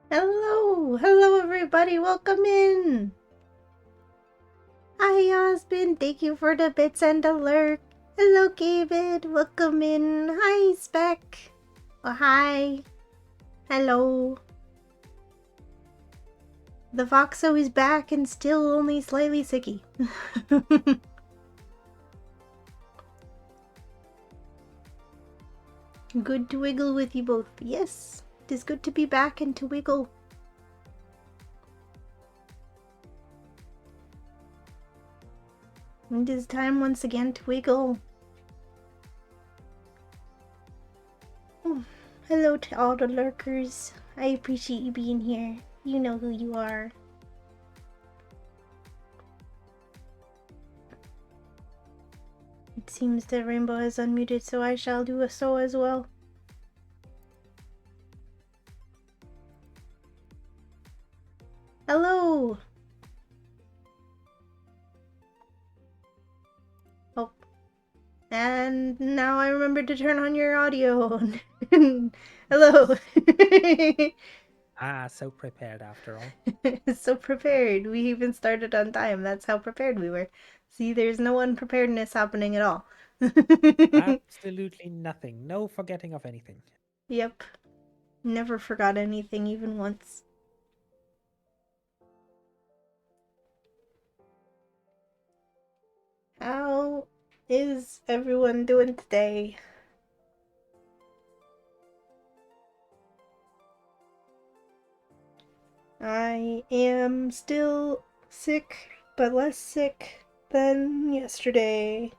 Hello everybody, welcome in. Hi Osmond, thank you for the bits and the lurk. Hello David, welcome in. Hi Spec. Oh hi. Hello. The Voxo is back and still only slightly sicky. Good to wiggle with you both. Yes, it is good to be back and to wiggle. It is time once again to wiggle. Oh, hello to all the lurkers. I appreciate you being here. You know who you are. It seems that Rainbow has unmuted, so I shall do so as well. Hello! Oh. And now I remember to turn on your audio. Hello! So prepared after all. So prepared. We even started on time. That's how prepared we were. See, there's no unpreparedness happening at all. Absolutely nothing. No forgetting of anything. Yep. Never forgot anything, even once. How is everyone doing today? I am still sick, but less sick than yesterday.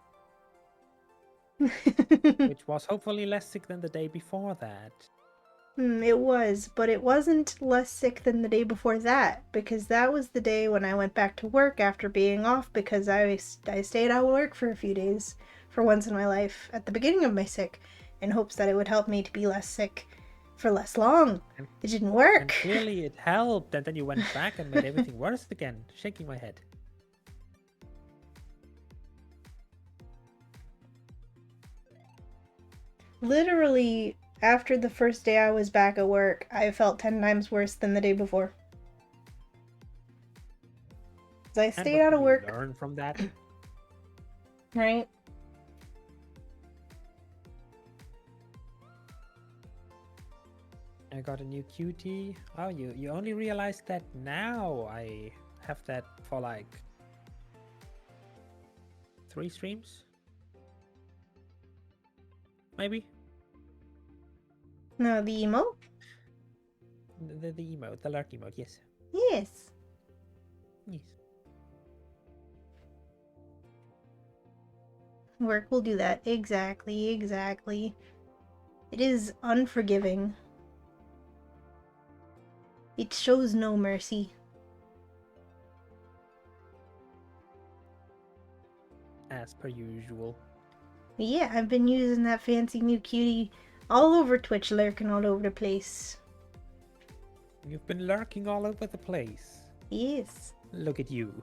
Which was hopefully less sick than the day before that. It was, but it wasn't less sick than the day before that, because that was the day when I went back to work after being off because I stayed out of work for a few days for once in my life at the beginning of my sick in hopes that it would help me to be less sick for less long. And, It didn't and work. clearly it helped, and then you went back and made everything worse again, shaking my head. Literally, after the first day I was back at work, I felt 10 times worse than the day before. I And stayed what out did of you work, learn from that? right? I got a new QT. Oh, you only realized that now. I have that for like 3 streams? Maybe? No, the emote? The emote, the lurk emote, yes. Yes. Yes. Work will do that. Exactly, exactly. It is unforgiving. It shows no mercy. As per usual. But yeah, I've been using that fancy new cutie all over Twitch, lurking all over the place. You've been lurking all over the place. Yes. Look at you.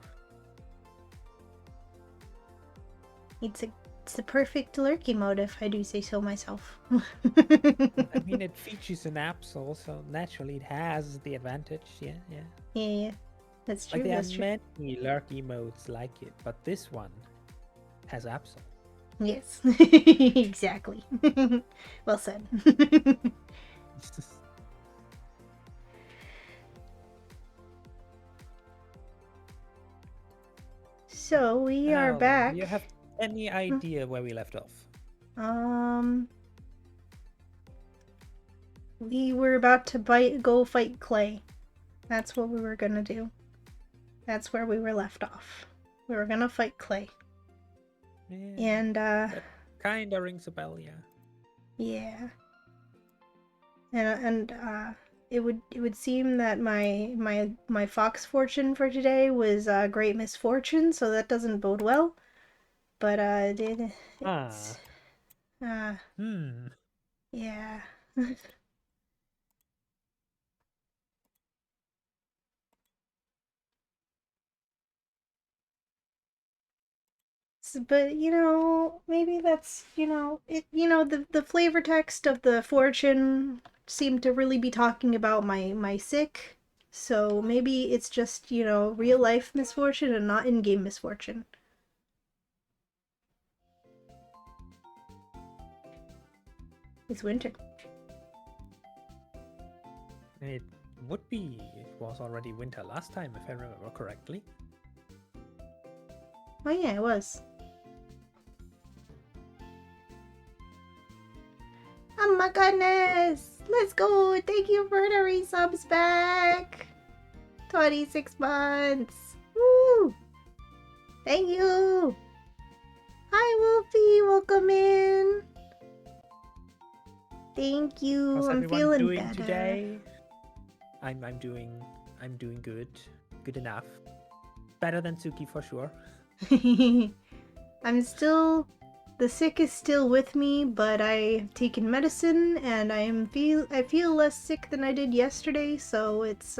It's a perfect lurking mode if I do say so myself. I mean, it features an Absol, so naturally it has the advantage. Yeah, yeah. Yeah, that's Like true, there are that's true. many lurk emotes like it, but this one has Absol. Yes, exactly. Well said. So we are Now then, do back. you have any idea where we left off? Um, we were about to go fight Clay. That's what we were gonna do. That's where we were left off. We were gonna fight Clay. Yeah, And that kinda rings a bell, yeah. yeah. And it would seem that my fox fortune for today was great misfortune, so that doesn't bode well. But it's Ah, uh hmm. yeah. But maybe that's the flavor text of the fortune seemed to really be talking about my sick. So maybe it's just real life misfortune and not in game misfortune. It's winter. It would be. It was already winter last time, if I remember correctly. Oh yeah, it was. Oh my goodness! Let's go! Thank you for the resubs back! 26 months! Woo! Thank you! Hi Wolfie, welcome in! Thank you. How's I'm everyone feeling doing better today? I'm doing good. Good enough. Better than Suki for sure. The sick is still with me, but I've taken medicine and I feel less sick than I did yesterday, so it's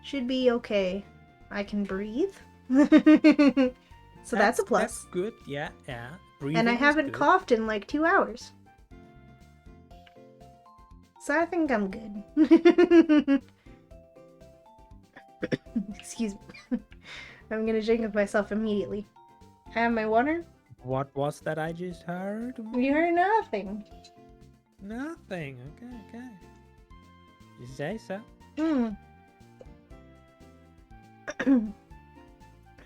should be okay. I can breathe. So that's a plus. That's good. Yeah. Breathing and I haven't is good. coughed in like 2 hours. So I think I'm good. Excuse me. I'm gonna drink of myself immediately. I have my water. What was that I just heard? You heard nothing. Nothing. Okay. You say so.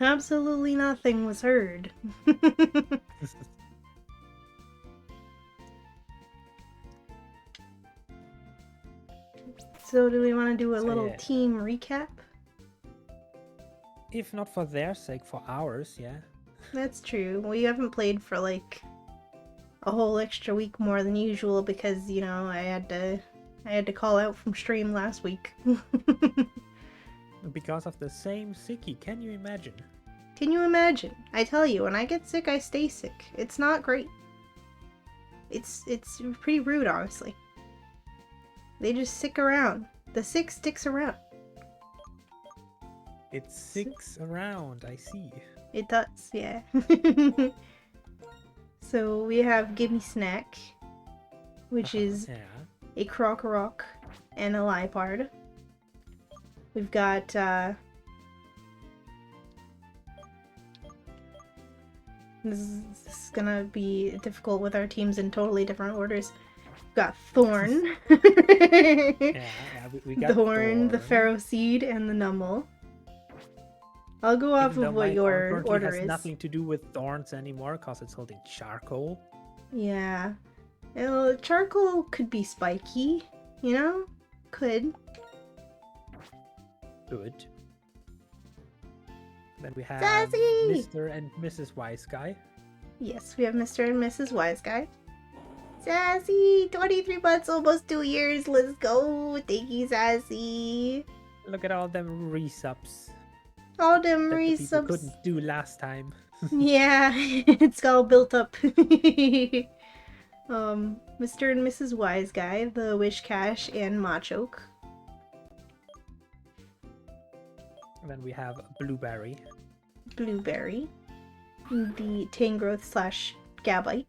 Absolutely nothing was heard. So do we want to do a little team recap? If not for their sake, for ours, yeah. That's true. We haven't played for like a whole extra week more than usual because, I had to call out from stream last week. Because of the same sicky, can you imagine? Can you imagine? I tell you, when I get sick, I stay sick. It's not great. It's pretty rude, honestly. They just stick around. The sick sticks around. It sticks around, I see. It does, yeah. So we have Gimme Snack, which is a Krokorok and a Liepard. We've got this is gonna be difficult with our teams in totally different orders. We've got Thorn. We got Thorn, the Pharaoh Seed, and the Nummel. I'll go off of what your order is. It has nothing to do with thorns anymore because it's holding charcoal. Yeah. Charcoal could be spiky, Could. Good. Then we have Sassy! Mr. and Mrs. Wise Guy. Yes, we have Mr. and Mrs. Wise Guy. Sassy! 23 months, almost 2 years. Let's go. Thank you, Sassy. Look at all them resubs. All them that resubs. The people couldn't do last time. Yeah, it's all built up. Mr. and Mrs. Wise Guy, the Wish Cash, and Machoke. And then we have Blueberry. Blueberry. The Tangrowth / Gabite.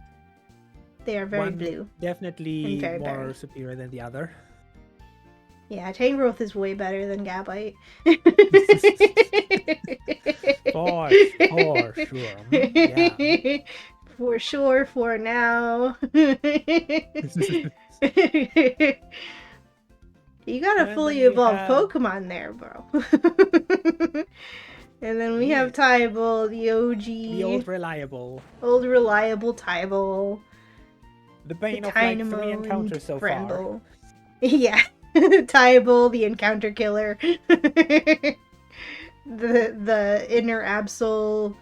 They are very blue. Definitely more superior than the other. Yeah, Tangrowth is way better than Gabite. For sure. Yeah. For sure, for now. You got a fully evolved Pokemon there, bro. And then we have Tyball, the OG. The old reliable. Old reliable Tyball. The bane of like 3 encounters so Bramble. Yeah. Tyball, the encounter killer. the inner Absol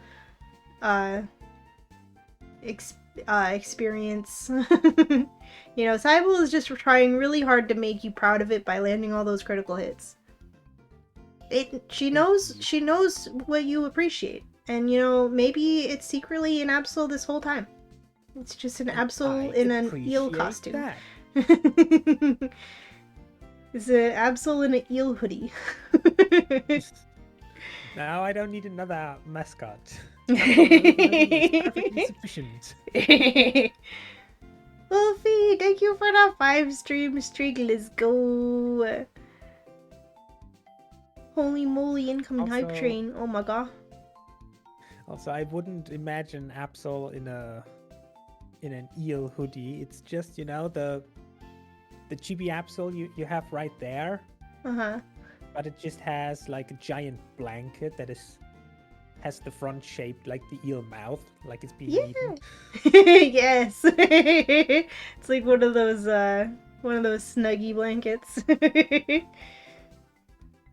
experience. Tyball is just trying really hard to make you proud of it by landing all those critical hits. She knows what you appreciate. And maybe it's secretly an Absol this whole time. It's just an Absol in an eel costume. It's an Absol in an eel hoodie. Now I don't need another mascot. Absolutely is perfectly sufficient. Wolfie, thank you for the 5 stream streak. Let's go. Holy moly, incoming hype Also, train. Oh my god. I wouldn't imagine Absol in an eel hoodie. It's just, the chibi Absol you have right there, Uh-huh. but it just has like a giant blanket that has the front shaped like the eel mouth, like it's being eaten. Yes. It's like one of those snuggy blankets.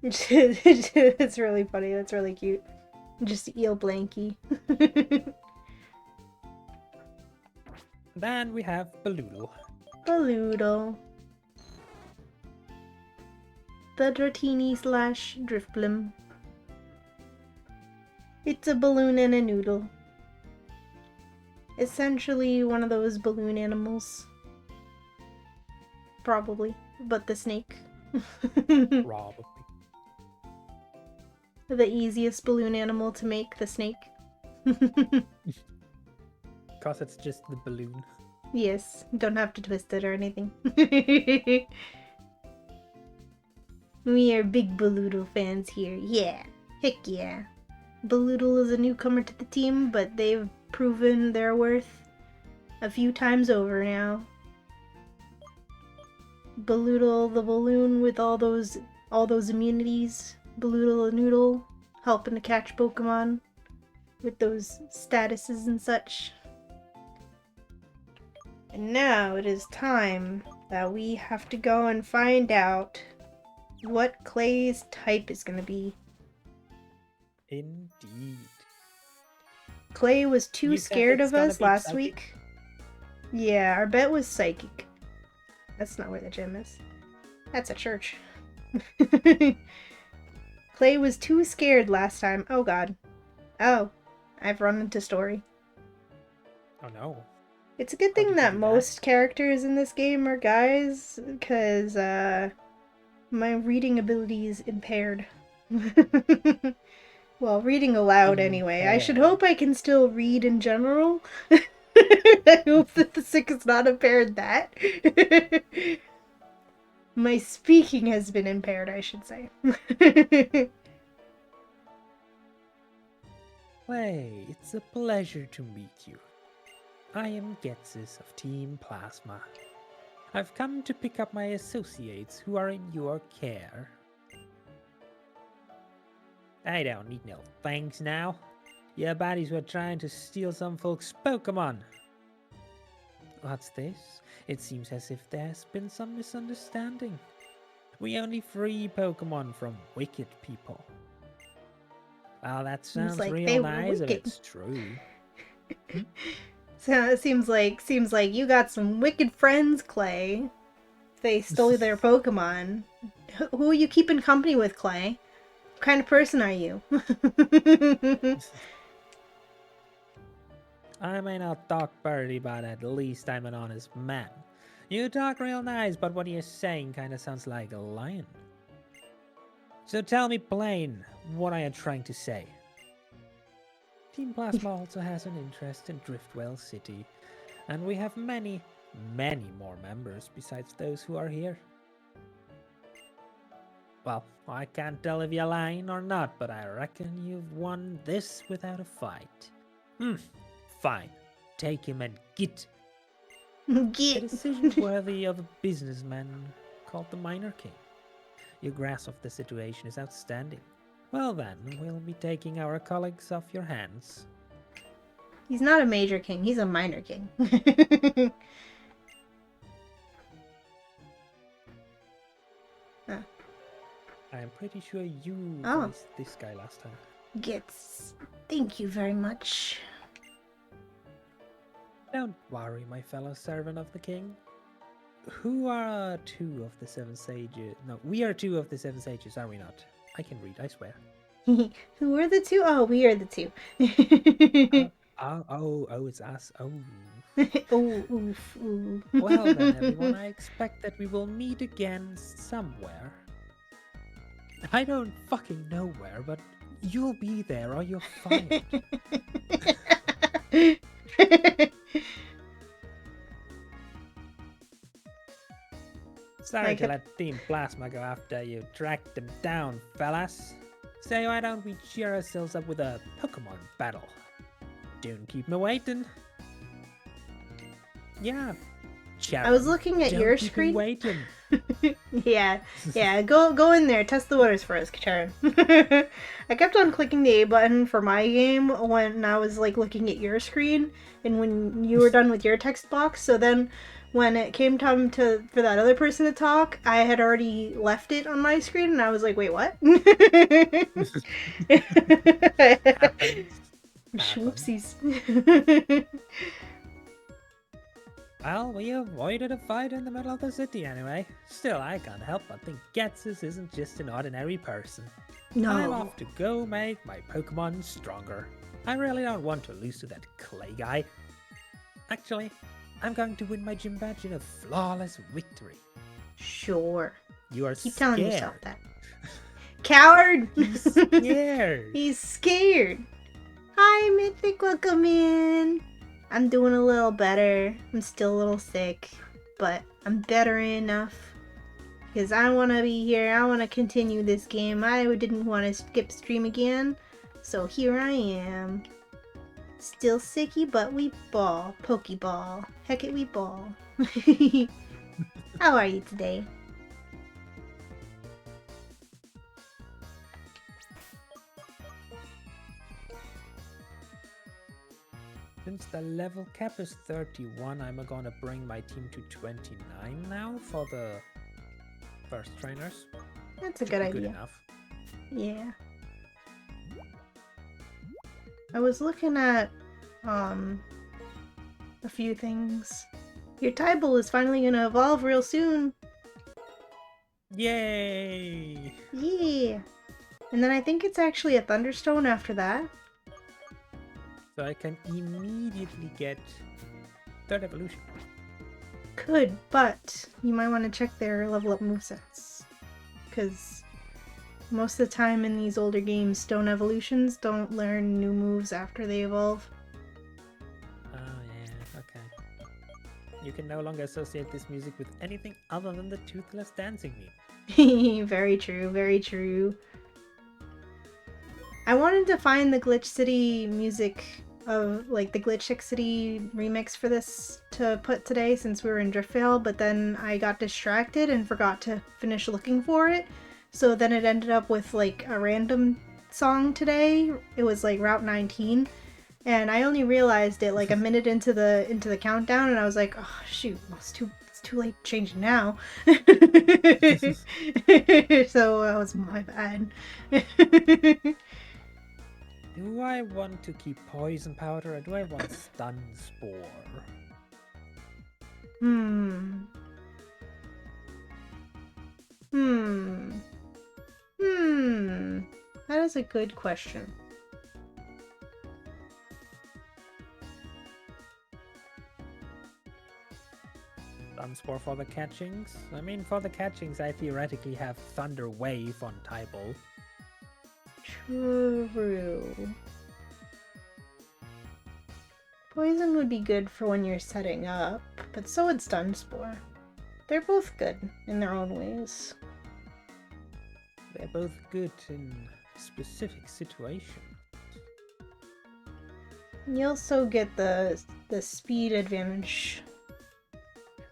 It's really funny. That's really cute. Just eel blankie. Then we have Baloodle. Baloodle. The Dratini / Driftblim. It's a balloon and a noodle. Essentially one of those balloon animals. Probably. But the snake. Probably. The easiest balloon animal to make, the snake. Because it's just the balloon. Yes, don't have to twist it or anything. We are big Baloodle fans here. Yeah, heck yeah. Baloodle is a newcomer to the team, but they've proven their worth a few times over now. Baloodle the balloon with all those immunities. Baloodle a noodle, helping to catch Pokemon with those statuses and such. And now it is time that we have to go and find out what Clay's type is going to be. Indeed. Clay was too scared of us last psychic? week. Yeah, our bet was psychic. That's not where the gym is. That's a church. Clay was too scared last time. Oh god. Oh, I've run into story. Oh no. It's a good How thing did you that do most characters in this game are guys, because my reading ability is impaired. Well, reading aloud anyway. I should hope I can still read in general. I hope that the sick is not impaired that. My speaking has been impaired, I should say. Clay, it's a pleasure to meet you. I am Getsis of Team Plasma. I've come to pick up my associates who are in your care. I don't need no thanks now. Your buddies were trying to steal some folks' Pokemon. What's this? It seems as if there's been some misunderstanding. We only free Pokemon from wicked people. Well, that sounds like real nice if it's true. So it seems like you got some wicked friends, Clay. They stole their Pokemon. Who are you keeping company with, Clay? What kind of person are you? I may not talk birdie, but at least I'm an honest man. You talk real nice, but what you're saying kinda sounds like a lion. So tell me plain, what are you trying to say? Team Plasma also has an interest in Driftwell City, and we have many, many more members besides those who are here. Well, I can't tell if you're lying or not, but I reckon you've won this without a fight. Fine. Take him and get. A decision worthy of a businessman called the Minor King. Your grasp of the situation is outstanding. Well then, we'll be taking our colleagues off your hands. He's not a major king, he's a minor king. I'm pretty sure you voiced this guy last time. Gets. Thank you very much. Don't worry, my fellow servant of the king. Who are 2 of the 7 sages? No, we are 2 of the 7 sages, are we not? I can read, I swear. Who are the 2? Oh, we are the 2. It's us. Oh. Oh, oof, ooh. Well then, everyone, I expect that we will meet again somewhere. I don't fucking know where, but You'll be there or you're fired. Sorry to let Team Plasma go after you. Track them down, fellas. Say, why don't we cheer ourselves up with a Pokemon battle? Don't keep me waiting. Yeah. Sharon, I was looking at your screen. Waiting. yeah. Go in there. Test the waters for us, Sharon. I kept on clicking the A button for my game when I was like looking at your screen and when you were done with your text box. So then, when it came time for that other person to talk, I had already left it on my screen, and I was like, "Wait, what?" Whoopsies. Well, we avoided a fight in the middle of the city anyway. Still, I can't help but think Getsus isn't just an ordinary person. No. I'm off to go make my Pokemon stronger. I really don't want to lose to that clay guy. Actually, I'm going to win my gym badge in a flawless victory. Sure. You are Keep scared. telling yourself that. Coward! He's scared. He's scared. Hi, Mythic, welcome in. I'm doing a little better. I'm still a little sick, but I'm better enough. Because I want to be here. I want to continue this game. I didn't want to skip stream again. So here I am. Still sicky, but we ball. Pokeball. Heck it, we ball. How are you today? Since the level cap is 31, I'm gonna bring my team to 29 now for the first trainers. That's a good idea. Good enough. Yeah. I was looking at a few things. Your Tyball is finally gonna evolve real soon. Yay! Yeah. And then I think it's actually a Thunderstone after that. So I can immediately get third evolution. Could, but you might want to check their level up movesets. Because most of the time in these older games, stone evolutions don't learn new moves after they evolve. Oh yeah, okay. You can no longer associate this music with anything other than the toothless dancing meme. Very true, very true. I wanted to find the Glitch City music of like the Glitch City remix for this to put today since we were in Driftvale, but then I got distracted and forgot to finish looking for it. So then it ended up with like a random song today. It was like Route 19, and I only realized it like a minute into the countdown, and I was like, oh shoot, it's too late to change it now. So that was my bad. Do I want to keep poison powder or do I want stun spore? That is a good question. Stun spore for the catchings? I mean, for the catchings, I theoretically have Thunder Wave on Tyball. True. Poison would be good for when you're setting up, but so would Stun Spore. They're both good in their own ways. They're both good in specific situations. You also get the speed advantage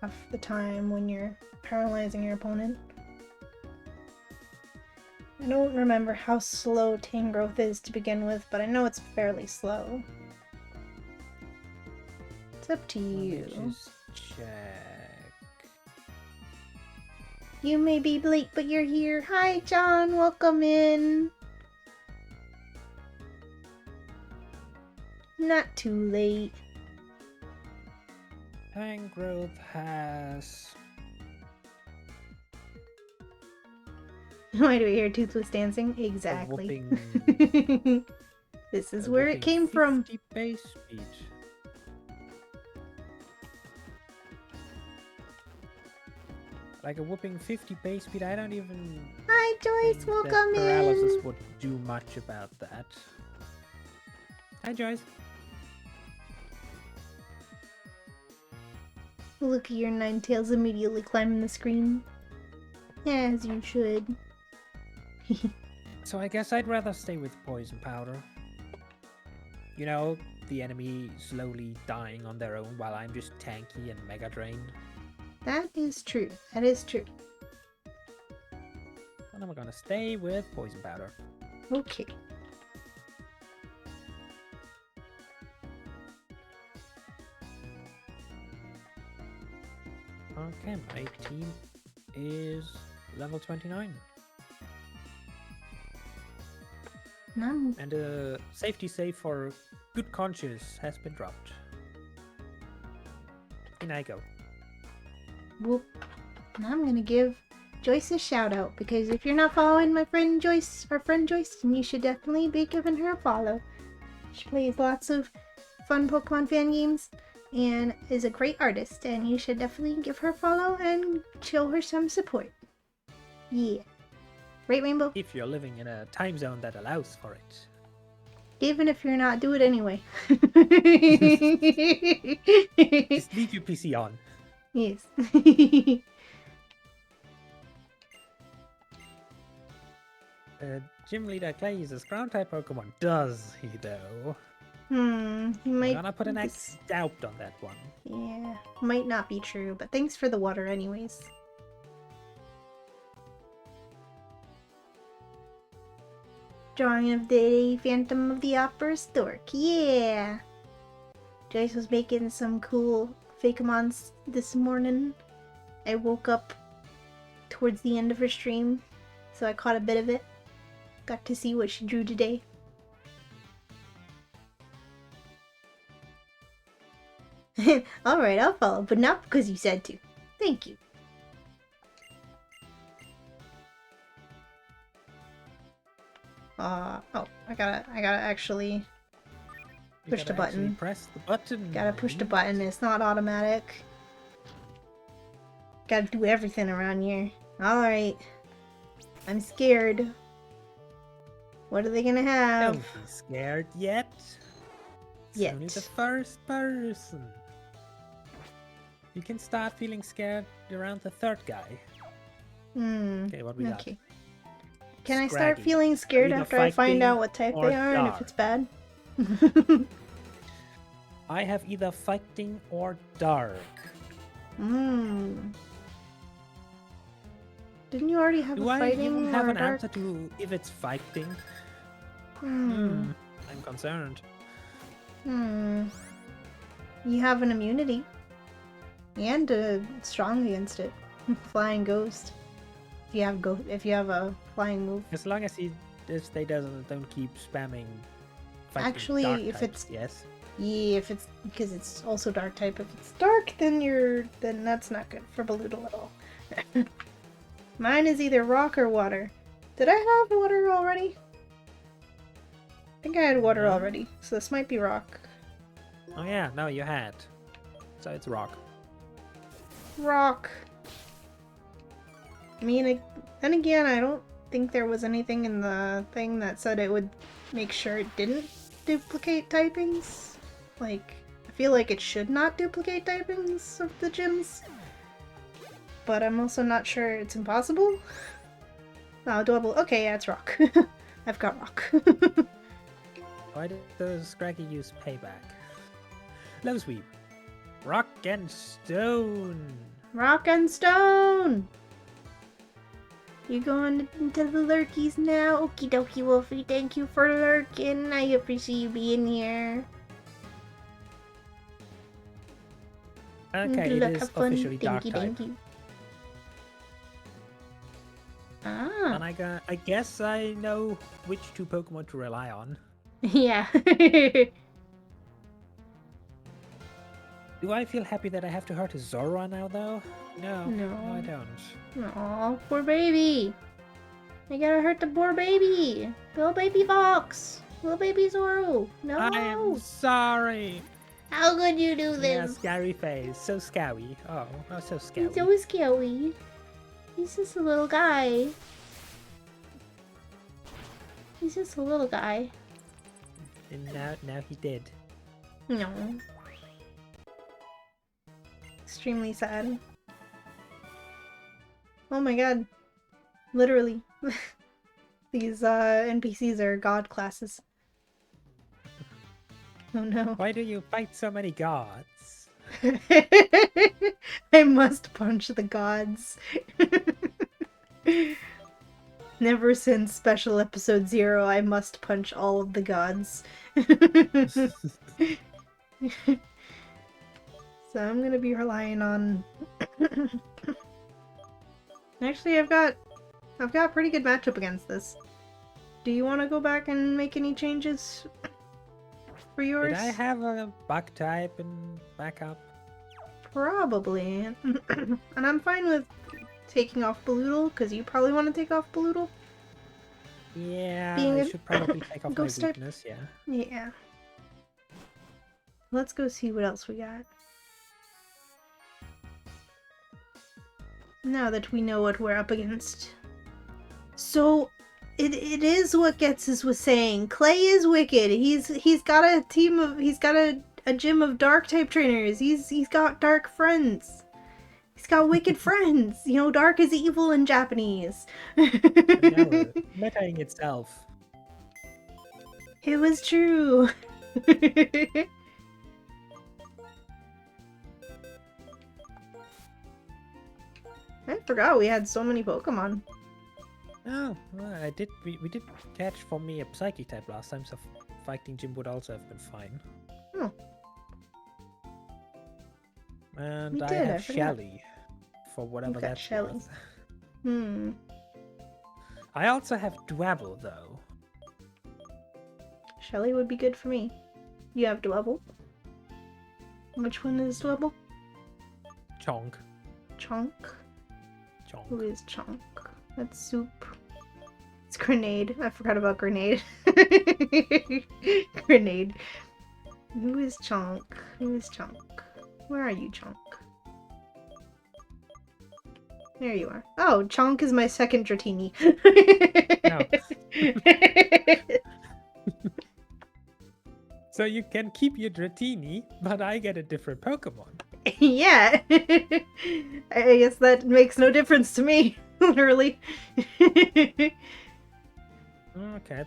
half the time when you're paralyzing your opponent. I don't remember how slow Tangrowth is to begin with, but I know it's fairly slow. It's up to you. Let me just check. You may be late, but you're here. Hi, John. Welcome in. Not too late. Tangrowth has... Why do we hear Toothless dancing? Exactly. This is where it came from. 50 base speed. like a whooping 50 base speed. I don't even Hi, Joyce. think that Welcome paralysis in. would do much about that. Hi, Joyce. Look at your Ninetales immediately climbing the screen. As you should. So I guess I'd rather stay with poison powder. You know, the enemy slowly dying on their own while I'm just tanky and mega drained. That is true. That is true. And then we're gonna stay with poison powder. Okay. Okay, my team is level 29. None. And a safety save for good conscience has been dropped. In I go. Whoop. And I'm gonna give Joyce a shout out because if you're not following my friend Joyce, then you should definitely be giving her a follow. She plays lots of fun Pokemon fan games and is a great artist, and you should definitely give her a follow and show her some support. Yeah. Right, Rainbow? If you're living in a time zone that allows for it. Even if you're not, do it anyway. Just leave your PC on. Yes. Gym Leader Clay uses ground type Pokemon. Does he though? He I'm might. gonna put an X doubt on that one. Yeah, might not be true, but thanks for the water, anyways. Drawing of the day, Phantom of the Opera Stork. Yeah! Joyce was making some cool Fakemons this morning. I woke up towards the end of her stream, so I caught a bit of it. Got to see what she drew today. Alright, I'll follow, but not because you said to. Thank you. Oh, I gotta actually push the button. Press the button. Gotta push the button, it's not automatic. Gotta do everything around here. Alright. I'm scared. What are they gonna have? Don't be scared yet. It's Yet. only the first person. You can start feeling scared around the third guy. Okay, what we got? Okay. Can I start Scraggy. feeling scared Either after I find fighting out what type or they are and if dark. it's bad? I have either fighting or dark. Didn't you already have Do a I fighting even have or a an dark? answer to if it's fighting? Hmm. I'm concerned. You have an immunity. And strong against it. Flying ghost. If you have a flying move. As long as they don't keep spamming fighting Actually, dark if types, it's yes. yeah, if it's because it's also dark type. If it's dark, then that's not good for Balloodle at all. Mine is either rock or water. Did I have water already? I think I had water No. already, so this might be rock. Oh yeah, no, you had. So it's rock. Rock. I mean, then again, I don't think there was anything in the thing that said it would make sure it didn't duplicate typings. Like, I feel like it should not duplicate typings of the gyms. But I'm also not sure it's impossible. Oh, double. Okay, yeah, it's rock. I've got rock. Why does Scraggy use payback? Low sweep. Rock and stone. Rock and stone! You're going into the lurkies now. Okie dokie, Wolfie. Thank you for lurking. I appreciate you being here. Okay, Good it luck, is have fun. officially dark Thank type. you. Ah. And I guess I know which two Pokemon to rely on. Yeah. Do I feel happy that I have to hurt a Zora now, though? No, No. I don't. Aw, poor baby. I gotta hurt the poor baby. Little baby Fox. Little baby Zoro. No. I'm sorry. How could you do Yeah, this? scary face. So scowy. Oh, so scowy. It's so scary. He's just a little guy. He's just a little guy. And now he did. No. Extremely sad. Oh my god. Literally. These NPCs are god classes. Oh no. Why do you fight so many gods? I must punch the gods. Never since special episode 0, I must punch all of the gods. So I'm gonna be relying on... Actually, I've got a pretty good matchup against this. Do you want to go back and make any changes for yours? Did I have a bug type and backup? Probably. And I'm fine with taking off Balloodle, because you probably want to take off Balloodle. Yeah, Being I a should probably take off my ghost type. weakness, yeah. Yeah. Let's go see what else we got. Now that we know what we're up against. So, it is what Getsus was saying. Clay is wicked. He's got a team of... He's got a gym of dark type trainers. He's got dark friends. He's got wicked friends. You know, dark is evil in Japanese. No, metaing itself. It was true. I forgot we had so many Pokemon. Oh, well, we did catch for me a Psychic type last time, so fighting gym would also have been fine. Oh. And We I did, I have forgot. Shelly for whatever You've got that's Shelly. worth. Hmm. I also have Dwebble though. Shelly would be good for me. You have Dwebble. Which one is Dwebble? Chonk. Chonk. Who Chonk. is Chonk? That's Soup. It's Grenade. I forgot about Grenade. Grenade. Who is Chonk? Who is Chonk? Where are you, Chonk? There you are. Oh, Chonk is my second Dratini. So you can keep your Dratini, but I get a different Pokemon. Yeah. I guess that makes no difference to me, literally. Okay,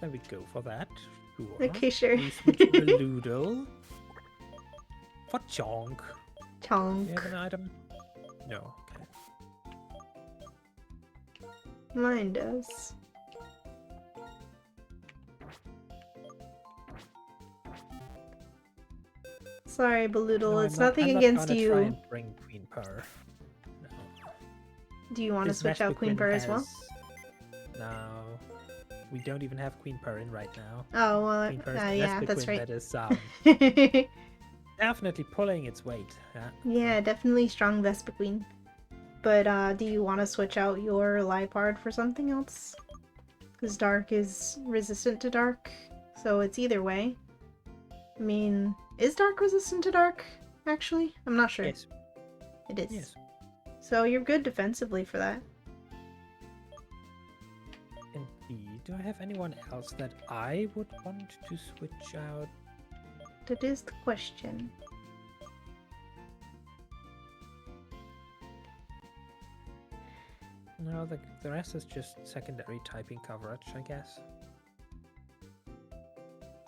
then we go for that. Sure. Okay, sure. We switch Balloodle for Chonk. Do Chonk. you have an item? No. Okay. Mine does. Sorry, Balloodle, No, it's I'm not- nothing I'm not against gonna you. Try and bring Queen Purr. No. Do you want to This switch out Queen Vespiquen Purr as well? has- No. We don't even have Queen Purr in right now. Oh, well, Queen Purr is yeah, the that's Vespiquen right. that is definitely pulling its weight. Yeah, definitely strong Vespiquen. But, do you want to switch out your Liepard for something else? Because Dark is resistant to Dark, so it's either way. I mean, is Dark resistant to Dark, actually? I'm not sure. Yes. It is. Yes. So you're good defensively for that. Indeed. Do I have anyone else that I would want to switch out? That is the question. No, the rest is just secondary typing coverage, I guess.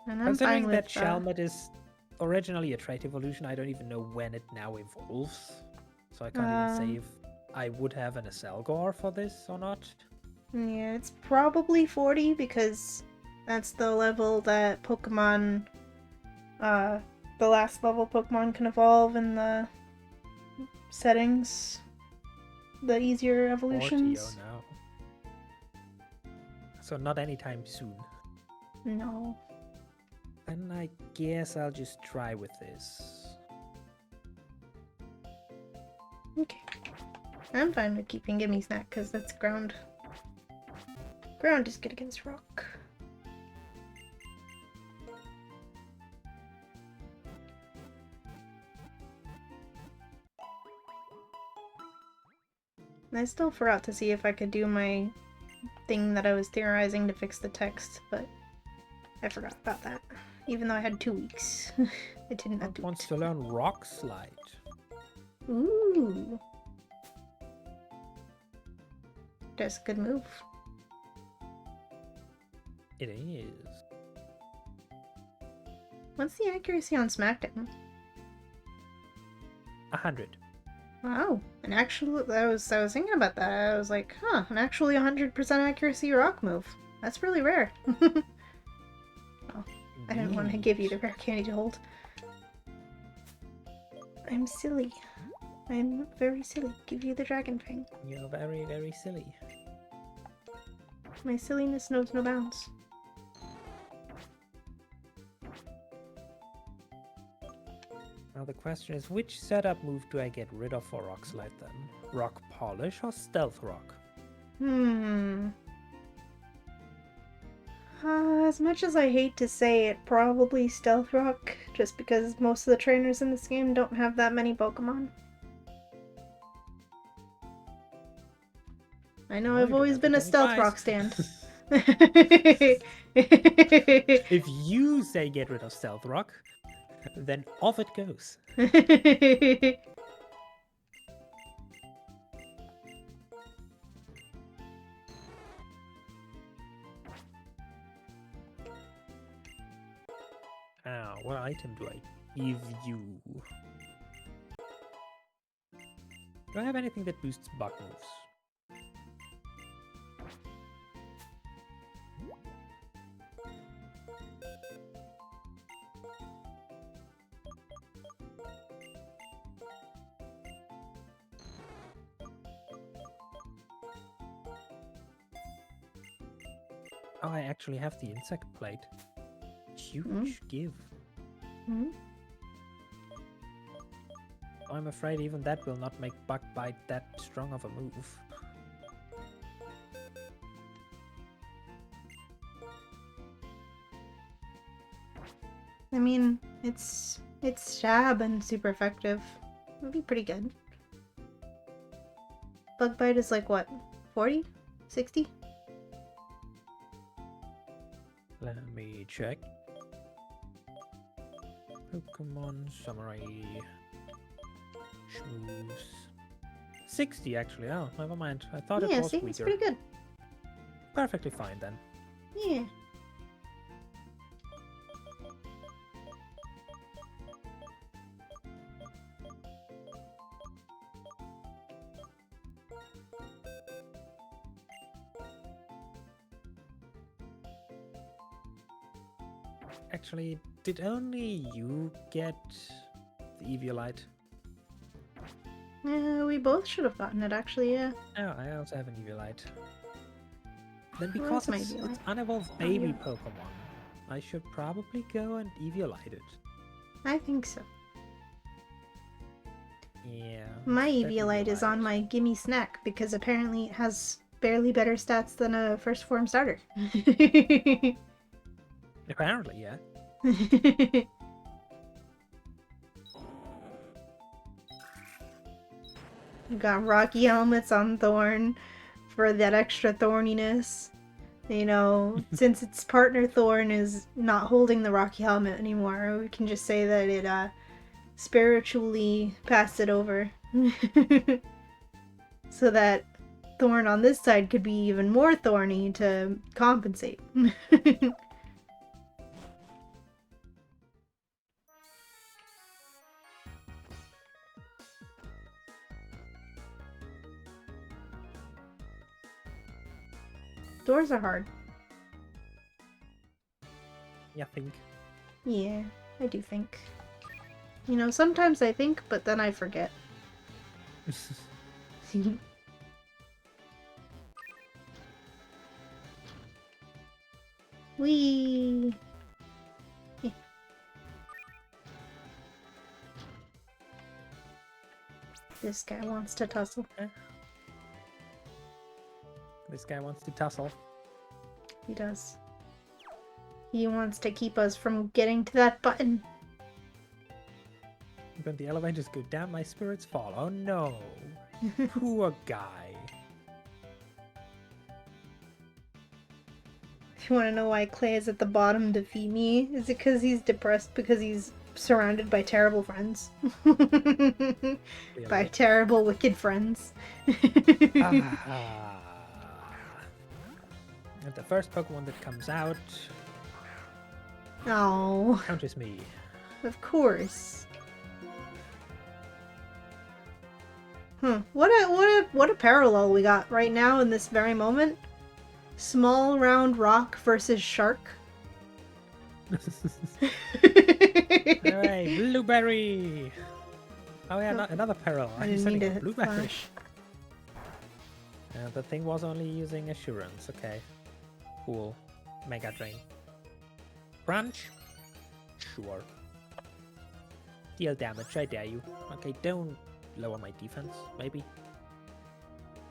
And I'm Considering fine that with Shelmet is originally a trait evolution, I don't even know when it now evolves. So I can't even say if I would have an Aselgor for this or not. Yeah, it's probably 40 because that's the level that Pokemon, the last level Pokemon can evolve in the settings. The easier 40, evolutions. oh no. So not anytime soon. No. Then I guess I'll just try with this. Okay. I'm fine with keeping Gimme Snack because that's ground. Ground is good against rock. I still forgot to see if I could do my thing that I was theorizing to fix the text, but I forgot about that. Even though I had 2 weeks. I didn't have 2 wants weeks. to learn Rock Slide. Ooh. That's a good move. It is. What's the accuracy on SmackDown? 100. Wow. An actual I was thinking about that. I was like, huh, an actually 100% accuracy rock move. That's really rare. Oh, I didn't want to give you the rare candy to hold. I'm silly. I'm very silly. Give you the dragon fang. You're very, very silly. My silliness knows no bounds. Now the question is, which setup move do I get rid of for Rock Slide then? Rock Polish or Stealth Rock? As much as I hate to say it, probably Stealth Rock, just because most of the trainers in this game don't have that many Pokemon. I know I've always been a Stealth Rock stand. If you say get rid of Stealth Rock, then off it goes. What item do I give you? Do I have anything that boosts bug moves? Oh, I actually have the insect plate. Huge give. I'm afraid even that will not make Bug Bite that strong of a move. I mean, it's stab and super effective. It'd be pretty good. Bug Bite is like what? 40? 60? Let me check. Pokemon Samurai Schmooze. 60 actually. Oh, never mind. I thought it was see, weaker. it's pretty good. Perfectly fine then. Yeah. Actually, did only you get the Eviolite? Yeah, we both should have gotten it actually, yeah. Oh, I also have an Eviolite. Then Where's because my it's Eviolite? unevolved baby Pokemon, I should probably go and Eviolite it. I think so. Yeah. My that Eviolite is on Eviolite. my gimme snack because apparently it has barely better stats than a first form starter. Apparently, yeah. You got rocky helmets on Thorn for that extra thorniness. You know, since its partner Thorn is not holding the rocky helmet anymore, we can just say that it spiritually passed it over. So that Thorn on this side could be even more thorny to compensate. Doors are hard. Yeah, I think. Yeah, I do think. You know, sometimes I think, but then I forget. Whee! Yeah. This guy wants to tussle. This guy wants to tussle. He does. He wants to keep us from getting to that button. When the elevators go down, my spirits fall. Oh no. Poor guy. you want to know why Clay is at the bottom to defeat me? Is it because he's depressed because he's surrounded by terrible friends? By Really? terrible, wicked friends. Ah. And the first Pokemon that comes out Oh, counters me. of course. What a parallel we got right now in this very moment. Small round rock versus shark. Alright, blueberry! Oh yeah, Oh, another parallel. I I'm didn't mean setting to a hit blueberry. flash. The thing was only using assurance. Okay. Cool. Mega Drain. Crunch? Sure. Deal damage, I dare you. Okay, don't lower my defense, maybe.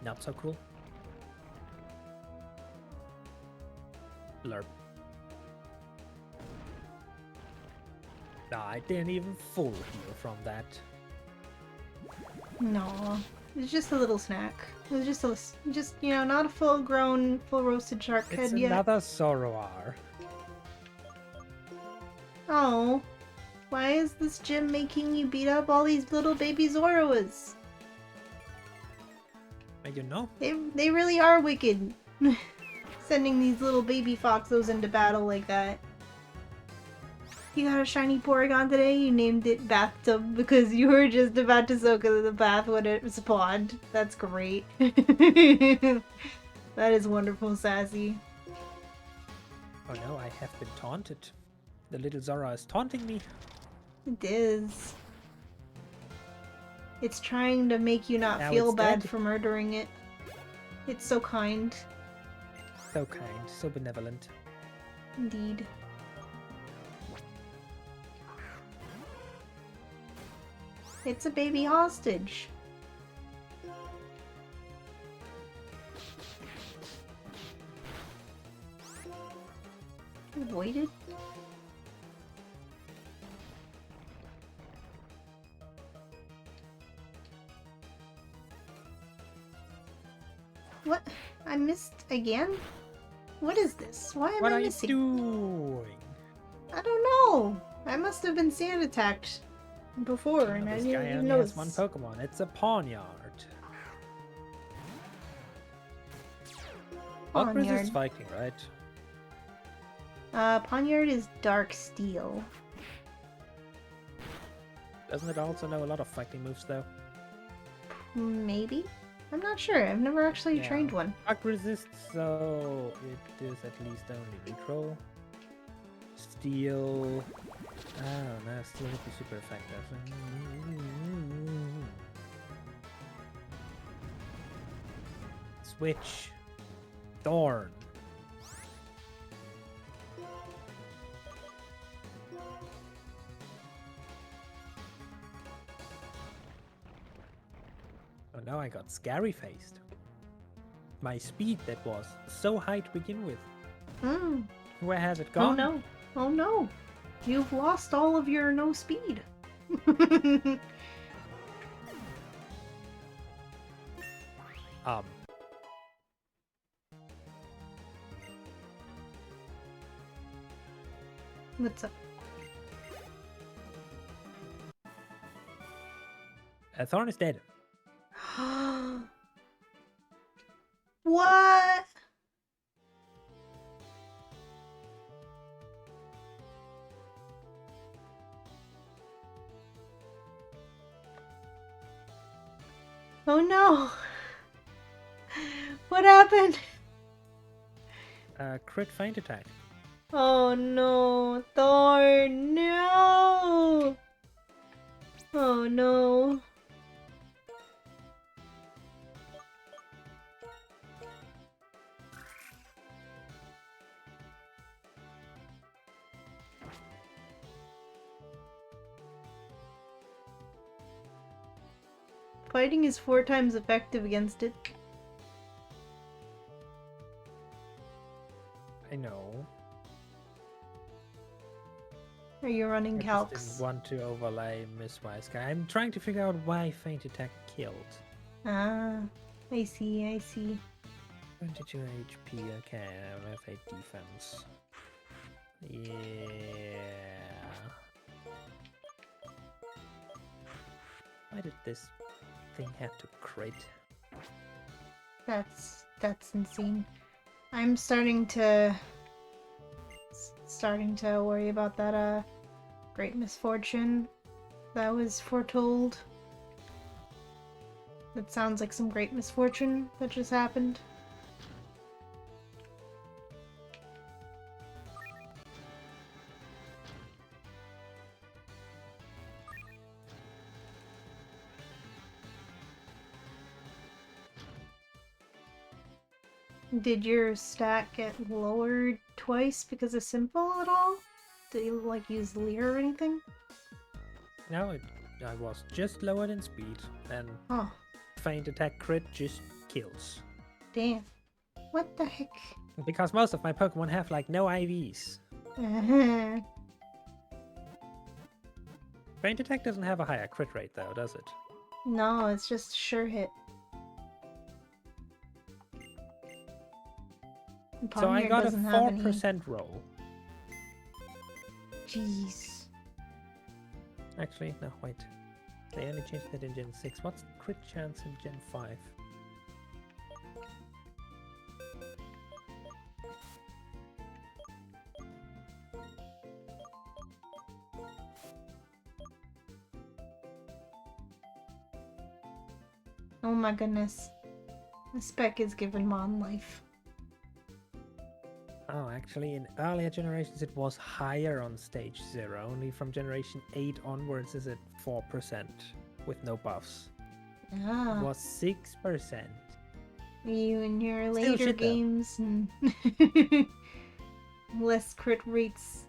Not so cool. Lerp. Nah, I didn't even full heal from that. No, it's just a little snack. It was just you know, not a full-grown, full-roasted shark It's head yet. another Zoroark. Oh, why is this gym making you beat up all these little baby Zoroas? You know? They really are wicked. Sending these little baby Foxos into battle like that. You got a shiny Porygon today? You named it Bathtub because you were just about to soak into the bath when it spawned. That's great. That is wonderful, Sassy. Oh no, I have been taunted. The little Zora is taunting me. It is. It's trying to make you not Now feel it's bad dead. for murdering it. It's so kind. So kind, so benevolent. Indeed. It's a baby hostage. Avoided? What? I missed again? What is this? Why am What I are missing? you doing? I don't know. I must have been sand attacked before, and I This didn't guy even only know has one Pokemon. It's a Pawniard. Bug resist Pawniard. fighting, right? Pawniard is dark steel. Doesn't it also know a lot of fighting moves though? Maybe? I'm not sure. I've never actually Yeah. trained one. Bug resist, so it is at least only neutral. Steel. I don't know, steel would be super effective. Switch. Thorn. Oh, now I got scary faced. My speed that was so high to begin with. Hmm. Where has it Oh gone? no. Oh no. You've lost all of your no speed. What's up? Thorn is dead. What? Oh no. What happened? Crit feint attack. Oh no, Thorn, no! Oh no. Fighting is 4 times effective against it. I know. Are you running I just calcs? didn't want to overlay Miss Wise Guy. I'm trying to figure out why feint attack killed. Ah, I see, I see. 22 HP, okay, I have 8 defense. Yeah. Why did this thing have to crit? That's insane. I'm starting to worry about that great misfortune that was foretold. That sounds like some great misfortune that just happened. Did your stat get lowered twice because of simple at all? Did you like use Leer or anything? No, I was just lowered in speed, and feint attack crit just kills. Damn. What the heck? Because most of my Pokemon have like no IVs. Feint attack doesn't have a higher crit rate though, does it? No, it's just sure hit. So I got a 4% roll. Jeez. Actually, no, wait. They only changed that in Gen 6. What's the crit chance in Gen 5? Oh my goodness. The spec is given Mon life. Oh, actually, in earlier generations it was higher on stage 0. Only from generation 8 onwards is it 4% with no buffs. Ah. It was 6%. You and your later games and less crit rates.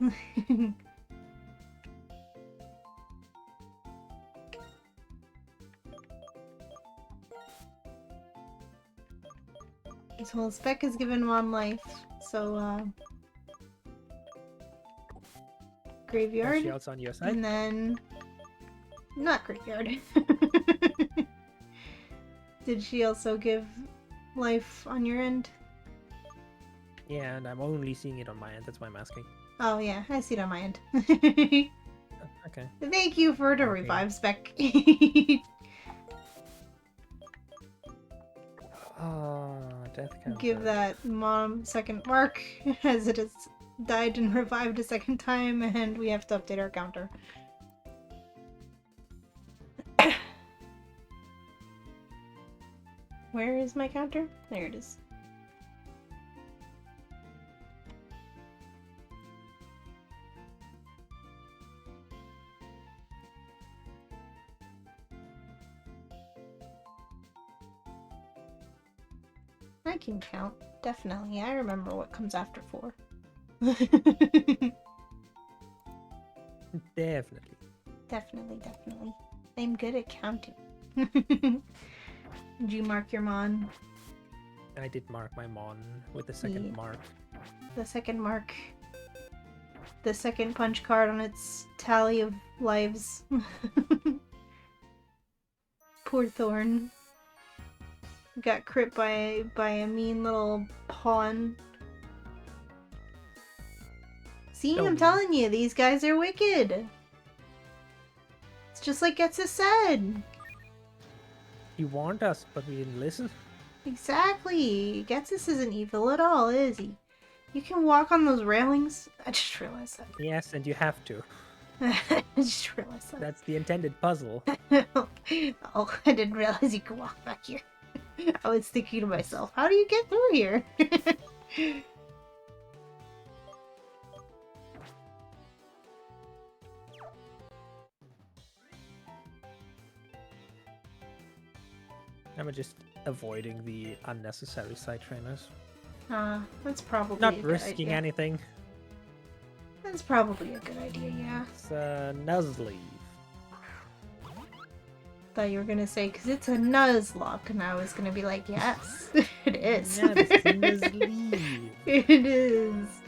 So spec is given Mon life. So, graveyard, Shields on your side. and then not graveyard. Did she also give life on your end? Yeah, and I'm only seeing it on my end. That's why I'm asking. Oh yeah, I see it on my end. Okay. Thank you for the revive spec. Oh, death counter. Give that mom second mark as it has died and revived a second time, and we have to update our counter. Where is my counter? There it is. I can count. Definitely. I remember what comes after 4. Definitely. Definitely. I'm good at counting. Did you mark your Mon? I did mark my Mon with the second mark. The second mark. The second punch card on its tally of lives. Poor Thorn. Got crit by a mean little pawn. See, I'm telling you, these guys are wicked. It's just like Getsus said. He warned us, but we didn't listen. Exactly. Getsus isn't evil at all, is he? You can walk on those railings. I just realized that. Yes, and you have to. I just realized that. That's the intended puzzle. Oh, I didn't realize you could walk back here. I was thinking to myself, how do you get through here? I'm just avoiding the unnecessary side trainers. That's probably not a good risking idea. anything. That's probably a good idea, yeah. It's a Nuzleaf. Thought you were gonna say, because it's a Nuzlocke, and I was gonna be like, yes, it is. Yeah, it's a Nuzleaf. It is.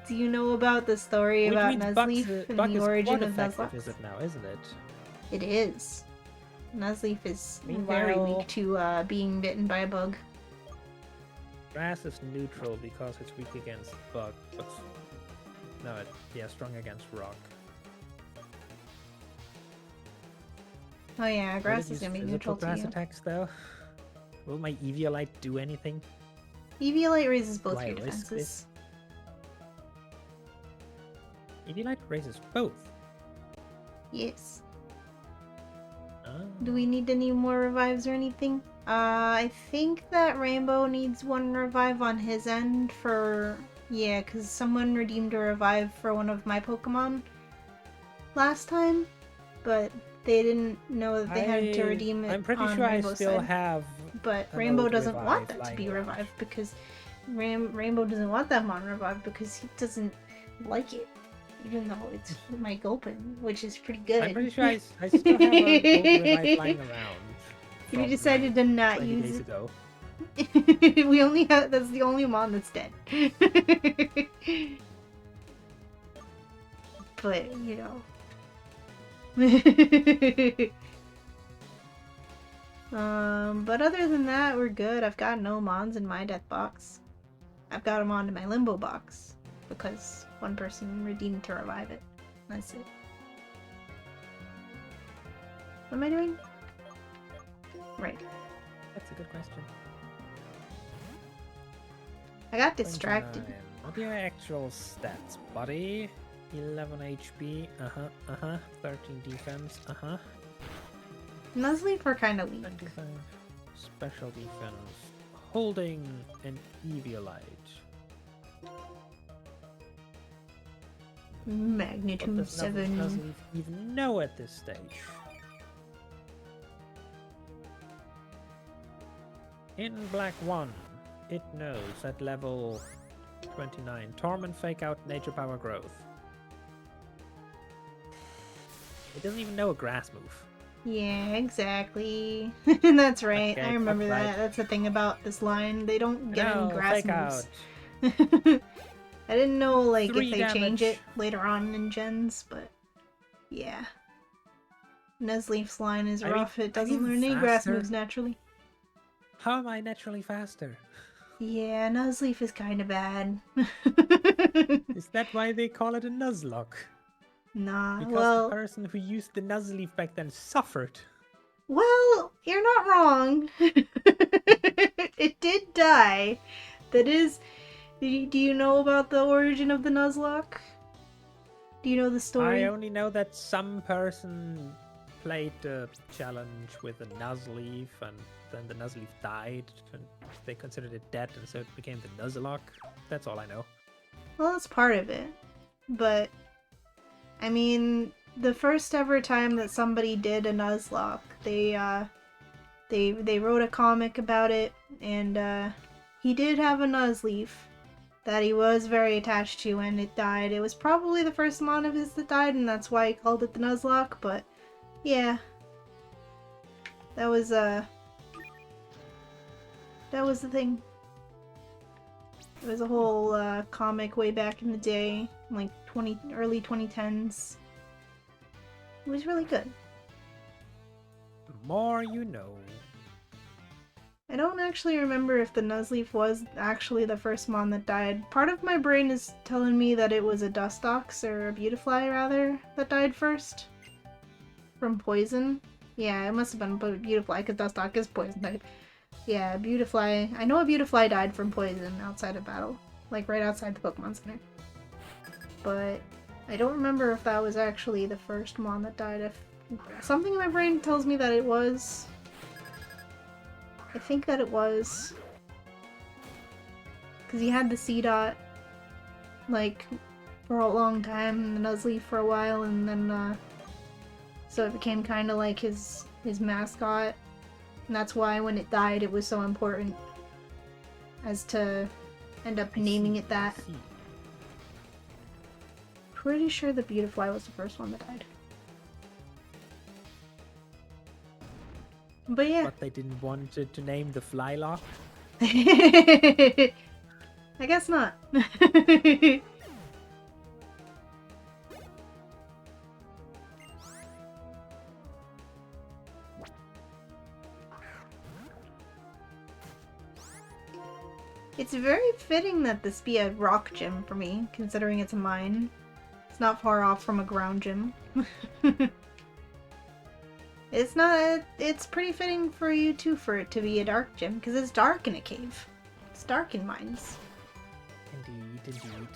Do you know about the story about Nuzleaf and the origin of Nuzlocke? Is it now, isn't it? It is. Nuzleaf is very weak to being bitten by a bug. Grass is neutral because it's weak against bug, but no, yeah, strong against rock. Oh yeah, Will grass it is use gonna be physical neutral to grass you. attacks though? Will my Eviolite do anything? Eviolite raises both Do I your risk defenses. this? Eviolite raises both. Yes. Oh. Do we need any more revives or anything? I think that Rainbow needs one revive on his end for... Yeah, because someone redeemed a revive for one of my Pokemon last time, but they didn't know that they had to redeem it I'm pretty on sure I Rainbow's still side. have But an Rainbow old doesn't want revive that to lying be around. revived because Rainbow doesn't want that mon revive because he doesn't like it, even though it's Mike Open, which is pretty good. I'm pretty sure I still have an old revive lying around. We From decided like to not 20 use days it. ago. We only have, that's the only mon that's dead. But, you know. But other than that, we're good. I've got no mons in my death box. I've got them onto my limbo box because one person redeemed to revive it. That's it. What am I doing? Right. That's a good question. I got distracted. 29. What are your actual stats, buddy? 11 HP, 13 defense, Nuzleaf are kind of weak. 25 special defense, holding an Eviolite. What Magnitude does 7. Nuzleaf even know at this stage? In Black 1, it knows at level 29, Torment, Fake Out, Nature Power, Growth. It doesn't even know a grass move. Yeah, exactly. That's right. Okay, I remember that's that. right. That's the thing about this line. They don't get any No, grass Fake moves. Out. I didn't know, like, 3 if they damage. change it later on in gens, but yeah. Nuzleaf's line is rough. It doesn't I'm learn any grass faster. moves naturally. How am I naturally faster? Yeah, Nuzleaf is kind of bad. Is that why they call it a Nuzlocke? Nah, Because well... the person who used the Nuzleaf back then suffered. Well, you're not wrong. It did die. That is... Do you know about the origin of the Nuzlocke? Do you know the story? I only know that some person played the challenge with a Nuzleaf, and then the Nuzleaf died, and they considered it dead, and so it became the Nuzlocke. That's all I know. Well, that's part of it. But, I mean, the first ever time that somebody did a Nuzlocke, they wrote a comic about it, and he did have a Nuzleaf that he was very attached to, and it died. It was probably the first mon of his that died, and that's why he called it the Nuzlocke, but yeah. That was the thing. It was a whole comic way back in the day, like early 2010s. It was really good. The more you know. I don't actually remember if the Nuzleaf was actually the first mon that died. Part of my brain is telling me that it was a Dustox, or a Beautifly rather, that died first. From poison. Yeah, it must have been Beautifly, because Dustox is poison type. Yeah, Beautifly. I know a Beautifly died from poison outside of battle. Like, right outside the Pokemon Center. But I don't remember if that was actually the first mon that died. If something in my brain tells me that it was. I think that it was. Because he had the C-Dot, like, for a long time, and the Nuzleaf for a while, and then, so it became kind of like his mascot. And that's why when it died, it was so important as to end up naming it that. Pretty sure the Beautifly was the first one that died. But yeah. But they didn't want to name the Flylock? I guess not. It's very fitting that this be a rock gym for me, considering it's a mine. It's not far off from a ground gym. It's pretty fitting for you too for it to be a dark gym, because it's dark in a cave. It's dark in mines. Indeed.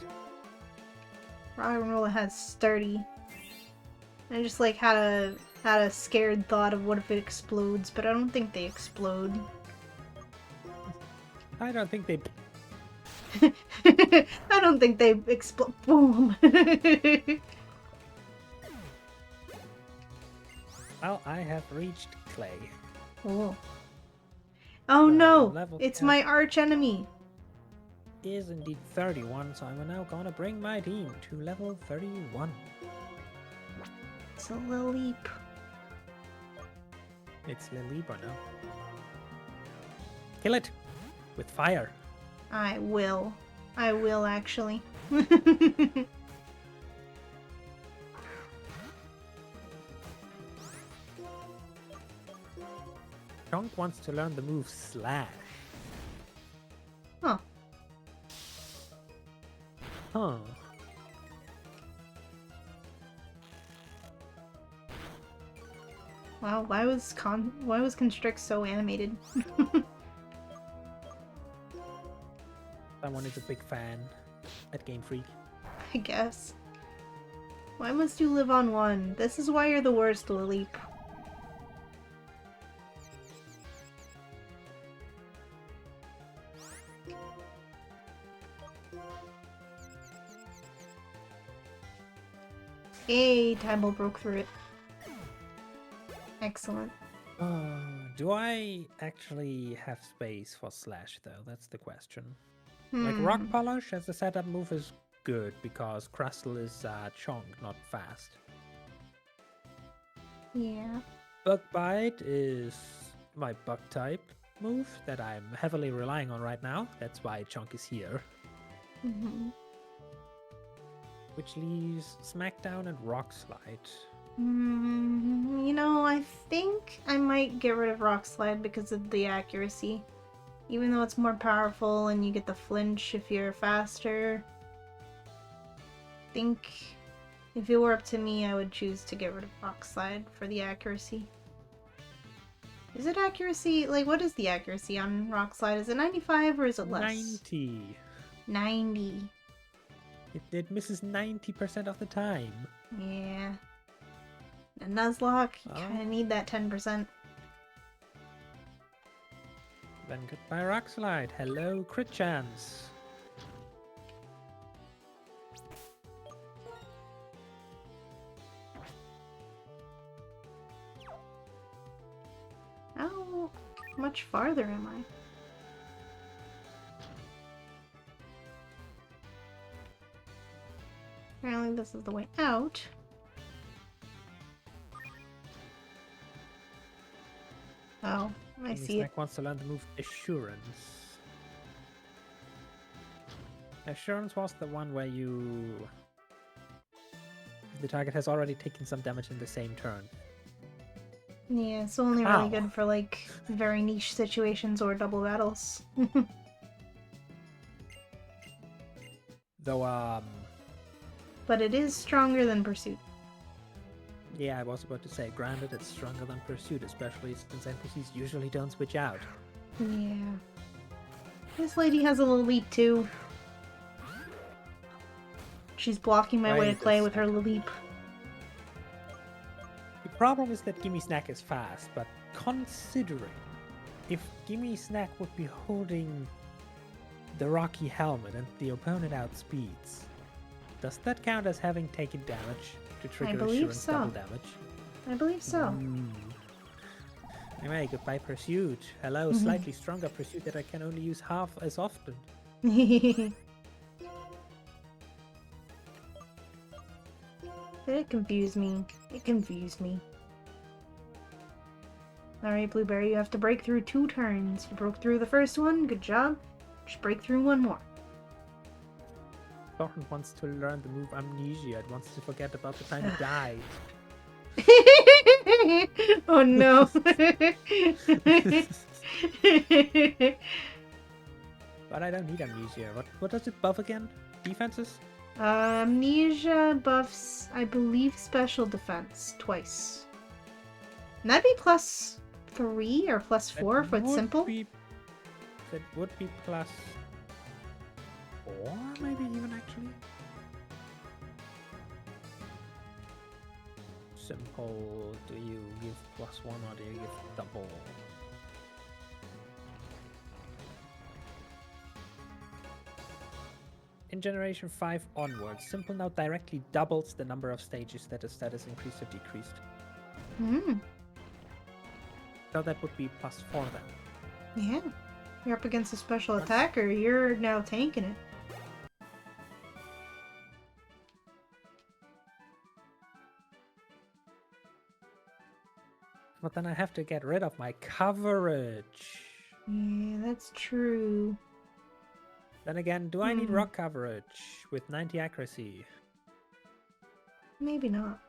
Rock and Roller has sturdy. I just like had a scared thought of what if it explodes, but I don't think they explode. I don't think they... I don't think they explode. Boom! Well, I have reached clay. Oh. Oh no! Level It's cap my arch enemy! is indeed 31, so I'm now gonna bring my team to level 31. It's a little leap. It's Lilibo now. Kill it! With fire. I will. I will actually. Chunk wants to learn the move Slash. Huh. Huh. Wow, why was Constrict so animated? Someone is a big fan at Game Freak. I guess. Why must you live on one? This is why you're the worst, Lily. Hey, Tybalt broke through it. Excellent. Do I actually have space for Slash, though? That's the question. Like, Rock Polish as a setup move is good, because Crustle is chonk, not fast. Yeah. Bug Bite is my bug type move that I'm heavily relying on right now. That's why Chonk is here. Which leaves Smackdown and Rock Slide. You know, I think I might get rid of Rock Slide because of the accuracy. Even though it's more powerful and you get the flinch if you're faster. I think if it were up to me, I would choose to get rid of Rock Slide for the accuracy. Is it accuracy? Like, what is the accuracy on Rock Slide? Is it 95 or is it less? 90. 90. It misses 90% of the time. Yeah. A Nuzlocke, you kind of need that 10%. Then goodbye Rock Slide. Hello, crit chance. How much farther am I? Apparently this is the way out. Oh, I see it. Snack wants to learn the move Assurance. Assurance was the one where the target has already taken some damage in the same turn. Yeah, it's only really good for like very niche situations or double battles. Though, But it is stronger than Pursuit. yeah, I was about to say, granted, it's stronger than Pursuit, especially since NPCs usually don't switch out. Yeah. This lady has a little leap too. She's blocking my way to play with her leap. The problem is that Gimme Snack is fast, but considering if Gimme Snack would be holding the rocky helmet and the opponent outspeeds, does that count as having taken damage to trigger Assurance double damage? I believe so. Anyway, goodbye Pursuit. Hello, slightly stronger Pursuit that I can only use half as often. It confused me. It confused me. Alright, Blueberry, you have to break through 2 turns. You broke through the first one, good job. Just break through 1 more. Thornton wants to learn the move Amnesia. It wants to forget about the time he died. Oh no. But I don't need amnesia. What does it buff again? Defenses? Amnesia buffs, I believe, special defense twice. And that'd be +3 or +4 if it's simple. That would be +4, maybe even actually. Simple, do you give +1 or do you give double? In Generation 5 onwards, Simple now directly doubles the number of stages that a status increased or decreased. So that would be +4 then. Yeah. You're up against a special attacker, you're now tanking it. But then I have to get rid of my coverage. Yeah, that's true. Then again, do I need rock coverage with 90 accuracy? Maybe not.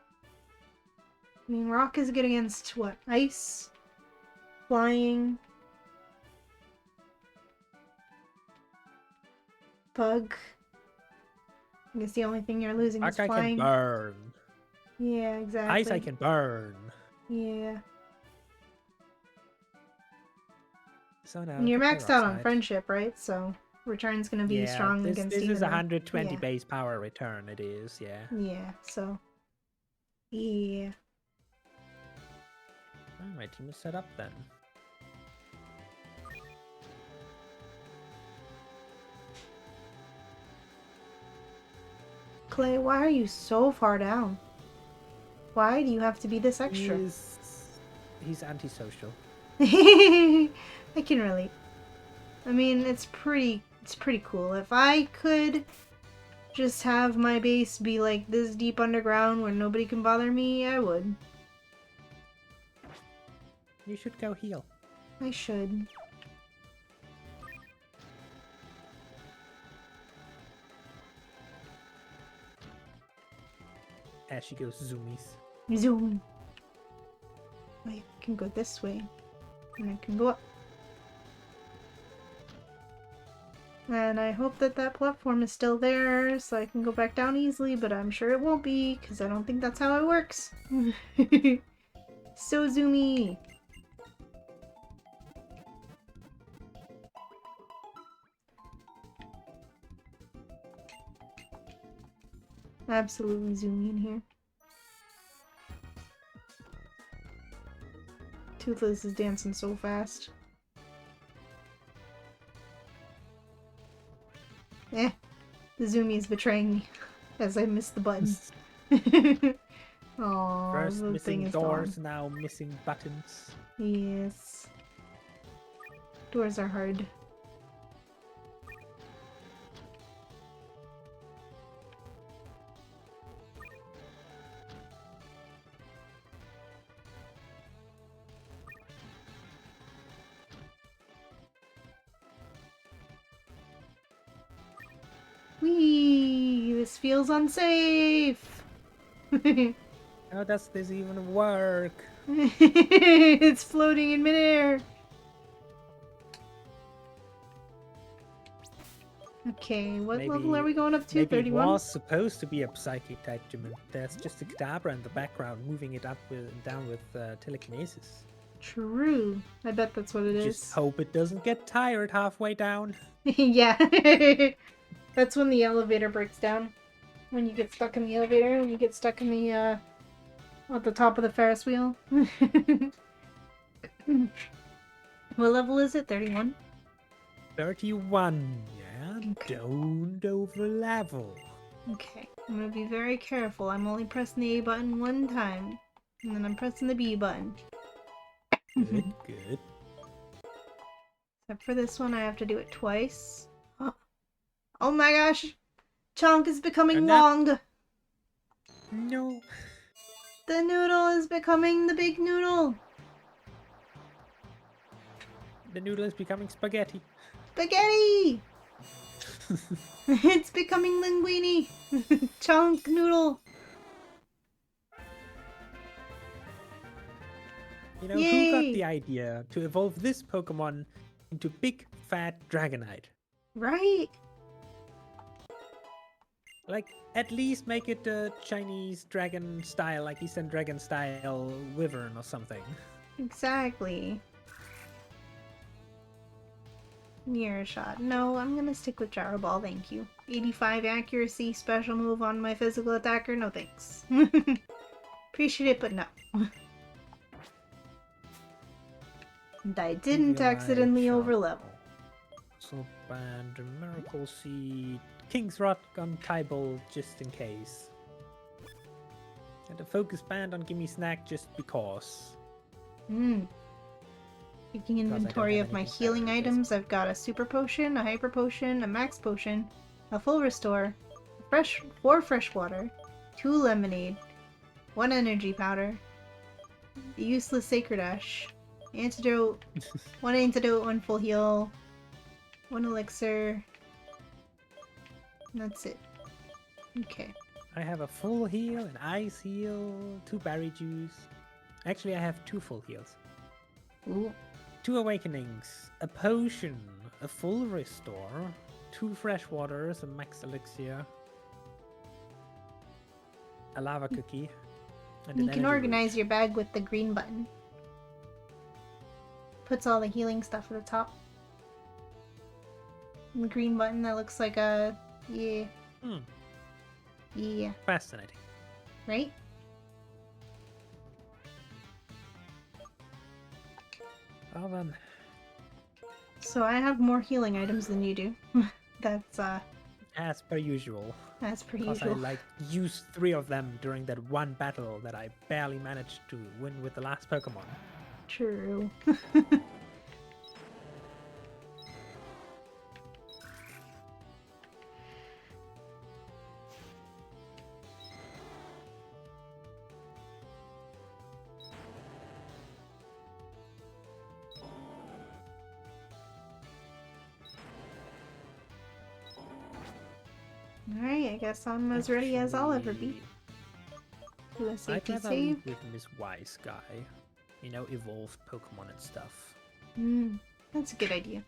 I mean, rock is good against what? Ice? Flying? Bug? I guess the only thing you're losing is Rock I flying. can burn. Yeah, exactly. Ice I can burn. Yeah. So now And you're maxed out on friendship, right? So return's gonna be strong against this either. is 120 base power return, it is, yeah. Yeah, so... Yeah. Oh, my team is set up then. Clay, why are you so far down? Why do you have to be this extra? He's antisocial. I can relate. I mean, it's pretty cool. If I could just have my base be like this deep underground where nobody can bother me, I would. You should go heal. I should. As she goes zoomies. Zoom. I can go this way. And I can go up. And I hope that that platform is still there so I can go back down easily, but I'm sure it won't be because I don't think that's how it works. So zoomy. Absolutely zoomy in here. Toothless is dancing so fast. The zoomy is betraying me as I miss the button. Aww, First the missing thing is doors, gone. now missing buttons. Yes. Doors are hard. Whee! This feels unsafe! How does this even work? It's floating in midair! Okay, what level are we going up to? Maybe 31? it was supposed to be a psychic attachment. There's just a Kadabra in the background moving it up and down with telekinesis. True. I bet that's what it is. Just hope it doesn't get tired halfway down. Yeah. That's when the elevator breaks down. When you get stuck in the elevator, when you get stuck in the, at the top of the Ferris wheel. What level is it? 31? 31, yeah? Okay. Don't over level. Okay. I'm gonna be very careful. I'm only pressing the A button one time. And then I'm pressing the B button. Good, good. Except for this one, I have to do it twice. Oh my gosh! Chonk is becoming long! No. The noodle is becoming the big noodle! The noodle is becoming spaghetti. Spaghetti! It's becoming linguine! Chonk noodle! You know, who got the idea to evolve this Pokemon into Big Fat Dragonite? Right? Like, at least make it a Chinese dragon style, like Eastern dragon style wyvern or something. Exactly. Near a shot. No, I'm gonna stick with Gyro Ball, thank you. 85 accuracy, special move on my physical attacker, no thanks. Appreciate it, but no. And I didn't accidentally overlevel. So band, Miracle Seed, King's Rod on Tybalt just in case. And a Focus Band on Gimme Snack just because. Taking inventory of my healing items, I've got a super potion, a hyper potion, a max potion, a full restore, 4 fresh water, 2 lemonade, 1 energy powder, the useless sacred ash, antidote, 1 antidote, 1 full heal, 1 elixir. And that's it. Okay. I have a full heal, an ice heal, 2 berry juice. Actually, I have 2 full heals. Ooh. 2 awakenings, a potion, a full restore, 2 fresh waters, a max elixir, a lava cookie, and you can organize your bag with the green button. Puts all the healing stuff at the top. And the green button that looks like a... yeah. Yeah. Fascinating. Right? Well then. So I have more healing items than you do. That's as per usual. As per because usual. I used 3 of them during that one battle that I barely managed to win with the last Pokemon. True. Alright, I guess I'm as ready as I'll ever be. Do a safety I'd rather save. lead with Miss Wise Guy. You know, evolved Pokemon and stuff. That's a good idea.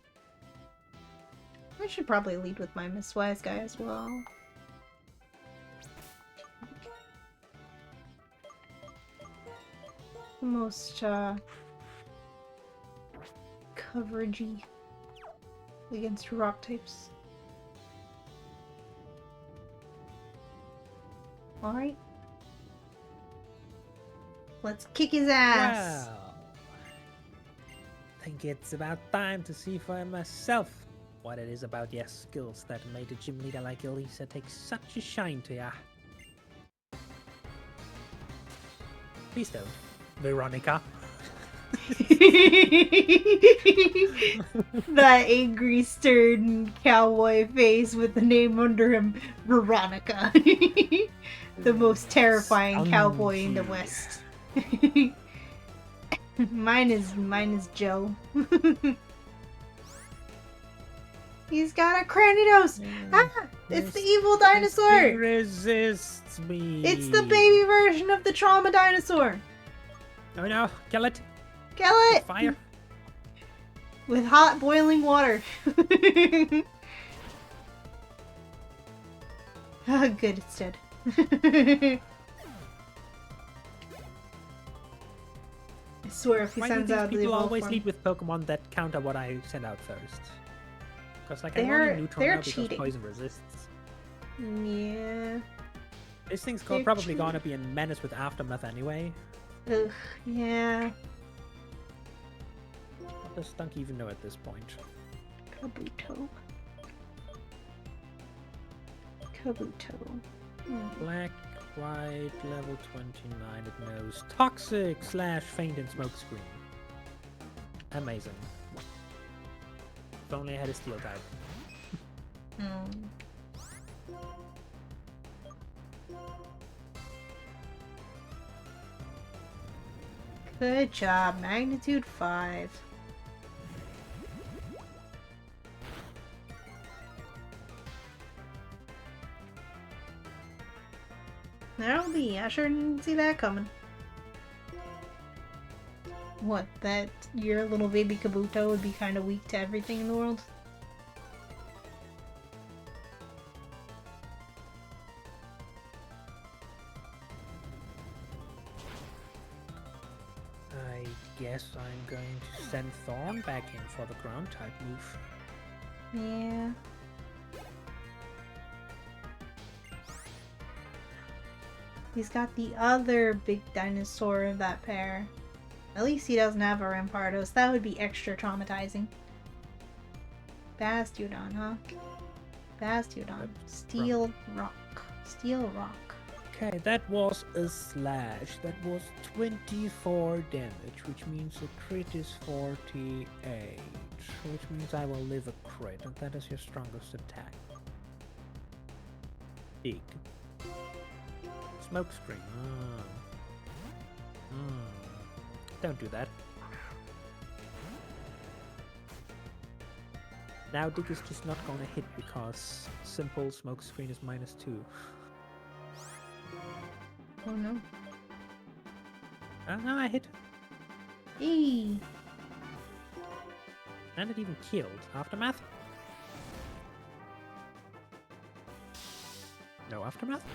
I should probably lead with my Miss Wise Guy as well. The most, coveragey against rock types. Alright. Let's kick his ass! Well, I think it's about time to see for myself what it is about your skills that made a gym leader like Elisa take such a shine to ya. Please don't, Veronica. That angry, stern cowboy face with the name under him, Veronica. The most terrifying cowboy in the West. Mine is Joe. He's got a Cranidos! Ah! It's the evil dinosaur! It resists me. It's the baby version of the trauma dinosaur! Oh no, kill it! Kill it! Fire! With hot boiling water. Oh, good, it's dead. I swear if he sends out the people evolved always form. lead with Pokemon that counter what I send out first? Because like I'm They're only neutral now because cheating. poison resists. Yeah. This thing's They're probably cheating. gonna be in Menace with Aftermath anyway. Ugh, yeah. What does Stunk even know at this point? Kabuto. Kabuto. Black, white, level 29, it knows Toxic / Faint and Smokescreen. Amazing. If only I had a Steel type. Good job, magnitude 5. That'll be. I sure didn't see that coming. What, that your little baby Kabuto would be kind of weak to everything in the world? guess I'm going to send Thorn back in for the ground type move. Yeah. He's got the other big dinosaur of that pair. At least he doesn't have a Rampardos. That would be extra traumatizing. Bastiodon, huh? Bastiodon. Steel rock. Steel rock. Okay, that was a slash. That was 24 damage, which means the crit is 48. Which means I will live a crit, and that is your strongest attack. Big. Smokescreen. Don't do that. Now Dig is just not gonna hit because simple smokescreen is -2. Oh no. No, I hit. Eee. And it even killed. Aftermath? No aftermath?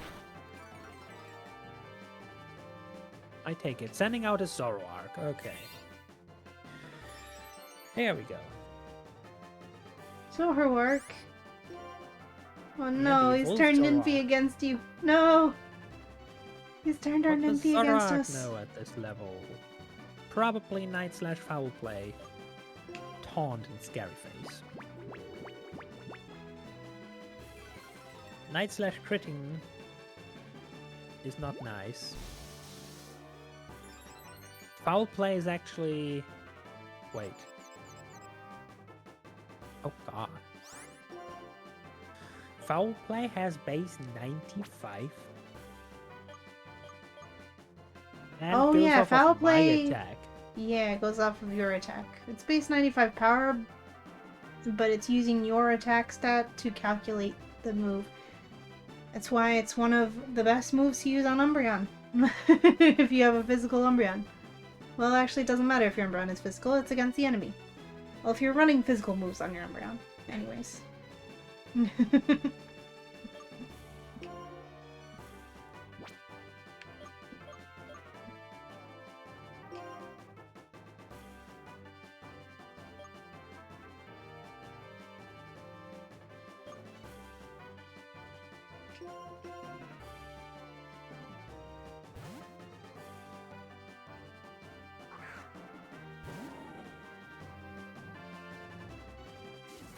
I take it. Sending out a Zoroark. Okay. Here we go. Zoroark. Oh no, the he's evolved turned Zoroark. Ninfy against you. No! He's turned our What does Ninfy against Zoroark us. know at this level? Probably Night/Foul Play. Taunt and Scary Face. Night/Critting is not nice. Foul Play is actually... Wait. Oh god. Foul Play has base 95. And Oh goes yeah, off Foul of my Play. attack. Yeah, it goes off of your attack. It's base 95 power, but it's using your attack stat to calculate the move. That's why it's one of the best moves to use on Umbreon. If you have a physical Umbreon. Well, actually, it doesn't matter if your Umbreon is physical, it's against the enemy. Well, if you're running physical moves on your Umbreon. Anyways.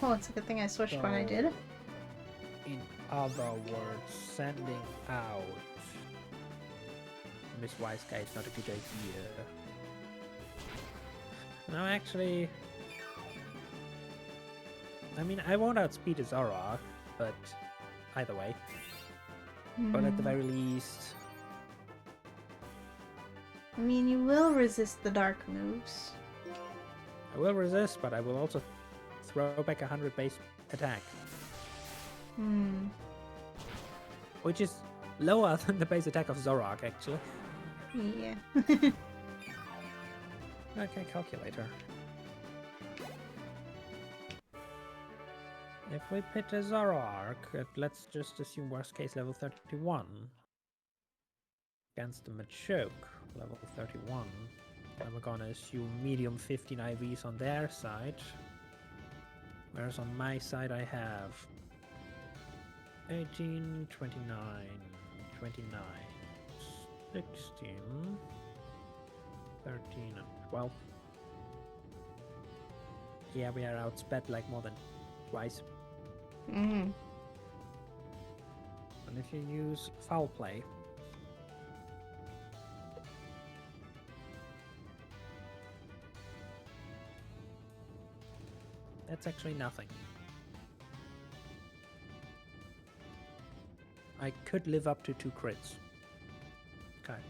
Oh, it's a good thing I switched when I did. In other words, sending out Miss Wise Guy is not a good idea. No, actually... I mean, I won't outspeed a Zoroark, but either way. But at the very least... I mean, you will resist the dark moves. I will resist, but I will also throw back 100 base attack. Which is lower than the base attack of Zoroark, actually. Yeah. Okay, calculator. If we pit a Zoroark at, let's just assume worst case level 31 against the Machoke, level 31, then we're gonna assume medium 15 IVs on their side, whereas on my side I have 18, 29, 29, 16, 13 and 12. Yeah, we are outsped like more than twice. Mm. And if you use Foul Play, that's actually nothing. I could live up to 2 crits. Okay.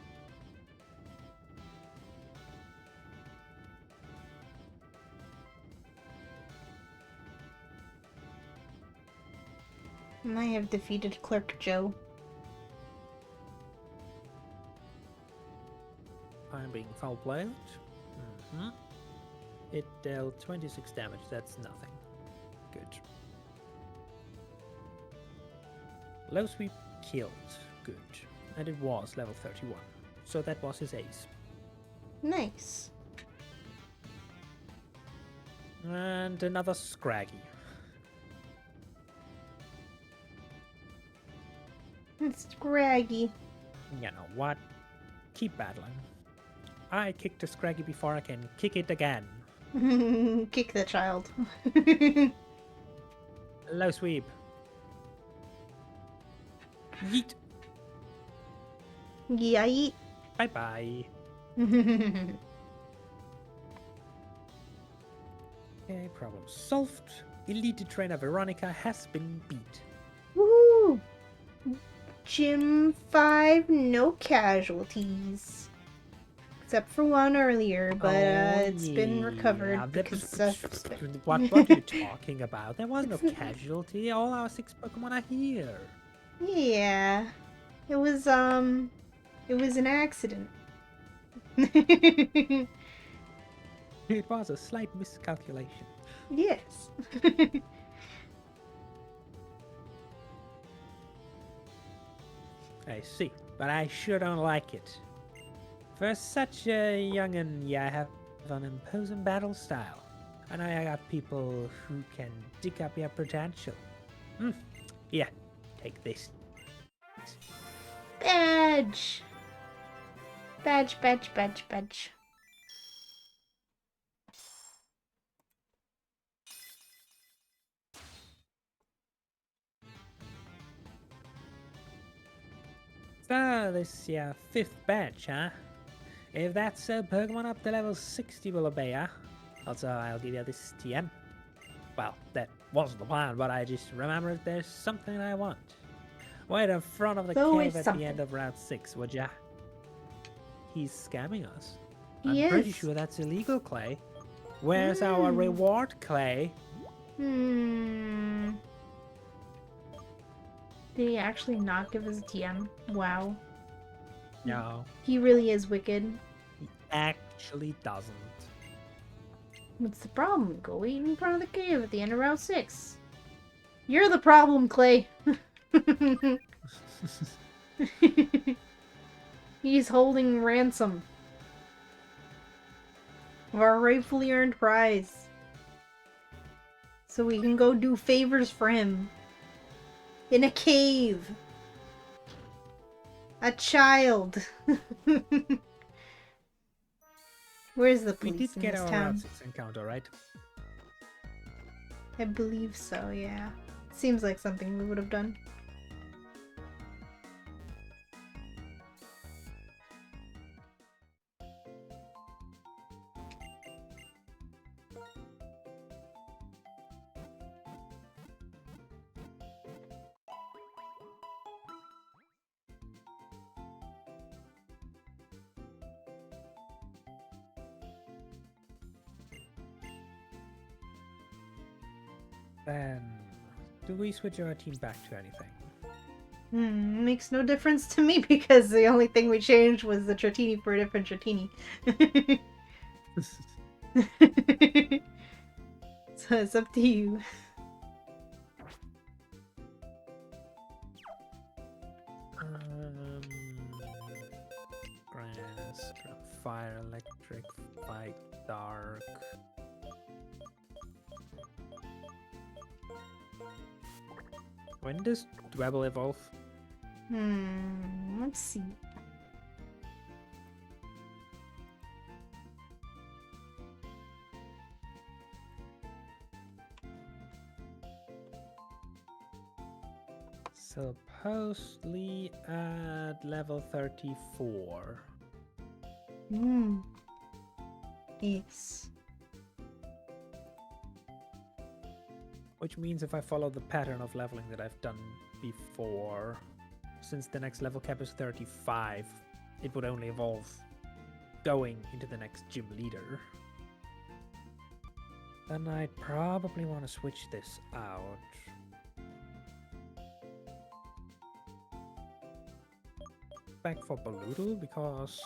And I have defeated Clerk Joe. I'm being foul played. It dealt 26 damage, that's nothing. Good. Low sweep killed. Good. And it was level 31. So that was his ace. Nice. And another Scraggy. It's Scraggy. You know what? Keep battling. I kicked a Scraggy before I can kick it again. Kick the child. Low sweep. Yeet. Yay. Bye-bye. Okay, problem solved. Elite trainer Veronica has been beat. Woo! Gym 5, no casualties. Except for one earlier, but it's been recovered because What are you talking about? There was no casualty. All our 6 Pokemon are here. Yeah. It was an accident. It was a slight miscalculation. Yes. I see, but I sure don't like it. For such a young'un, you have an imposing battle style. And I got people who can dig up your potential. Yeah, take this. Badge. Badge, badge, badge, badge. So, this 5th badge, huh? If that's a Pokemon up to level 60 will obey ya. Also, I'll give you this TM. Well, that wasn't the plan, but I just remembered there's something I want. Wait in front of the cave at the end of Route 6, would ya? He's scamming us. I'm pretty sure that's illegal, Clay. Where's our reward, Clay? Did he actually not give us a TM? Wow. No. He really is wicked. He actually doesn't. What's the problem? Go wait in front of the cave at the end of Route 6. You're the problem, Clay. He's holding ransom of our rightfully earned prize. So we can go do favors for him. In a cave. A child. Where's the police we did in get this our town? Route 6 encounter, right? I believe so, yeah. Seems like something we would have done. Then, do we switch our team back to anything? Makes no difference to me because the only thing we changed was the Tratini for a different Tratini. So it's up to you. Grass, fire, electric, fight, dark. When does Dwebble evolve? Let's see. Supposedly at level 34. Yes. Which means if I follow the pattern of leveling that I've done before, since the next level cap is 35, it would only evolve going into the next gym leader. Then I'd probably want to switch this out. Back for Balloodle, because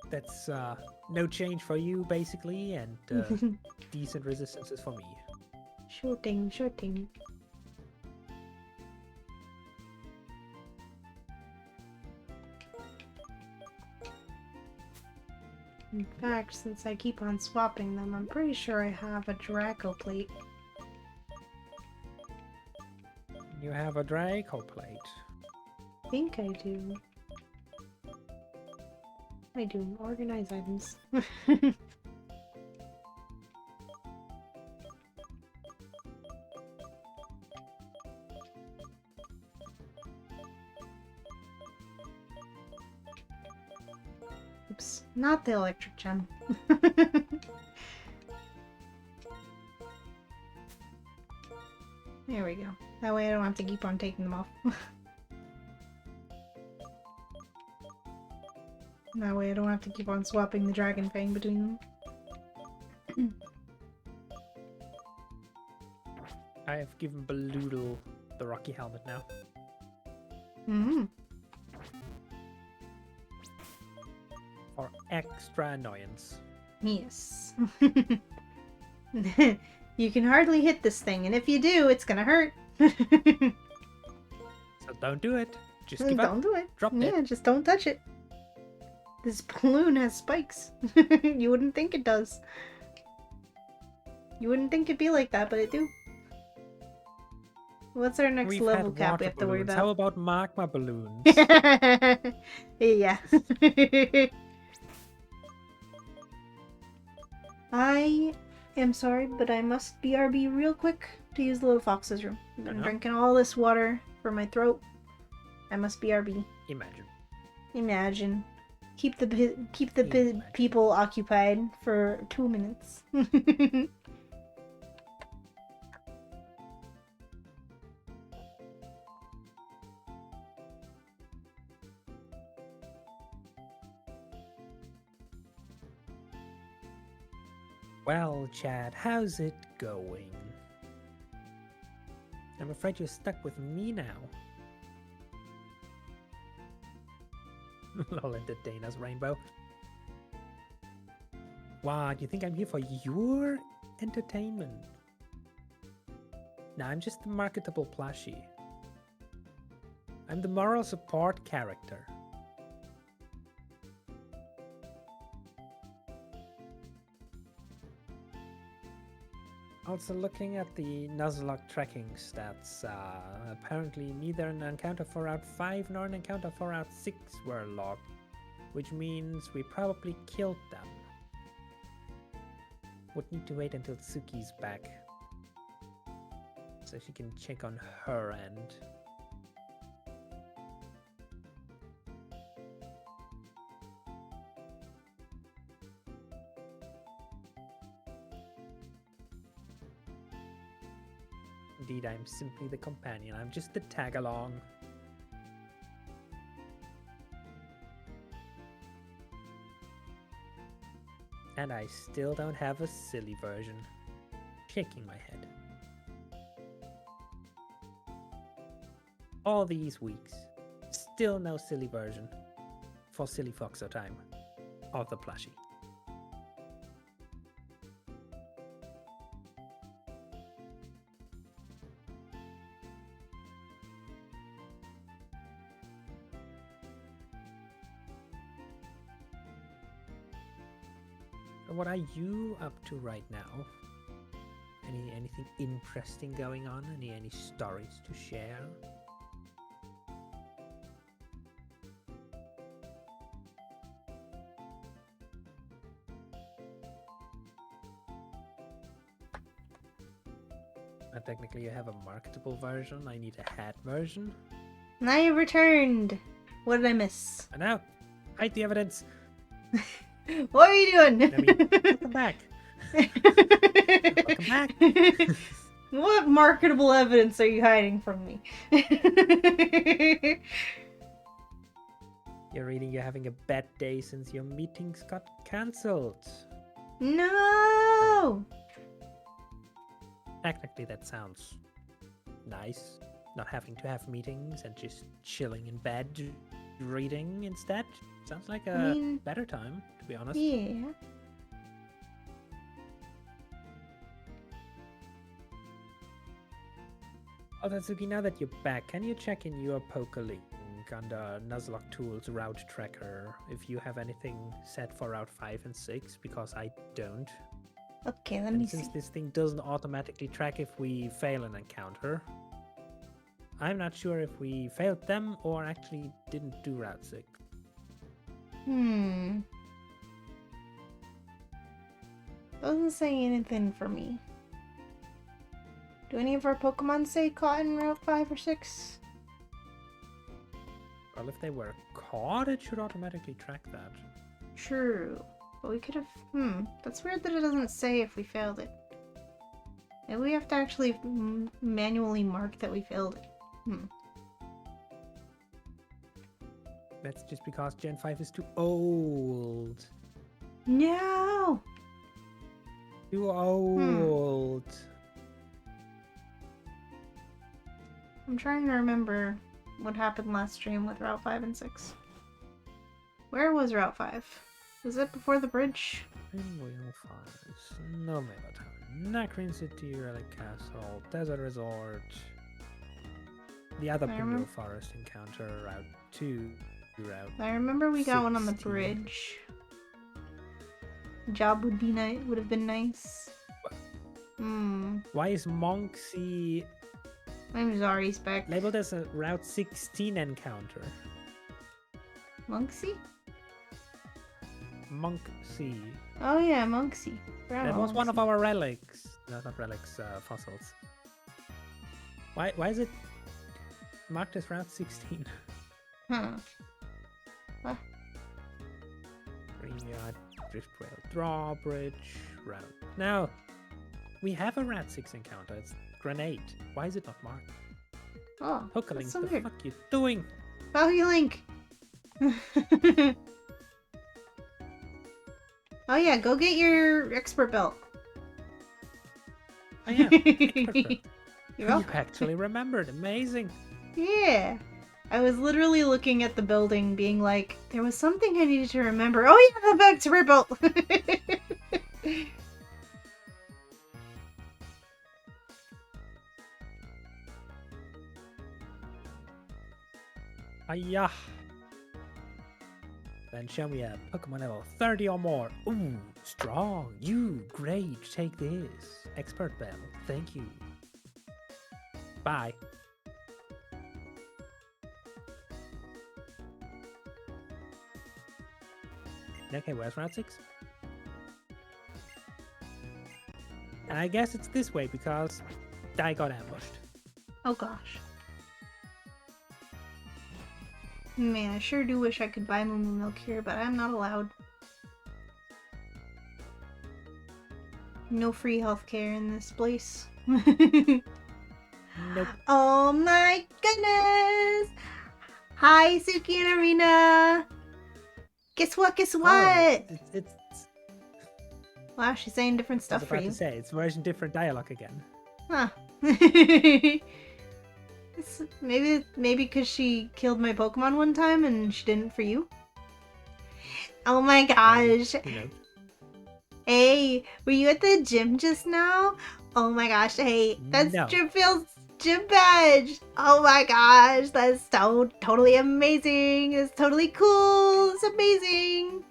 that's no change for you, basically, and decent resistances for me. Sure thing, sure thing. In fact, since I keep on swapping them, I'm pretty sure I have a Draco plate. You have a Draco plate. I think I do. I do. Organize items. Oops, not the electric gem. There we go. That way I don't have to keep on taking them off. That way I don't have to keep on swapping the Dragon Fang between them. I have given Balloodle the Rocky Helmet now. Mm-hmm. For extra annoyance. Yes. You can hardly hit this thing, and if you do, it's gonna hurt. So don't do it. Just give up. Don't do it. Drop Yeah, it. just don't touch it. This balloon has spikes. You wouldn't think it does. You wouldn't think it'd be like that, but it do. What's our next We've level had cap we water have to worry balloons. about? How about magma balloons? Yeah. I am sorry, but I must BRB real quick to use the little fox's room. I've been drinking all this water for my throat. I must BRB. Imagine. Imagine. Keep the Imagine. people occupied for 2 minutes. Well, Chad, how's it going? I'm afraid you're stuck with me now. Lol, entertain us, Rainbow. What, you think I'm here for your entertainment? Nah, I'm just a marketable plushie. I'm the moral support character. Also, looking at the Nuzlocke tracking stats, apparently neither an encounter for Route 5 nor an encounter for Route 6 were logged, which means we probably killed them. Would need to wait until Suki's back, so she can check on her end. Indeed, I'm simply the companion. I'm just the tag-along. And I still don't have a silly version. Shaking my head. All these weeks, still no silly version for Silly Foxo time of the plushie. What are you up to right now? Anything interesting going on? Any stories to share? Technically, you have a marketable version. I need a hat version. And I returned. What did I miss? And now, hide the evidence. What are you doing? I mean, welcome back. Welcome back. What marketable evidence are you hiding from me? You're reading you're having a bad day since your meetings got cancelled. No! Technically, that sounds nice. Not having to have meetings and just chilling in bed reading instead. Sounds like a better time, to be honest. Yeah. Oh, Tatsuki, now that you're back, can you check in your Poke Link? check on the Nuzlocke Tools route tracker if you have anything set for Route 5 and 6, because I don't. Okay, let And me since see. this thing doesn't automatically track if we fail an encounter, I'm not sure if we failed them or actually didn't do Route 6. Doesn't say anything for me. Do any of our Pokemon say caught in Route 5 or 6? Well, if they were caught, it should automatically track that. True. But we could have... That's weird that it doesn't say if we failed it. Maybe we have to actually manually mark that we failed it. That's just because Gen 5 is too old. No! Too old. I'm trying to remember what happened last stream with Route 5 and 6. Where was Route 5? Was it before the bridge? Pinwheel Forest, No Town, Nacrin City, Relic Castle, Desert Resort. The other Pinwheel Forest encounter, Route 2, Route I remember we got one on the 16. bridge. Job would be nice. Would have been nice. Why is Monksy I'm sorry, Spec. labeled as a Route 16 encounter? Monksy? Monksy. Oh yeah, Monksy. That was one of our relics. No, not relics, fossils. Why is it marked as Route 16? Huh. What? Greenyard, Driftwell Drawbridge, Route. No! We have a Route 6 encounter. It's Grenade. Why is it not marked? Oh, Pokelink, that's so the weird. fuck you doing? Link. Oh yeah, go get your expert belt. Oh yeah, expert belt. You're You welcome. actually remembered. Amazing. Yeah. I was literally looking at the building being like, there was something I needed to remember. Oh yeah, the expert belt. Hiya. Then show me a Pokemon level 30 or more. Ooh, strong. You, great. Take this. Expert bell. Thank you. Bye. Okay, where's Route 6? And I guess it's this way because I got ambushed. Oh gosh. Man, I sure do wish I could buy Moo Moo Milk here, but I'm not allowed. No free healthcare in this place. Nope. Oh my goodness! Hi, Suki and Arena! Guess what? Guess what? Oh, it's Wow, she's saying different I stuff was for about you. to say, it's version different dialogue again. Huh. Maybe because she killed my Pokemon one time and she didn't for you? Oh my gosh. You know. Hey, were you at the gym just now? Oh my gosh, hey, that's No. Dripfield's gym badge. Oh my gosh, that's so totally amazing. It's totally cool. It's amazing.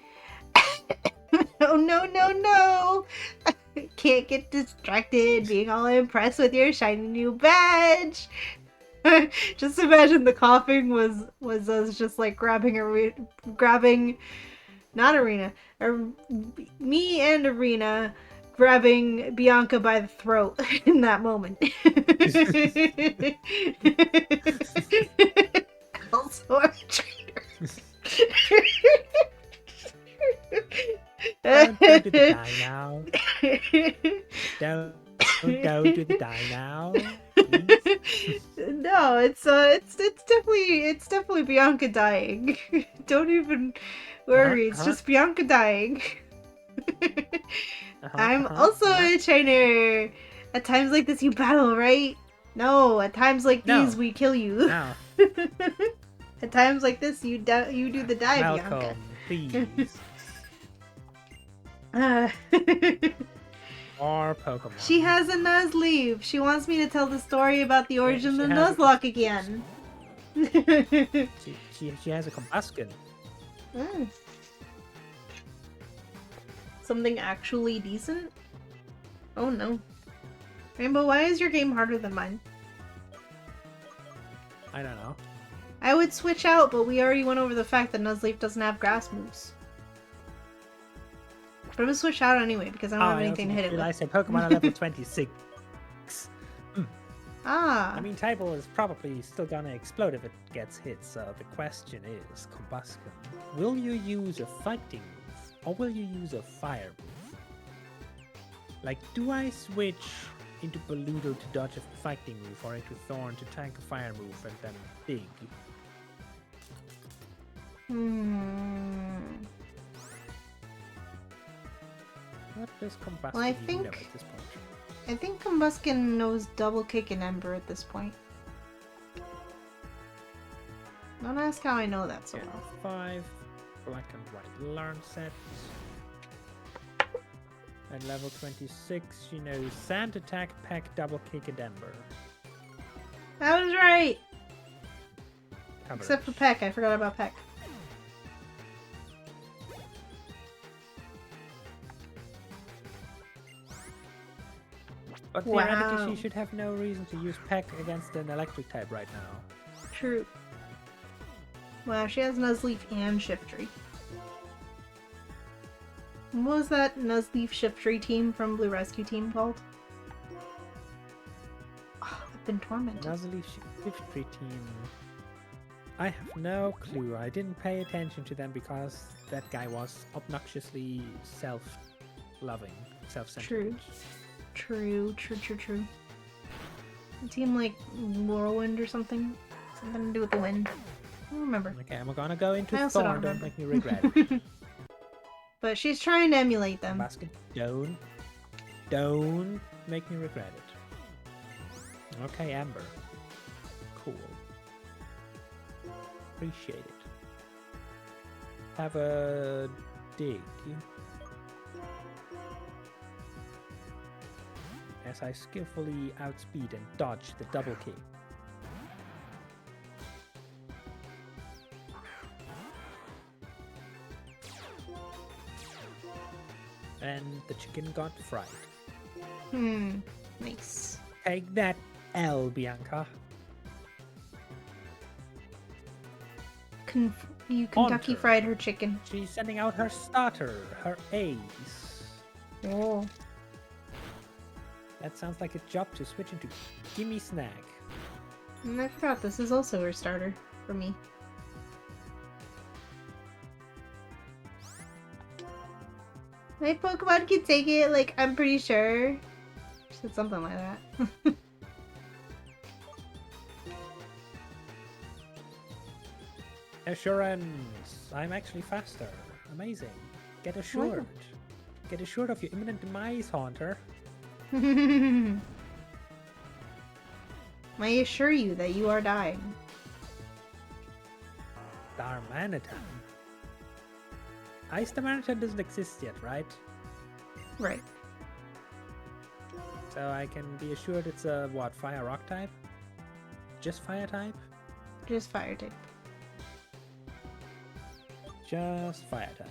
Oh no, no, no. Can't get distracted being all impressed with your shiny new badge. Just imagine the coughing was us just like grabbing not Arena, or me and Arena grabbing Bianca by the throat in that moment. Also a traitor. Don't go to the die now. Don't go to the die now. Please. No, it's definitely Bianca dying. Don't even worry, it's just Bianca dying. I'm also a trainer. At times like this you battle, right? No, at times like these we kill you. No. At times like this you do the die, Welcome, please. Bianca. Or Pokemon. She has a Nuzleaf. She wants me to tell the story about the origin of the Nuzlocke again. She has a combustion. Mm. Something actually decent? Oh no. Rainbow, why is your game harder than mine? I don't know. I would switch out, but we already went over the fact that Nuzleaf doesn't have grass moves. But I'm gonna switch out anyway because I don't have anything to hit it with. I said Pokemon are level 26. Ah. I mean, Tyble is probably still gonna explode if it gets hit, so the question is, Combustion, will you use a fighting move, or will you use a fire move? Like, do I switch into Paludo to dodge a fighting move, or into Thorn to tank a fire move, and then Dig? What does Combustion even know at this point? I think Combuskin knows Double Kick and Ember at this point. Don't ask how I know that so well. 5 black and white learn set. At level 26, she knows Sand Attack, Peck, Double Kick, and Ember. That was right! Coverage. Except for Peck, I forgot about Peck. But theoretically, she should have no reason to use Peck against an electric type right now. True. Wow, she has Nuzleaf and Shiftry. What was that Nuzleaf Shiftry team from Blue Rescue Team called? Oh, I've been tormented. Nuzleaf Shiftry team. I have no clue. I didn't pay attention to them because that guy was obnoxiously self-loving, self-centered. True. A team like Whirlwind or something? Something to do with the wind. I don't remember. Okay, I'm gonna go into Thorn, don't make me regret it. But she's trying to emulate them. Basket, don't make me regret it. Okay, Amber. Cool. Appreciate it. Have a dig. As I skillfully outspeed and dodge the double kick. And the chicken got fried. Nice. Take that, L, Bianca. You Kentucky fried her chicken. She's sending out her starter, her ace. Oh. That sounds like a job to switch into Gimme Snack. And I forgot this is also her starter for me. My Pokemon can take it, like, I'm pretty sure. She said something like that. Assurance! I'm actually faster. Amazing. Get assured. What? Get assured of your imminent demise, Haunter. I assure you that you are dying. Darmanitan. Ice Darmanitan doesn't exist yet, right? Right. So I can be assured it's a, what, fire rock type? Just fire type? Just fire type. Just fire type.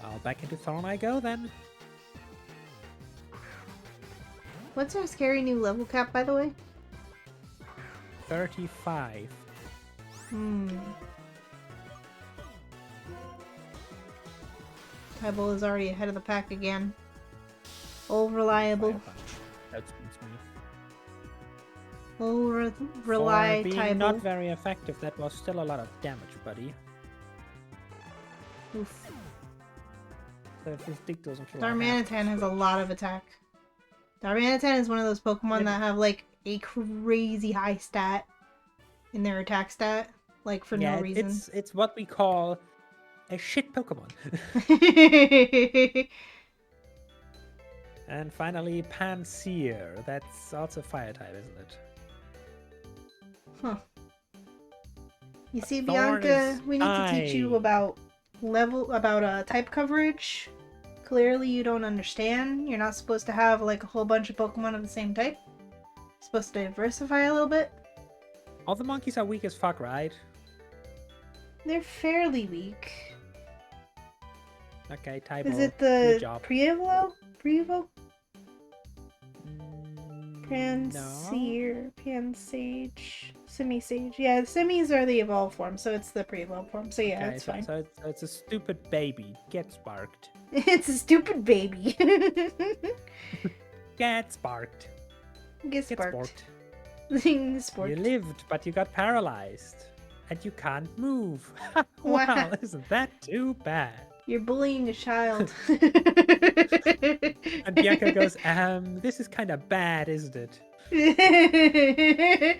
Well, back into Thorn I go then. What's our scary new level cap, by the way? 35. Tyble is already ahead of the pack again. Old reliable. Outspeeds me. Old rely being Tyble. Not very effective. That was still a lot of damage, buddy. Oof. So if this dig doesn't kill, Darmanitan has a lot of attack. Darmanitan is one of those Pokemon that have like a crazy high stat in their attack stat, like for no reason. It's what we call a shit Pokemon. And finally, Panseer. That's also fire type, isn't it? Huh. You see, Bianca, we need to teach you about type coverage. Clearly, you don't understand. You're not supposed to have like a whole bunch of Pokemon of the same type. Supposed to diversify a little bit. All the monkeys are weak as fuck, right? They're fairly weak. Okay, Tybor. Is it Good the job. Prevo? Prevo? No. Panseer, Pansage, Semi-Sage. Yeah, the Semis are the evolved form, so it's the pre-evolved form. So yeah, Okay, it's fine. So it's a stupid baby. Get sparked. It's a stupid baby. Get sparked. Get sparked. You lived, but you got paralyzed. And you can't move. Wow, Wow. isn't that too bad? You're bullying a child. And Bianca goes, this is kind of bad, isn't it? Yes,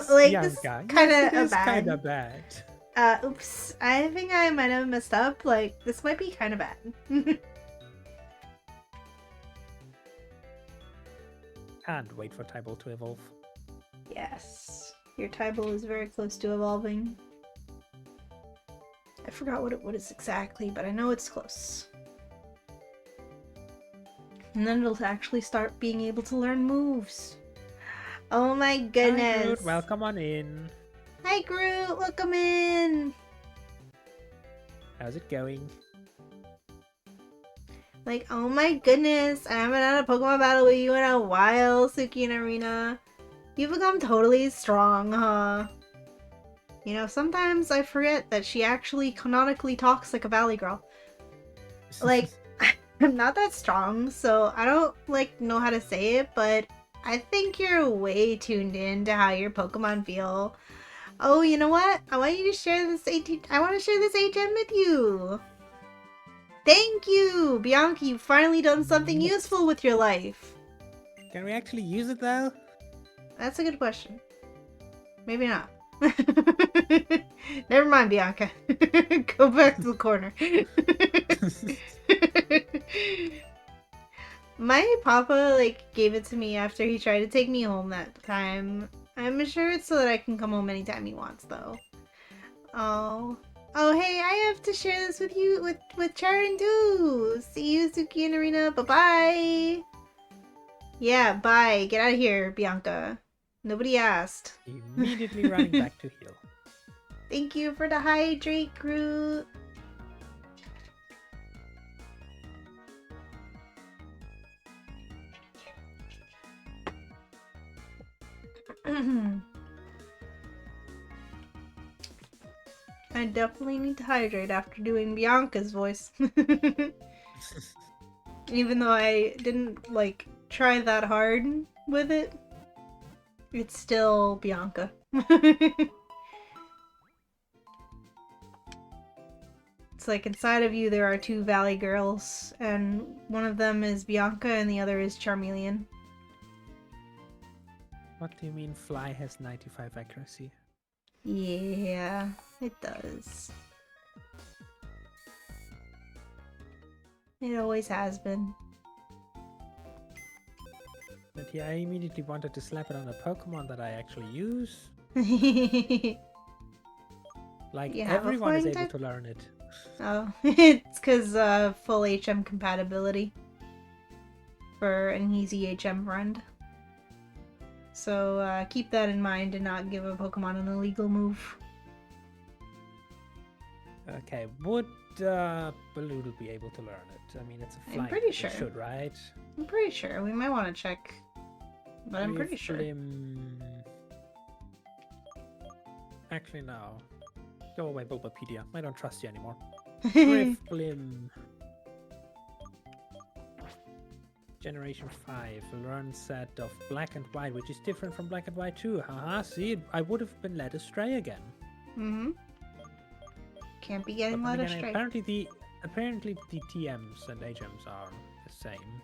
like Bianca, this kind of kind of bad. Oops. I think I might have messed up. Like, this might be kind of bad. Can't wait for Tybalt to evolve. Yes. Your Tybalt is very close to evolving. I forgot what it is exactly, but I know it's close. And then it'll actually start being able to learn moves. Oh my goodness. Hi, Groot. Welcome on in. Hi, Groot. Welcome in. How's it going? Like, oh my goodness. I haven't had a Pokemon battle with you in a while, Suki and Arena. You've become totally strong, huh? You know, sometimes I forget that she actually canonically talks like a Valley girl. Like, I'm not that strong, so I don't, like, know how to say it, but I think you're way tuned in to how your Pokemon feel. Oh, you know what? I want you to share this I want to share this HM with you. Thank you! Bianca, you've finally done something useful with your life. Can we actually use it, though? That's a good question. Maybe not. Never mind, Bianca. Go back to the corner. My papa, like, gave it to me after he tried to take me home that time. I'm sure it's so that I can come home anytime he wants, though. Oh. Oh, hey, I have to share this with you, with Charon too. See you, Suki and Arena. Bye-bye. Yeah, bye. Get out of here, Bianca. Nobody asked. Immediately running back to heal. Thank you for the hydrate, Groot. I definitely need to hydrate after doing Bianca's voice. Even though I didn't, like, try that hard with it, it's still Bianca. It's like inside of you there are two Valley girls, and one of them is Bianca and the other is Charmeleon. What do you mean Fly has 95 accuracy? Yeah, it does. It always has been. But yeah, I immediately wanted to slap it on a Pokemon that I actually use. Like, everyone is able to learn it. Oh, it's because full HM compatibility for an easy HM friend. So keep that in mind and not give a Pokemon an illegal move. Okay, would Balloodle be able to learn it? I mean, it's a flying. I'm pretty sure. It should, right? I'm pretty sure. We might want to check, but I'm pretty sure. Actually, no. Go away, Bulbapedia. I don't trust you anymore. Drifblim. Generation 5. Learn set of Black and White, which is different from Black and White too. Haha, see, I would have been led astray again. Mm-hmm. Can't be getting led astray. Apparently the TMs and HMs are the same.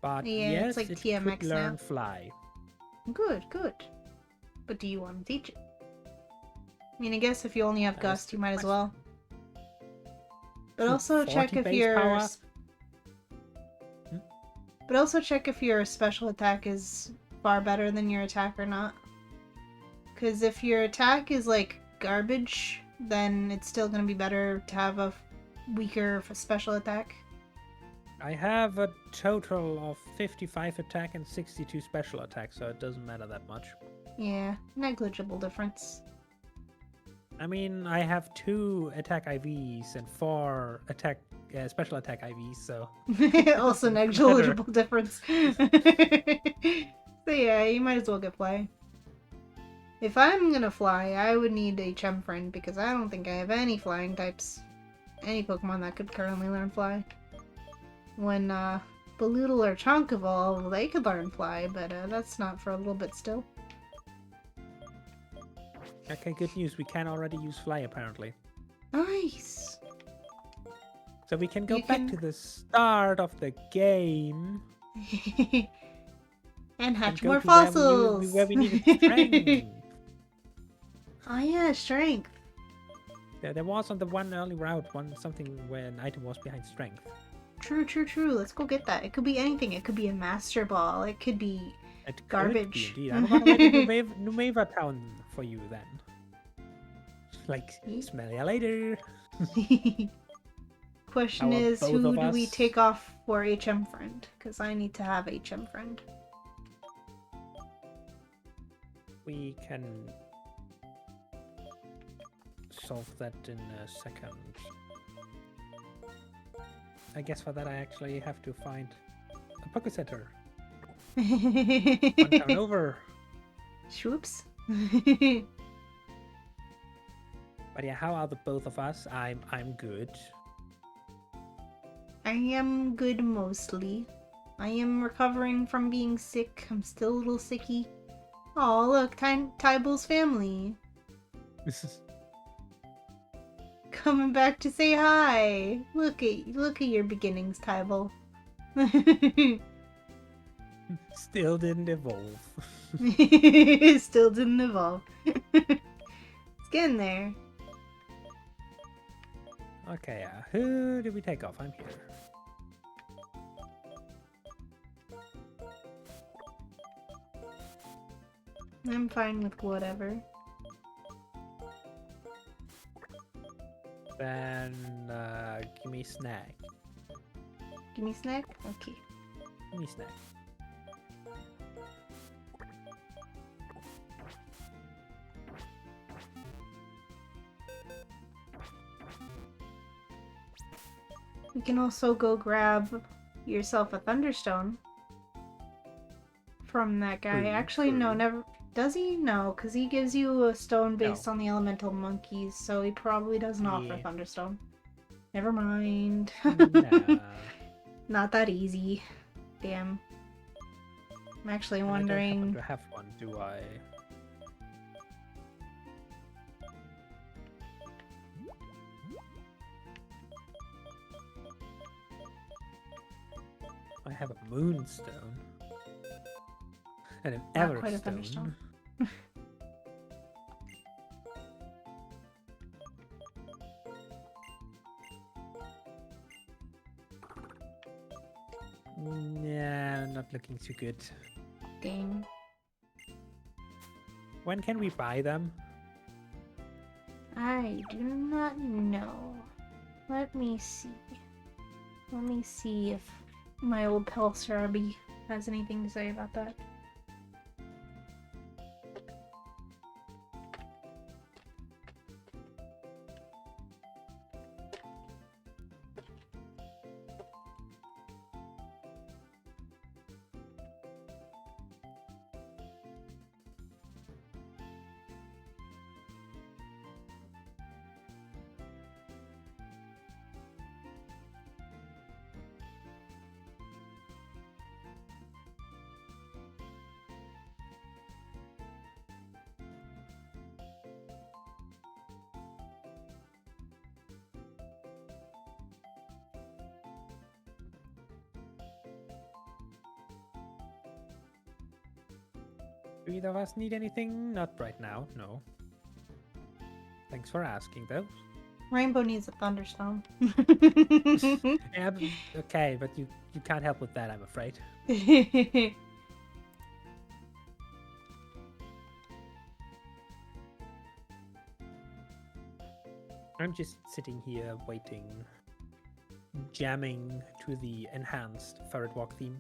But yeah, yes, it's like it TMX could learn now. Fly. Good, good. But do you want to teach it? I mean, I guess if you only have Gust, you might as well. But also check if your... But also check if your special attack is far better than your attack or not. Because if your attack is like garbage, then it's still going to be better to have a weaker special attack. I have a total of 55 attack and 62 special attack, so it doesn't matter that much. Yeah, negligible difference. I mean, I have 2 attack IVs and 4 special attack IVs, so Also negligible difference. So yeah, you might as well get fly. If I'm gonna fly, I would need a Chem friend because I don't think I have any flying types. Any Pokemon that could currently learn fly. When Baloodle or Chonk evolve, they could learn fly, but that's not for a little bit still. Okay, good news. We can already use fly, apparently. Nice! So we can go back to the start of the game. And hatch more fossils! Where we needed strength. Oh yeah, strength. Yeah, there was on the one early route, something where an item was behind strength. True. Let's go get that. It could be anything. It could be a Master Ball. It could be garbage. Be, I'm on my way to Numeva Town for you then. Like, smell ya later. Question is, who do we take off for HM friend? Because I need to have HM friend. We can solve that in a second. I guess for that I actually have to find a Poké Center. One town over. Swoops. But yeah, how are the both of us? I'm good. I am good mostly. I am recovering from being sick. I'm still a little sicky. Oh, look, Tybal's family. Coming back to say hi. Look at your beginnings, Tybal. Still didn't evolve. Still didn't evolve. It's getting there. Okay, who do we take off? I'm here. I'm fine with whatever. Then, give me snack. Give me snack? Okay. Give me snack. You can also go grab yourself a Thunderstone from that guy. Actually, no, never. Does he? No, because he gives you a stone based on the elemental monkeys, so he probably doesn't offer Thunderstone. Never mind. Nah. Not that easy. Damn. I'm actually wondering. I don't happen to have one, do I? I have a Moonstone. And an Not quite a Everstone. Thunderstone. Yeah, not looking too good. Dang. When can we buy them? I do not know. Let me see. Let me see if my old pal Sarabi has anything to say about that. Do either of us need anything? Not right now, no. Thanks for asking, though. Rainbow needs a Thunderstone. Yeah, okay, but you can't help with that, I'm afraid. I'm just sitting here waiting jamming to the enhanced Ferret Walk theme.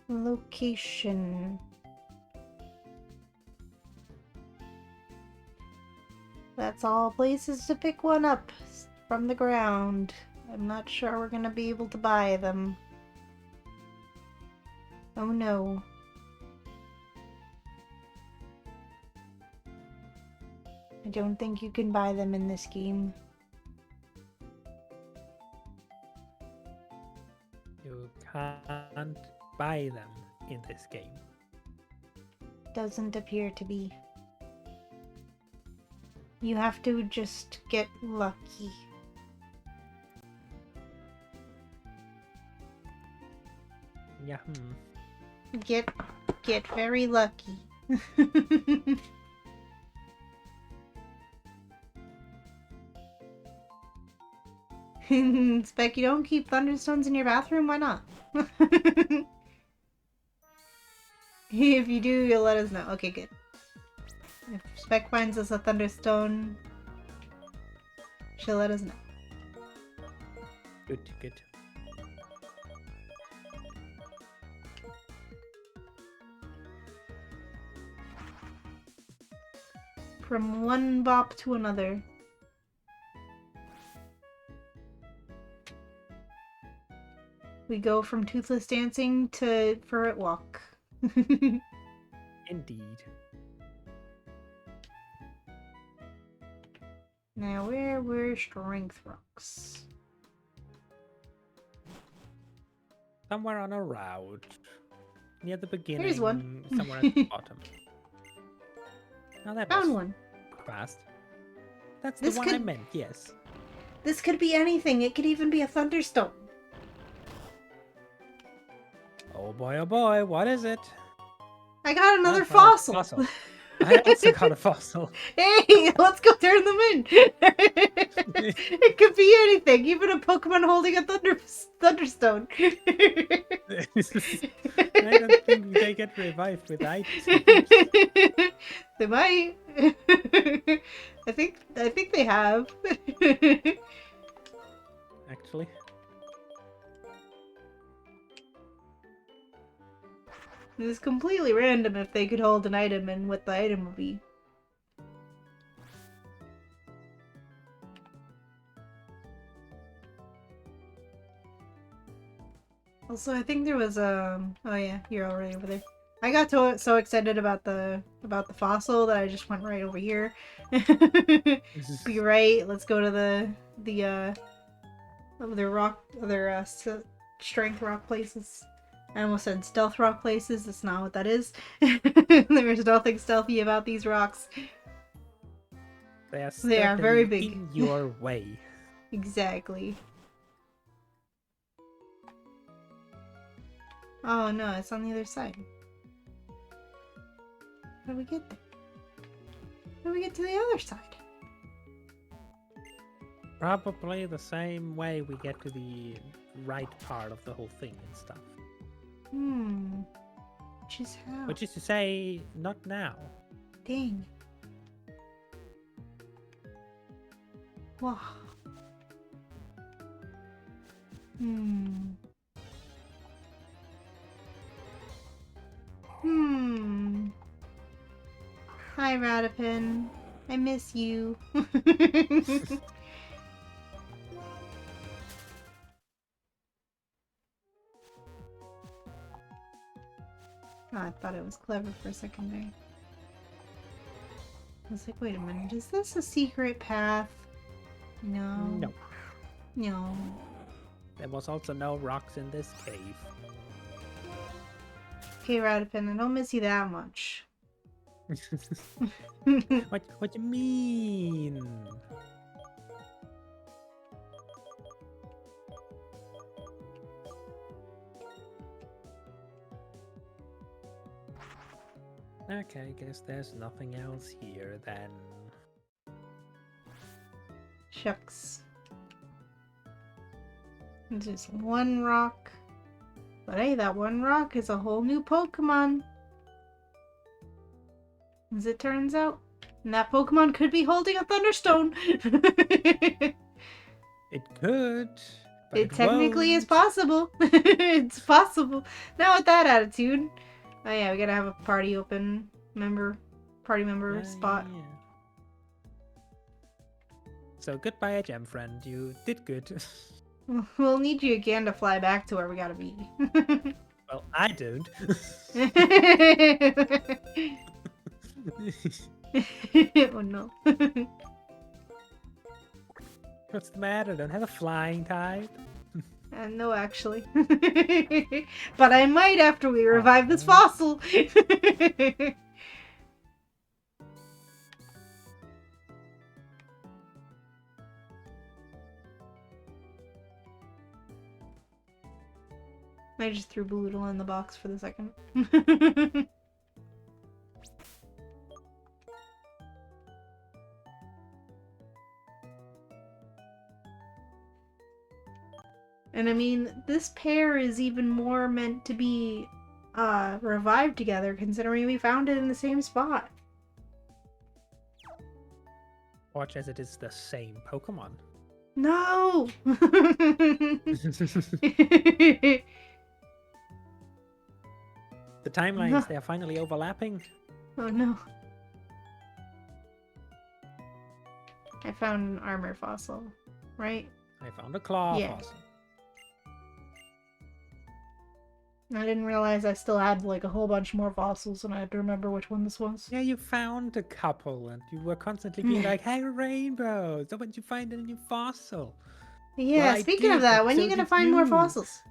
Location. That's all places to pick one up from the ground. I'm not sure we're gonna be able to buy them. Oh no. I don't think you can buy them in this game. You can't buy them in this game. Doesn't appear to be. You have to just get lucky. Yeah. Get very lucky. Spec, you don't keep thunderstones in your bathroom? Why not? If you do, you'll let us know. Okay, good. If Spec finds us a thunderstone, she'll let us know. Good, good. From one bop to another. We go from Toothless Dancing to Ferret Walk. Indeed. Now, where were Strength Rocks? Somewhere on a route. Near the beginning. Here's one. Somewhere at the bottom. Now that Found was one. fast. That's This the one I could- meant, yes. This could be anything. It could even be a thunderstone. Oh boy, what is it? I got another Oh, fossil. fossil. I also got a fossil. Hey, let's go turn them in. It could be anything, even a Pokemon holding a thunderstone. I don't think they get revived with items. They might. I think they have. Actually. It's completely random if they could hold an item and what the item would be. Also, I think there was oh yeah, you're already over there. I got so excited about the fossil that I just went right over here. Be right. Let's go to the other strength rock places. I almost said stealth rock places. That's not what that is. There's nothing stealthy about these rocks. They are very big. In your way. Exactly. Oh no, it's on the other side. How do we get there? How do we get to the other side? Probably the same way we get to the right part of the whole thing and stuff. Which is how? Which is to say, not now. Dang. Wow. Hi, Radipin. I miss you. Oh, I thought it was clever for a second there. I was like, wait a minute, is this a secret path? No. No. No. There was also no rocks in this cave. Okay, Radipin, I don't miss you that much. What you mean? Okay, guess there's nothing else here then. Shucks. There's just one rock. But hey, that one rock is a whole new Pokemon. As it turns out. And that Pokemon could be holding a Thunderstone. It could, but It it technically is won't. possible. It's possible. Not with that attitude. Oh yeah, we gotta have a party member spot. Yeah. So goodbye, gem friend. You did good. We'll need you again to fly back to where we gotta be. Well, I don't. Oh no. What's the matter? Don't have a flying type? No, actually. But I might after we revive this fossil. I just threw Bloodle in the box for the second. And I mean, this pair is even more meant to be revived together, considering we found it in the same spot. Watch as it is the same Pokemon. No! The timelines, they are finally overlapping. Oh no. I found an armor fossil, right? I found a claw Yeah. fossil. I didn't realize I still had like a whole bunch more fossils and I had to remember which one this was. Yeah, you found a couple and you were constantly being like, hey, Rainbow, so when you find a new fossil? Yeah, Well, speaking of that, when are you gonna find more fossils?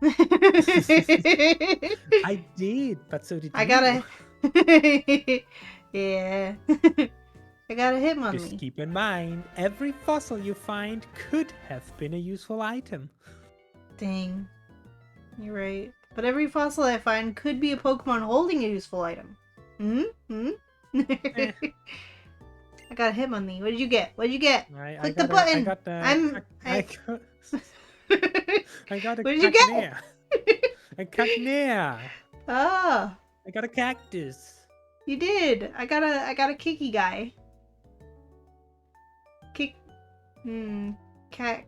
I did, but so did you. I gotta... Yeah. I got a Hitmonlee. Just keep in mind, every fossil you find could have been a useful item. Dang. You're right. But every fossil I find could be a Pokemon holding a useful item. I got a Hitmonlee. What did you get? What did you get? Click the button. I got a What did you get? A Cacnea. Ah, I got a cactus. you did. I got a Kiki guy. Kick. Cat.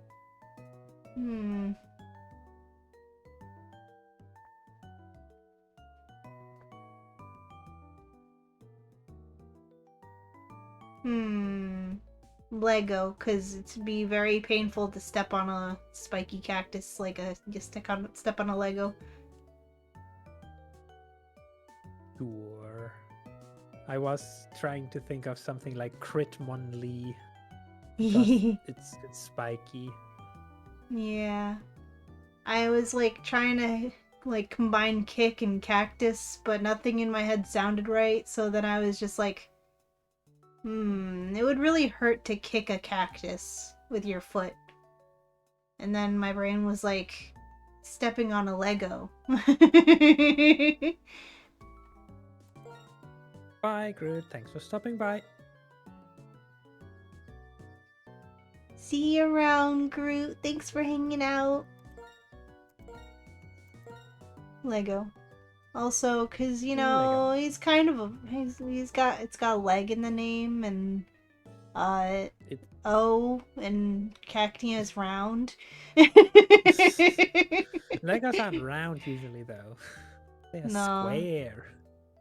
Lego, because it'd be very painful to step on a spiky cactus like you step on a Lego. Sure. I was trying to think of something like Critmonlee. It's spiky. Yeah. I was like trying to like combine kick and cactus, but nothing in my head sounded right, so then I was just like, it would really hurt to kick a cactus with your foot. And then my brain was like, stepping on a Lego. Bye, Groot. Thanks for stopping by. See you around, Groot. Thanks for hanging out. Lego. Also, cause you know Lego. he's kind of it's got a leg in the name, and O and Cacnea is round. Legos aren't round usually though. They are square.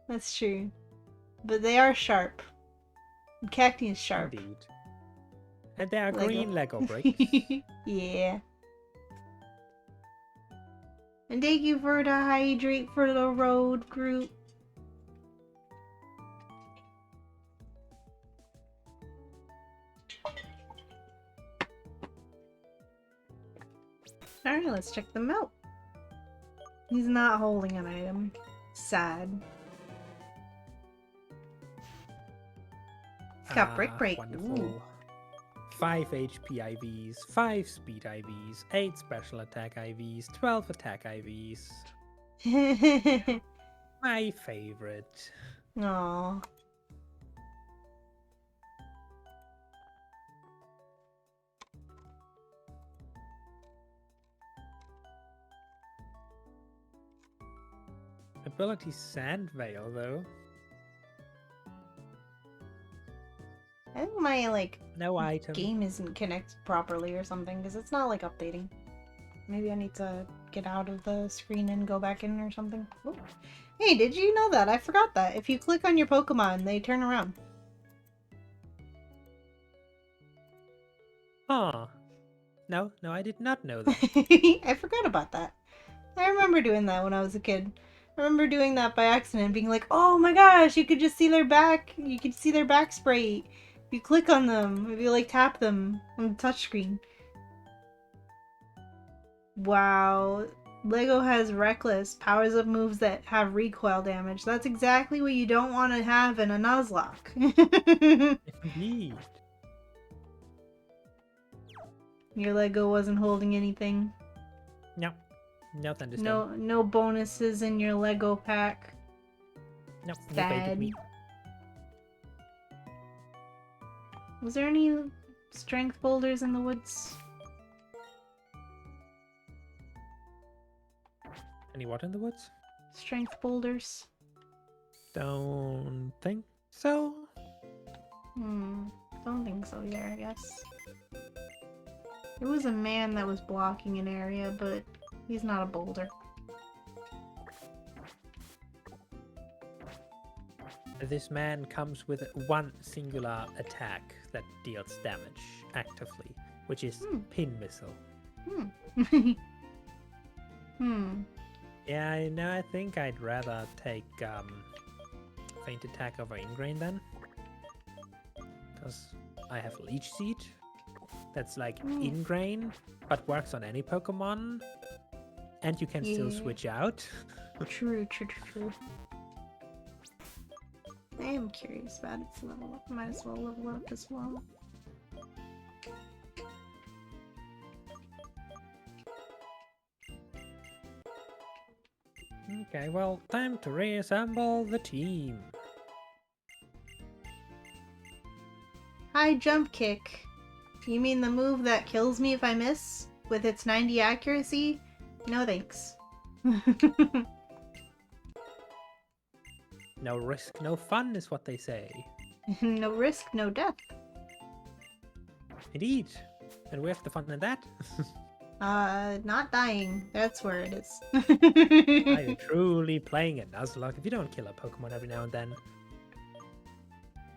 That's true, but they are sharp. Cacnea is sharp. Indeed. And they are green Lego bricks. Yeah. And thank you for the hydrate for the road, Groot. Alright, let's check them out. He's not holding an item. Sad. He's got Brick Break. Wonderful. Ooh. 5 HP IVs, 5 speed IVs, 8 special attack IVs, 12 attack IVs. My favorite. Aww. Ability Sand Veil though. I think my, like, No item. game isn't connected properly or something, because it's not, like, updating. Maybe I need to get out of the screen and go back in or something. Oop. Hey, did you know that? I forgot that. If you click on your Pokemon, they turn around. Huh. No, I did not know that. I forgot about that. I remember doing that when I was a kid. I remember doing that by accident, being like, oh my gosh, you could just see their back. You could see their back spray. If you click on them, if you, like, tap them on the touchscreen. Wow. Lego has Reckless, powers up moves that have recoil damage. That's exactly what you don't want to have in a Nuzlocke. Indeed. Your Lego wasn't holding anything. No. No thunderstorm. No bonuses in your Lego pack. No, you Sad. baited me. Was there any strength boulders in the woods? Any what in the woods? Strength boulders? Don't think so. Don't think so either, I guess. It was a man that was blocking an area, but he's not a boulder. This man comes with one singular attack that deals damage actively, which is Pin Missile. Yeah, I think I'd rather take Faint Attack over Ingrain then. Because I have Leech Seed. That's like Ingrain, but works on any Pokemon. And you can still switch out. True. I am curious about its level up. Might as well level up as well. Okay, well, time to reassemble the team. High jump kick. You mean the move that kills me if I miss? With its 90 accuracy? No thanks. No risk, no fun is what they say. No risk, no death. Indeed. And we have the fun in that. Not dying. That's where it is. Are you truly playing a Nuzlocke if you don't kill a Pokemon every now and then?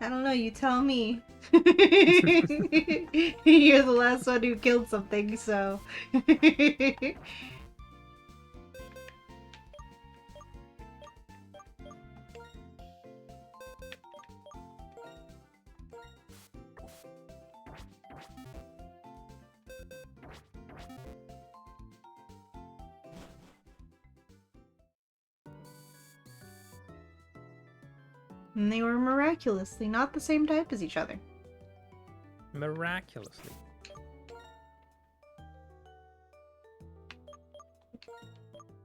I don't know, you tell me. You're the last one who killed something, so... And they were miraculously not the same type as each other. Miraculously.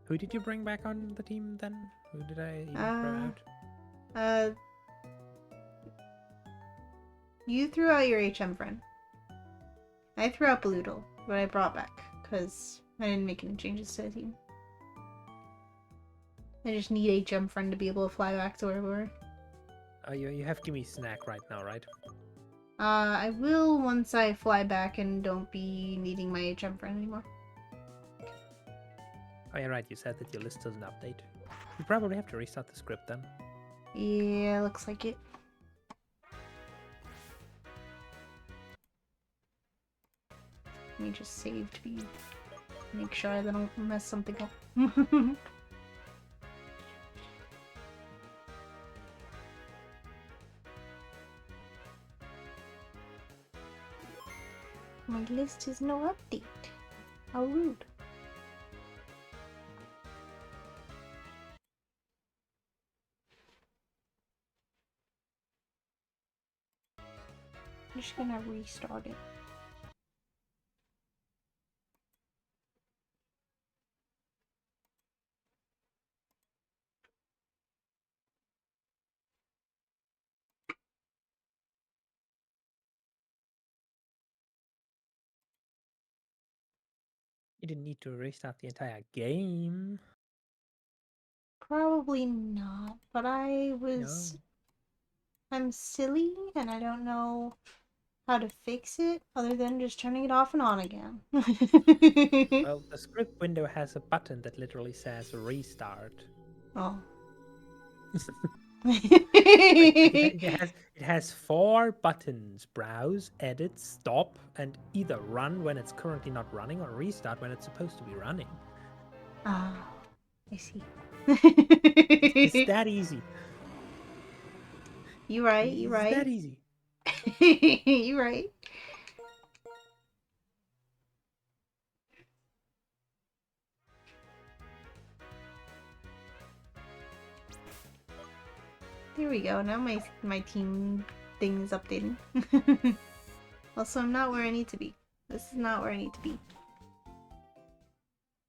Who did you bring back on the team then? Who did I even throw out? You threw out your HM friend. I threw out Baloodle, but I brought back, because I didn't make any changes to the team. I just need HM friend to be able to fly back to where we were. Oh, you have Gimme Snack right now, right? I will once I fly back and don't be needing my HM friend anymore. Oh, yeah, right. You said that your list doesn't update. You probably have to restart the script then. Yeah, looks like it. Let me just save to make sure that I don't mess something up. My list is no update. How rude. I'm just gonna restart it. You didn't need to restart the entire game. Probably not, but I was... No. I'm silly and I don't know how to fix it other than just turning it off and on again. Well, the script window has a button that literally says restart. Oh. It has 4 buttons: browse, edit, stop, and either run when it's currently not running or restart when it's supposed to be running. Ah, I see. It's that easy. You right, you It's right. that easy. You right. There we go. Now my team thing is updating. Also, I'm not where I need to be. This is not where I need to be.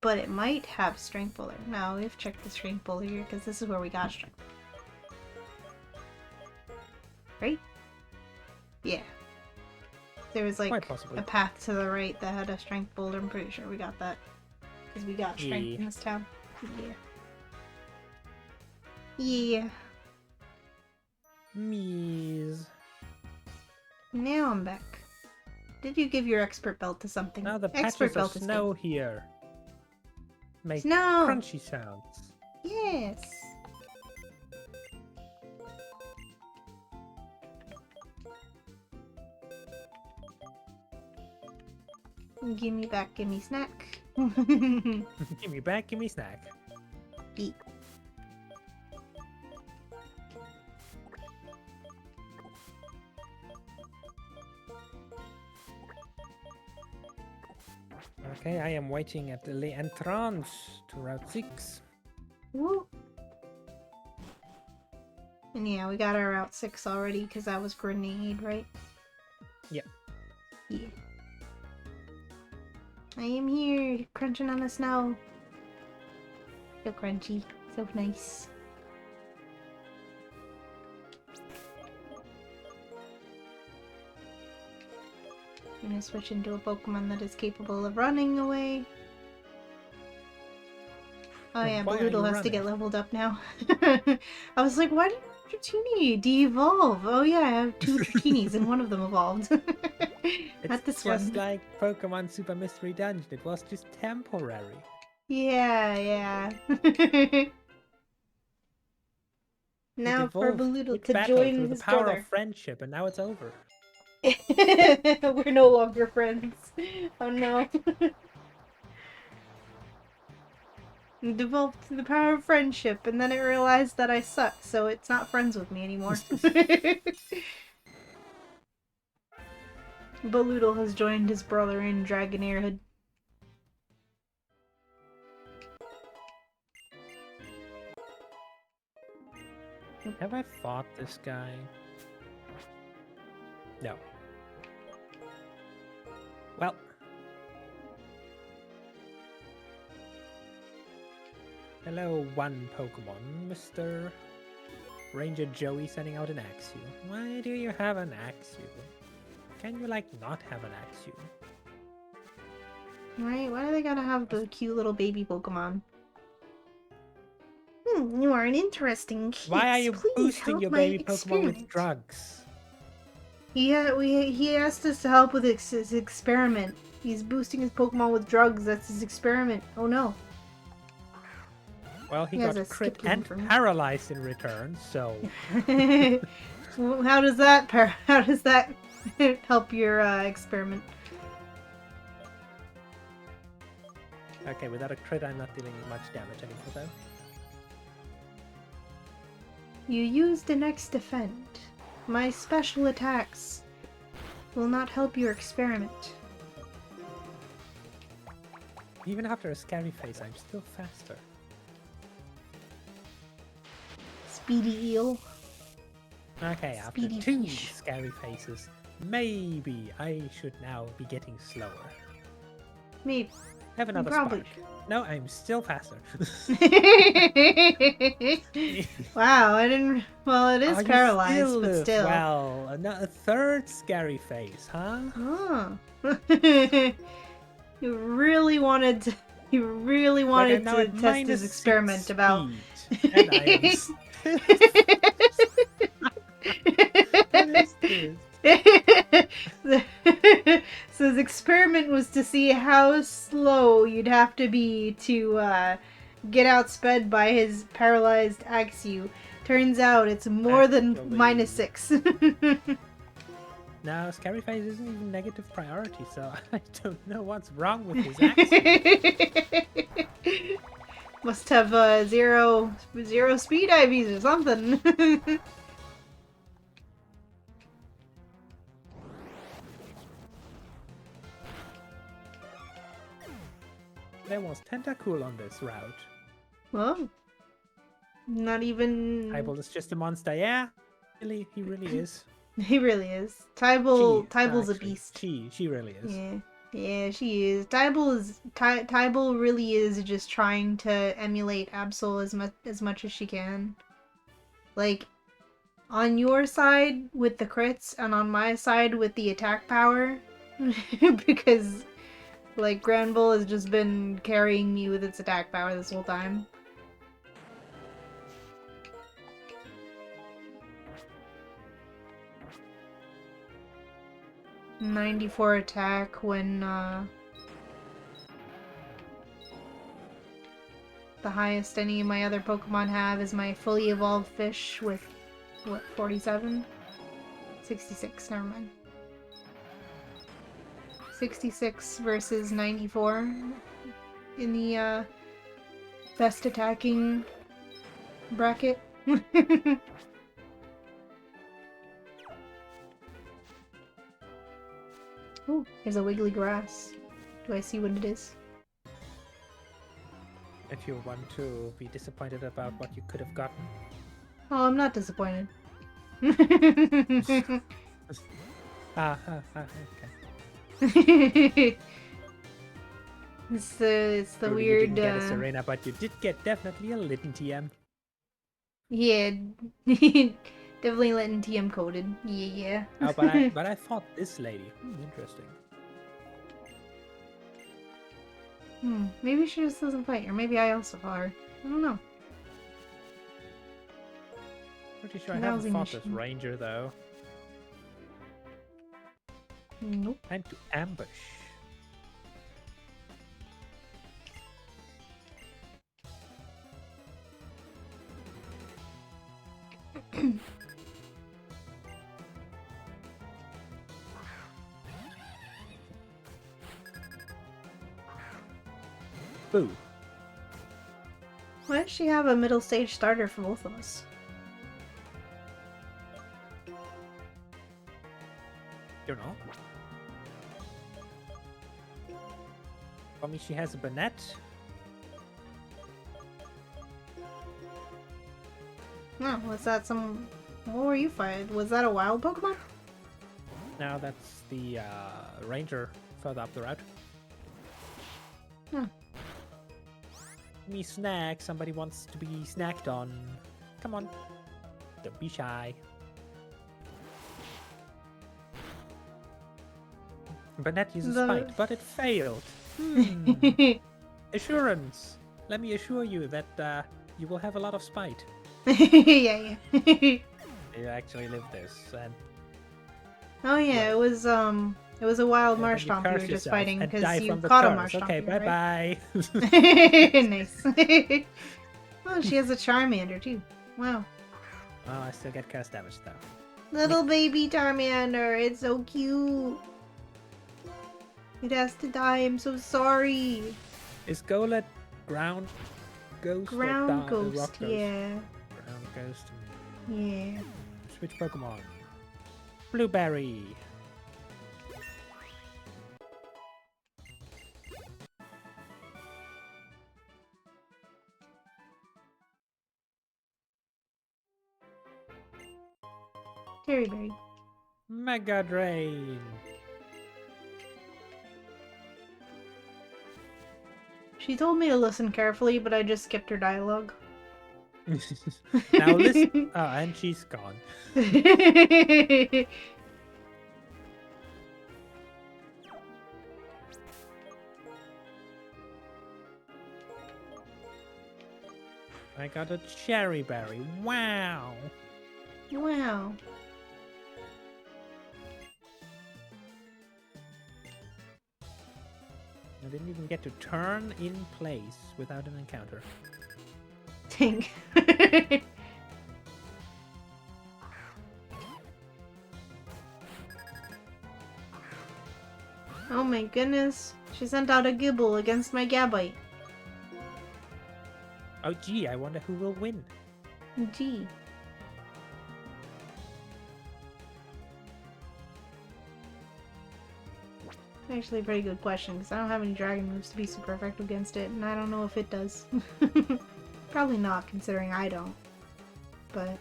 But it might have strength builder. Now we've checked the strength builder here because this is where we got strength. Right? Yeah. There was like a path to the right that had a strength boulder. I'm pretty sure we got that. Because we got strength in this town. Yeah. Yeah. Mees. Now I'm back. Did you give your expert belt to something? Now the expert patches of snow here make crunchy sounds. Yes. Give me back, give me snack. Give me back, give me snack. Eat. Okay, I am waiting at the entrance to Route 6. Woo. And yeah, we got our Route 6 already because that was grenade, right? Yep. Yeah. I am here, crunching on the snow. So crunchy, so nice. I'm gonna switch into a Pokemon that is capable of running away. Oh yeah, Balloodle has to get leveled up now. I was like, why did Dratini de-evolve? Oh yeah, I have 2 Dratinis and one of them evolved. Not this one. It's just like Pokemon Super Mystery Dungeon. It was just temporary. Yeah, yeah. Now for Balloodle to join his power brother. Of friendship, and now it's over. We're no longer friends. Oh no. It developed through the power of friendship, and then it realized that I suck, so it's not friends with me anymore. Balloodle has joined his brother in Dragonairhood. Have I fought this guy? No. Well. Hello, one Pokemon, Mr. Ranger Joey sending out an Axew. Why do you have an Axew? Can you, like, not have an Axew? Right, why do they gotta have the cute little baby Pokemon? You are an interesting kid. Why are you boosting your baby Pokemon with drugs? He asked us to help with his experiment. He's boosting his Pokemon with drugs. That's his experiment. Oh no. Well, he got crit and paralyzed in return, so... How does that help your experiment? Okay, without a crit, I'm not dealing much damage anymore, though. You used an X defend. My special attacks will not help your experiment. Even after a scary face, I'm still faster. Speedy eel. Okay, after 2 scary faces, maybe I should now be getting slower. Maybe. Have another spark. No, I'm still faster. Wow, I didn't... Well, it is paralyzed, but still. Well, a 3rd scary face, huh? Huh. You really wanted to test his experiment about... And I am So his experiment was to see how slow you'd have to be to get outsped by his paralyzed Axew. Turns out it's more than Actually, -6. no, Scary Face isn't even negative priority, so I don't know what's wrong with his accent. Must have zero speed IVs or something. There was Tentacool on this route. Well, not even. Tybalt is just a monster. Yeah, really, he really is. He really is. Tybal's a Actually, beast. she really is. Yeah. Yeah, she is. Tybal really is just trying to emulate Absol as much as she can. Like, on your side with the crits and on my side with the attack power. Because, like, Granville has just been carrying me with its attack power this whole time. .94 attack when, the highest any of my other Pokemon have is my fully evolved fish with, what, 47? 66, never mind. 66 versus 94 in the, best attacking bracket. Ooh, there's a wiggly grass. Do I see what it is? If you want to be disappointed about what you could have gotten. Oh, I'm not disappointed. Okay. It's the Truly, weird. You didn't get a Serena, but you did get definitely a Litten TM. Yeah, definitely letting TM coded. Yeah. Oh, but I thought this lady. Interesting. Maybe she just doesn't fight, or maybe I also fought her. I don't know. Pretty sure I haven't fought this ranger though. Nope. Time to ambush. Boo. Why does she have a middle stage starter for both of us? You know. For me, she has a Banette. No, was that some... What were you fighting? Was that a wild Pokemon? Now that's the ranger further up the route. Huh. Me snack. Somebody wants to be snacked on. Come on. Don't be shy. Banette uses Spite, but it failed. Assurance. Let me assure you that you will have a lot of Spite. Yeah. You actually live this, and oh yeah, it was a wild Marshtomp you were just fighting because you caught a Marshtomp. Okay, bye. Nice. Oh, she has a Charmander too. Wow. Oh, I still get curse damage though. Little baby Charmander, it's so cute. It has to die. I'm so sorry. Is Golett ground ghost? Ground or ghost, rock ghost? yeah. Ground ghost. Yeah. Switch Pokemon. Blueberry. Berry. Mega Drain. She told me to listen carefully, but I just skipped her dialogue. Now listen. Oh, and she's gone. I got a cherry berry. Wow. Wow. I didn't even get to turn in place without an encounter. Dang. Oh my goodness. She sent out a Gibble against my Gabite. Oh gee, I wonder who will win. Gee. Actually, a pretty good question, because I don't have any dragon moves to be super effective against it, and I don't know if it does. Probably not, considering I don't. But,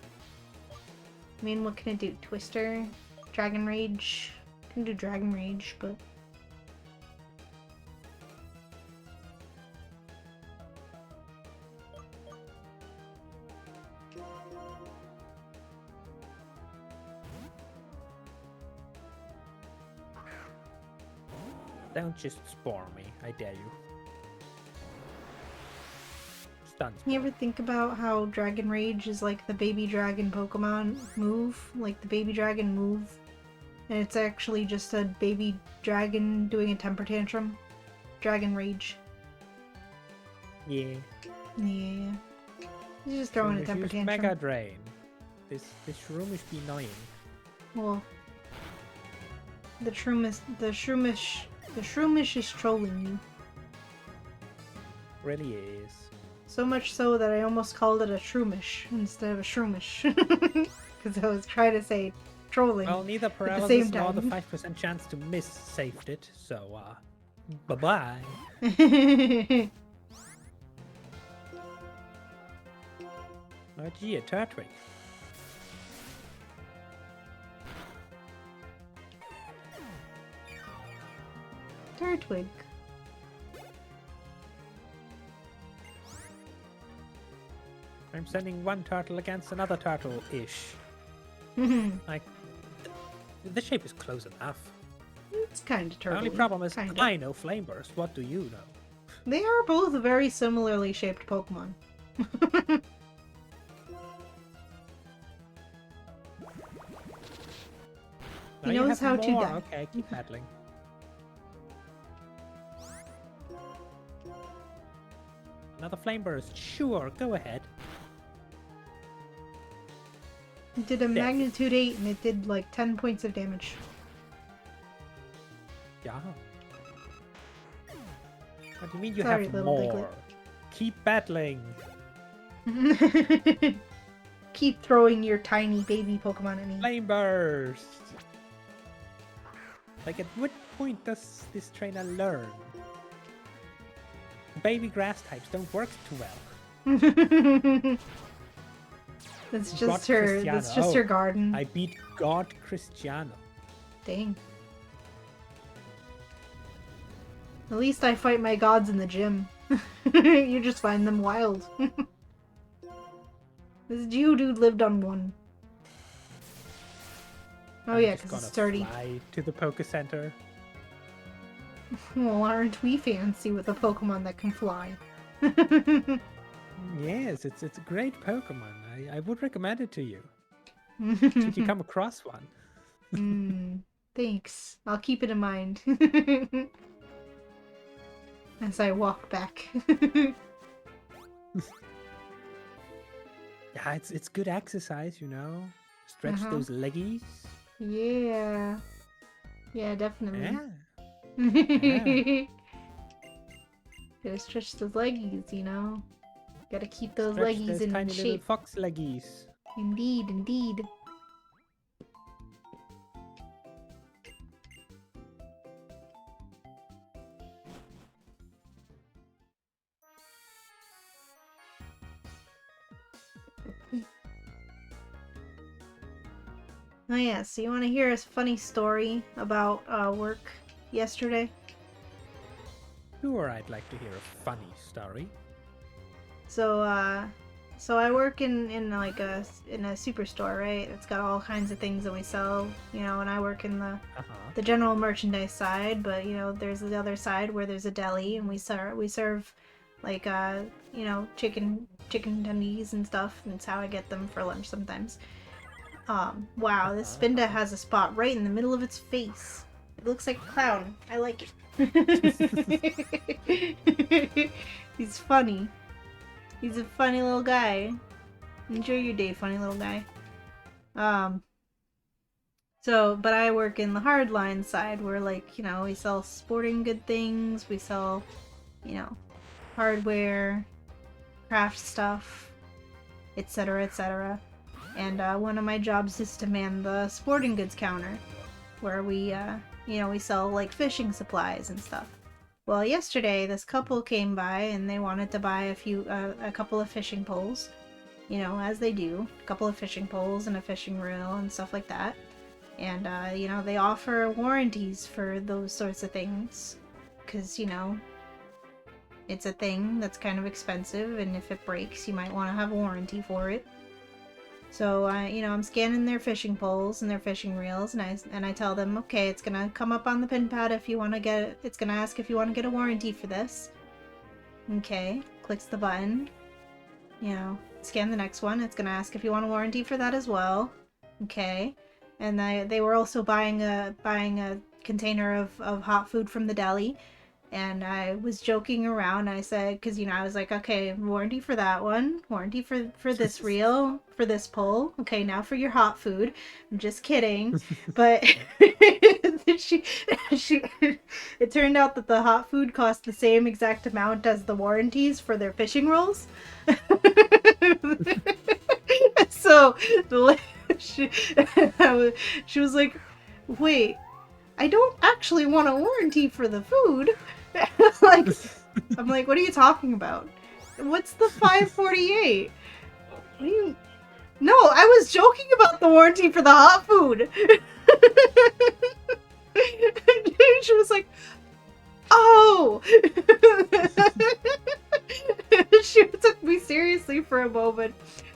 I mean, what can it do? Twister? Dragon Rage? I can do Dragon Rage, but... Don't just spore me, I dare you. Stuns. You ever think about how Dragon Rage is like the baby dragon Pokemon move? Like the baby dragon move? And it's actually just a baby dragon doing a temper tantrum? Dragon Rage. Yeah. Yeah. He's just throwing a temper tantrum. Mega Drain. This shroom is be annoying. Well, the shroomish is trolling you. Really is. So much so that I almost called it a shroomish instead of a shroomish. Because I was trying to say trolling. Well, neither at the paralysis same nor the time. 5% chance to miss saved it, so, bye-bye. Oh gee, a Turtwig. Turtwig. I'm sending one turtle against another turtle-ish. Like, the shape is close enough. It's kind of turtly. The only problem is, kinda. I know Flame Burst. What do you know? They are both very similarly shaped Pokemon. Now He you knows have how to more. die. Okay, keep battling. Another Flame Burst. Sure, go ahead. It did a Dead. magnitude 8 and it did like 10 points of damage. Yeah. What do you mean you Sorry, have little more? Keep battling. Piglet. Keep throwing your tiny baby Pokemon at me. Flame Burst. Like, at what point does this trainer learn? Baby grass types don't work too well. That's God just her. Cristiano. That's just her garden. I beat God Cristiano. Dang. At least I fight my gods in the gym. You just find them wild. This Geodude lived on one. Oh yeah, because it's sturdy. Fly to the Poke Center. Well, aren't we fancy with a Pokemon that can fly? Yes, it's a great Pokemon. I would recommend it to you. Should you come across one? Thanks. I'll keep it in mind. As I walk back. Yeah, it's good exercise, you know. Stretch those leggies. Yeah. Yeah, definitely. Yeah. Gotta stretch those leggies, you know. Gotta keep those Stretch leggies those in tiny little shape. fox leggies. Indeed, indeed. Oh yeah, so you want to hear a funny story about work yesterday? Sure, I'd like to hear a funny story. So I work in like a superstore, right? It's got all kinds of things that we sell, you know, and I work in the general merchandise side, but you know, there's the other side where there's a deli and we serve like you know, chicken tendies and stuff, and it's how I get them for lunch sometimes. Wow, this Spinda has a spot right in the middle of its face. It looks like a clown. I like it. He's funny. He's a funny little guy. Enjoy your day, funny little guy. But I work in the hardline side where, like, you know, we sell sporting good things, we sell, you know, hardware, craft stuff, etc., etc. And one of my jobs is to man the sporting goods counter, where we, you know, we sell, like, fishing supplies and stuff. Well, yesterday, this couple came by and they wanted to buy a couple of fishing poles, you know, as they do. A couple of fishing poles and a fishing reel and stuff like that. And, you know, they offer warranties for those sorts of things. Because, you know, it's a thing that's kind of expensive, and if it breaks, you might want to have a warranty for it. So, you know, I'm scanning their fishing poles and their fishing reels, and I tell them, okay, it's gonna come up on the pin pad if you want to get, it's gonna ask if you want to get a warranty for this. Okay, clicks the button. You know, scan the next one. It's gonna ask if you want a warranty for that as well. Okay. And they were also buying a container of hot food from the deli, and I was joking around. I said, because, you know, I was like, okay, warranty for that one, warranty for this reel, for this pole. Okay, now for your hot food. I'm just kidding, but it turned out that the hot food cost the same exact amount as the warranties for their fishing rolls. So she was like, wait, I don't actually want a warranty for the food. Like, I'm like, what are you talking about? What's the 548? What do you... No, I was joking about the warranty for the hot food. She was like, oh. She took me seriously for a moment.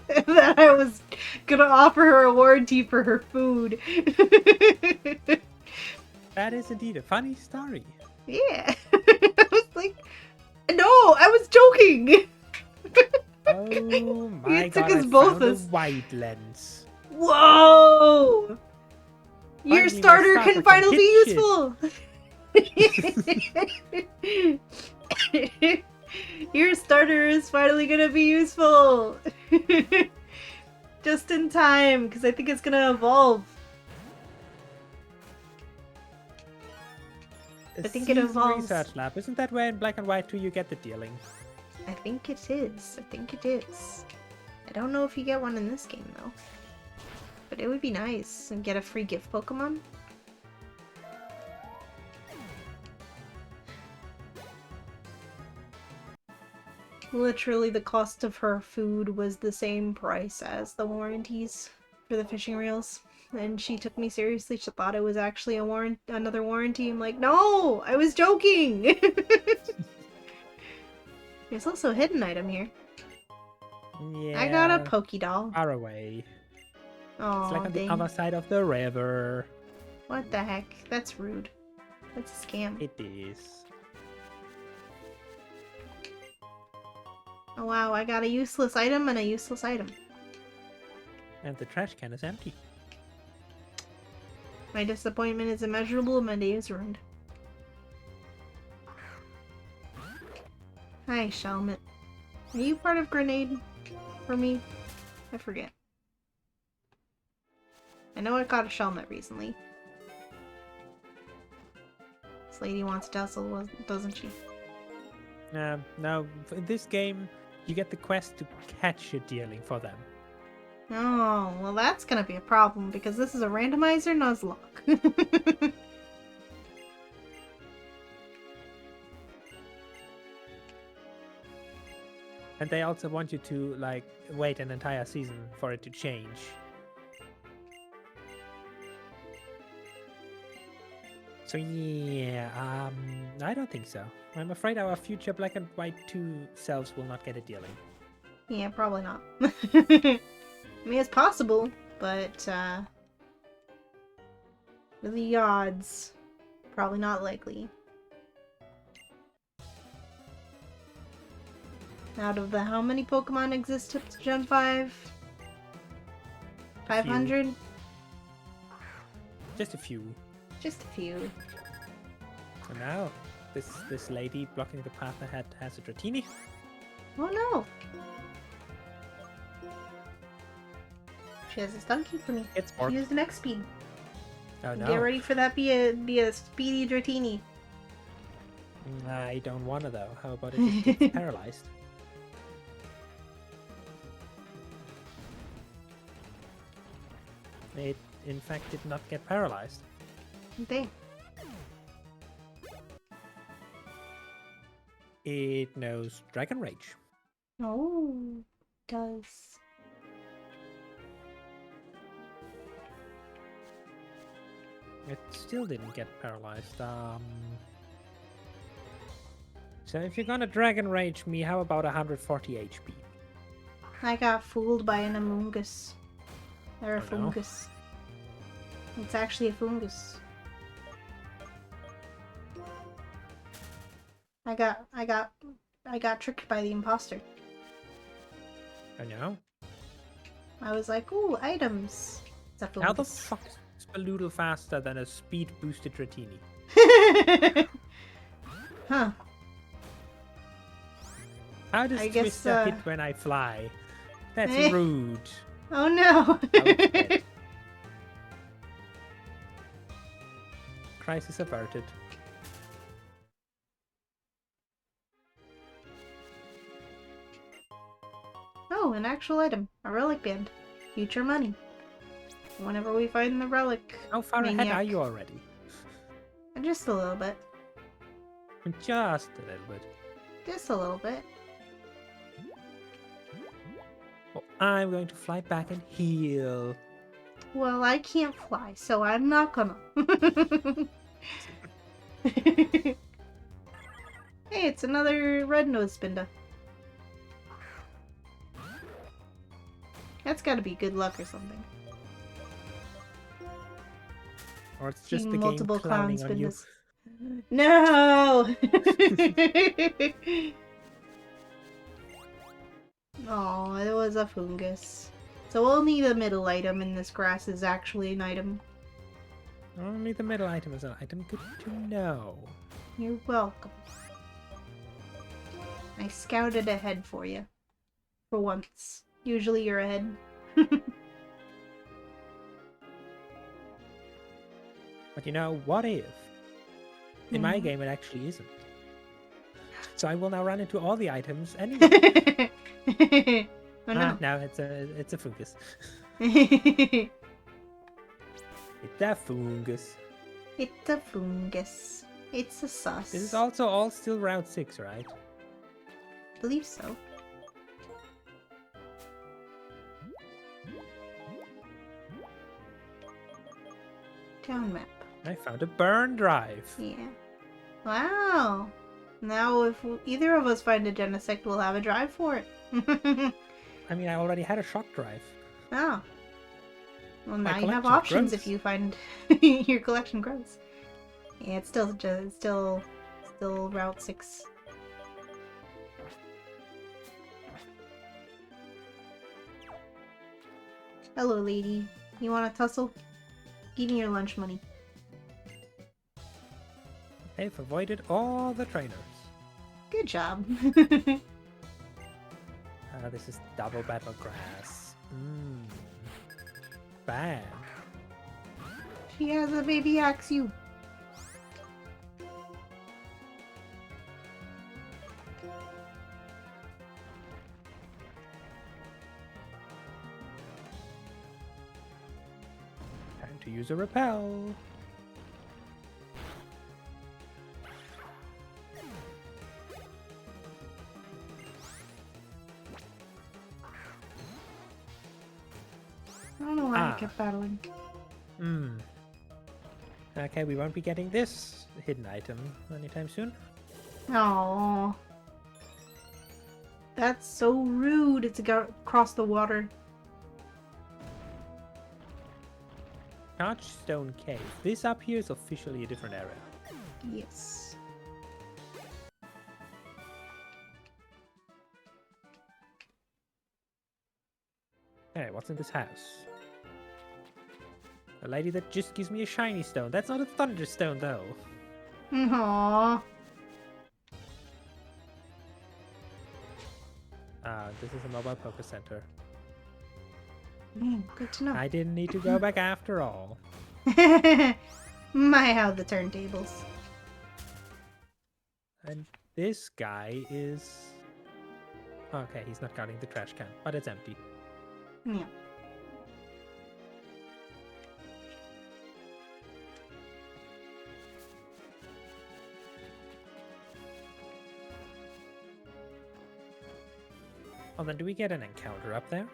That I was gonna offer her a warranty for her food. That is indeed a funny story. Yeah. I was like, no, I was joking. Oh my It took god, us I both found a as... wide lens. Whoa! Your Finally, my starter starter can finally be hit useful! Your starter is finally gonna be useful! Just in time, because I think it's gonna evolve. I think it evolves. Research lab. Isn't that where in Black and White 2 you get the dealing? I think it is. I think it is. I don't know if you get one in this game, though. But it would be nice. And get a free gift Pokemon. Literally, the cost of her food was the same price as the warranties for the fishing reels. And she took me seriously. She thought it was actually another warranty. I'm like, no! I was joking! There's also a hidden item here. Yeah. I got a Pokédoll. Far away. Oh, it's like on dang. the other side of the river. What the heck? That's rude. That's a scam. It is. Oh wow, I got a useless item and a useless item. And the trash can is empty. My disappointment is immeasurable and my day is ruined. Hi, Shelmet. Are you part of Grenade for me? I forget. I know I caught a Shelmet recently. This lady wants to tussle, doesn't she? Now, in this game, you get the quest to catch a dealing for them. Oh, well that's gonna be a problem because this is a randomizer Nuzlocke. And they also want you to, like, wait an entire season for it to change. So yeah, I don't think so. I'm afraid our future Black and White 2 selves will not get a dealing. Yeah, probably not. I mean, it's possible, but, with the odds, probably not likely. Out of the how many Pokemon exist up to Gen 5? 500? Just a few. Just a few. So now, this lady blocking the path ahead has a Dratini. Oh no! She has a stunky for me. It's She more. used an X speed. Oh no. Get ready for that be a speedy Dratini. I don't want to though. How about if it gets paralyzed? It, in fact, did not get paralyzed. Dang. It knows Dragon Rage. Oh, does. It still didn't get paralyzed. So if you're gonna Dragon Rage me, how about 140 HP? I got fooled by an Amoongus. Or a Oh, no. fungus. It's actually a fungus. I got tricked by the imposter. Oh no? I was like, ooh, items. It's a How the fungus. fuck is Spaludo faster than a speed boosted Dratini? Huh. How does I guess, Twister hit when I fly? That's Eh. rude. Oh no. Oh, it's dead. Crisis averted. Oh, an actual item. A relic band. Future money. Whenever we find the relic. How far ahead maniac. are you already? Just a little bit. Just a little bit. Just a little bit. Well, I'm going to fly back and heal. Well, I can't fly, so I'm not gonna. Hey, it's another red-nosed Spinda. That's gotta be good luck or something. Or it's just See the game multiple clown clowning on you. Spindas. No! Oh, it was a fungus. So only the middle item in this grass is actually an item. Only the middle item is an item. Good to know. You're welcome. I scouted ahead for you. For once. Usually you're ahead. But you know, what if? In my Hmm. game, it actually isn't. So I will now run into all the items anyway. Oh no. No, it's a fungus. It's It's a fungus. a fungus. It's a sus. This is also all still Route 6, right? I believe so. Town map. I found a burn drive. Yeah. Wow. Now if either of us find a Genesect, we'll have a drive for it. I mean, I already had a shock drive. Oh. Well, My now you have collection options grows. if you find your collection grows. Yeah, it's still Route 6. Hello, lady. You want to tussle? Give me your lunch money. They've avoided all the trainers. Good job. This is double battle grass. Bad. She has a baby axe you. Time to use a repel. I don't know why I kept battling. Okay, we won't be getting this hidden item anytime soon. Oh, that's so rude. It's across the water. Archstone Cave. This up here is officially a different area. Yes. Hey, what's in this house? The lady that just gives me a shiny stone. That's not a thunderstone, though. Aww. This is a mobile Poke Center. Good to know. I didn't need to go back after all. My, how the turntables. And this guy is... Okay, he's not guarding the trash can, but it's empty. Yeah. Oh, then do we get an encounter up there?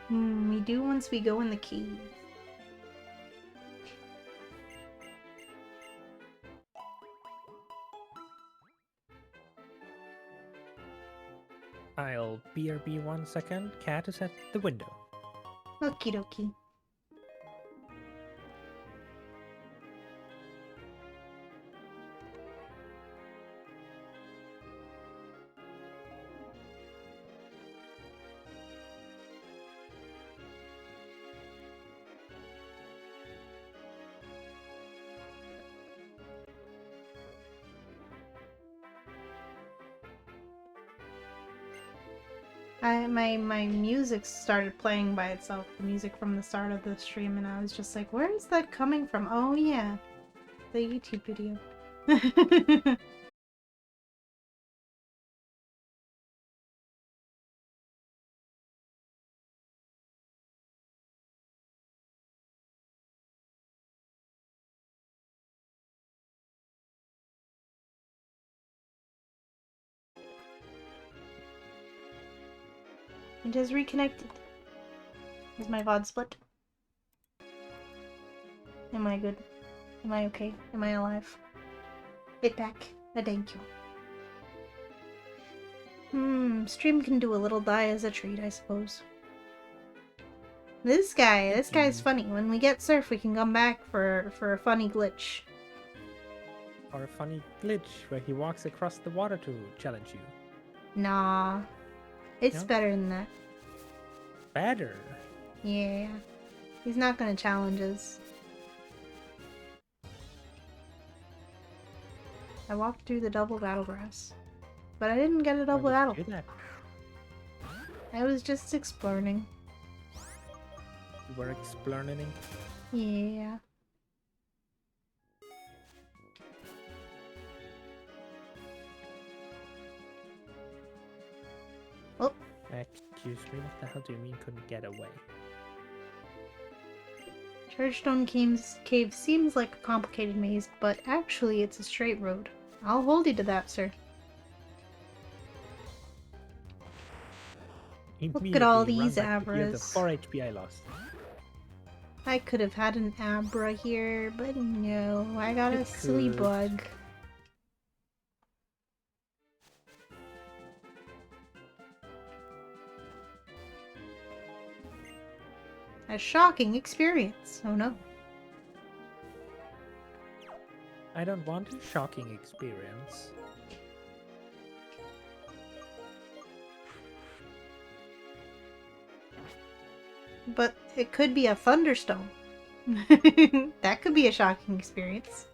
We do once we go in the cave. I'll BRB 1 second. Cat is at the window. Okie dokie. My music started playing by itself, the music from the start of the stream, and I was just like, where is that coming from? Oh yeah, the YouTube video. It has reconnected. Is my VOD split? Am I good? Am I okay? Am I alive? It back. Thank you. Stream can do a little die as a treat, I suppose. This guy's funny. When we get surf, we can come back for a funny glitch. Or a funny glitch where he walks across the water to challenge you. Nah. It's No? better than that. Better? Yeah. He's not gonna challenge us. I walked through the double battle grass. But I didn't get a double Why battle. would you do that? I was just exploring. You were exploring. Yeah. Oh. Excuse me, what the hell do you mean couldn't get away? Chargestone Cave seems like a complicated maze, but actually it's a straight road. I'll hold you to that, sir. Look at all these The Abras. 4 HP I lost. I could have had an Abra here, but no, I got a silly could. bug. A shocking experience. Oh no. I don't want a shocking experience. But it could be a thunderstone. That could be a shocking experience.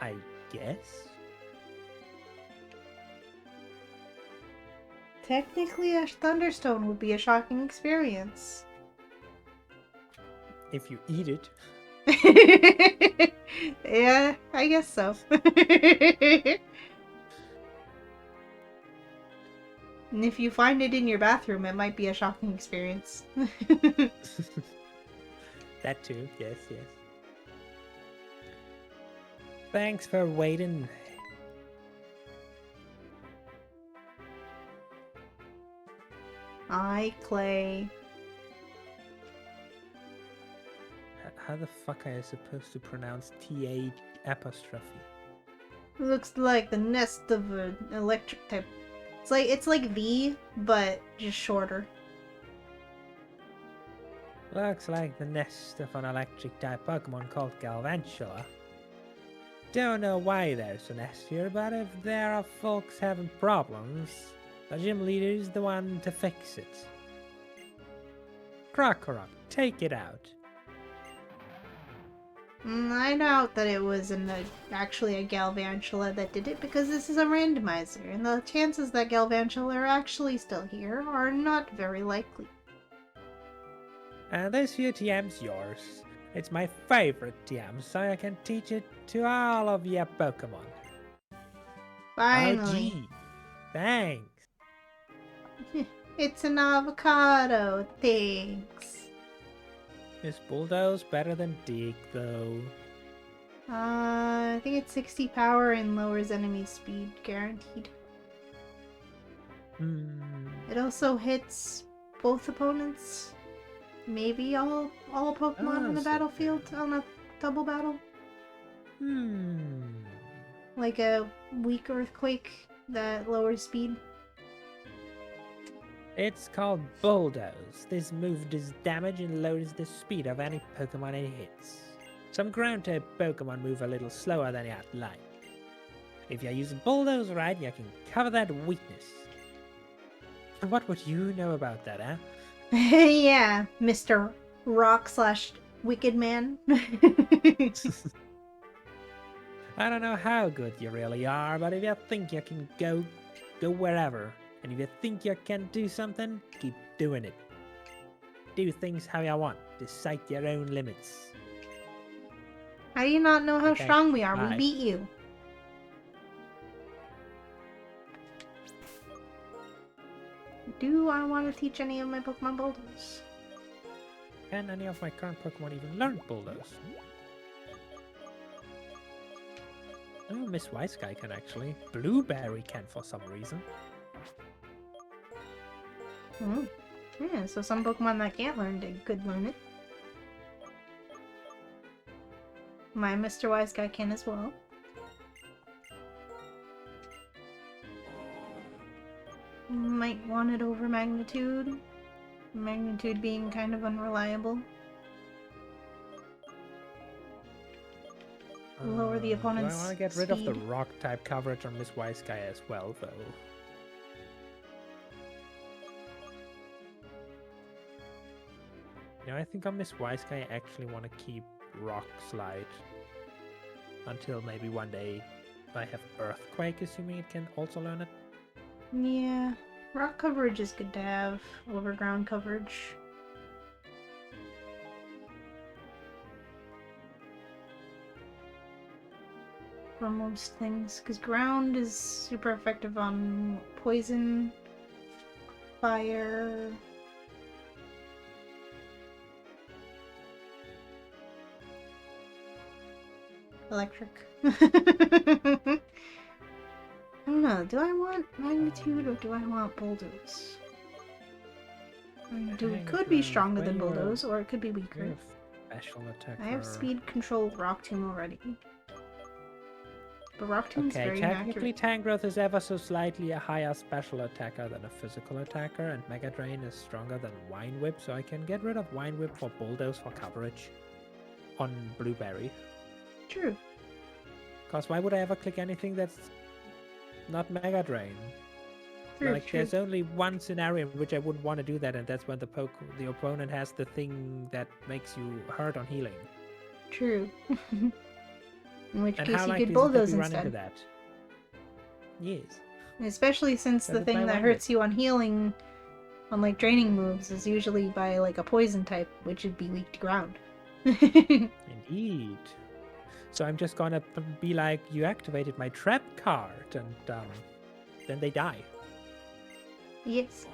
I guess? Technically, a thunderstone would be a shocking experience. If you eat it. Yeah, I guess so. And if you find it in your bathroom, it might be a shocking experience. That too, yes, yes. Thanks for waiting. Hi, Clay. How the fuck are you supposed to pronounce TA apostrophe? Looks like the nest of an electric type. It's like V, but just shorter. Looks like the nest of an electric type Pokemon called Galvantula. Don't know why there's a nest here, but if there are folks having problems, the gym leader is the one to fix it. Krokorok, take it out. I doubt that it was actually a Galvantula that did it because this is a randomizer, and the chances that Galvantula are actually still here are not very likely. And this here TM's yours. It's my favorite TM, so I can teach it to all of your Pokemon. Finally. Oh, gee. Thanks. It's an avocado. Thanks. Is Bulldoze better than Dig, though? I think it's 60 power and lowers enemy speed, guaranteed. It also hits both opponents. Maybe all Pokemon in the battlefield on a double battle. Like a weak Earthquake that lowers speed. It's called Bulldoze. This move does damage and lowers the speed of any Pokemon it hits. Some ground-type Pokemon move a little slower than you'd like. If you use Bulldoze right, you can cover that weakness. What would you know about that, huh? Yeah, Mr. Rock/Wicked Man. I don't know how good you really are, but if you think you can go wherever. And if you think you can do something, keep doing it. Do things how you want. Decide your own limits. How do you not know how strong we are? Bye. We beat you. Do I want to teach any of my Pokemon Bulldoze? Can any of my current Pokemon even learn Bulldoze? Oh, Miss Wiseguy can actually. Blueberry can for some reason. Yeah, so some Pokemon that can't learn could learn it. My Mr. Wise Guy can as well. Might want it over Magnitude. Magnitude being kind of unreliable. Lower the opponent's I want to get rid of the rock type coverage on Miss Wiseguy as well, though. You know, I think on Miss Wiseguy I actually want to keep Rock Slide until maybe one day I have Earthquake, assuming it can also learn it. Yeah, rock coverage is good to have over ground coverage. For most things, because ground is super effective on poison, fire, electric. I don't know, do I want Magnitude or do I want Bulldoze? Magnitude could be stronger than Bulldoze, or it could be weaker. Special attacker. I have speed control Rock Tomb already. But Rock Tomb's very technically inaccurate. Tangrowth is ever so slightly a higher special attacker than a physical attacker, and Mega Drain is stronger than Wine Whip, so I can get rid of Wine Whip for Bulldoze for coverage on Blueberry. True. Because why would I ever click anything that's not Mega Drain? True. There's only one scenario in which I wouldn't want to do that, and that's when the opponent has the thing that makes you hurt on healing. True. In which and case you could we Bulldoze run instead. Into that? Yes. Especially since the thing that hurts you on healing, on like draining moves, is usually by like a poison type, which would be weak to ground. Indeed. So I'm just gonna be like, you activated my trap card, and then they die. Yes.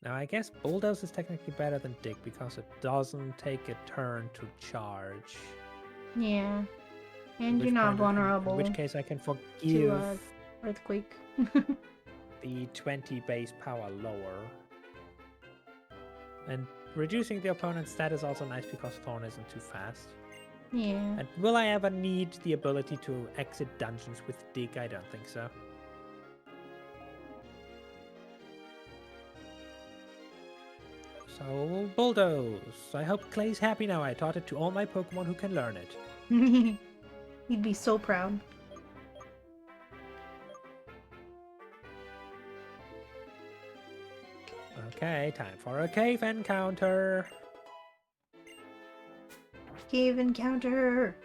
Now I guess Bulldoze is technically better than Dig because it doesn't take a turn to charge. Yeah. And you're not vulnerable. In which case I can forgive to Earthquake. the 20 base power lower. And reducing the opponent's stat is also nice because Thorn isn't too fast. Yeah. And will I ever need the ability to exit dungeons with Dig? I don't think so. So, Bulldoze. I hope Clay's happy now. I taught it to all my Pokemon who can learn it. He'd be so proud. Okay, time for a cave encounter. Cave encounter.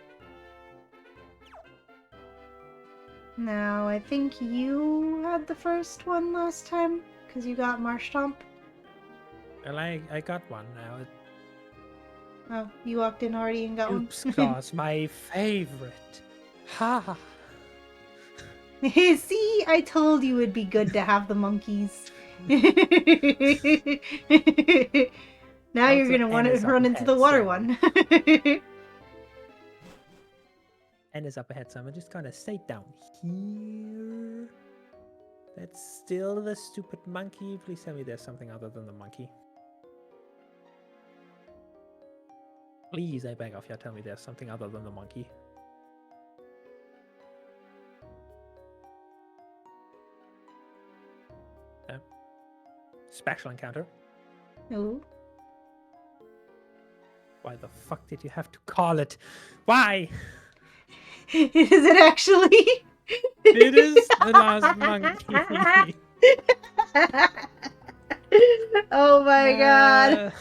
Now, I think you had the first one last time, because you got Marshtomp. Well, I got one now. Oh, you walked in already and got Oops, one? Claw's my favorite. Ha! See, I told you it'd be good to have the monkeys. Now you're Also, gonna want N to is up run into the ahead, water so... one. N is up ahead, so I'm just gonna stay down here. That's still the stupid monkey. Please tell me there's something other than the monkey. Please, I beg of you, tell me there's something other than the monkey. Special encounter. Ooh. Why the fuck did you have to call it? Why? Is it actually? It is the last monkey. Oh my god.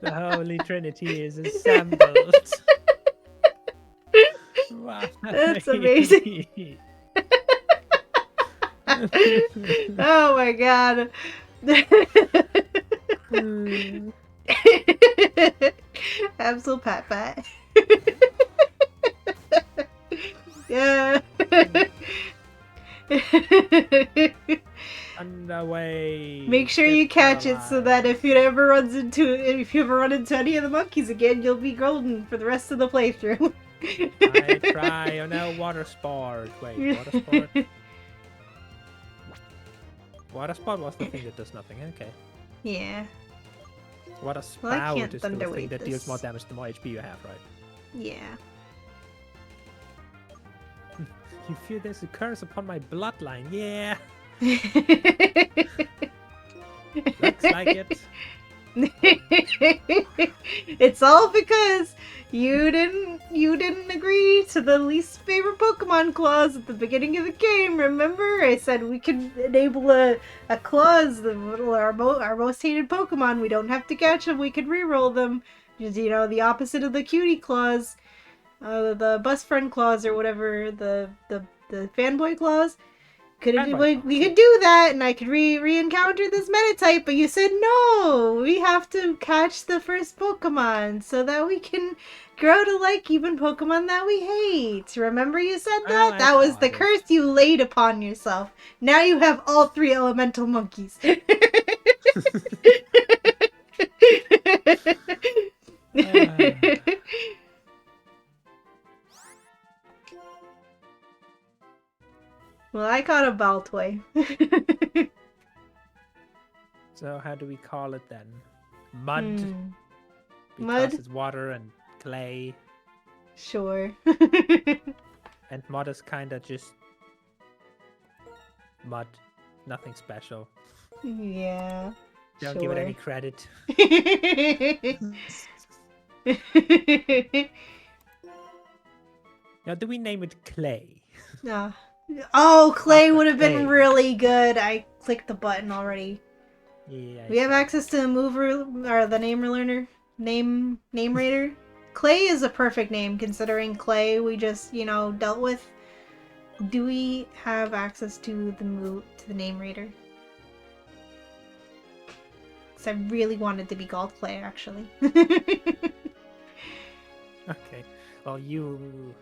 The Holy Trinity is assembled. Why? That's amazing. Oh my god. Absolute pat pat. Yeah. Underway. Make sure you catch it so that if you ever run into any of the monkeys again, you'll be golden for the rest of the playthrough. I try. Oh no, water sport. Wait, water sport. Water sport was the thing that does nothing. Okay. Yeah. Water Well, I spout can't is the thing thunderwave that deals this. more damage the more HP you have, right? Yeah. You feel there's a curse upon my bloodline. Yeah. Looks like it. It's all because you didn't agree to the least favorite Pokemon clause at the beginning of the game. Remember, I said we could enable a clause, our most hated Pokemon. We don't have to catch them. We could reroll them. Just, the opposite of the cutie clause, the best friend clause or whatever, the fanboy clause. We could do that, and I could re-encounter this Metatype, but you said no! We have to catch the first Pokemon so that we can grow to like even Pokemon that we hate. Remember you said that? I That was the thought curse you laid upon yourself. Now you have all 3 elemental monkeys. Well, I caught a Baltoy. So how do we call it then? Mud? Because Mud? it's water and clay. Sure. And mud is kinda just... mud. Nothing special. Yeah. Don't give it any credit. Now, do we name it Clay? No. Oh, Clay After would have been Clay. really good. I clicked the button already. Yeah. We have access to the or the name learner, name raider. Clay is a perfect name considering Clay we just dealt with. Do we have access to the name raider? Because I really wanted to be called Clay, actually. Okay. Well, you...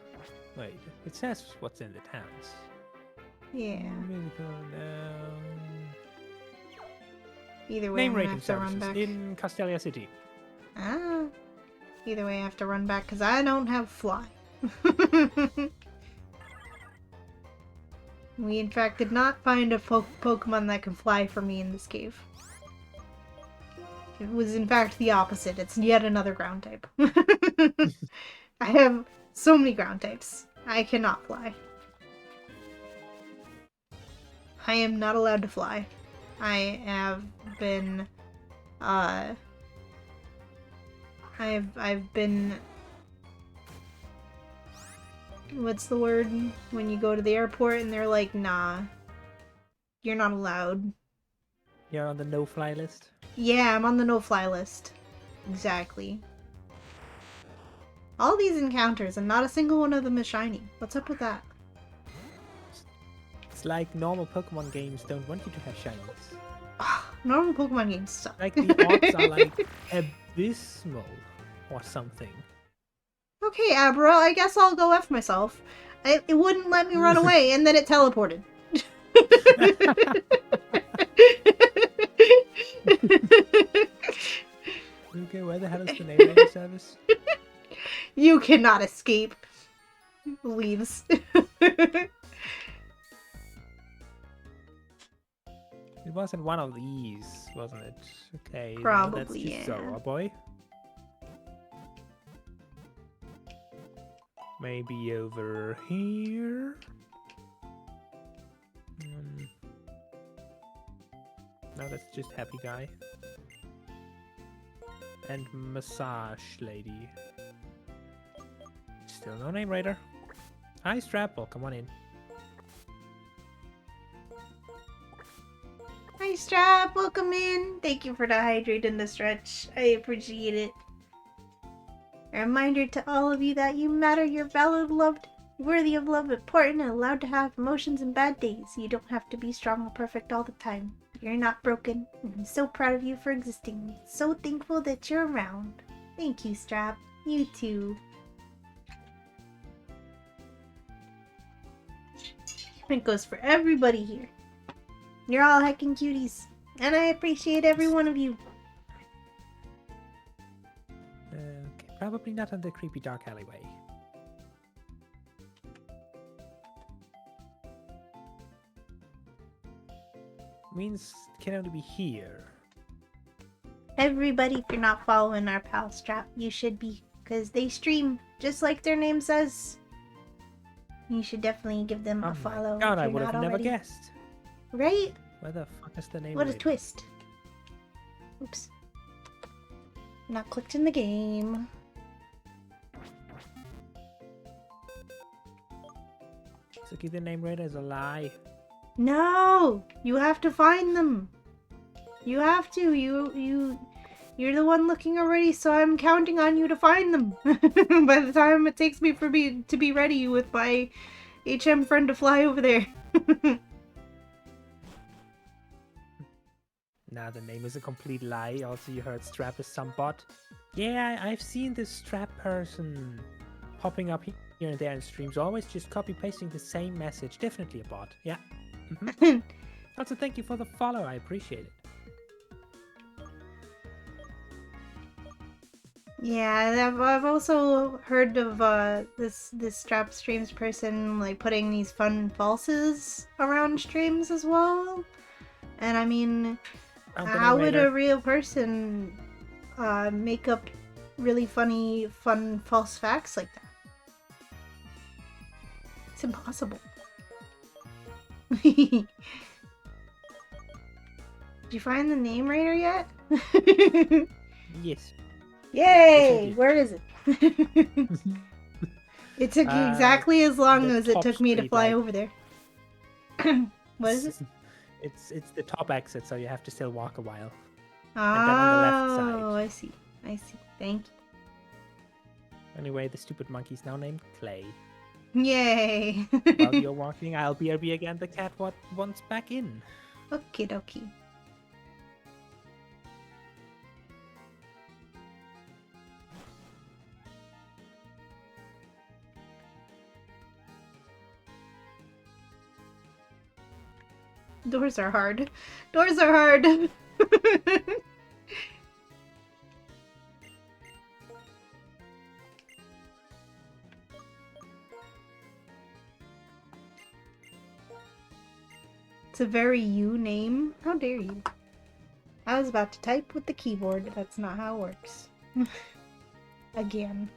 Wait, it says what's in the towns. Yeah. Musical, Either way, name I'm gonna rating have to run services back. in Castelia City. Ah. Either way, I have to run back because I don't have fly. We, in fact, did not find a Pokemon that can fly for me in this cave. It was, in fact, the opposite. It's yet another ground type. I have so many ground types. I cannot fly. I am not allowed to fly. I have been, I've been... What's the word? When you go to the airport and they're like, nah, you're not allowed. You're on the no-fly list? Yeah, I'm on the no-fly list. Exactly. All these encounters, and not a single one of them is shiny. What's up with that? It's like normal Pokemon games don't want you to have shinies. Normal Pokemon games suck. Like the odds are like abysmal or something. Okay, Abra, I guess I'll go F myself. It wouldn't let me run away, and then it teleported. Okay, where the hell is the narrator service? You cannot escape. Leaves. It wasn't one of these, wasn't it? Okay, Probably, that's just yeah. Zora boy. Maybe over here. No, that's just happy guy. And massage lady. Still no name raider. Hi Strapple, come on in. Hi Strap, welcome in. Thank you for the hydrate and the stretch. I appreciate it. A reminder to all of you that you matter, you're valid, loved, worthy of love, important, and allowed to have emotions and bad days. You don't have to be strong or perfect all the time. You're not broken. I'm so proud of you for existing. So thankful that you're around. Thank you, Strap. You too. It goes for everybody here. You're all heckin' cuties. And I appreciate every one of you. Okay, probably not in the creepy dark alleyway. Means it can only be here. Everybody, if you're not following our pal Strap, you should be. Because they stream, just like their name says. You should definitely give them a follow. Oh my god, if I you're would have not never already. guessed. Right? Where the fuck is the name? What a raider? twist. Oops. Not clicked in the game. Suki, the name raider is a lie. No! You have to find them. You have to. You're the one looking already, so I'm counting on you to find them. By the time it takes me to be ready with my HM friend to fly over there. Nah, the name is a complete lie. Also, you heard Strap is some bot. Yeah, I've seen this Strap person popping up here and there in streams, always just copy-pasting the same message. Definitely a bot, yeah. Also, thank you for the follow, I appreciate it. Yeah, I've also heard of this Strap streams person like putting these fun falses around streams as well. And I mean, how would a real person make up really funny, fun false facts like that? It's impossible. Did you find the name raider yet? Yes. Yay! Where is it? It took exactly as long as it took me to fly over there. What is it? It's the top exit, so you have to still walk a while. Oh, and then on the left side. I see. I see. Thank you. Anyway, the stupid monkey's now named Clay. Yay! While you're walking, I'll BRB again. The cat wants back in. Okie dokie. Doors are hard. Doors are hard. It's a very you name. How dare you? I was about to type with the keyboard. That's not how it works. Again.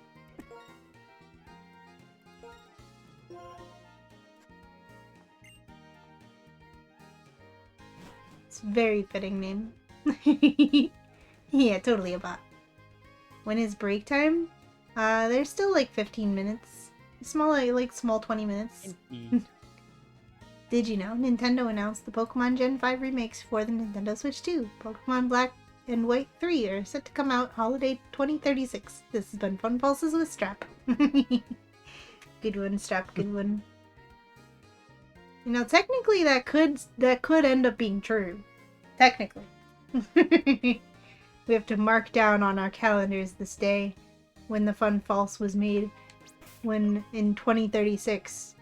It's a very fitting name. Yeah, totally a bot. When is break time? There's still like 15 minutes. Small 20 minutes. Indeed. Did you know Nintendo announced the Pokemon Gen 5 remakes for the Nintendo Switch 2? Pokemon Black and White 3 are set to come out holiday 2036. This has been Fun Pulses with Strap. Good one, Strap, good one. You know, technically that could end up being true. Technically. We have to mark down on our calendars this day when the Fun False was made. When in 2036,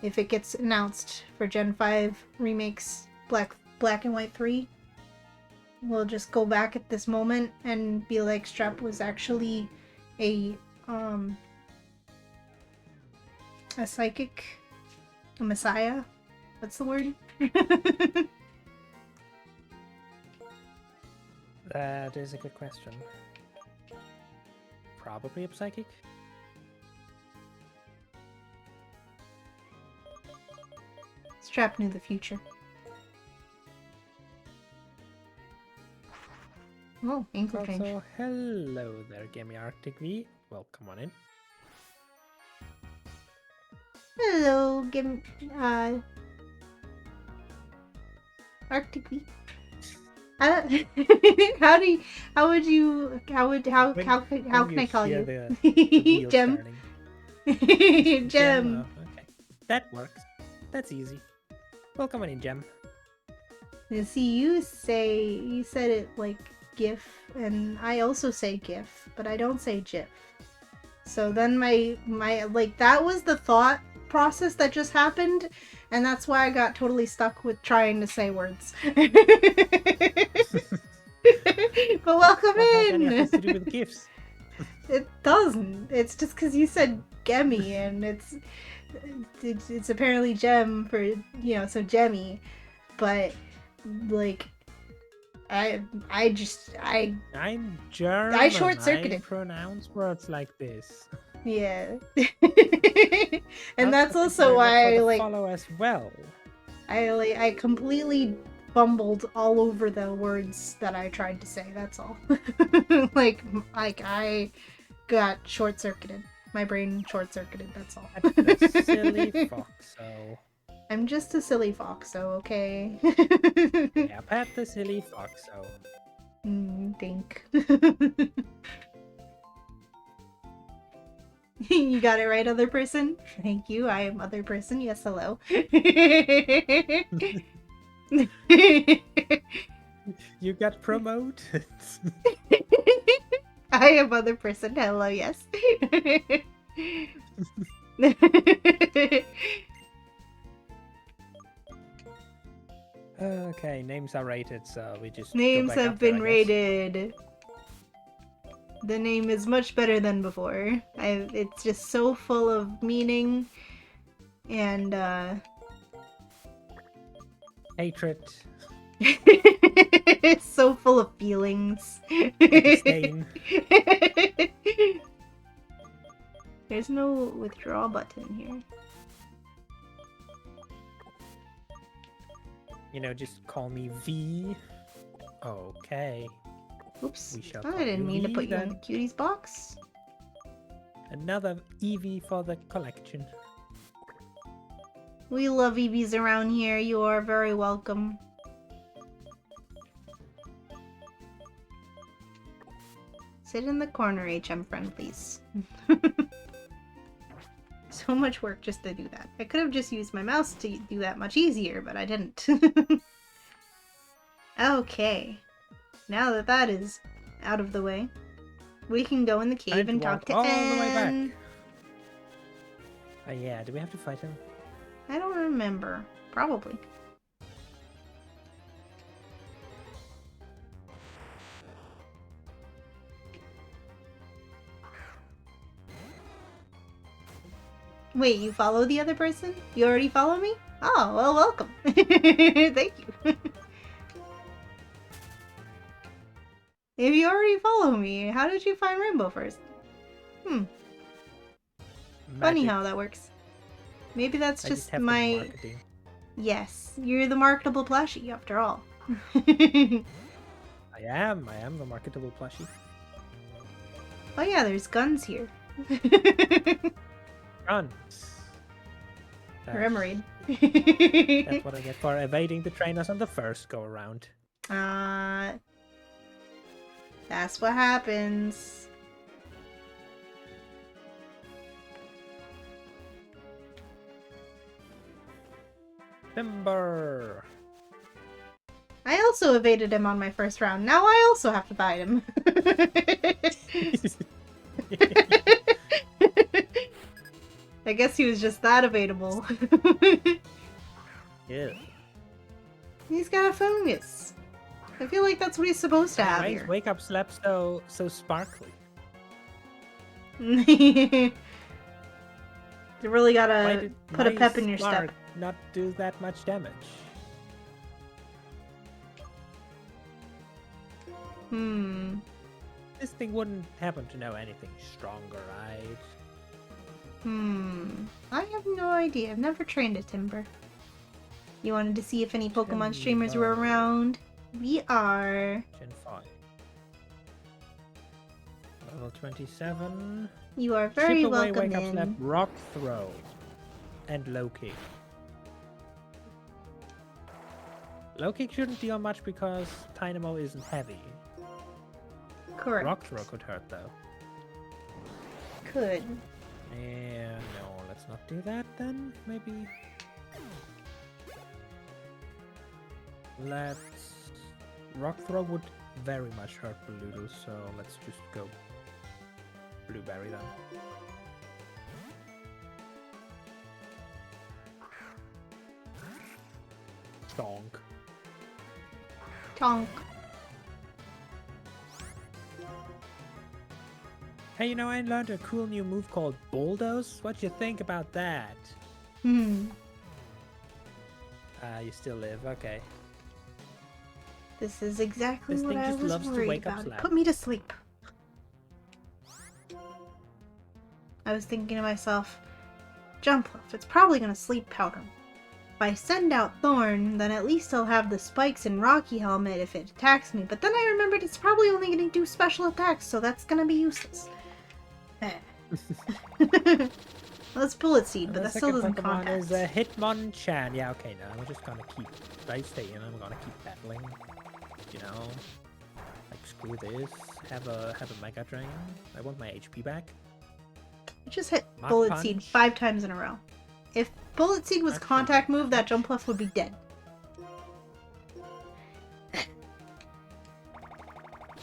if it gets announced for Gen 5 remakes Black and White 3, we'll just go back at this moment and be like, Strap was actually a psychic, a messiah. What's the word? That is a good question. Probably a psychic. Strap knew the future. Oh, ankle change. Also, hello there, Gamey Arctic V. Welcome on in. Hello, Arctic V. How can I call you? Gem. Gem. Okay, that works. That's easy. Welcome on in, Gem. You see, you said it like GIF, and I also say GIF, but I don't say GIF. So then my like that was the thought process that just happened, and that's why I got totally stuck with trying to say words. But welcome in. What has to do with GIFs? It doesn't. It's just because you said Gemmy, and it's apparently Gem for, you know, so Gemmy, but like I'm German. I short-circuited. I pronounce words like this. Yeah. And that's also why I follow as well. I completely bumbled all over the words that I tried to say. That's all. like I got short-circuited. My brain short-circuited. That's all. That's a silly foxo. I'm just a silly foxo, okay? Yeah, pat the silly foxo. Think. You got it right, other person? Thank you, I am other person. Yes, hello. You got promoted. I am other person. Hello, yes. Okay, names are rated, so we just names go back have up there, been rated. The name is much better than before. It's just so full of meaning and hatred. It's so full of feelings. Disdain. There's no withdraw button here. You know, just call me V. Okay. Oops. We shall I call didn't you mean to V, put you in then. the cuties box. Another Eevee for the collection. We love EVs around here. You are very welcome. Sit in the corner, HM friend, please. So much work just to do that. I could have just used my mouse to do that much easier, but I didn't. Okay. Now that that is out of the way, we can go in the cave and talk to all the way Anne. back. Oh yeah, do we have to fight him? I don't remember. Probably. Wait, you follow the other person? You already follow me? Oh, well, welcome. Thank you. If you already follow me, how did you find Rainbow first? Magic. Funny how that works. Maybe that's I just have the my... marketing. Yes, you're the marketable plushie, after all. I am the marketable plushie. Oh yeah, there's guns here. Guns. Remoraid. That's what I get for evading the trainers on the first go around. That's what happens. Timber. I also evaded him on my first round. Now I also have to fight him. I guess he was just that evadable. Yeah. He's got a fungus. I feel like that's what he's supposed to have Why here. is Wake Up Slap so sparkly? You really gotta put a my pep in your spark step. not do that much damage? This thing wouldn't happen to know anything stronger, right? I have no idea. I've never trained a Timber. You wanted to see if any Pokemon streamers were Timber. around? We are. Gen 5. Level 27. You are very Chip away, welcome Wake Up Slap, in. Rock Throw, and Low Kick. Low Kick shouldn't deal much because Dynamo isn't heavy. Correct. Rock Throw could hurt though. Could. Yeah, no, let's not do that then. Maybe. Let's. Rock Throw would very much hurt Balloodle, so let's just go Blueberry then. Stonk. Tonk. Hey, you know, I learned a cool new move called Bulldoze. What you think about that? You still live. Okay. This is exactly This what thing I just was loves to worried wake up about. Slap. Put me to sleep. I was thinking to myself, Jumpluff, it's probably gonna sleep powder. If I send out Thorn, then at least I'll have the spikes and Rocky Helmet if it attacks me. But then I remembered it's probably only gonna do special attacks, so that's gonna be useless. Let's Bullet Seed, but And that the still second doesn't Pokemon contact. is a Hitmonchan. Yeah, okay, no, I'm just gonna keep. I stay in. I'm gonna keep battling. You know, like screw this. Have a Mega Drain. I want my HP back. I just hit Mach Bullet Seed Punch. 5 times in a row. If Bullet Seed was Actually, contact Mach move, that Punch. Jumpluff would be dead.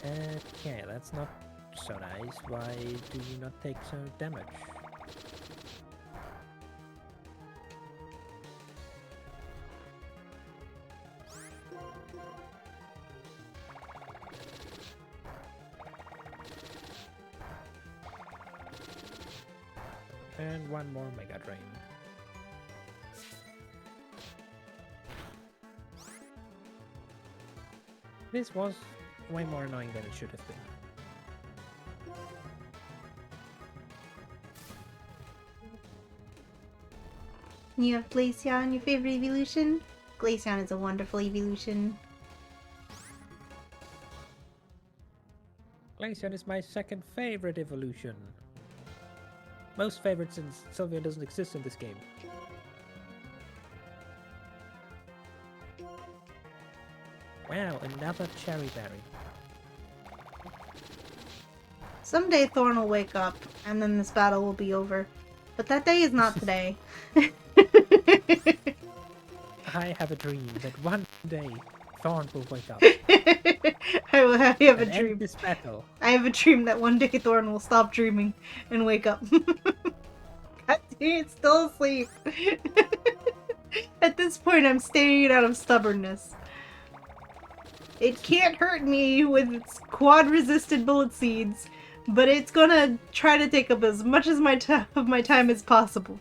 Okay, that's not so nice. Why do you not take so damage? And one more Mega Drain. This was way more annoying than it should have been. You have Glaceon, your favorite evolution? Glaceon is a wonderful evolution. Glaceon is my second favorite evolution. Most favorite since Sylveon doesn't exist in this game. Wow, another Cherry Berry. Someday Thorn will wake up, and then this battle will be over. But that day is not today. I have a dream that one day Thorn will wake up I have a and dream. end this battle. I have a dream that one day Thorn will stop dreaming and wake up. God, it's still asleep. At this point, I'm staying out of stubbornness. It can't hurt me with its quad-resisted bullet seeds, but it's gonna try to take up as much as of my time as possible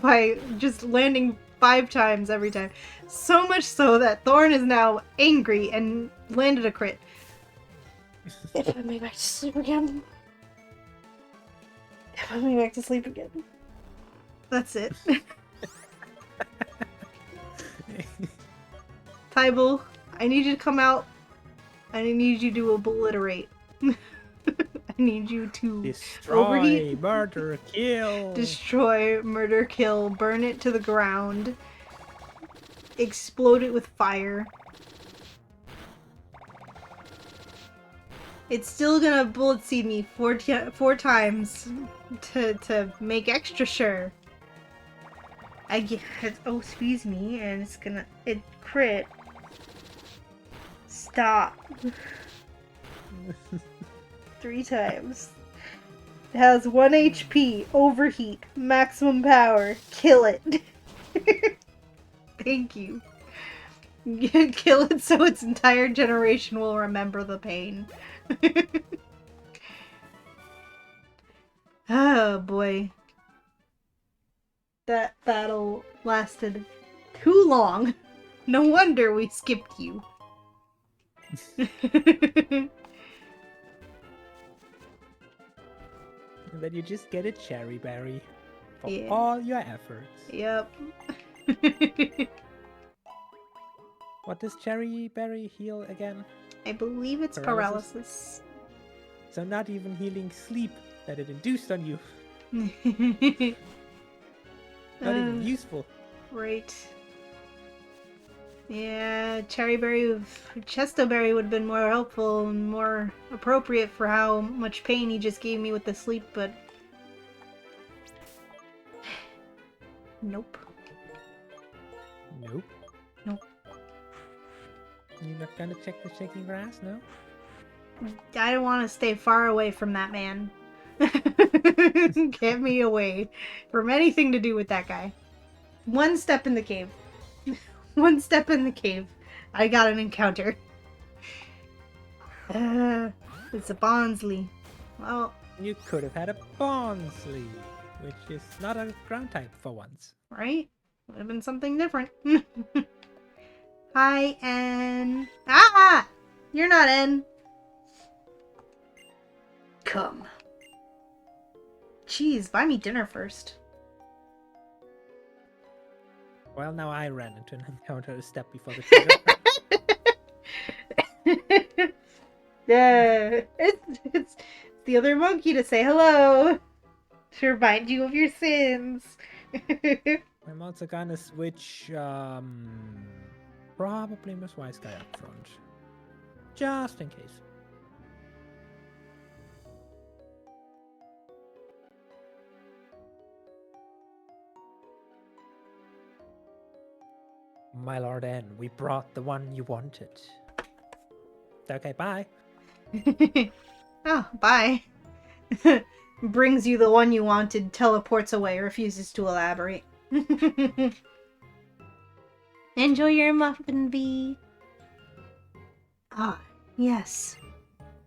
by just landing 5 times every time. So much so that Thorn is now angry and landed a crit. If I may back to sleep again. If I may back to sleep again. That's it. Tybal, I need you to come out. I need you to obliterate. I need you to Destroy, overheat. murder, kill. Destroy, murder, kill, burn it to the ground. explode it with fire. It's still gonna bullet seed me four times to make extra sure. I get oh, excuse me, and it's gonna crit. Stop. 3 times. It has 1 HP, overheat, maximum power. Kill it. Thank you. Kill it so its entire generation will remember the pain. Oh boy. That battle lasted too long. No wonder we skipped you. And then you just get a cherry berry for Yeah. all your efforts. Yep. What does cherry berry heal again? I believe it's paralysis. So not even healing sleep that it induced on you. Not even useful. Right. Yeah, cherryberry, chestoberry would have been more helpful and more appropriate for how much pain he just gave me with the sleep, but nope. Nope. Nope. You're not gonna check the shaking grass, no? I don't want to stay far away from that man. Get me away from anything to do with that guy. One step in the cave. One step in the cave. I got an encounter. It's a Bonsley. Well, You could have had a Bonsley, which is not a ground type for once. right? Would have been something different. Hi, N. Ah! You're not N. Come. Jeez, buy me dinner first. Well, now I ran into an encounter a step before the trigger. Yeah, it's the other monkey to say hello. To remind you of your sins. I'm also gonna switch, probably Miss Wise Guy up front. Just in case. My Lord N, we brought the one you wanted. Okay, bye. Oh, bye. Brings you the one you wanted, teleports away, refuses to elaborate. Enjoy your muffin, bee. Ah, yes.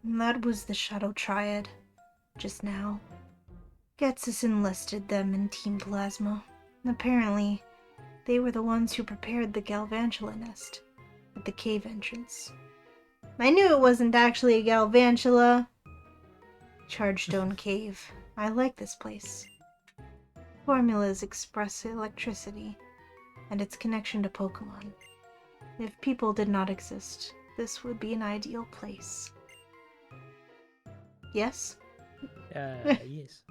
That was the Shadow Triad. Just now. Getsus enlisted them in Team Plasma. Apparently, they were the ones who prepared the Galvantula nest at the cave entrance. I knew it wasn't actually a Galvantula. Chargestone Cave. I like this place. Formulas express electricity and its connection to Pokemon. If people did not exist, this would be an ideal place. Yes? Yes.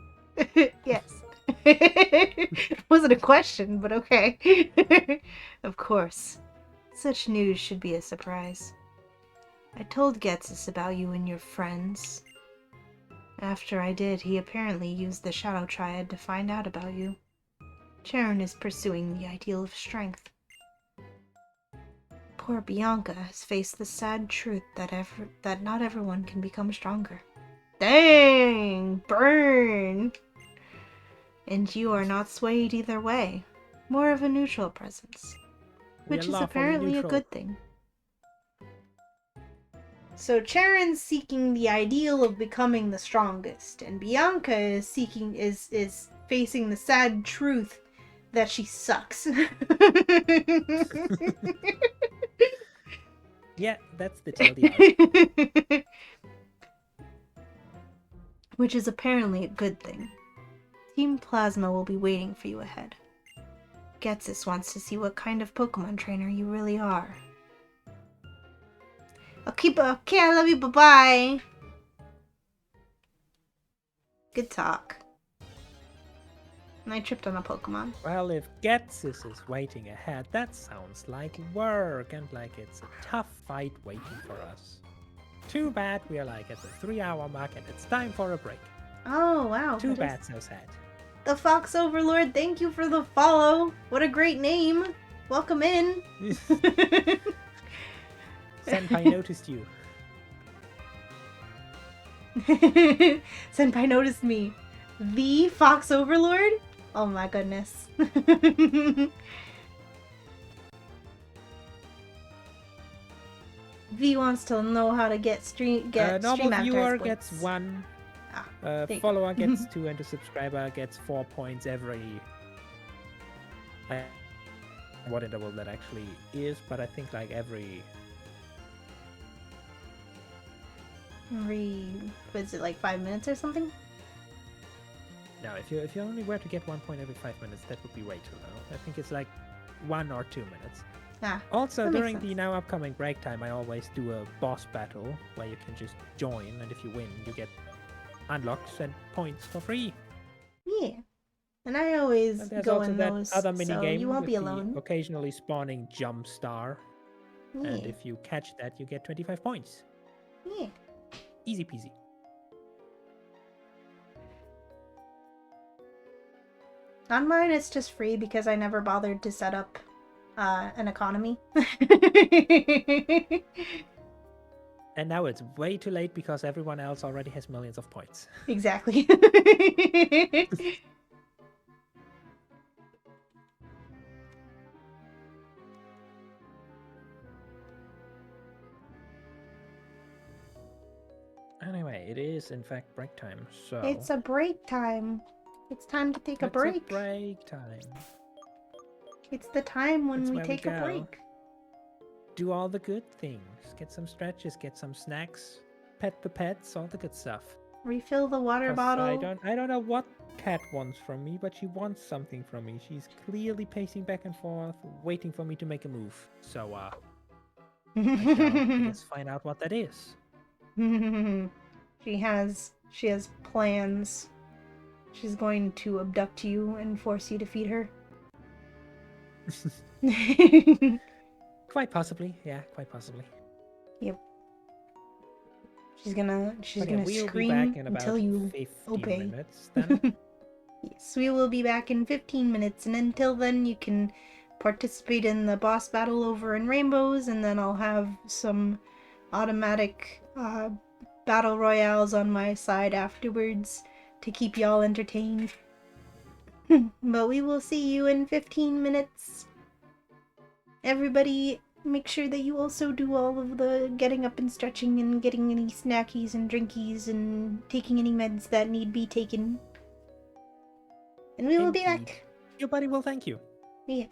Yes. It wasn't a question, but okay. Of course. Such news should be a surprise. I told Getsus about you and your friends. After I did, he apparently used the Shadow Triad to find out about you. Charon is pursuing the ideal of strength. Poor Bianca has faced the sad truth that not everyone can become stronger. Dang! Burn! And you are not swayed either way. More of a neutral presence. Which is apparently a good thing. So Charon's seeking the ideal of becoming the strongest, and Bianca is facing the sad truth that she sucks. Yeah, that's the TLDR. Which is apparently a good thing. Team Plasma will be waiting for you ahead. Getsus wants to see what kind of Pokemon trainer you really are. Okay, I love you, bye-bye. Good talk. I tripped on a Pokemon. Well, if Getsis is waiting ahead, that sounds like work and like it's a tough fight waiting for us. Too bad we are like at the 3-hour mark and it's time for a break. Oh, wow. Too bad, so sad. The Fox Overlord, thank you for the follow. What a great name. Welcome in. Senpai noticed you. Senpai noticed me. The Fox Overlord? Oh my goodness. V wants to know how to get stream normal viewer points. gets 1. Follower gets 2, and the subscriber gets 4 points every. What interval that actually is, but I think like every. Was it like 5 minutes or something? No, if you only were to get 1 point every 5 minutes, that would be way too low. I think it's like 1 or 2 minutes. Also, during the now upcoming break time, I always do a boss battle where you can just join, and if you win, you get unlocks and points for free. Yeah. And I always go in that those, other mini so game you won't with be alone. The occasionally spawning jump star. Yeah. And if you catch that, you get 25 points. Yeah. Easy peasy. On mine, it's just free because I never bothered to set up an economy. And now it's way too late because everyone else already has millions of points. Exactly. Anyway, it is in fact break time, so... It's a break time. It's time to take a break. It's a break time. It's the time when we take a break. Do all the good things. Get some stretches, get some snacks, pet the pets, all the good stuff. Refill the water bottle. I don't know what Cat wants from me, but she wants something from me. She's clearly pacing back and forth, waiting for me to make a move. So, I guess find out what that is. She has plans. She's going to abduct you and force you to feed her. Quite possibly, yeah, quite possibly. Yep. She's gonna we'll scream be back in until about you 15 obey. minutes then. Yes, we will be back in 15 minutes, and until then you can participate in the boss battle over in Rainbows, and then I'll have some automatic battle royales on my side afterwards to keep y'all entertained. But we will see you in 15 minutes. Everybody, make sure that you also do all of the getting up and stretching and getting any snackies and drinkies and taking any meds that need be taken. And we will be back. Your buddy will thank you. Yes.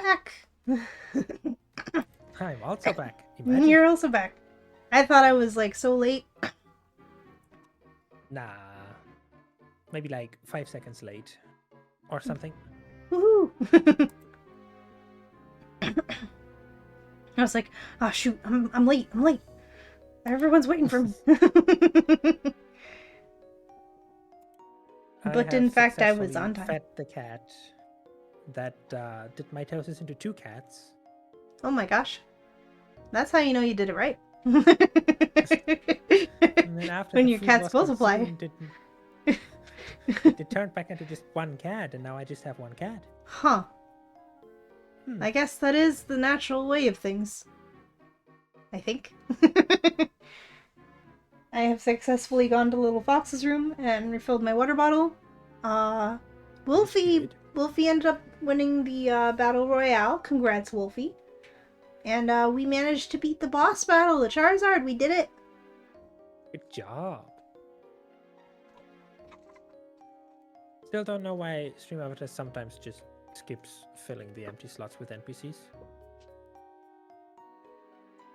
back. I'm also back. Imagine. You're also back. I thought I was like so late. Nah. Maybe like 5 seconds late. Or something. Woohoo! I was like, oh shoot, I'm late. I'm late. Everyone's waiting for me. I But have in fact, I was successfully on time. fed the cat that did mitosis into 2 cats. Oh my gosh. That's how you know you did it right. And then after When the your food cats was multiply. consumed, it turned back into just 1 cat, and now I just have 1 cat. Huh. Hmm. I guess that is the natural way of things. I think. I have successfully gone to Little Fox's room and refilled my water bottle. Wolfie ended up winning the battle royale. Congrats, Wolfie. And we managed to beat the boss battle, the Charizard. We did it. Good job. Still don't know why Stream Avatar sometimes just skips filling the empty slots with NPCs.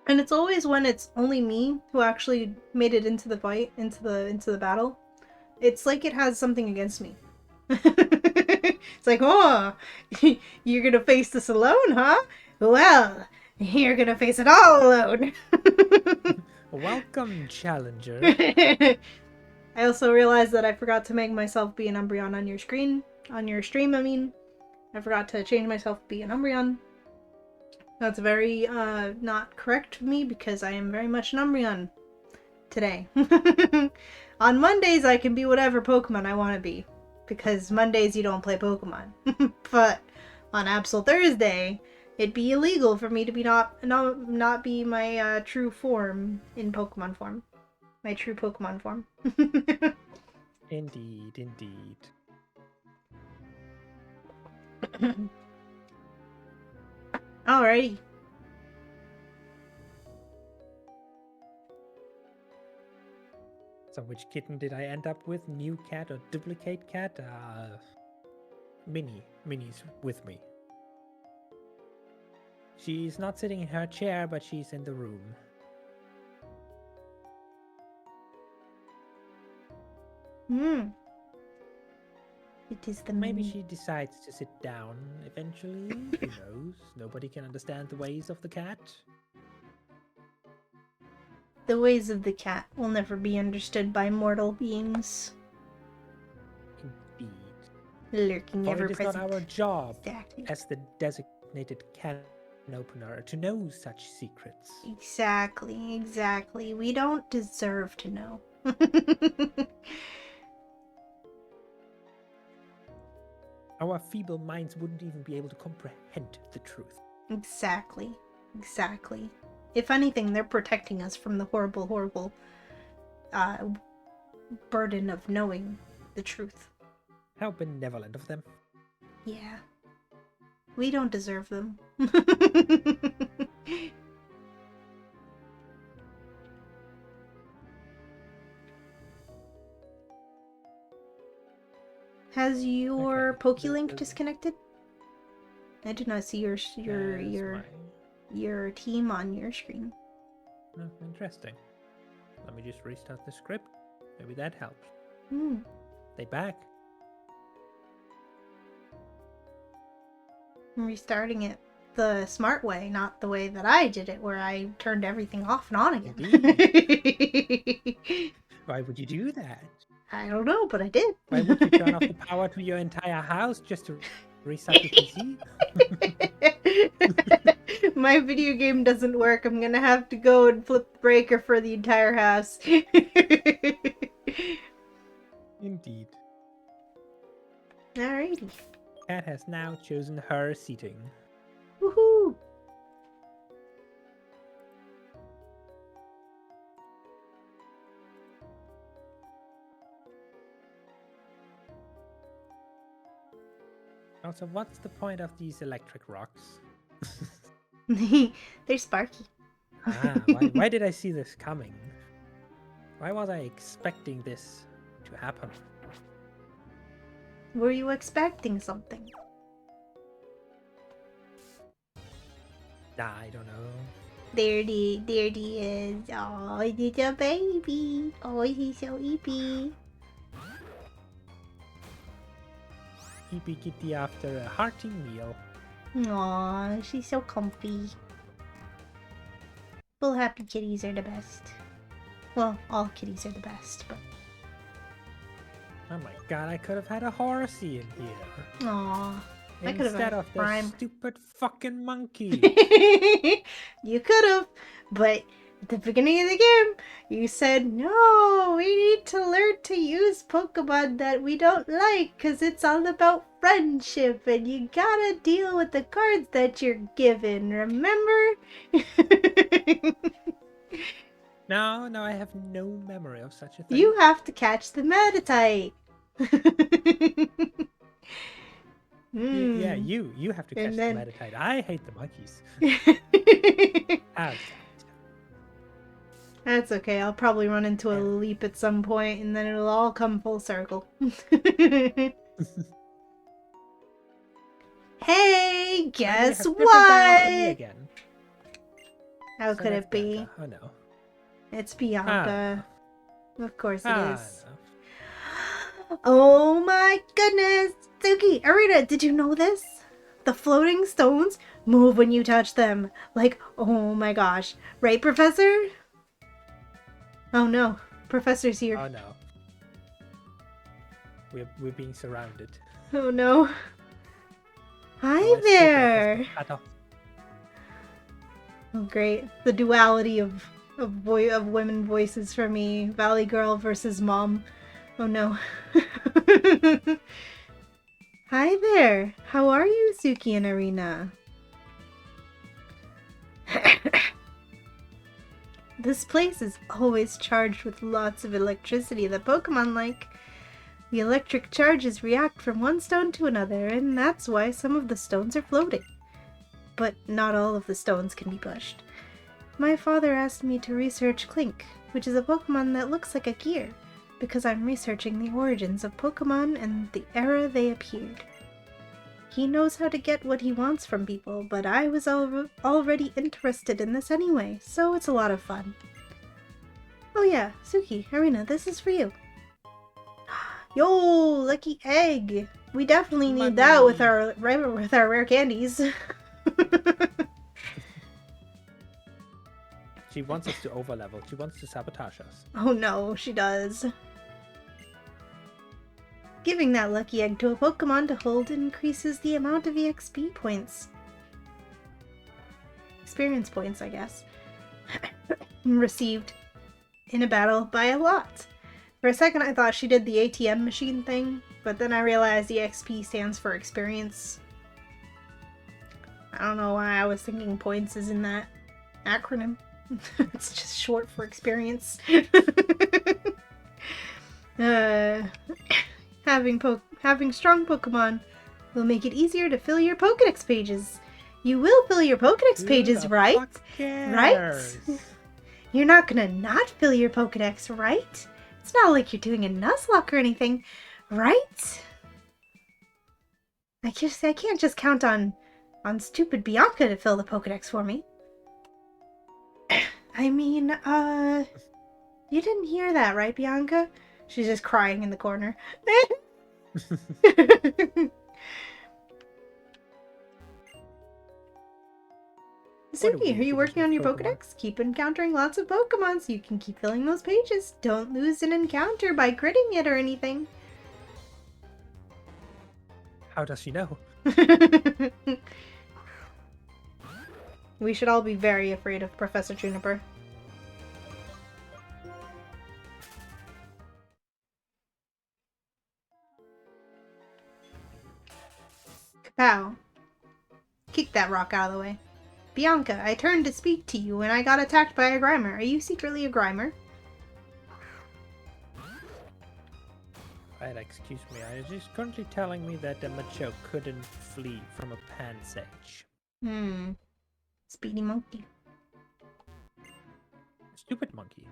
And it's always when it's only me who actually made it into the fight, into the battle. It's like it has something against me. It's like, oh, you're gonna face this alone, huh? Well, you're gonna face it all alone. Welcome, Challenger. I also realized that I forgot to make myself be an Umbreon on your screen. On your stream, I mean. I forgot to change myself to be an Umbreon. That's very not correct of me because I am very much an Umbreon today. On Mondays, I can be whatever Pokemon I want to be because Mondays you don't play Pokemon. But on Absol Thursday, it'd be illegal for me to be not be my true form in Pokemon form. My true Pokemon form. Indeed, indeed. Alrighty. So which kitten did I end up with? New cat or duplicate cat? Minnie's with me. She's not sitting in her chair, but she's in the room. It is the Maybe Minnie. she decides to sit down eventually. Who knows? Nobody can understand the ways of the cat. The ways of the cat will never be understood by mortal beings. Indeed. Lurking For ever it is present. not our job Exactly. as the designated can opener to know such secrets. Exactly. We don't deserve to know. Our feeble minds wouldn't even be able to comprehend the truth. Exactly. If anything, they're protecting us from the horrible burden of knowing the truth. How benevolent of them. Yeah. We don't deserve them. Has your Okay, PokeLink disconnected? I do not see your team on your screen. Oh, interesting. Let me just restart the script. Maybe that helps. They back. I'm restarting it the smart way, not the way that I did it, where I turned everything off and on again. Why would you do that? I don't know, but I did. Why would you turn off the power to your entire house just to restart your PC? My video game doesn't work. I'm gonna have to go and flip the breaker for the entire house. Indeed. Alrighty. Cat has now chosen her seating. Woohoo! Also, what's the point of these electric rocks? They're sparky. Why did I see this coming? Why was I expecting this to happen? Were you expecting something? I don't know. There he is. Oh, it's a baby. Oh, he's so eepy. Eepy kitty after a hearty meal. Aw, she's so comfy. Full happy kitties are the best. Well, all kitties are the best, but... Oh my god, I could have had a horsey in here. Aw. I could have Instead had of the prime. stupid fucking monkey. You could have, but at the beginning of the game, you said, no, we need to learn to use Pokemon that we don't like, because it's all about friendship, and you gotta deal with the cards that you're given, remember? No, I have no memory of such a thing. You have to catch the Meditite. Yeah, you have to catch And then... the Meditite. I hate the monkeys. That's okay. I'll probably run into a leap at some point, and then it'll all come full circle. Hey, guess what? How could it be? Oh no. It's Bianca. Of course it is. No. Oh my goodness! Suki, Arita, did you know this? The floating stones move when you touch them. Like, oh my gosh. Right, Professor? Oh no. Professor's here. Oh no. We're being surrounded. Oh no. Hi there! Oh great. The duality of women voices for me. Valley Girl versus Mom. Oh no. Hi there. How are you, Suki and Arena? This place is always charged with lots of electricity that Pokemon like. The electric charges react from one stone to another, and that's why some of the stones are floating. But not all of the stones can be pushed. My father asked me to research Clink, which is a Pokemon that looks like a gear, because I'm researching the origins of Pokemon and the era they appeared. He knows how to get what he wants from people, but I was already interested in this anyway, so it's a lot of fun. Oh yeah, Suki, Arena, this is for you. Yo, lucky egg! We definitely need that with our rare candies. She wants us to overlevel. She wants to sabotage us. Oh no, she does. Giving that lucky egg to a Pokemon to hold increases the amount of EXP points. Experience points, I guess. Received in a battle by a lot. For a second I thought she did the ATM machine thing, but then I realized EXP stands for experience. I don't know why I was thinking points is in that acronym. It's just short for experience. Having strong Pokemon will make it easier to fill your Pokédex pages. You will fill your Pokédex pages, right? Right? You're not gonna not fill your Pokédex, right? It's not like you're doing a Nuzlocke or anything, right? I can't just count on stupid Bianca to fill the Pokédex for me. I mean, you didn't hear that, right, Bianca? She's just crying in the corner. Suki, are you working on your Pokédex? Keep encountering lots of Pokemon so you can keep filling those pages. Don't lose an encounter by critting it or anything. How does she know? We should all be very afraid of Professor Juniper. Kapow. Kick that rock out of the way. Bianca, I turned to speak to you and I got attacked by a Grimer. Are you secretly a Grimer? Right, excuse me. I was just currently telling me that the Machoke couldn't flee from a Pansage. Speedy monkey. Stupid monkey.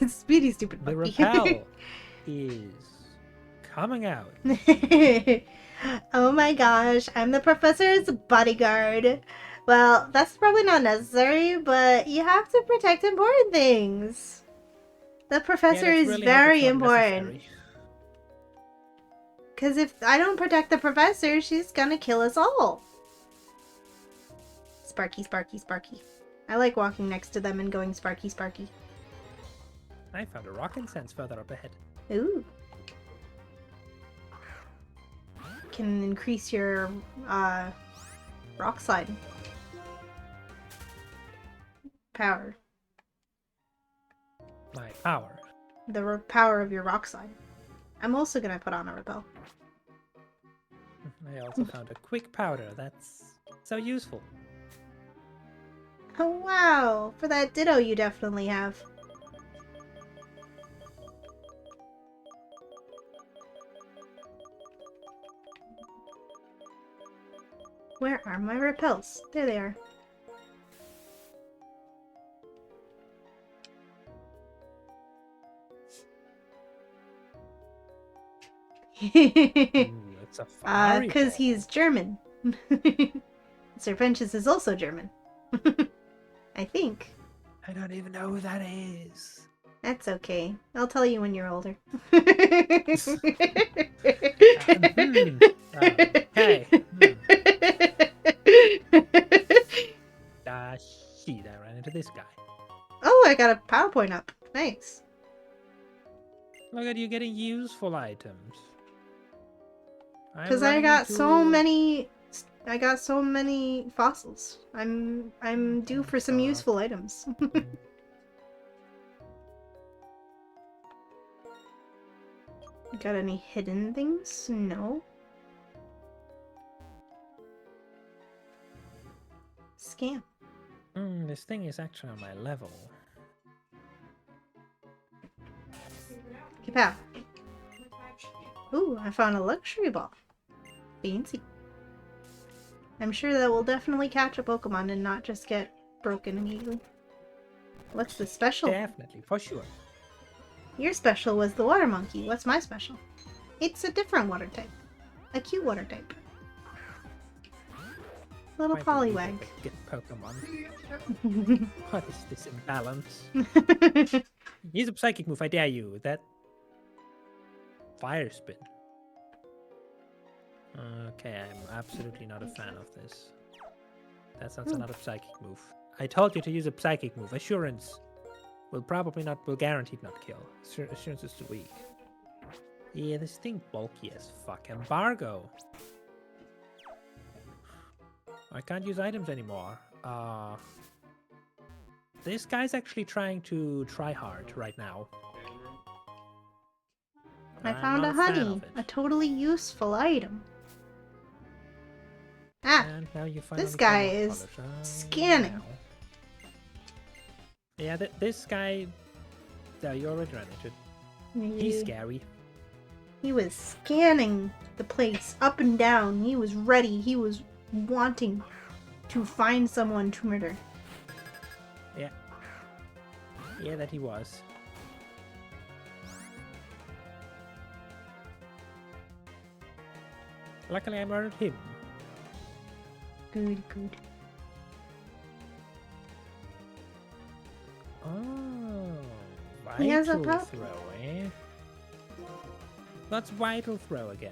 Speedy stupid monkey. The repel is coming out. Oh my gosh, I'm the professor's bodyguard. Well, that's probably not necessary, but you have to protect important things. The professor that's is really hope it's very not important. necessary. Because if I don't protect the professor, she's gonna kill us all. Sparky, Sparky, Sparky. I like walking next to them and going Sparky, Sparky. I found a rock incense further up ahead. Ooh. Can increase your rock slide power. My power. The power of your rock slide. I'm also gonna put on a repel. I also found a quick powder. That's so useful. Oh wow! For that ditto you definitely have. Where are my repels? There they are. Ooh, it's a fiery Because ball. he's German. Sir Prentice is also German. I think. I don't even know who that is. That's okay. I'll tell you when you're older. Okay. Shit, I ran into this guy. Oh, I got a PowerPoint up. Nice. Look at you getting useful items. Because I got so many fossils. I'm due for some useful items. Got any hidden things? No. Scam. This thing is actually on my level. Keep out. Ooh, I found a luxury ball. Fancy. I'm sure that will definitely catch a Pokemon and not just get broken immediately. What's the special? Definitely, for sure. Your special was the water monkey. What's my special? It's a different water type. A cute water type. Little Poliwag. Get Pokemon. What is this imbalance? Use a psychic move, I dare you. That fire spin. Okay, I'm absolutely not a fan of this. That sounds another psychic move. I told you to use a psychic move. Assurance will guaranteed not kill. Assurance is too weak. Yeah, this thing bulky as fuck. Embargo. I can't use items anymore. This guy's actually trying to try hard right now. I found a honey. A totally useful item. Ah, and now you this guy is scanning. Yeah, this guy... No, you already ran into it. He's scary. He was scanning the place up and down. He was ready. He was wanting to find someone to murder. Yeah. Yeah, that he was. Luckily, I murdered him. Good, good. Oh, He has a vital throw, eh? What's vital throw again?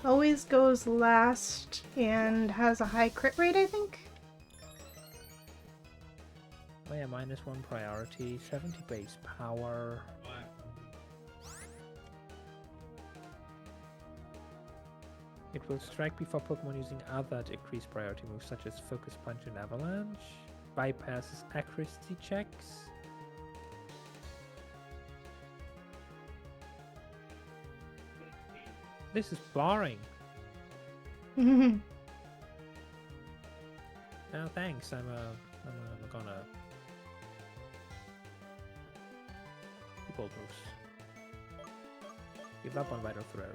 Always goes last and has a high crit rate, I think. Oh yeah, -1 priority, 70 base power. It will strike before Pokemon using other decreased priority moves such as Focus Punch and Avalanche. Bypasses accuracy checks. This is boring. No thanks. I'm gonna bold moves. Give up on Vital Throw.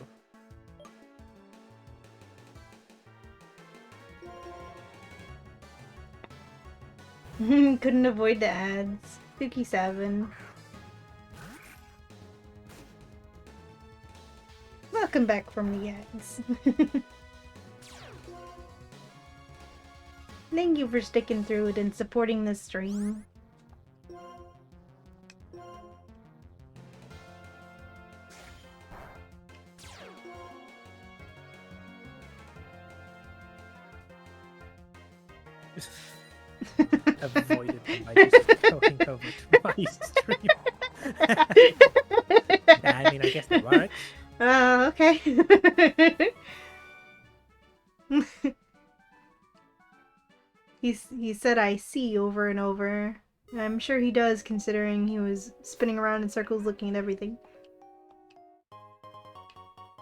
Couldn't avoid the ads. Spooky 7. Welcome back from the ads. Thank you for sticking through it and supporting the stream. Avoided them by just going over to my stream. Yeah, I mean, I guess that works. Okay. He said I see over and over. I'm sure he does, considering he was spinning around in circles looking at everything.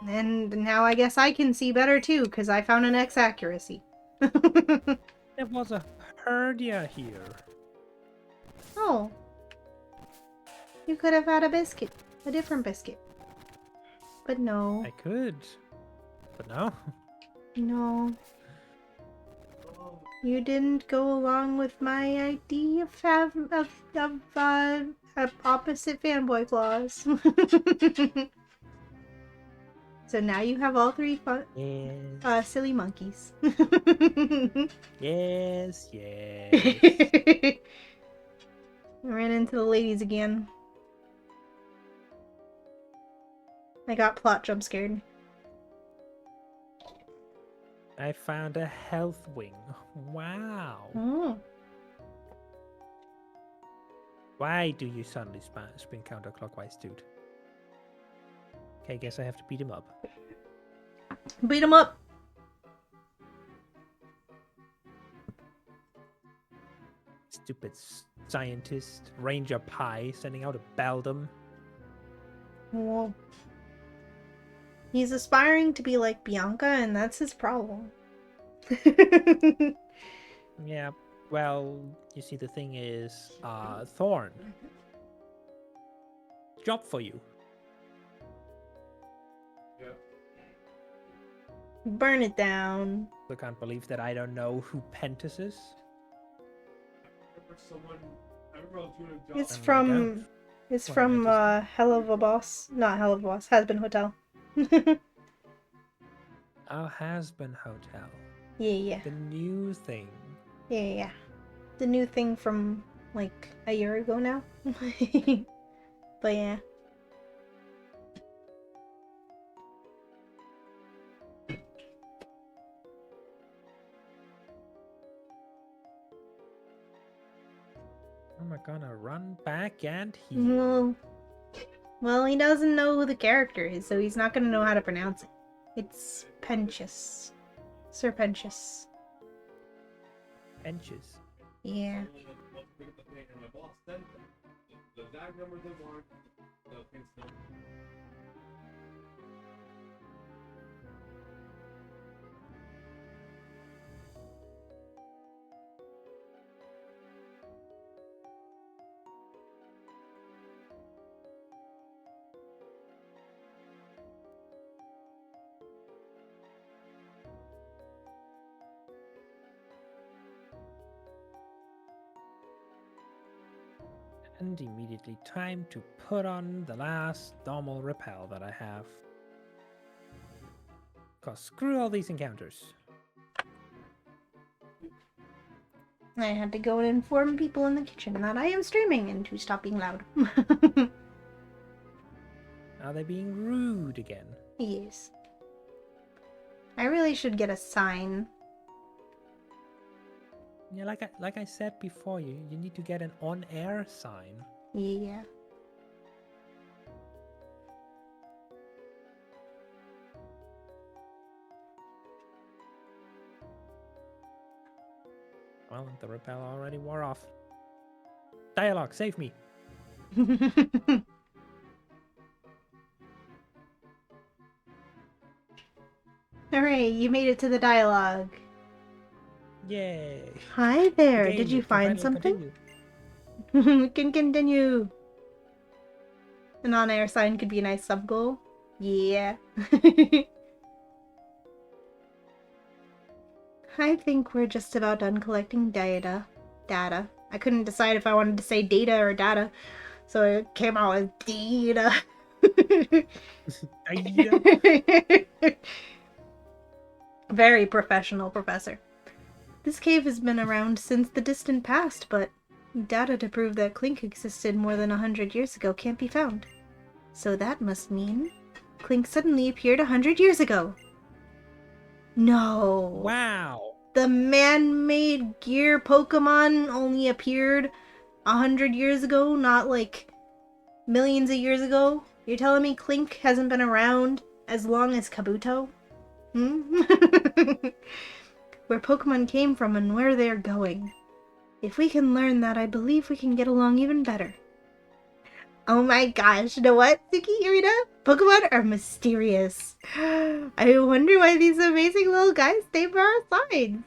And now I guess I can see better too, because I found an X accuracy. There was a herdia here. Oh. You could have had a biscuit. A different biscuit. But no. I could. But no. No. You didn't go along with my idea of opposite fanboy flaws. So now you have all three Yes. silly monkeys. Yes, yes. I ran into the ladies again. I got plot jump scared. I found a health wing. Wow. Oh. Why do you suddenly spin counterclockwise, dude? Okay, guess I have to beat him up. Beat him up! Stupid scientist, Ranger Pie, sending out a Beldum. Well, he's aspiring to be like Bianca, and that's his problem. Yeah, well, you see, the thing is, Thorn. Job for you. Burn it down. I can't believe that I don't know who Pentus is. It's And from... It's Well, from, I Hell of a Boss. Not Hell of a Boss. Has Been Hotel. Oh, Has Been Hotel. Yeah. The new thing. Yeah. The new thing from, like, a year ago now. But yeah. Am I gonna run back and heal? Well, he doesn't know who the character is, so he's not gonna know how to pronounce it. It's Pentious. Sir Pentious. Benches. Yeah. And immediately time to put on the last normal repel that I have. Cause screw all these encounters. I had to go and inform people in the kitchen that I am streaming and to stop being loud. Are they being rude again? Yes. I really should get a sign. Yeah, like I said before, you need to get an on-air sign. Yeah. Well, the repel already wore off. Dialogue, save me. Hooray, you made it to the dialogue. Yay. Hi there, Game, did you can find finally something? continue. We can continue. An on-air sign could be a nice sub-goal. Yeah. I think we're just about done collecting data. I couldn't decide if I wanted to say data or data, so it came out as data. Hiya. Very professional, Professor. This cave has been around since the distant past, but data to prove that Clink existed more than 100 years ago can't be found. So that must mean Clink suddenly appeared 100 years ago. No. Wow. The man-made gear Pokemon only appeared 100 years ago, not like millions of years ago? You're telling me Clink hasn't been around as long as Kabuto? Hmm? Where Pokemon came from and where they're going. If we can learn that, I believe we can get along even better. Oh my gosh, you know what, Suki, Irina? Pokemon are mysterious. I wonder why these amazing little guys stay by our sides.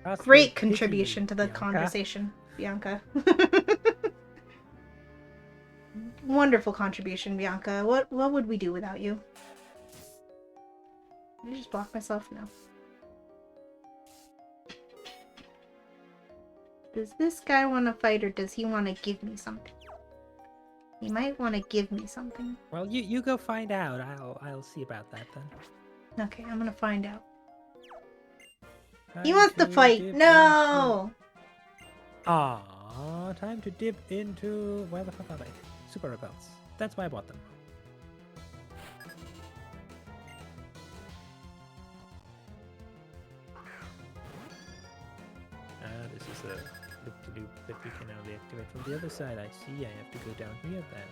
That's Great the contribution pity, to the Bianca. conversation, Bianca. Wonderful contribution, Bianca. What would we do without you? Did I just block myself? No. Does this guy want to fight or does he want to give me something? He might want to give me something. Well, you go find out. I'll see about that then. Okay, I'm gonna find out. Time He wants to fight! dip No! Aww, time to dip into... Where the fuck are they? Super Rebels. That's why I bought them. This is a loop-to-loop that we can only activate from the other side. I see, I have to go down here then.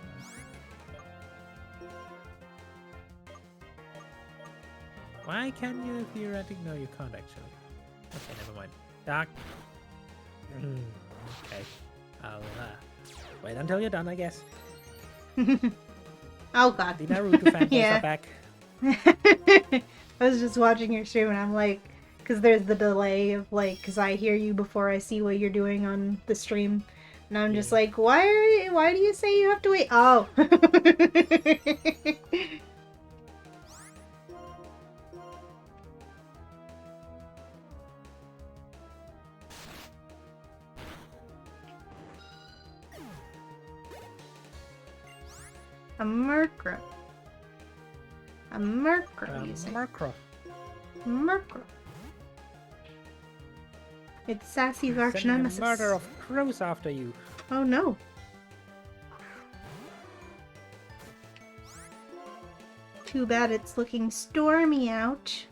Why can you theoretically? No, you can't actually. Okay, never mind. Doc. Okay. I'll wait until you're done, I guess. Oh god. The Naruto fanboys Yeah. are back. I was just watching your stream and I'm like, because there's the delay of like, because I hear you before I see what you're doing on the stream. And I'm just like, why do you say you have to wait? Oh. A Murkrow. A Murkrow, you say? Murkrow. Murkrow. It's Sassy's arch Sending a nemesis. murder of crows after you. Oh no. Too bad it's looking stormy out.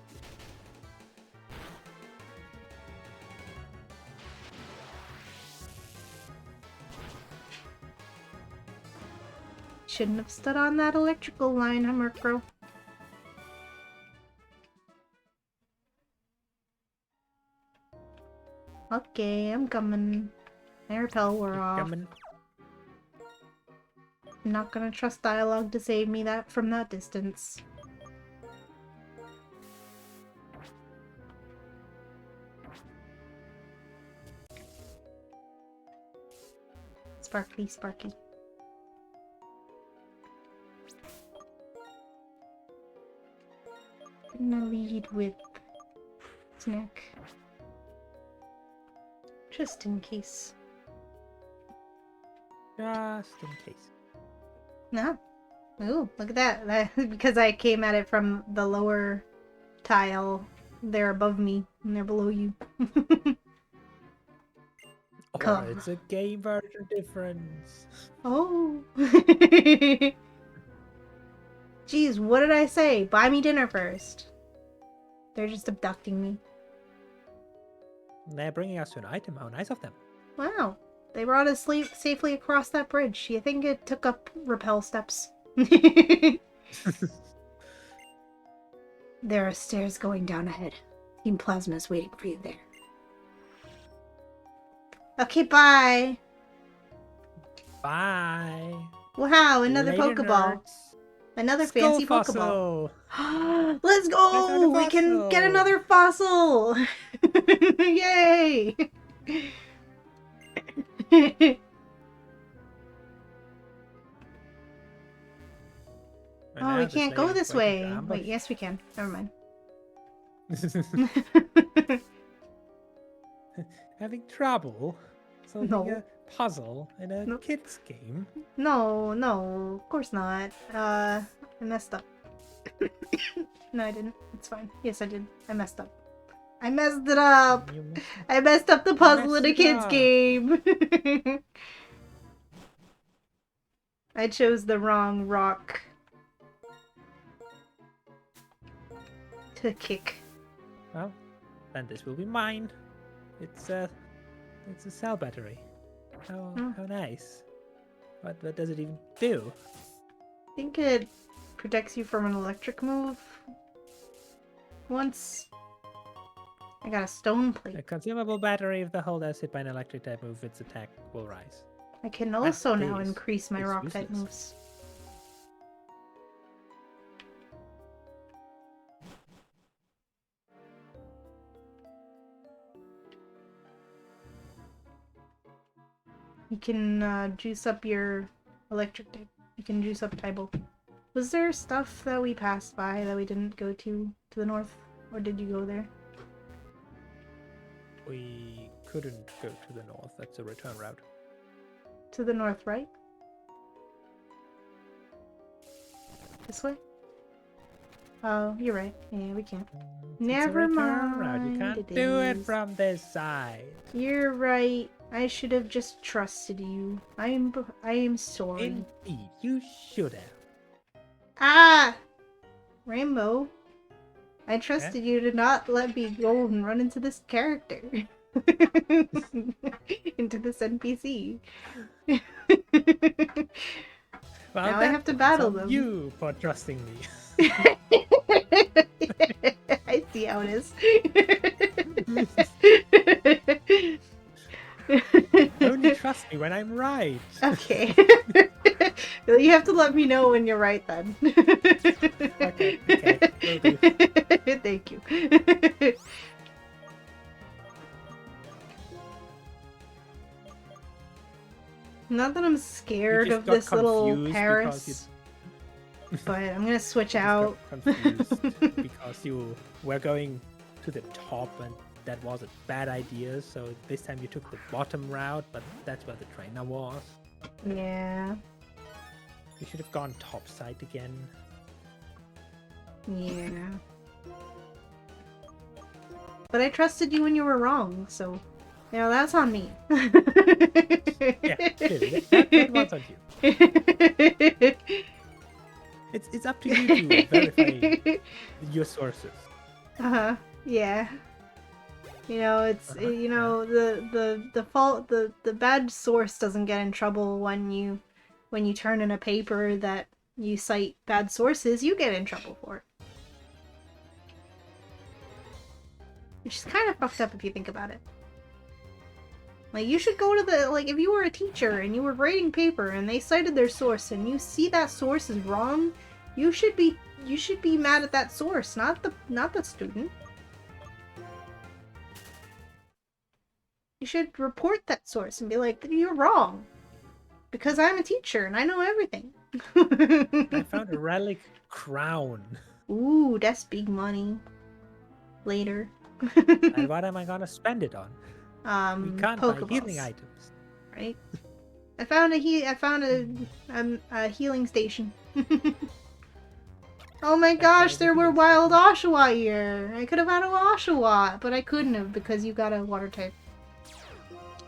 Shouldn't have stood on that electrical line, Murkrow. Okay, I'm coming. My repel wore off. Coming. I'm not gonna trust dialogue to save me from that distance. Sparkly, sparky. Gonna lead with snack. Just in case. Just in case. No. Ooh, look at that. Because I came at it from the lower tile. They're above me, and they're below you. Oh, Come. it's a game version difference. Oh. Jeez, what did I say? Buy me dinner first. They're just abducting me. They're bringing us to an item. How nice of them. Wow. They brought us safely across that bridge. You think it took up rappel steps? There are stairs going down ahead. Team Plasma is waiting for you there. Okay, bye. Bye. Wow, another Later, Pokeball. nerds. Another Skull fancy fossil. Pokeball. Let's go! Another We can get fossil. another fossil! Yay! Oh, we can't go this way. Wait, yes we can. Never mind. Having trouble? solving No. a puzzle in a No. kid's game. No, no, of course not. I messed up. No, I didn't. It's fine. Yes, I did. I messed up. I messed it up! You messed it- I messed up the puzzle in messed a it kid's up. game! I chose the wrong rock to kick. Well, then this will be mine. It's a cell battery. How nice. What does it even do? I think it protects you from an electric move. Once I got a stone plate. A consumable battery. If the holder is hit by an electric type move, its attack will rise. I can also now this increase my is rock type useless. moves. You can juice up your electric type. You can juice up Tybalt. Was there stuff that we passed by that we didn't go to the north? Or did you go there? We couldn't go to the north. That's a return route. To the north, right? This way? Oh, you're right. Yeah, we can't. It's Never a return route. You mind, can't it do it is. from this side. You're right. I should have just trusted you. I am sorry. Indeed, you should have. Ah! Rainbow. I trusted you to not let me go and run into this character. Into this NPC. Well, Now I have to battle them. You for trusting me. I see how it is. Only trust me when I'm right. Okay. Well, you have to let me know when you're right then. Okay, will do. Thank you. Not that I'm scared just of got this little confused Paris, but I'm gonna switch Just out. got confused because you were going to the top and that was a bad idea, so this time you took the bottom route, but that's where the trainer was. Yeah. You should have gone top side again. Yeah. But I trusted you when you were wrong, so you know that's on me. Yeah, clearly, that was on you. It's up to you to verify your sources. Uh-huh. Yeah. You know, it's you know the bad source doesn't get in trouble when you turn in a paper that you cite bad sources, you get in trouble for it. Which is kind of fucked up if you think about it. Like, you should go to the, like, if you were a teacher and you were grading paper and they cited their source and you see that source is wrong, you should be mad at that source, not the student. You should report that source and be like, you're wrong. Because I'm a teacher and I know everything. I found a relic crown. Ooh, that's big money. Later. And what am I gonna spend it on? We can't buy healing Pokeballs, items. right? I found a healing station. Oh my gosh, there were wild Oshawott here. I could have had a Oshawott, but I couldn't have because you got a water type.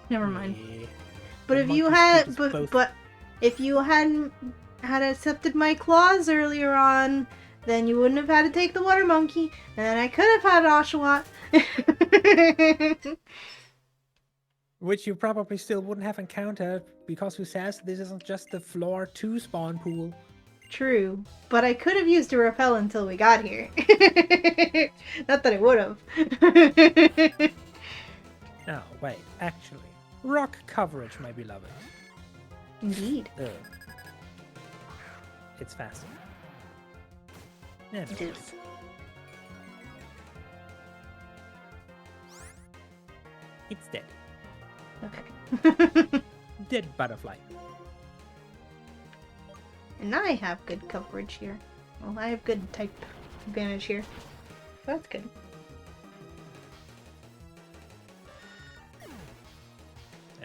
Never mind. Yeah. But The if you monkey had, speak is both- but if you hadn't had accepted my clause earlier on, then you wouldn't have had to take the water monkey, and then I could have had Oshawott. Which you probably still wouldn't have encountered because who says this isn't just the floor 2 spawn pool? True, but I could have used a repel until we got here. Not that I would have. No, wait, actually. Rock coverage, my beloved. Indeed. Ugh. It's faster. Yeah, It is. it's dead. Okay. Dead butterfly. And I have good coverage here. Well, I have good type advantage here. So that's good.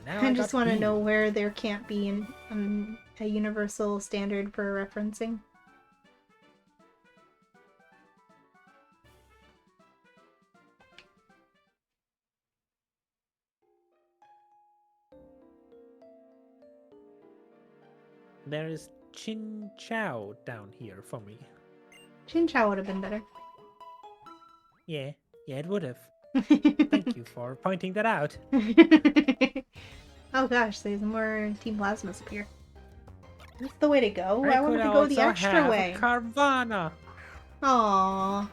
And now I I just got want to B. know where there can't be a universal standard for referencing. There is Chin Chow down here for me. Chin Chow would have been better. Yeah, it would have. Thank you for pointing that out. Oh gosh, there's more Team Plasmas up here. That's the way to go. I Could wanted to go the also extra have way. a Carvana. Aww.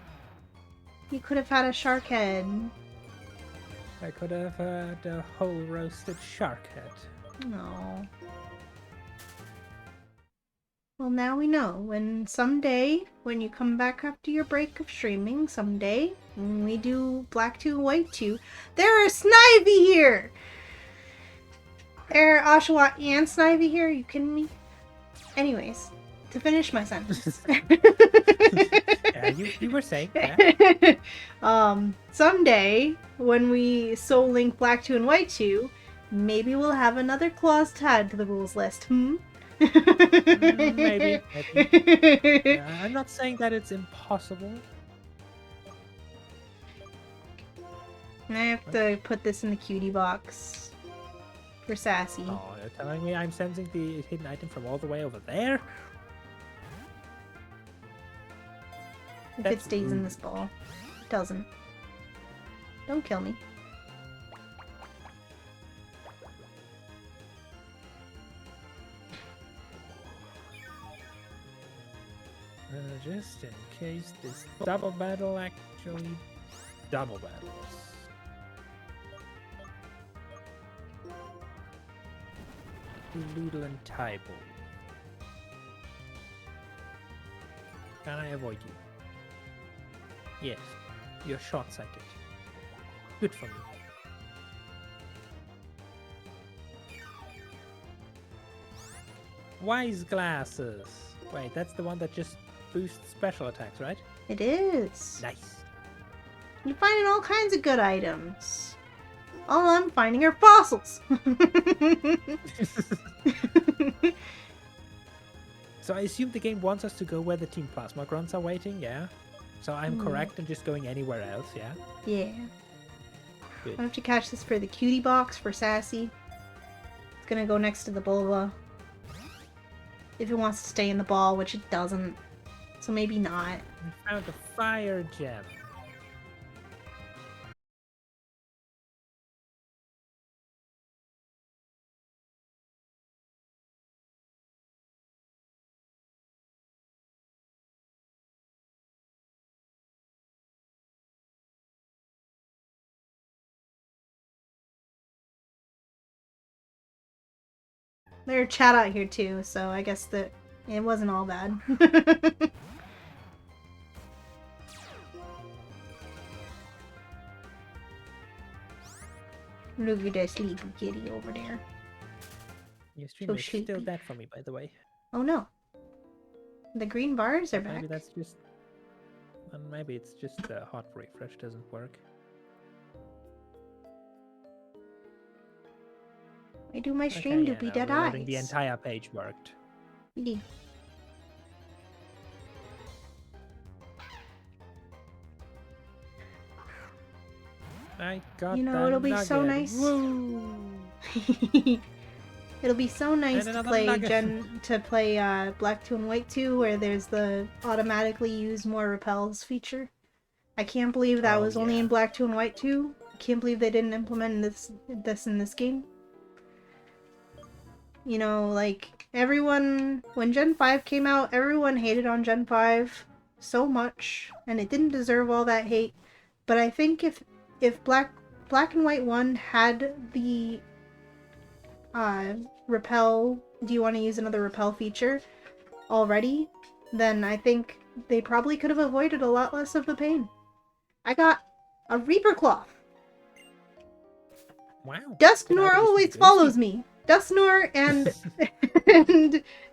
You could have had a shark head. I could have had a whole roasted shark head. No. Well, now we know. When someday, when you come back after your break of streaming, someday, when we do Black 2 and White 2, there are Snivy here! There are Oshawott and Snivy here? Are you kidding me? Anyways, to finish my sentence. Yeah, you were saying that. Someday, when we Soul Link Black 2 and White 2, maybe we'll have another clause tied to the rules list, Maybe. I'm not saying that it's impossible. I have to put this in the cutie box for Sassy. Oh, you're telling me I'm sensing the hidden item from all the way over there? If That's it stays rude. in this ball. It doesn't. Don't kill me. Just in case this double battle actually double battles. Doodle and Tybo. Can I avoid you? Yes, you're short-sighted. Good for me. Wise glasses. Wait, that's the one that just boosts special attacks, right? It is. Nice. You're finding all kinds of good items. All I'm finding are fossils. So I assume the game wants us to go where the Team Plasma grunts are waiting, yeah? So I'm correct in just going anywhere else, yeah? Yeah. Good. I have to catch this for the cutie box for Sassy. It's gonna go next to the Bulba. If it wants to stay in the ball, which it doesn't. So maybe not. We found a fire gem. There's chat out here too, so I guess that it wasn't all bad. Look at that sleepy kitty over there. Your stream is still sleepy. dead for me, by the way. Oh no. The green bars are Maybe back. that's just... maybe it's just the hot refresh doesn't work. I do my stream to be dead eyes. The entire page worked. Yeah. I got You know, it'll be so nugget. nice. Woo! It'll be so nice And to another play nugget. Black 2 and White 2 where there's the automatically use more repels feature. I can't believe that was only in Black 2 and White 2. I can't believe they didn't implement this in this game. You know, like, everyone, when Gen 5 came out, everyone hated on Gen 5 so much, and it didn't deserve all that hate. But I think if Black and White 1 had the repel, do you want to use another repel feature already, then I think they probably could have avoided a lot less of the pain. I got a Reaper Cloth. Wow. Dusknoir always follows me. Dusknoir and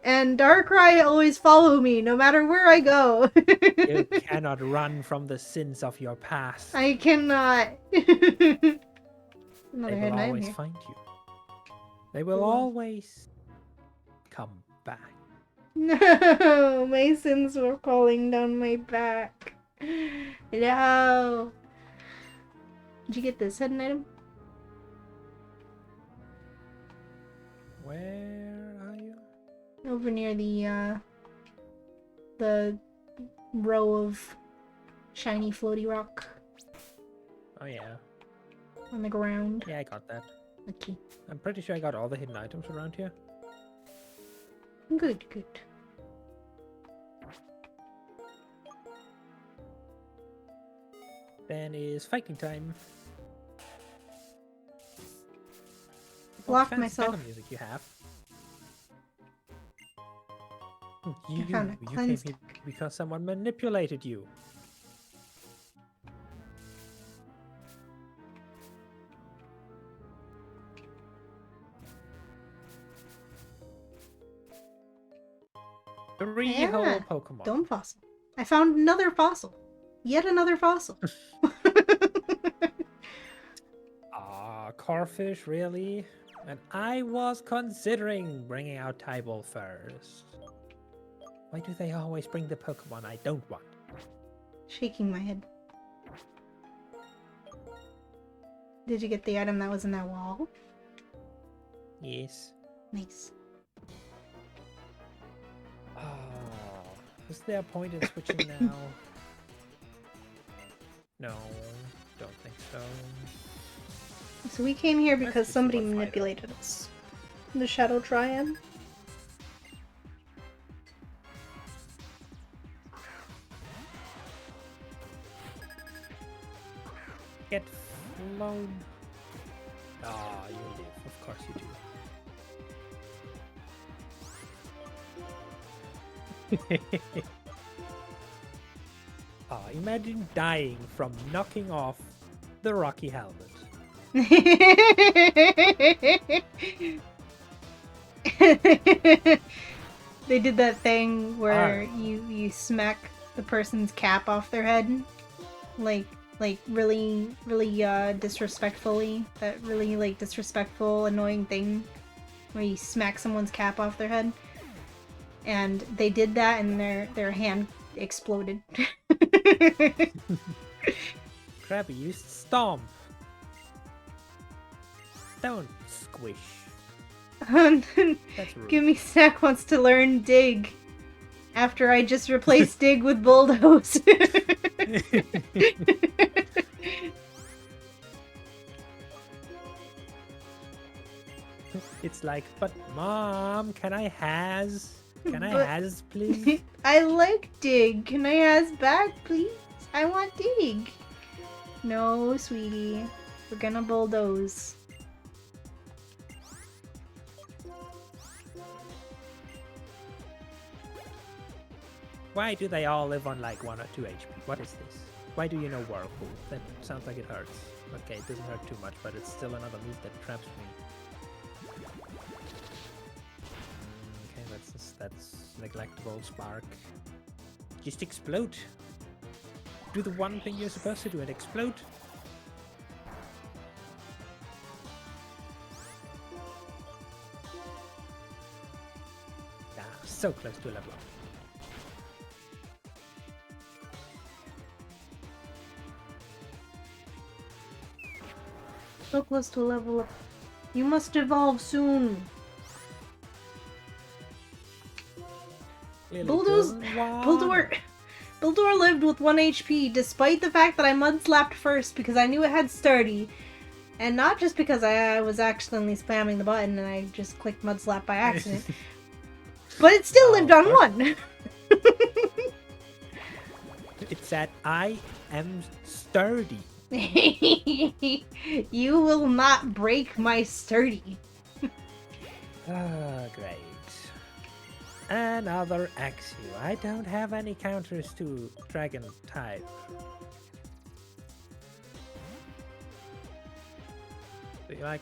and Darkrai always follow me no matter where I go. You cannot run from the sins of your past. I cannot. They Another will hidden item always here. find you. They will always come back. No, my sins were falling down my back. No. Did you get this hidden item? Where are you? Over near the row of shiny floaty rock Oh yeah. on the ground. Yeah, I got that. Okay. I'm pretty sure I got all the hidden items around here. Good, good. Then is fighting time. Blocked What fancy myself. battle music you have? I found a You came cleanse here deck. because someone manipulated you. Three Yeah, whole Pokemon. Dome fossil. I found another fossil. Yet another fossil. Ah, Corfish, really? And I was considering bringing out Tyball first. Why do they always bring the Pokemon I don't want? Shaking my head. Did you get the item that was in that wall? Yes. Nice. Oh, is there a point in switching now? No, don't think so. So we came here Let's because just somebody do one fighter. manipulated us. The Shadow Triad. Get flown. Ah, you live. Of course you do. Ah, imagine dying from knocking off the Rocky helmet. They did that thing where Arr. you smack the person's cap off their head, like really disrespectfully. That really like disrespectful, annoying thing where you smack someone's cap off their head. And they did that, and their hand exploded. Krabby used Stomp. Don't squish. That's rude. Give me Snack wants to learn Dig. After I just replaced Dig with Bulldoze. It's like, but Mom, can I has? Can I But- has, please? I like Dig. Can I has back, please? I want Dig. No, sweetie. We're gonna Bulldoze. Why do they all live on like 1 or 2 HP? What is this? Why do you know Whirlpool? That sounds like it hurts. Okay, it doesn't hurt too much, but it's still another move that traps me. Okay, that's neglectable. Spark. Just explode. Do the one thing you're supposed to do and explode. Ah, so close to a level up. So close to a level up. You must evolve soon. Clearly Bulldoze- doesn't want- Bulldoze lived with 1 HP, despite the fact that I mudslapped first because I knew it had sturdy. And not just because I was accidentally spamming the button and I just clicked mudslap by accident. But it still Oh, lived on of course. 1. It said, I am sturdy. You will not break my sturdy. Ah, great. Another Axew. I don't have any counters to Dragon type. Do you like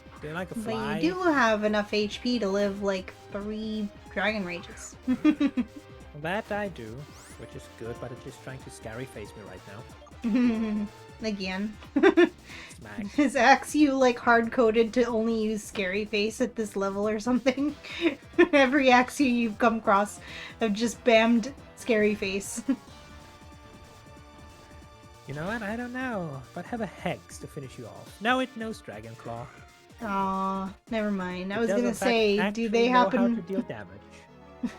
a But fly? you do have enough HP to live like 3 Dragon Rages. That I do. which is good, but it's just trying to scary face me right now. Again. Smack. His axe you like hard-coded to only use scary face at this level or something? Every axe you've come across have just bammed scary face. You know what? I don't know, but have a hex to finish you off. No, it knows Dragon Claw. Aw, never mind. I It was does, gonna in fact, say, do actually they know how to happen... deal damage.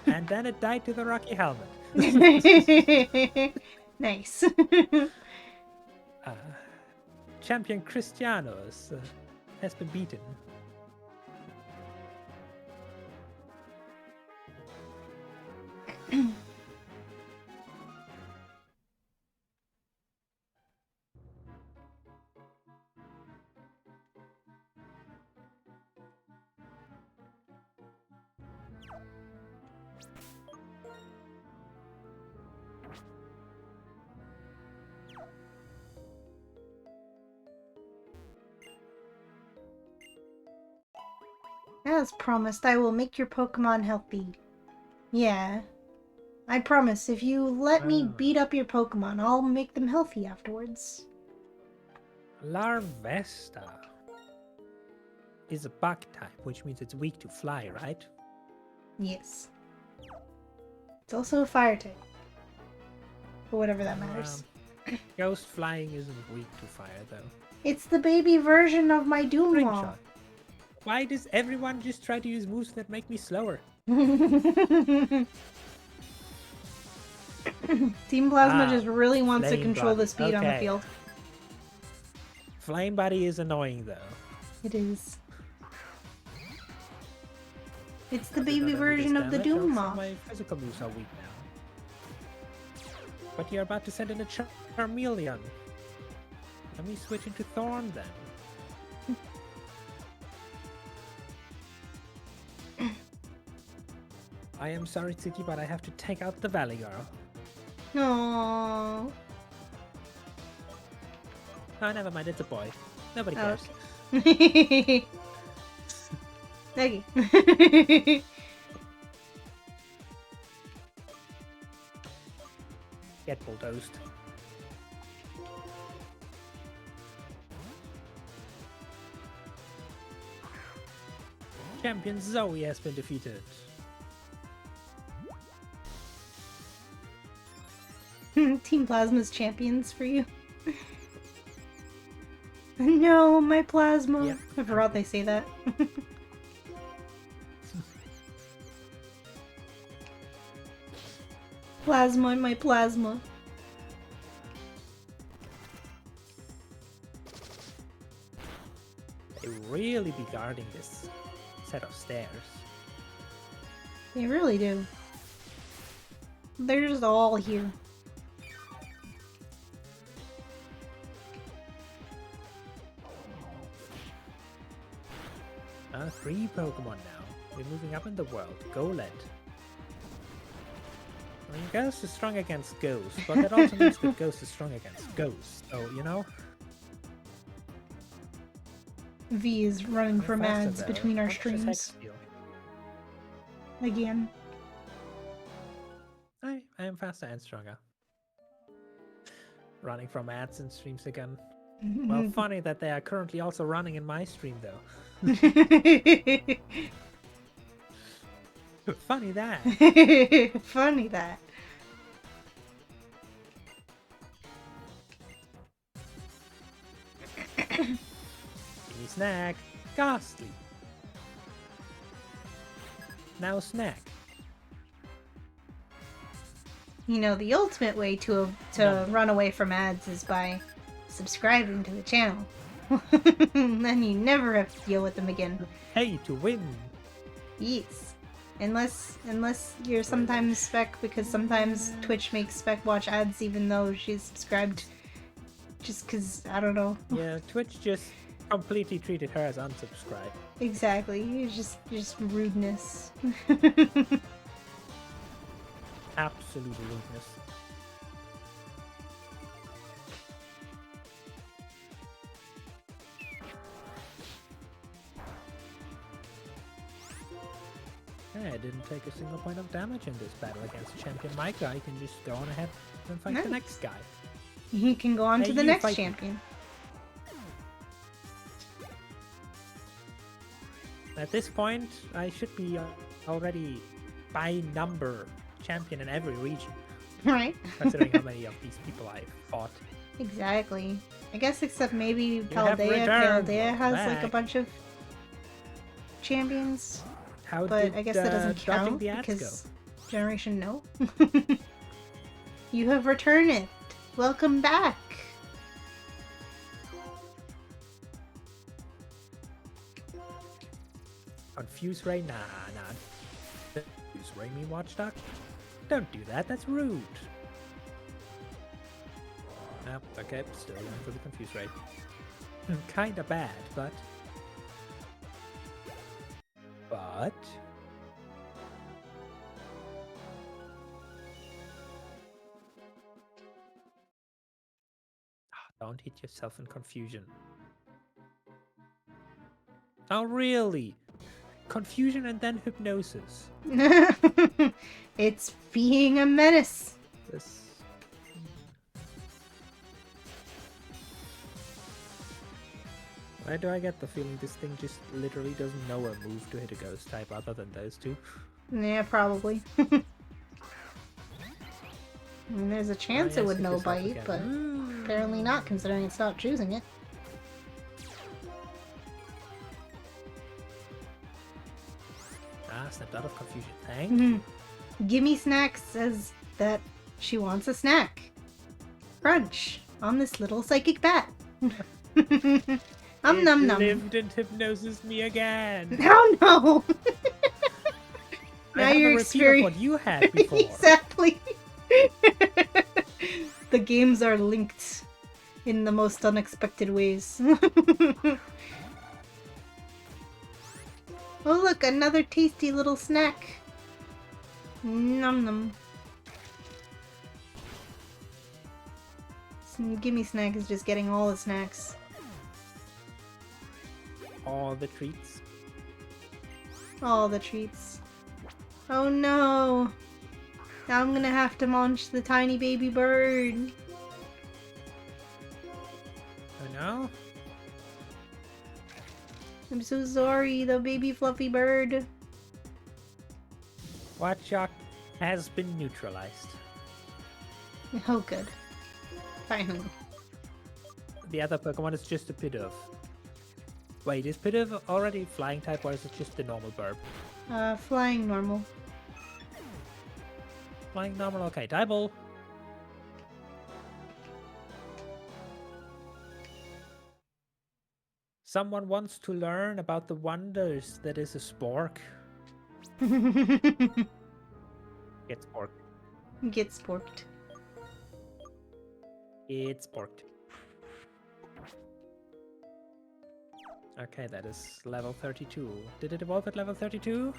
And then it died to the rocky helmet. Nice. Champion Cristianos has been beaten. As promised, I will make your Pokemon healthy. Yeah. I promise, if you let me beat up your Pokemon, I'll make them healthy afterwards. Larvesta is a bug type, which means it's weak to fly, right? Yes. It's also a fire type. But whatever that matters. Ghost flying isn't weak to fire, though. It's the baby version of my Doomwall. Why does everyone just try to use moves that make me slower? Team Plasma just really wants to Flame control the Body. speed on the field. Flame Body is annoying, though. It is. It's the baby version of the Doomwall. My physical moves are weak now. But you're about to send in a Charmeleon. Let me switch into Thorn then. I am sorry, Tsuki, but I have to take out the Valley Girl. No. Oh, never mind, it's a boy. Nobody cares. Okay. Okay. Get bulldozed. Champion Zoe has been defeated. Team Plasma's champions for you. No, my Plasma. Yep. I forgot they say that. Plasma, my Plasma. They really be guarding this set of stairs. They really do. They're just all here. Three Pokemon now. We're moving up in the world. Golett. I mean, Ghost is strong against Ghost, but that also means that Ghost is strong against Ghost. So, you know? V is running from faster, ads though. between our How much does Hex streams. deal? Again. I am faster and stronger. Running from ads in streams again. Well, funny that they are currently also running in my stream, though. Funny that. Funny that. Give me snack. Ghastly. Now snack. You know, the ultimate way to run away from ads is by subscribing to the channel. Then you never have to deal with them again. Pay to win. Yes. Unless you're sometimes Spec, because sometimes Twitch makes Spec watch ads even though she's subscribed. Just because, I don't know. Yeah, Twitch just completely treated her as unsubscribed. Exactly. It's just rudeness. Absolute rudeness. Yeah, I didn't take a single point of damage in this battle against Champion Micah. I can just go on ahead and fight the next guy. You can go on Hey, to the you next fight me. champion. At this point, I should be already by number champion in every region, Right? considering how many of these people I've fought. Exactly. I guess except maybe have Paldea. returned. Paldea has like a Back. bunch of champions. How But did I guess that doesn't dodging count the ads because go? Generation No. You have returned. Welcome back. Confuse Ray? Nah. Confuse Ray, me watchdog? Don't do that, that's rude. No, okay, still going for the Confuse Ray. Kinda bad, but... Don't hit yourself in confusion. Oh, really? Confusion and then hypnosis. It's being a menace. This... Why do I get the feeling this thing just literally doesn't know a move to hit a ghost type other than those two? Yeah, probably. I mean, there's a chance it would know bite, but apparently not, considering it's not choosing it. Snapped out of confusion. Thank you. Gimme Snack says that she wants a snack. Crunch on this little psychic bat. Num num num. Lived and hypnosis me again. Oh no! Now you're experiencing what you had before. Exactly. The games are linked in the most unexpected ways. Oh look, another tasty little snack. Num num. Gimme Snack is just getting all the snacks. All the treats. All the treats. Oh no! Now I'm gonna have to munch the tiny baby bird. Oh no? I'm so sorry, the baby fluffy bird. Watchok has been neutralized. Oh good. Finally. The other Pokemon is just a Pidove. Wait, is Pidove already flying type or is it just the normal burb? Flying normal. Flying normal, okay. Die Ball. Someone wants to learn about the wonders that is a spork. Get sporked. Get sporked. It's sporked. Okay, that is level 32. Did it evolve at level 32?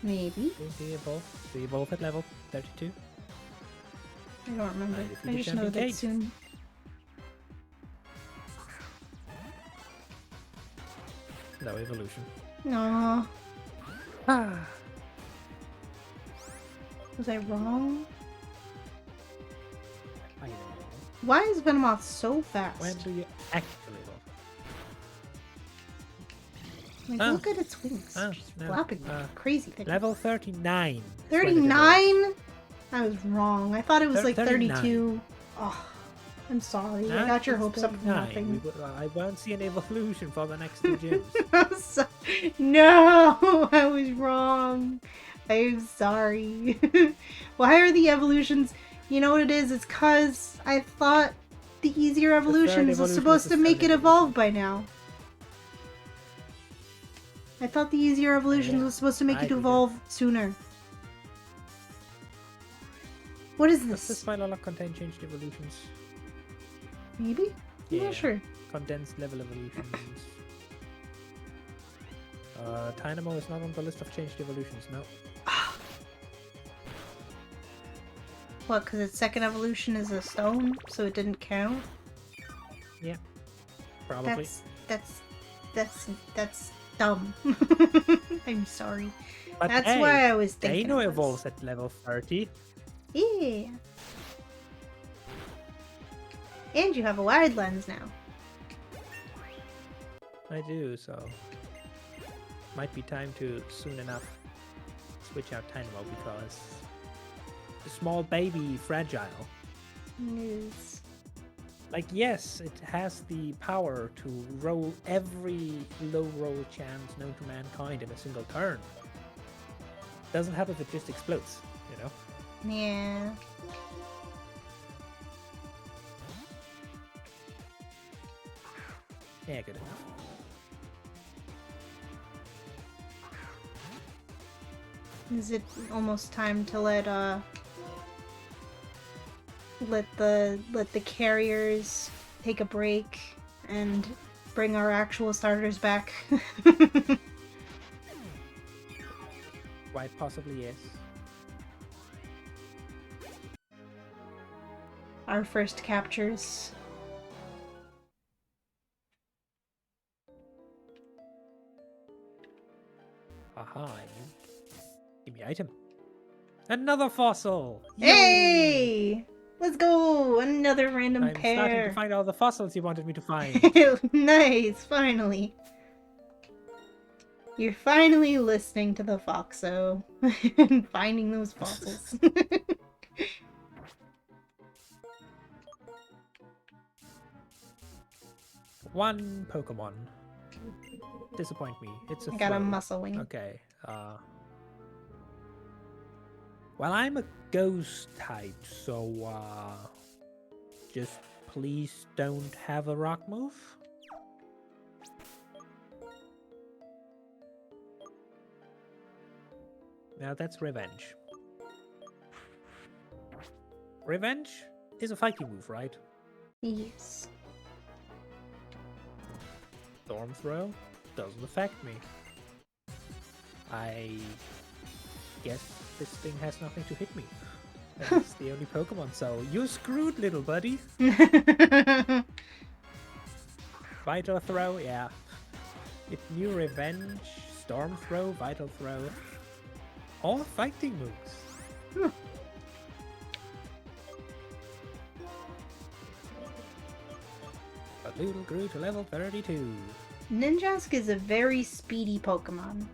Maybe. Did it evolve? Did it evolve at level 32? I don't remember. I defeated I just know Champion that Kate. soon. No evolution. Aww. Ah. Was I wrong? I know. Why is Venomoth so fast? When do you actually evolve? Like, Ah. look at its wings. Ah, Just no. flapping. Crazy thing. Level 39. 39? I was wrong. I thought it was like 39. 32. Oh, I'm sorry. I got your hopes up for nothing. I won't see an evolution for the next two gyms. I'm sorry. No, I was wrong. I'm sorry. Why are the evolutions? You know what it is? It's because I thought the easier evolutions was evolution supposed was to the make third it evolve by now. I thought the easier evolutions Yeah, was supposed to make I it did it. evolve sooner. What is Does this this? file log contain changed evolutions? Maybe? I'm Yeah. not sure. Condensed level evolutions. Dynamo is not on the list of changed evolutions, no. What, because its second evolution is a stone, so it didn't count? Yeah. Probably. That's Dumb. I'm sorry. But That's hey, why I was thinking Dano it was. evolves at level 30. Yeah. And you have a wide lens now. I do, so might be time to soon enough switch out Dynamo because the small baby fragile. News. Like, yes, it has the power to roll every low roll chance known to mankind in a single turn. Doesn't help if it just explodes, you know? Yeah. Yeah, good enough. Is it almost time to let the carriers take a break and bring our actual starters back? Quite possibly, yes. Our first captures. Aha, give me item. Another fossil! Yay! Hey! Let's go! Another random I'm starting to pair. find all the fossils you wanted me to find. Nice, finally. You're finally listening to the Foxo and finding those fossils. One Pokemon. Disappoint me. It's a I got a throw. muscle wing. Okay. Well, I'm a ghost type, so just please don't have a rock move. Now that's revenge. Revenge is a fighting move, right? Yes. Storm Throw doesn't affect me. I guess this thing has nothing to hit me. And it's the only Pokemon, so you're screwed, little buddy. Vital Throw, yeah. It knew Revenge, Storm Throw, Vital Throw. All fighting moves. But Doodle grew to level 32. Ninjask is a very speedy Pokemon.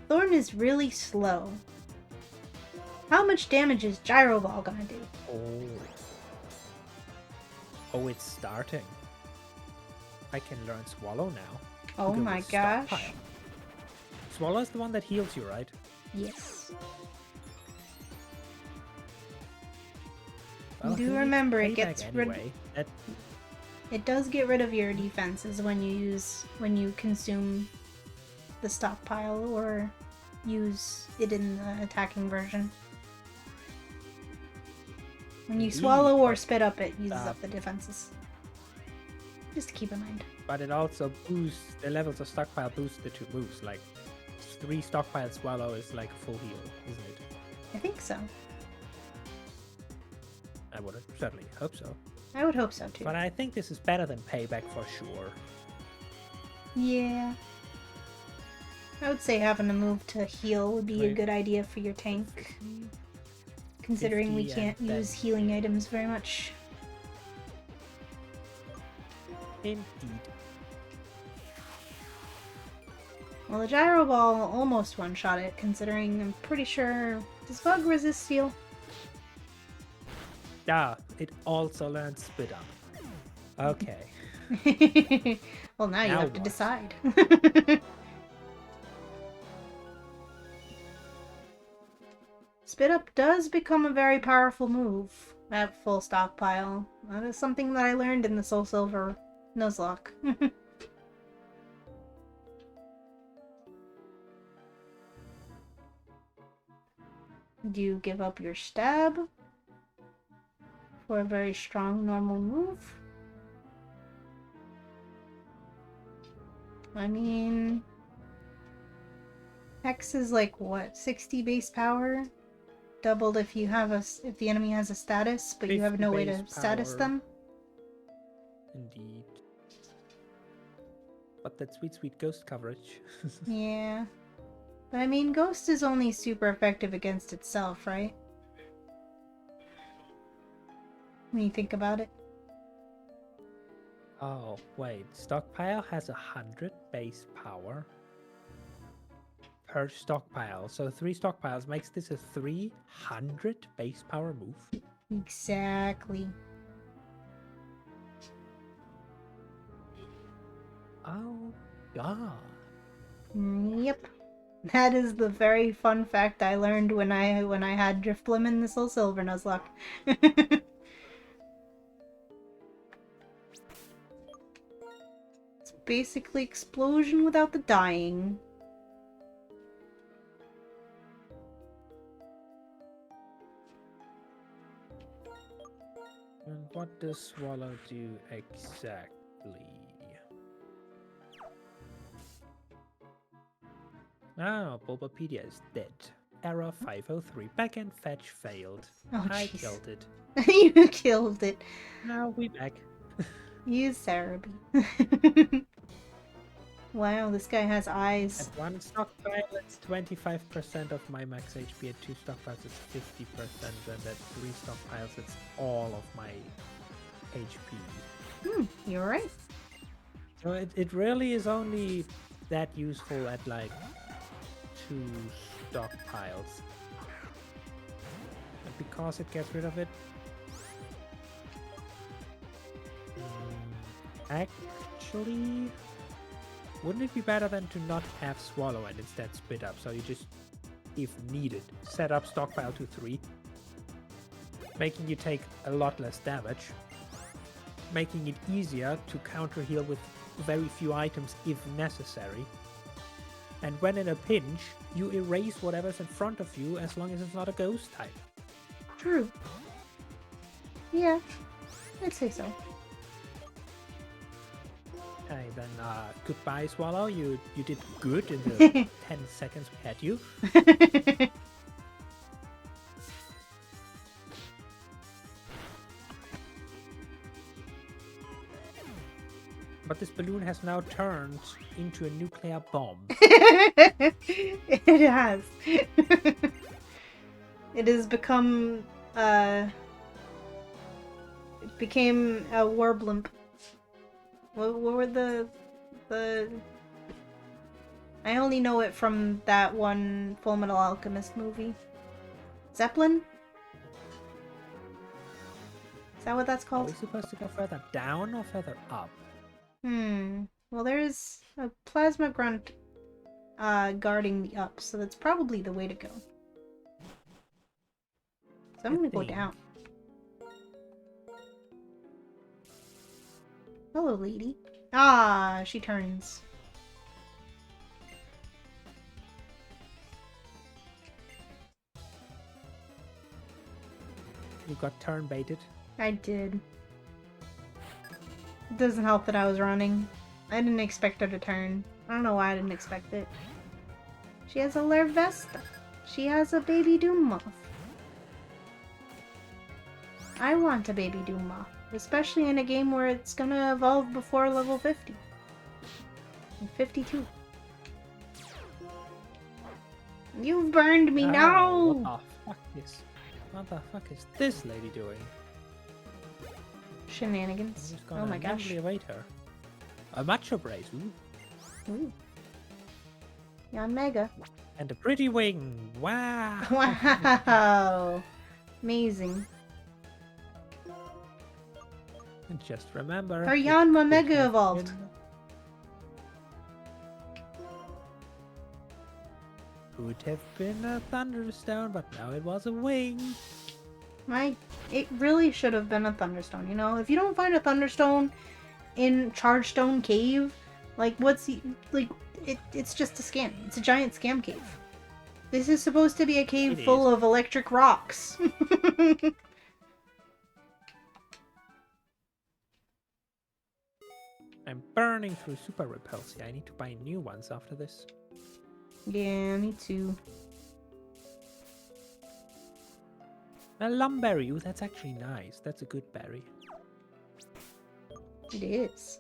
Thorn is really slow. How much damage is Gyro Ball gonna do? Oh, it's starting. I can learn Swallow now. Oh Go my with gosh. Stockpile. Swallow is the one that heals you, right? Yes. Well, Do who needs remember it payback gets rid. anyway? It does get rid of your defenses when you consume the stockpile or use it in the attacking version. When you swallow or spit up, it uses up the defenses. Just to keep in mind. But it also boosts the levels of stockpile boost the two moves. Like 3 stockpile swallow is like a full heal, isn't it? I think so. I would certainly hope so. I would hope so too. But I think this is better than payback for sure. Yeah. I would say having a move to heal would be a Right. good idea for your tank. Considering we 50 can't and use then- healing items very much. Indeed. Well, the Gyro Ball almost one-shot it, considering I'm pretty sure... Does Bug resist Steel? Ah, it also learns spit up. Okay. Well, now you Now have to what? decide. Spit Up does become a very powerful move at full stockpile. That is something that I learned in the Soul Silver Nuzlocke. Do you give up your stab for a very strong normal move? I mean, Hex is like what, 60 base power? Doubled if you have if the enemy has a status, but you have 50 no way to base status power. them. Indeed. But that sweet, sweet ghost coverage. Yeah. But I mean, Ghost is only super effective against itself, right? When you think about it. Oh, wait. Stockpile has 100 base power per stockpile. So 3 stockpiles makes this a 300 base power move. Exactly. Oh, God. Yep. That is the very fun fact I learned when I had Drifblim in this little Silver Nuzlocke. It's basically explosion without the dying. And what does Swallow do exactly? Oh, Bulbapedia is dead. Error 503. Backend fetch failed. Oh, I jeez. killed it. You killed it. Now we back. You Cerebi. Wow, this guy has eyes. At 1 stockpile, it's 25% of my max HP. At 2 stockpiles, it's 50%. And at 3 stockpiles, it's all of my HP. You're right. So it really is only that useful at like 2 stockpiles. And because it gets rid of it, actually, wouldn't it be better than to not have Swallow and instead split up? So you just, if needed, set up stockpile to 3, making you take a lot less damage, making it easier to counter heal with very few items if necessary. And when in a pinch, you erase whatever's in front of you as long as it's not a ghost type. True. Yeah, I'd say so. Okay, then goodbye Swallow, you did good in the 10 seconds we had you. But this balloon has now turned into a nuclear bomb. It has. It has become, it became a warblimp. What were the... I only know it from that one Fullmetal Alchemist movie. Zeppelin? Is that what that's Are called? we supposed to go further down or further up? Well, there's a plasma grunt guarding the up, so that's probably the way to go. So I'm gonna go down. Hello, lady. Ah, she turns. You got turn baited. I did. It doesn't help that I was running. I didn't expect her to turn. I don't know why I didn't expect it. She has a Larvesta. She has a baby Doom Moth. I want a baby Doom Moth. Especially in a game where it's gonna evolve before level 50. And 52. You've burned me, no! What the fuck is this lady doing? Shenanigans. Oh my gosh. Await her. A macho brace. Ooh. Ooh. Yeah, mega. And a pretty wing. Wow. Wow. Amazing. And just remember. Her Yanma mega evolved. Would have been a Thunderstone, but now it was a wing. It really should have been a Thunderstone, you know? If you don't find a Thunderstone in Chargestone Cave, like, it's just a scam. It's a giant scam cave. This is supposed to be a cave full of electric rocks. I'm burning through Super Repulsia. I need to buy new ones after this. Yeah, me too. A Lumberry. Ooh, that's actually nice. That's a good berry. It is.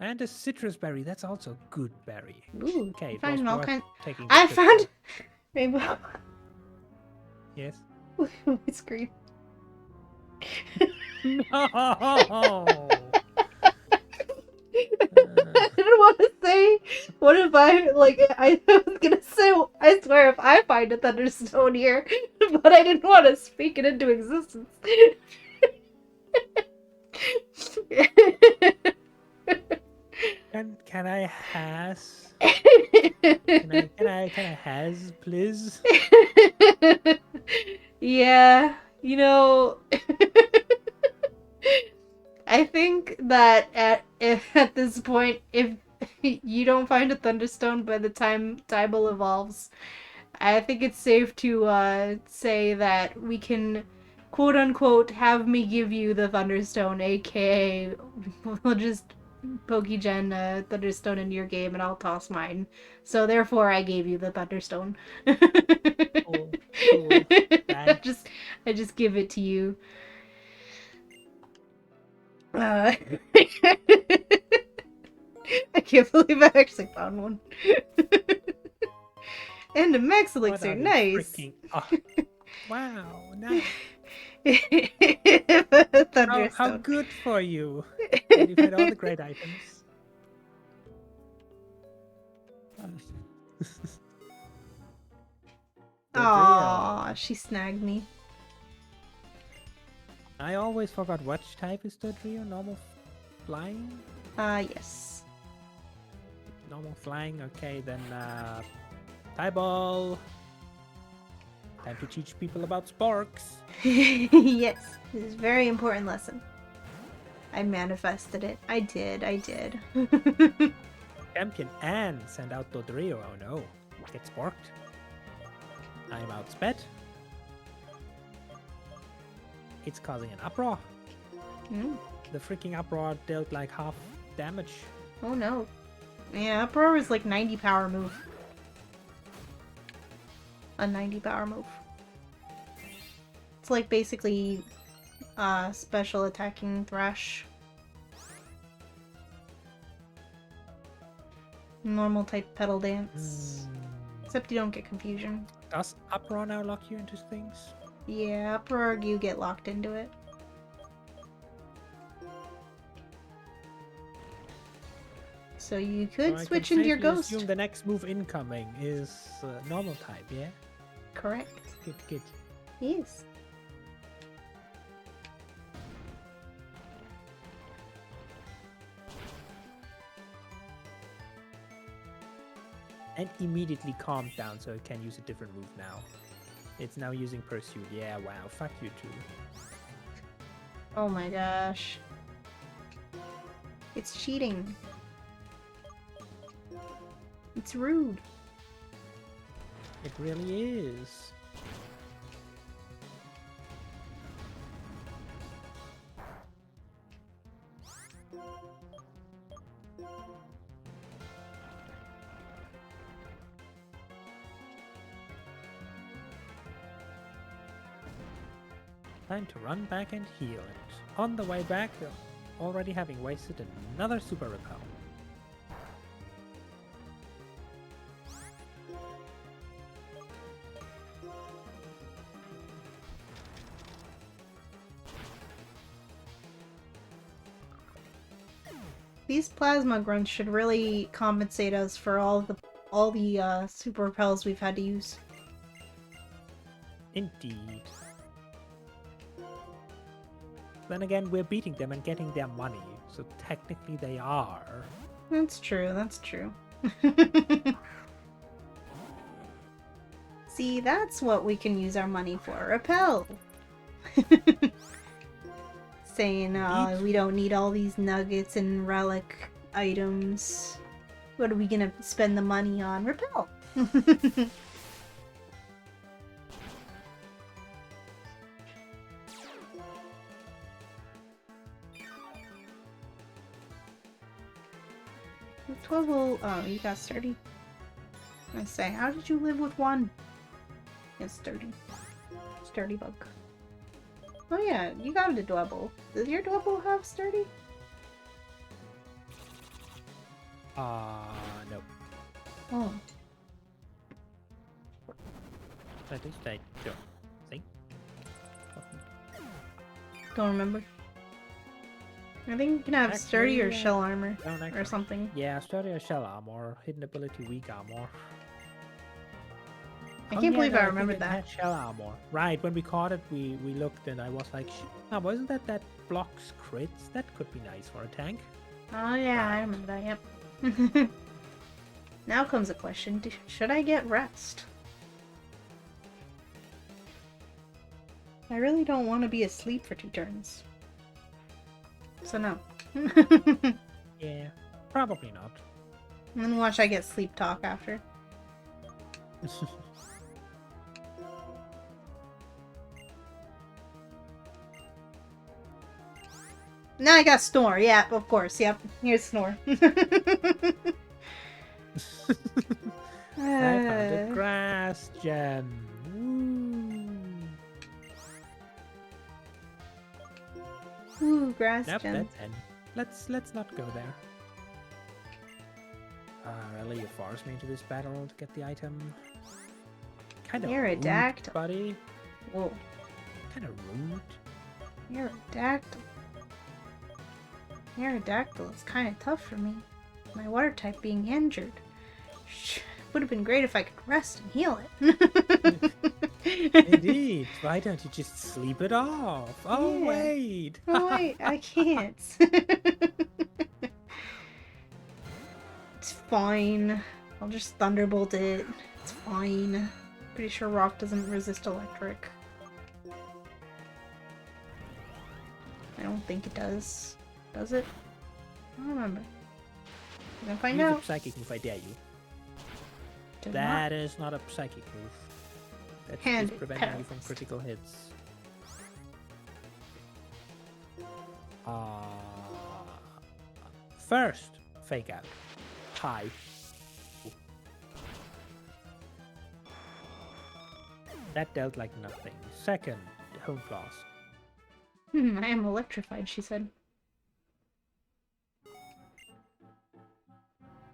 And a citrus berry. That's also good berry. Ooh, Okay, it was finding all worth kinds. taking the I trip found for. rainbow. Yes. My screen. No. I didn't want to say. What if I like? I was gonna say. I swear, if I find a thunderstone here, but I didn't want to speak it into existence. Can I has? Can I has, please? Yeah, you know, I think that at this point, if you don't find a thunderstone by the time Tybal evolves, I think it's safe to say that we can, quote unquote, have me give you the thunderstone, aka we'll just Pokegen thunderstone into your game and I'll toss mine. So therefore, I gave you the thunderstone. Cool. Cool. Thanks. I just give it to you. Uh, I can't believe I actually found one. And a max What elixir, are we nice. freaking? Oh, wow, nice. How Thunderstone. good for you. Did you find all the great items? Aww, she snagged me. I always forgot which type is Dodrio. Normal flying? Yes. Normal flying. Okay, then tie ball. Time to teach people about sparks. Yes, this is a very important lesson. I manifested it. I did. Champion and send out Dodrio. Oh no. Get sparked. I'm outsped. It's causing an uproar. Mm. The freaking uproar dealt like half damage. Oh no. Yeah, Uproar is like 90 power move. A 90 power move. It's like basically special attacking Thrash. Normal type Petal Dance. Except you don't get confusion. Does uproar now lock you into things? Yeah, Uproar you get locked into it. So you could switch into your ghost. Assume the next move incoming is normal type, yeah? Correct. Good. Yes. And immediately calmed down so it can use a different move now. It's now using Pursuit. Yeah, wow. Fuck you too. Oh my gosh. It's cheating. It's rude. It really is. Time to run back and heal it. On the way back, already having wasted another Super Repel. These plasma grunts should really compensate us for all the super repels we've had to use. Indeed. Then again, we're beating them and getting their money, so technically they are. That's true, that's true. See, that's what we can use our money for. Repel! Saying, we don't need all these nuggets and relic items. What are we gonna spend the money on? Repel! With 12 will... Oh, you got sturdy. I say, how did you live with one? It's sturdy. Sturdy bug. Oh yeah, you got a Dwebble. Does your Dwebble have sturdy? No. Oh. At least I don't think. Don't remember. I think you can have sturdy or Actually, shell armor don't or actually. something. Yeah, sturdy or shell armor, hidden ability, weak armor. I Oh can't yeah, believe no, I I think remembered it that. had shell armor. Right, when we caught it, we looked and I was like, wasn't that blocks crits? That could be nice for a tank. Oh yeah, I Right. remember that, yep. Now comes a question, should I get rest? I really don't want to be asleep for 2 turns. So no. And Yeah, probably not. then watch I get sleep talk after. Now I got snore, yeah, of course, yep. Here's snore. I found a grass gem. Ooh, grass Nope, gem. that's end. Let's not go there. Really, you forced me into this battle to get the item. Kind of rude, Aerodactyl. buddy. Whoa. Kind of rude. Aerodactyl. Aerodactyl is kind of tough for me. My water type being injured. Would have been great if I could rest and heal it. Indeed. Why don't you just sleep it off? Oh, Yeah. wait. Oh wait, I can't. It's fine. I'll just thunderbolt it. It's fine. Pretty sure rock doesn't resist electric. I don't think it does. Does it? I don't remember. I'm gonna find Use out. a psychic move, I dare you. Did That is not a psychic move. That's Hand just preventing you from paralyzed. critical hits. First, fake out. Hi. That dealt like nothing. Second, home floss. I am electrified, she said.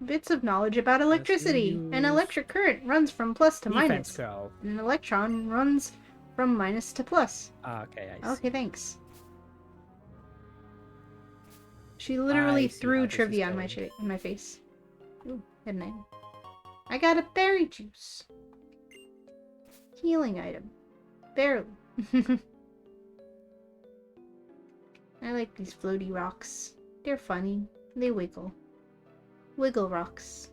Bits of knowledge about electricity. An electric current runs from plus to Defense minus. curl. An electron runs from minus to plus. Okay, I see. Okay, thanks. She literally threw trivia on my face. Ooh, hidden item. I got a berry juice. Healing item. Barely. I like these floaty rocks. They're funny. They wiggle. Wiggle rocks.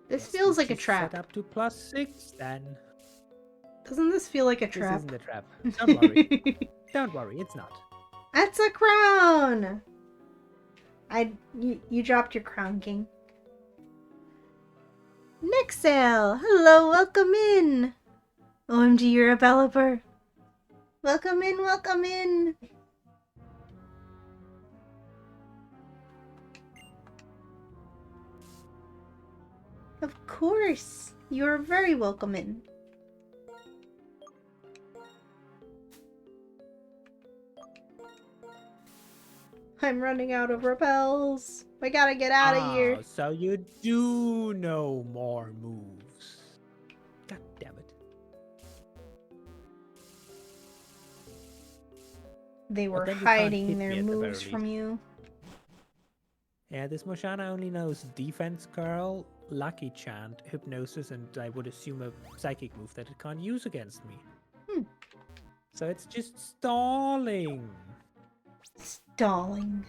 This feels like a trap. Set up to +6 then. Doesn't this feel like a trap? This isn't a trap. Don't worry. Don't worry, it's not. That's a crown! You dropped your crown, King. Nixel! Hello, welcome in! OMG, you're a developer. Welcome in, welcome in! Of course! You're very welcome in. I'm running out of repels. I gotta get out of here. So you do know more moves. God damn it. They were then you can't hiding hit their me at the very moves from least. you. Yeah, this Moshana only knows Defense Curl, Lucky Chant, Hypnosis, and I would assume a psychic move that it can't use against me. So it's just stalling. Stalling.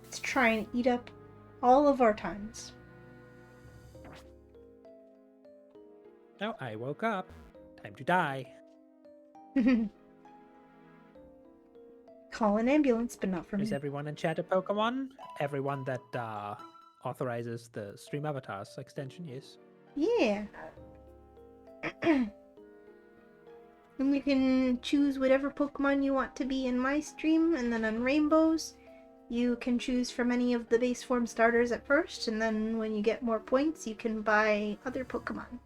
It's trying to eat up all of our times. Now I woke up. Time to die. Call an ambulance, but not for Is me. everyone in chat a Pokemon? Everyone that authorizes the Stream Avatars extension, yes. Yeah. And you can choose whatever Pokemon you want to be in my stream, and then on Rainbows, you can choose from any of the base form starters at first, and then when you get more points, you can buy other Pokemon.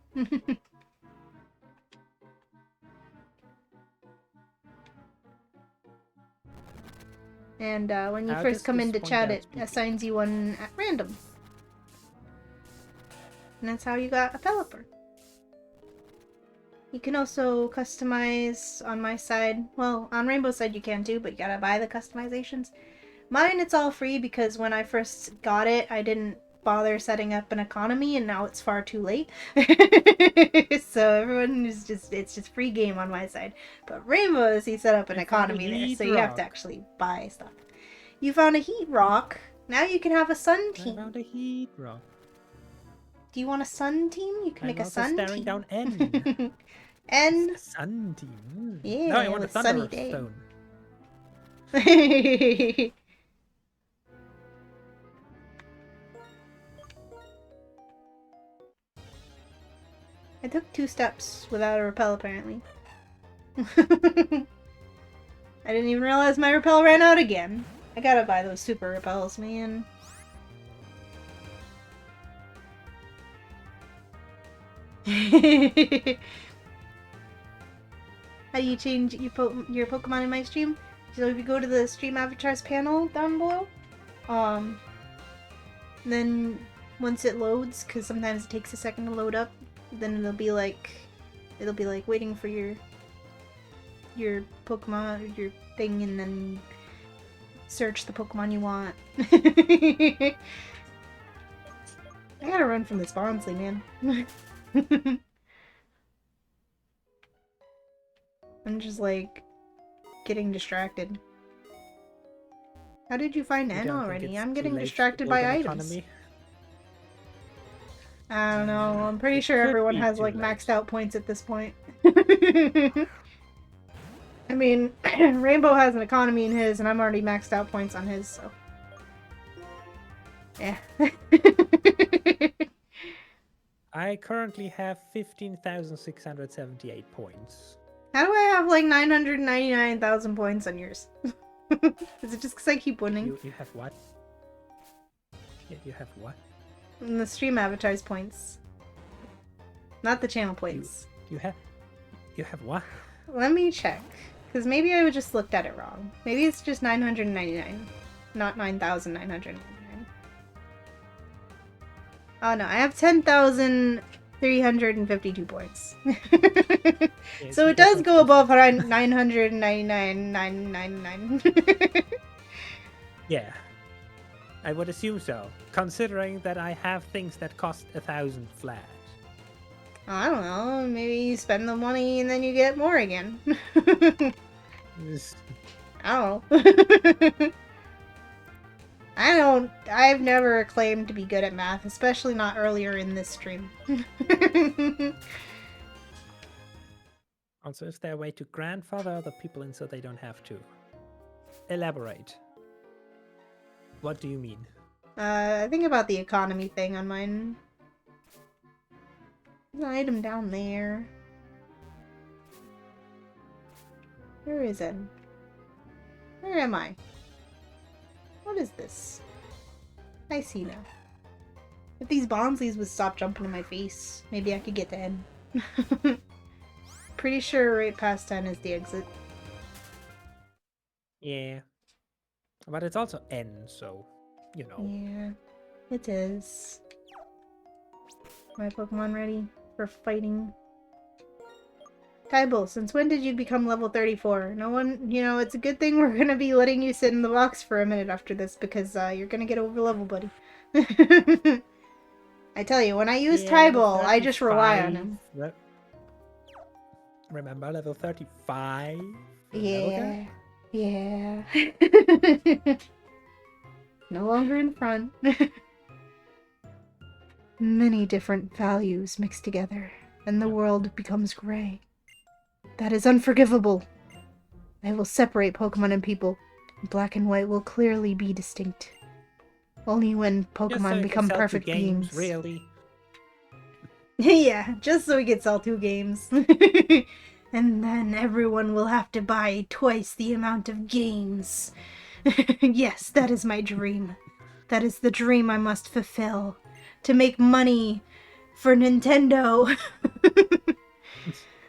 And when you How first does come this into point chat, out it speaking? assigns you one at random. And that's how you got a Pelipper. You can also customize on my side. Well, on Rainbow's side you can too, but you gotta buy the customizations. Mine, it's all free because when I first got it, I didn't bother setting up an economy, and now it's far too late. So everyone is it's just free game on my side. But Rainbow's, he set up an I found a economy there, so heat you have to rock. actually buy stuff. You found a heat rock. Now you can have a sun I found team. a heat rock. Do you want a sun team? You can I'm make a also sun staring team. down N. And A sun team. No, I yeah, want a with sunny day. thunderstone. I took 2 steps without a repel, apparently. I didn't even realize my repel ran out again. I gotta buy those super repels, man. How do you change your Pokemon in my stream? So if you go to the stream avatars panel down below, then once it loads, because sometimes it takes a second to load up, then it'll be like waiting for your Pokemon, your thing, and then search the Pokemon you want. I gotta run from this Bonsley, man. I'm just like getting distracted. How did you find You N don't think already? it's I'm too getting late to distracted build by an items. economy? I don't know. I'm pretty It sure could everyone be has too like late. maxed out points at this point. I mean, Rainbow has an economy in his, and I'm already maxed out points on his, so. Yeah. I currently have 15,678 points. How do I have like 999,000 points on yours? Is it just because I keep winning? You have what? Yeah, you have what? And the stream avatars points. Not the channel points. You have what? Let me check. Because maybe I just looked at it wrong. Maybe it's just 999. Not 9,999. Oh no, I have 10,352 points. Yes, So you it does definitely go above have. 999,999. Yeah, I would assume so, considering that I have things that cost 1,000 flat. I don't know, maybe you spend the money and then you get more again. I don't know. I've never claimed to be good at math, especially not earlier in this stream. Also, is there a way to grandfather other people in so they don't have to? Elaborate. What do you mean? I think about the economy thing on mine. There's an item down there. Where is it? Where am I? What is this? I see now. If these Bonsleys would stop jumping in my face, maybe I could get to N. Pretty sure right past 10 is the exit. Yeah. But it's also N, so, you know. Yeah, it is. My Pokemon ready for fighting. Tybal, since when did you become level 34? No one, it's a good thing we're gonna be letting you sit in the box for a minute after this because you're gonna get over level, buddy. I tell you, when I use Yeah, level Tybal, I just rely on 35. him. Remember level 35? Yeah. Yeah. No longer in front. Many different values mixed together, and the world becomes gray. That is unforgivable. I will separate Pokemon and people. Black and white will clearly be distinct. Only when Just so Pokemon you can become sell 2 perfect games, beings. really? Yeah, just so we can sell 2 games. And then everyone will have to buy twice the amount of games. Yes, that is my dream. That is the dream I must fulfill. To make money for Nintendo.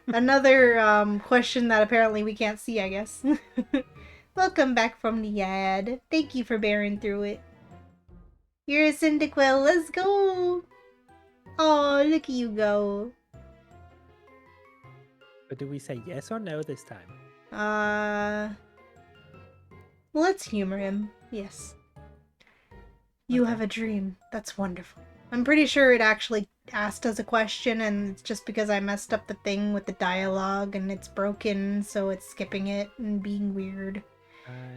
Another question that apparently we can't see, I guess. Welcome back from the ad. Thank you for bearing through it. You're a Cyndaquil. Let's go. Oh, look at you go. But do we say yes or no this time? Let's humor him. Yes. You have a dream. That's wonderful. I'm pretty sure it actually asked us a question, and it's just because I messed up the thing with the dialogue and it's broken, so it's skipping it and being weird.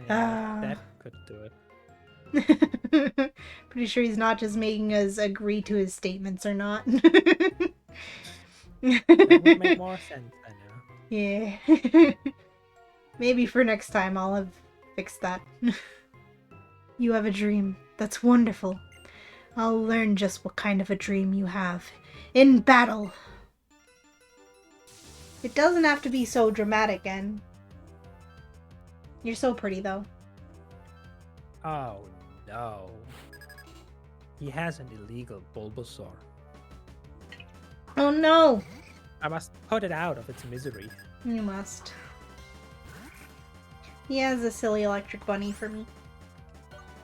That could do it. Pretty sure he's not just making us agree to his statements or not. That would make more sense, I know. Yeah. Maybe for next time I'll have fixed that. You have a dream. That's wonderful. I'll learn just what kind of a dream you have. In battle! It doesn't have to be so dramatic, En. You're so pretty, though. Oh, no. He has an illegal Bulbasaur. Oh, no! I must put it out of its misery. You must. He has a silly electric bunny for me.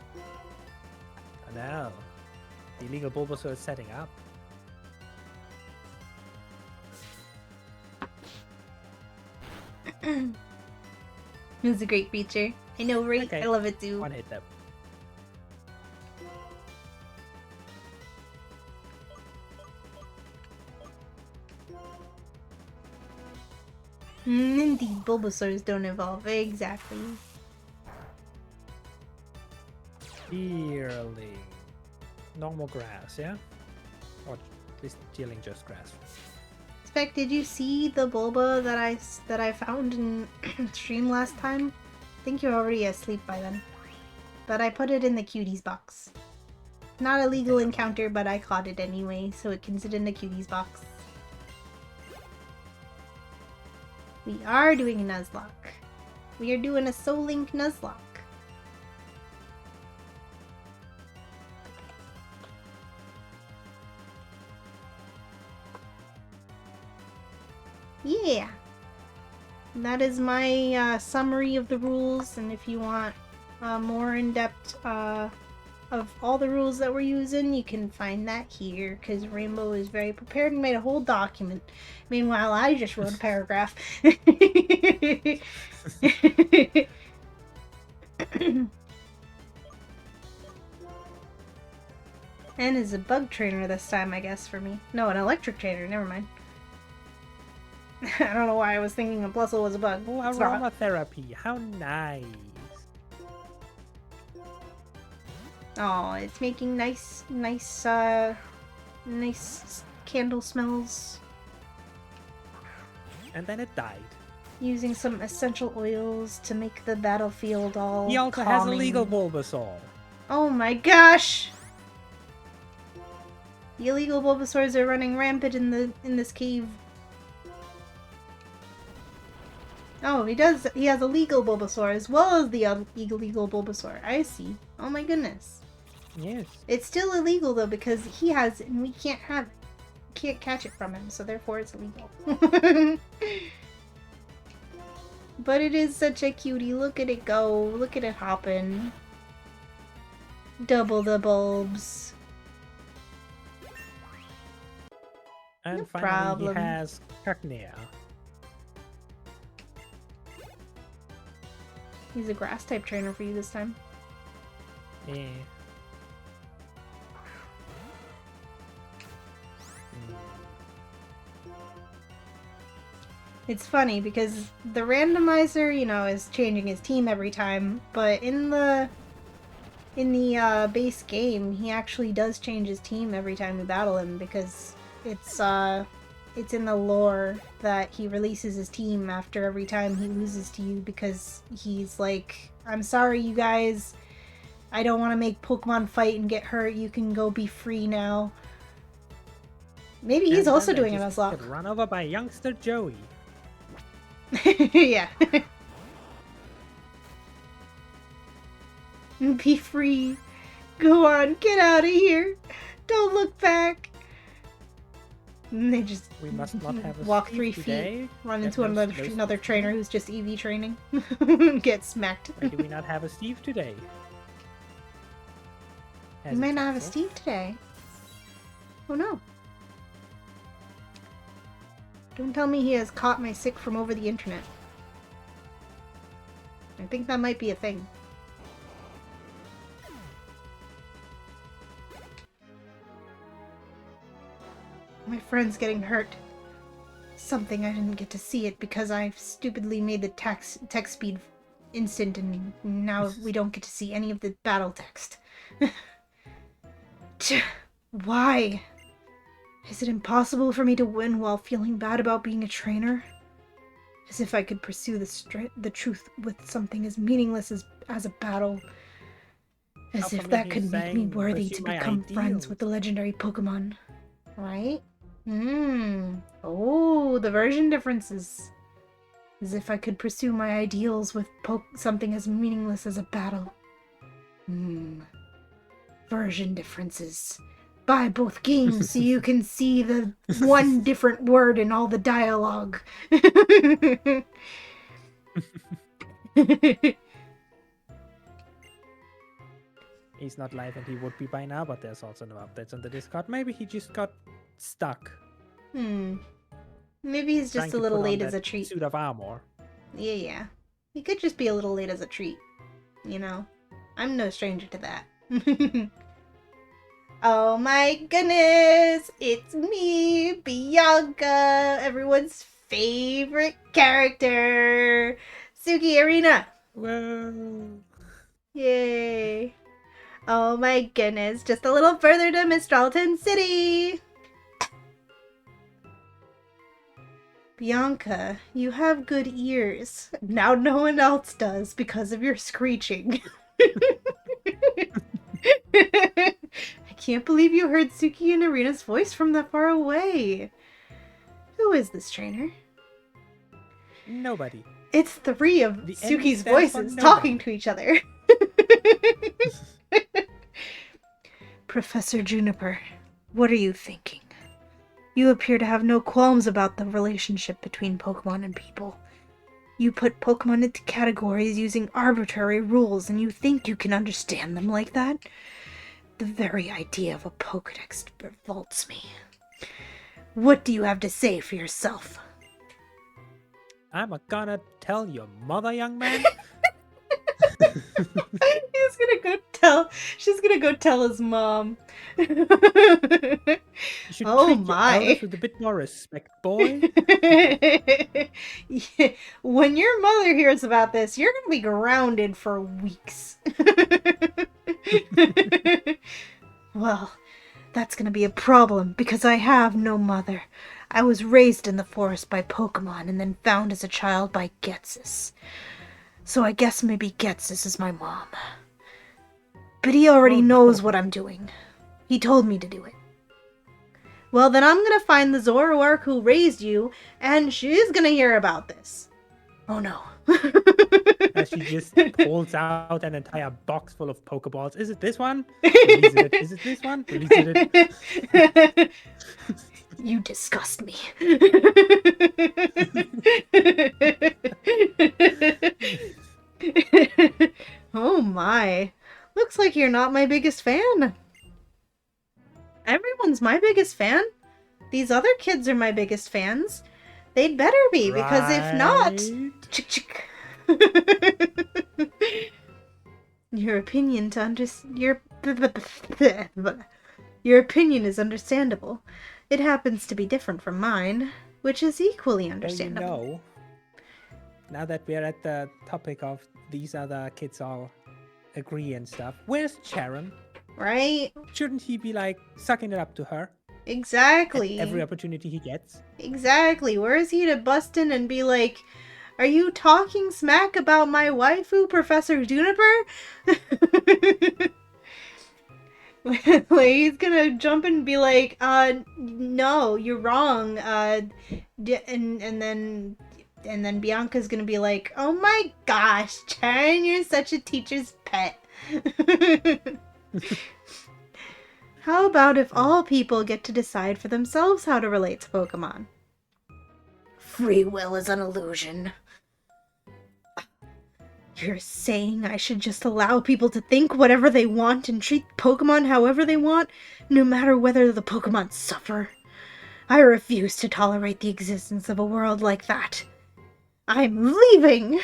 Oh, no. The illegal Bulbasaur is setting up. It's a great feature. I know, right? Okay. I love it too. One hit them. Indeed, Bulbasaurs don't evolve. Exactly. Yearling. Normal grass, yeah? Or at least dealing just grass. Spec, did you see the Bulba that I found in stream last time? I think you're already asleep by then. But I put it in the cuties box. Not a legal encounter, but I caught it anyway, so it can sit in the cuties box. We are doing a Nuzlocke. We are doing a Soul Link Nuzlocke. Yeah. That is my summary of the rules, and if you want more in-depth of all the rules that we're using, you can find that here, because Rainbow is very prepared and made a whole document. Meanwhile, I just wrote a paragraph. And is a bug trainer this time, I guess, for me. No, an electric trainer, never mind. I don't know why I was thinking a Blustle was a bug. Oh, aromatherapy, how nice. Oh, it's making nice candle smells. And then it died. Using some essential oils to make the battlefield all He also calming. has a legal Bulbasaur. Oh my gosh! The illegal Bulbasaurs are running rampant in this cave. Oh, he has a legal Bulbasaur as well as the illegal Bulbasaur. I see. Oh my goodness. Yes. It's still illegal though because he has it and we can't have it. Can't catch it from him, so therefore it's illegal. But it is such a cutie. Look at it go. Look at it hopping. Double the bulbs. And No finally problem. he has Cacnea. He's a grass type trainer for you this time. Yeah. It's funny because the randomizer, you know, is changing his team every time, but in the base game, he actually does change his team every time we battle him because it's in the lore that he releases his team after every time he loses to you because he's like, I'm sorry you guys, I don't want to make Pokemon fight and get hurt, you can go be free now. Maybe he's also doing a Nuzlocke. Run over by youngster Joey. Yeah. Be free. Go on, get out of here. Don't look back. And they just We must not have a walk Steve 3 today. feet, run Get into no another Steve trainer today. who's just EV training, get smacked. Why do we not have a Steve today? We might not have a Steve today. Oh no. Don't tell me he has caught my sick from over the internet. I think that might be a thing. My friend's getting hurt. Something I didn't get to see it because I stupidly made the text speed instant and now we don't get to see any of the battle text. Why? Is it impossible for me to win while feeling bad about being a trainer? As if I could pursue the truth with something as meaningless as a battle. As if that could make me worthy to become friends with the legendary Pokemon. Right? Oh, the version differences. As if I could pursue my ideals with something as meaningless as a battle. Version differences. Buy both games so you can see the one different word in all the dialogue. He's not live and he would be by now, but there's also no updates on the Discord. Maybe he just got stuck. Maybe he's just a little late as a treat. Suit of armor. Yeah. He could just be a little late as a treat. You know? I'm no stranger to that. Oh my goodness! It's me, Bianca! Everyone's favorite character! Suki Arena! Whoa! Yay! Oh my goodness, just a little further to Mistralton City! Bianca, you have good ears. Now no one else does because of your screeching. I can't believe you heard Suki and Arena's voice from that far away. Who is this trainer? Nobody. It's 3 of Suki's voices talking to each other. Professor Juniper, what are you thinking? You appear to have no qualms about the relationship between Pokemon and people. You put Pokemon into categories using arbitrary rules, and you think you can understand them like that? The very idea of a Pokedex revolts me. What do you have to say for yourself? I'm gonna tell your mother, young man. She's gonna go tell his mom. You should Oh treat my. your elders with a bit more respect, boy. Yeah. When your mother hears about this, you're gonna be grounded for weeks. Well, that's gonna be a problem because I have no mother. I was raised in the forest by Pokemon and then found as a child by Getsis. So I guess maybe Getsis is my mom. But he already knows what I'm doing. He told me to do it. Well, then I'm gonna find the Zoroark who raised you, and she's gonna hear about this. Oh no. As she just pulls out an entire box full of Pokeballs. Is it this one? Release it. Is it this one? Release it. You disgust me. Oh my. Looks like you're not my biggest fan. Everyone's my biggest fan. These other kids are my biggest fans. They'd better be, because if not... Chick. Your opinion Your opinion is understandable. It happens to be different from mine, which is equally understandable. Well, you know, now that we're at the topic of these other kids all agree and stuff, where's Charon? Right? Shouldn't he be like sucking it up to her? Exactly. At every opportunity he gets? Exactly. Where is he to bust in and be like, are you talking smack about my waifu, Professor Juniper? He's gonna jump and be like, no, you're wrong. And then Bianca's gonna be like, oh my gosh, Charon, you're such a teacher's pet. How about if all people get to decide for themselves how to relate to Pokemon? Free will is an illusion. You're saying I should just allow people to think whatever they want and treat Pokemon however they want, no matter whether the Pokemon suffer? I refuse to tolerate the existence of a world like that. I'm leaving!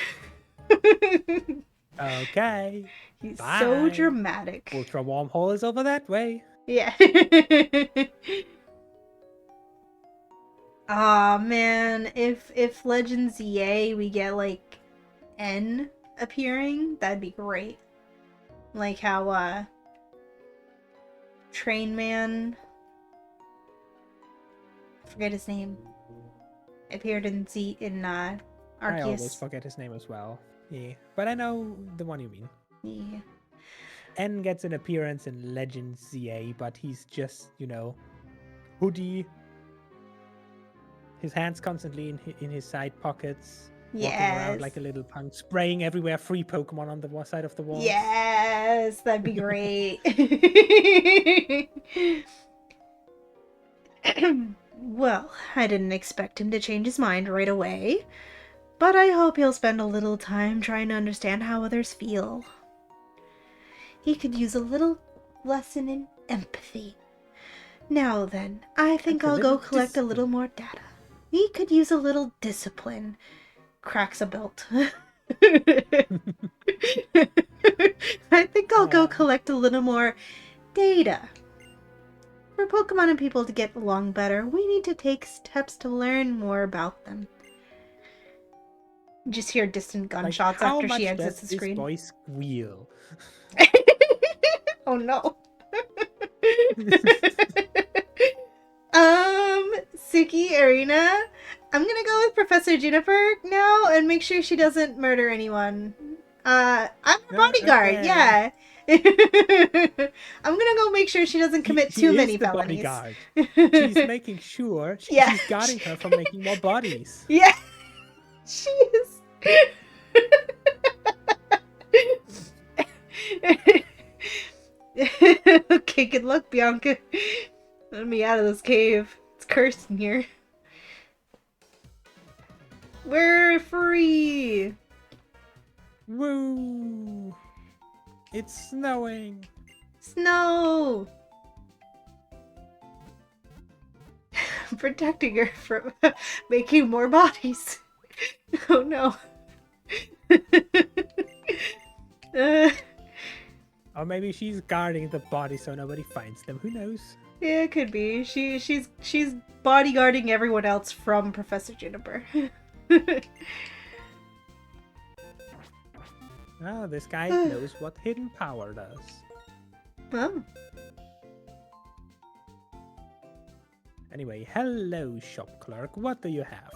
Okay. He's Bye. so dramatic. Ultra wormhole is over that way. Yeah. Aw, man. If Legends EA we get, like, N appearing, that'd be great. Like how, Train Man, forget his name, appeared in I always Arceus. forget his name as well. Yeah, but I know the one you mean. Yeah. N gets an appearance in Legends ZA, but he's just, hoodie. His hands constantly in his side pockets. Walking around like a little punk, spraying everywhere free Pokemon on the side of the walls. Yes, that'd be great. Well, I didn't expect him to change his mind right away, but I hope he'll spend a little time trying to understand how others feel. He could use a little lesson in empathy. Now then, I think I'll go collect a little more data. He could use a little discipline. Cracks a belt. I think I'll go collect a little more data. For Pokemon and people to get along better, we need to take steps to learn more about them. Just hear distant gunshots after she exits the screen. How much does this boy squeal? Oh no. Sicky, Arena, I'm gonna go with Professor Juniper now and make sure she doesn't murder anyone. I'm her bodyguard, okay. Yeah. I'm gonna go make sure she doesn't commit too many felonies. Bodyguard. She's making sure she's guarding her from making more bodies. Yeah, she is. Okay, good luck, Bianca. Let me out of this cave. It's cursed in here. We're free! Woo! It's snowing! Snow! Protecting her from making more bodies. Oh no. Or maybe she's guarding the body so nobody finds them. Who knows? Yeah, it could be. She's bodyguarding everyone else from Professor Juniper. Oh, this guy knows what hidden power does. Oh. Anyway, hello shop clerk. What do you have?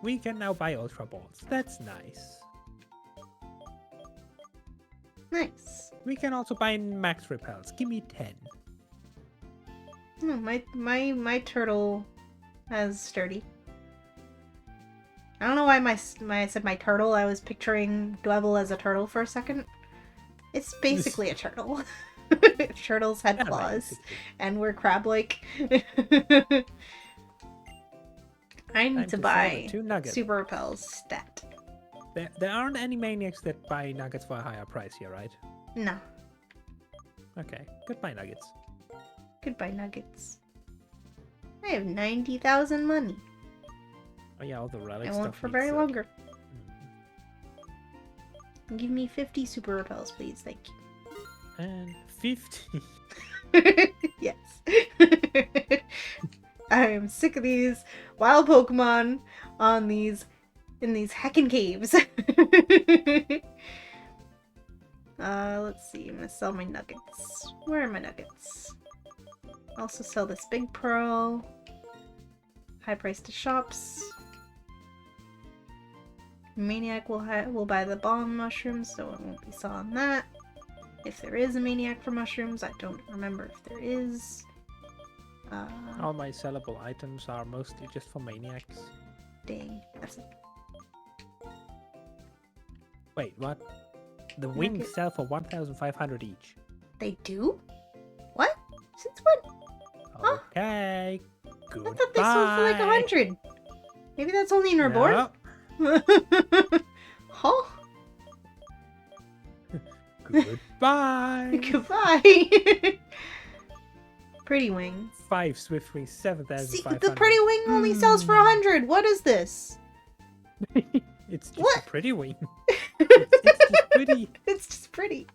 We can now buy Ultra Balls. That's nice. Nice. We can also buy Max Repels. Give me 10. Oh, my turtle has sturdy. I don't know why I said my turtle. I was picturing Dweevil as a turtle for a second. It's basically a turtle. Turtles had claws, and we're crab-like. I need to buy Super Repel's stat. There aren't any maniacs that buy nuggets for a higher price here, right? No. Okay, goodbye nuggets. Goodbye nuggets. I have 90,000 money. Oh yeah, all the relic I stuff. won't for very longer. Give me 50 Super Repels, please. Thank you. And 50. Yes. I am sick of these wild Pokemon in these heckin' caves. Let's see. I'm gonna sell my nuggets. Where are my nuggets? Also sell this big pearl. High price to shops. Maniac will buy the bomb mushrooms, so it won't be selling that. If there is a maniac for mushrooms, I don't remember if there is. All my sellable items are mostly just for maniacs. Dang, that's it. Wait, what? The wings sell for 1,500 each. They do? What? since when? Huh? Okay. I Goodbye. thought they sold for like 100. Maybe that's only in Reborn? No. Huh? Goodbye. Goodbye. Pretty Wing. 5 Swift Wings, See, 7,500. the Pretty Wing only sells for 100. What is this? It's just What? a pretty wing. It's just pretty. It's just pretty.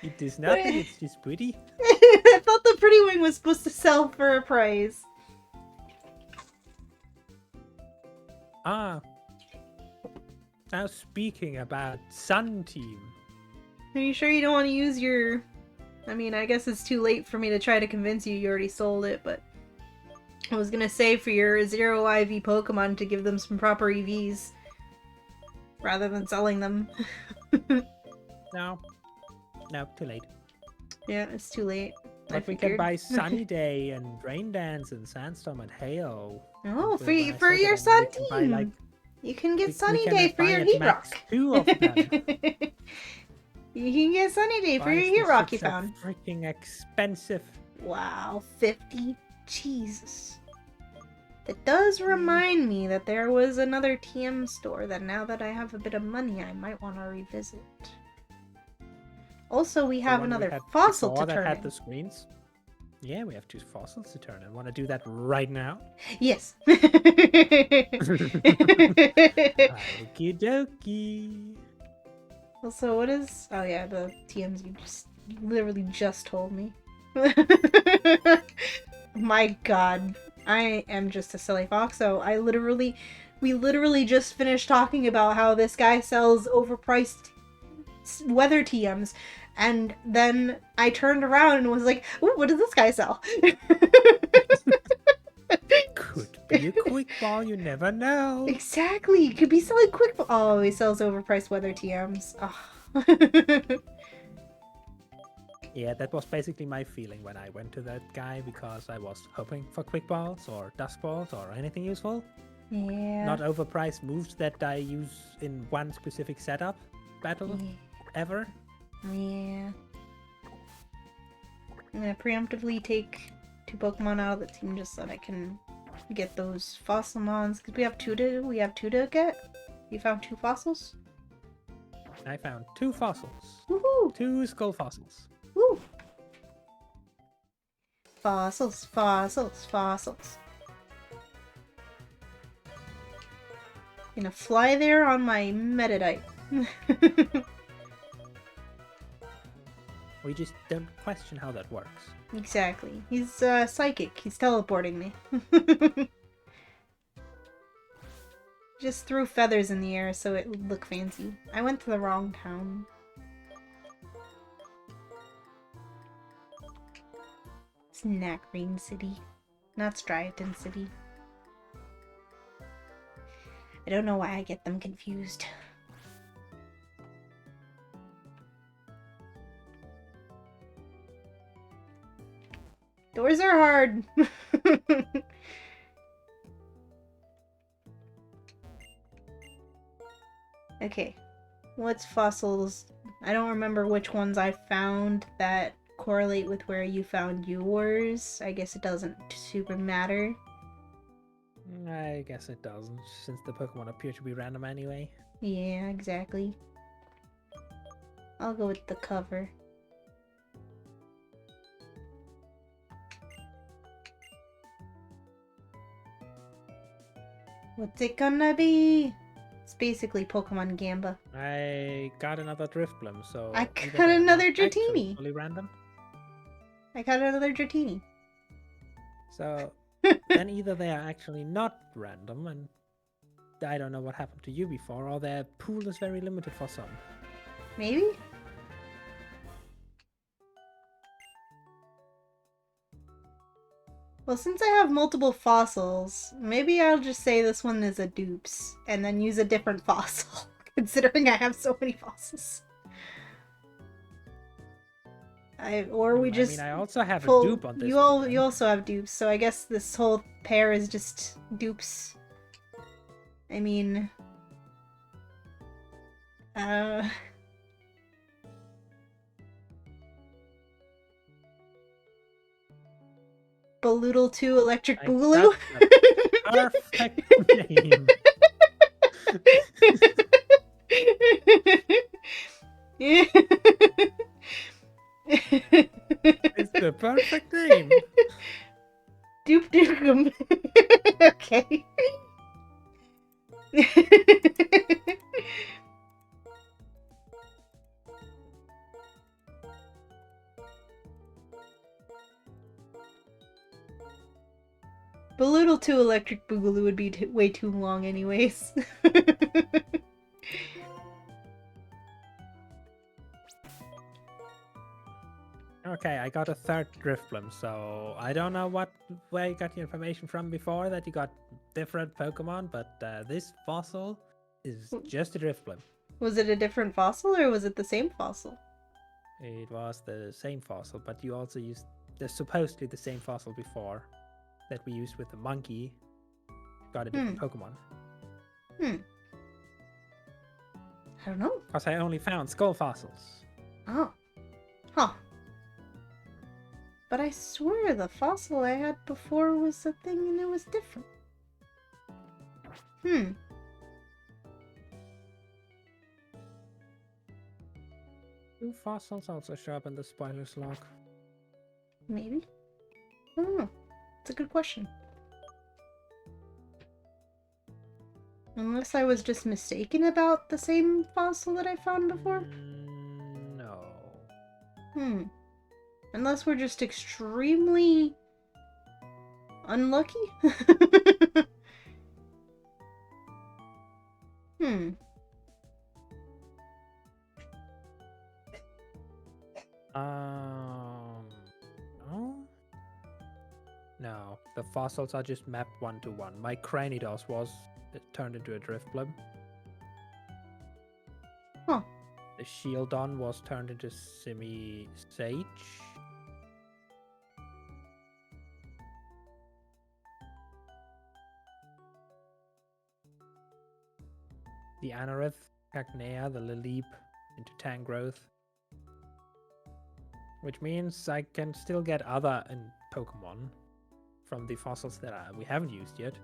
It does nothing, it's just pretty. I thought the Pretty Wing was supposed to sell for a price. Ah. Now speaking about Sun Team. Are you sure you don't want to use your... I mean, I guess it's too late for me to try to convince you already sold it, but... I was gonna say for your 0 IV Pokemon to give them some proper EVs. Rather than selling them. No. No, too late. Yeah, it's too late. But we can buy Sunny Day and Rain Dance and Sandstorm and Hail. Oh, for your Sun Team! You can get Sunny Day for your Heat Rock. 2 of them. You can get Sunny Day for your Heat Rock you found. Freaking expensive. Wow, 50? Jesus. That does remind me that there was another TM store that now that I have a bit of money, I might want to revisit. Also, we have another fossil to turn in. Had the screens. Yeah, we have 2 fossils to turn in. Want to do that right now? Yes. Okie dokie. Also, what is... Oh yeah, the TMs you literally just told me. My god. I am just a silly fox, so we literally just finished talking about how this guy sells overpriced weather TMs, and then I turned around and was like, ooh, what does this guy sell? Could be a quick ball, you never know. Exactly, could be selling quick ball. Oh, he sells overpriced weather TMs. Oh. Yeah, that was basically my feeling when I went to that guy, because I was hoping for quick balls or dust balls or anything useful. Yeah. Not overpriced moves that I use in one specific setup battle ever. Yeah. I'm gonna preemptively take 2 Pokemon out of the team just so that I can get those fossil mons, because we have two to get. You found 2 fossils? I found 2 fossils. Woohoo! 2 skull fossils. Woo! Fossils, fossils, fossils. Gonna fly there on my Metadite. We just don't question how that works. Exactly. He's psychic. He's teleporting me. Just threw feathers in the air so it would look fancy. I went to the wrong town. Snack Green City, not Striaton City. I don't know why I get them confused. Doors are hard. Okay, what's fossils? I don't remember which ones I found that correlate with where you found yours. I guess it doesn't super matter. I guess it doesn't, since the Pokemon appear to be random anyway. Yeah, exactly. I'll go with the cover. What's it gonna be? It's basically Pokemon Gamba. I got another Drifblim, so... I got another Dratini! Fully random. I got another Dratini. So, then either they are actually not random, and I don't know what happened to you before, or their pool is very limited for some. Maybe? Well, since I have multiple fossils, maybe I'll just say this one is a dupes, and then use a different fossil, considering I have so many fossils. I also have a dupe on this one. You also have dupes, so I guess this whole pair is just dupes. I mean... Balloodle 2 Electric I Boogaloo? got the perfect name. Yeah. It's the perfect name. Doop Dookum. Okay. Balloodle 2 Electric Boogaloo would be way too long anyways. Okay, I got a third Drifblim, so I don't know where you got your information from before that you got different Pokemon, but this fossil is just a Drifblim. Was it a different fossil or was it the same fossil? It was the same fossil, but you also used supposedly the same fossil before that we used with the monkey. Got a different Pokemon. I don't know. Because I only found skull fossils. Oh. Huh. But I swear the fossil I had before was a thing and it was different. Do fossils also show up in the spoilers log? Maybe. I don't know. It's a good question. Unless I was just mistaken about the same fossil that I found before? No. Unless we're just extremely unlucky? No? No, the fossils are just mapped 1-to-1. My Cranidos was turned into a Drifblim. Huh. The Shieldon was turned into Simi-Sage. The Anorith, Cagnea, the Lileep into Tangrowth. Which means I can still get other Pokemon from the fossils that we haven't used yet.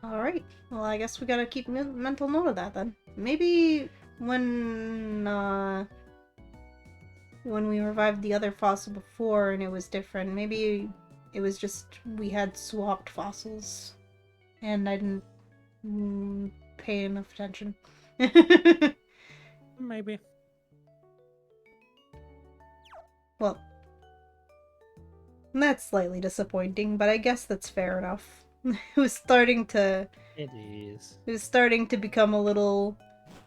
Alright. Well, I guess we gotta keep mental note of that then. Maybe when we revived the other fossil before and it was different, maybe it was just we had swapped fossils and I didn't pay enough attention. Maybe. Well, that's slightly disappointing, but I guess that's fair enough. It was starting to... It is. It was starting to become a little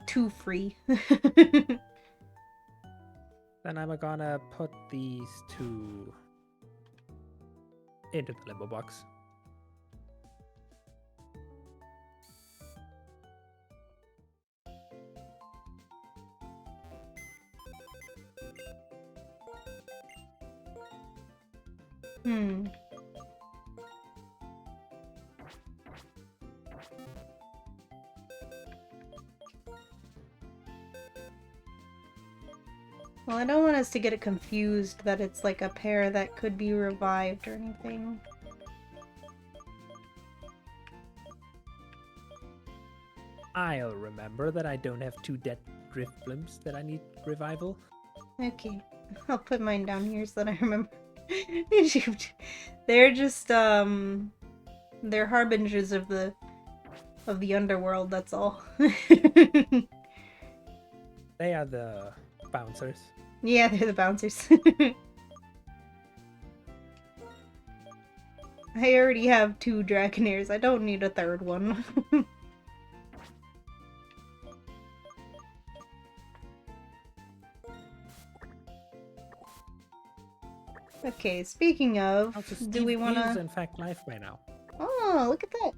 too free. Then I'm gonna put these two into the limbo box. Well, I don't want us to get it confused that it's like a pair that could be revived or anything. I'll remember that I don't have 2 dead Drifblims that I need revival. Okay, I'll put mine down here so that I remember. They're just, they're harbingers of the underworld, that's all. They are the bouncers. Yeah, they're the bouncers. I already have 2 Dragonairs, I don't need a third one. Okay, speaking of, do we want He is to... in fact live right now. Oh, look at that.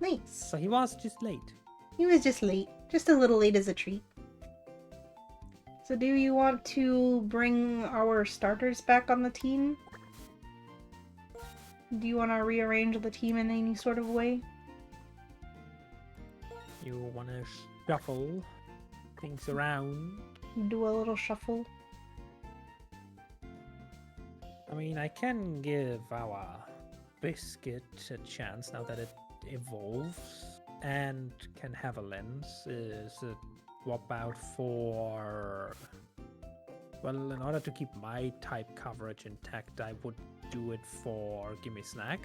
Nice. So he was just late. He was just late. Just a little late as a treat. So do you want to bring our starters back on the team? Do you want to rearrange the team in any sort of way? You want to shuffle things around? Do a little shuffle? I mean, I can give our biscuit a chance now that it evolves and can have a lens. Is it swap out for... Well, in order to keep my type coverage intact, I would do it for Gimme Snack.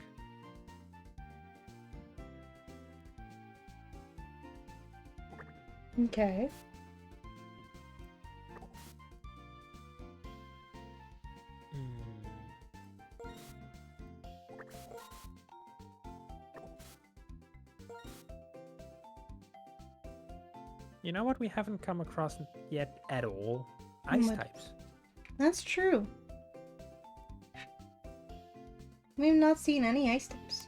Okay. You know what we haven't come across yet at all? Ice types. That's true. We've not seen any ice types.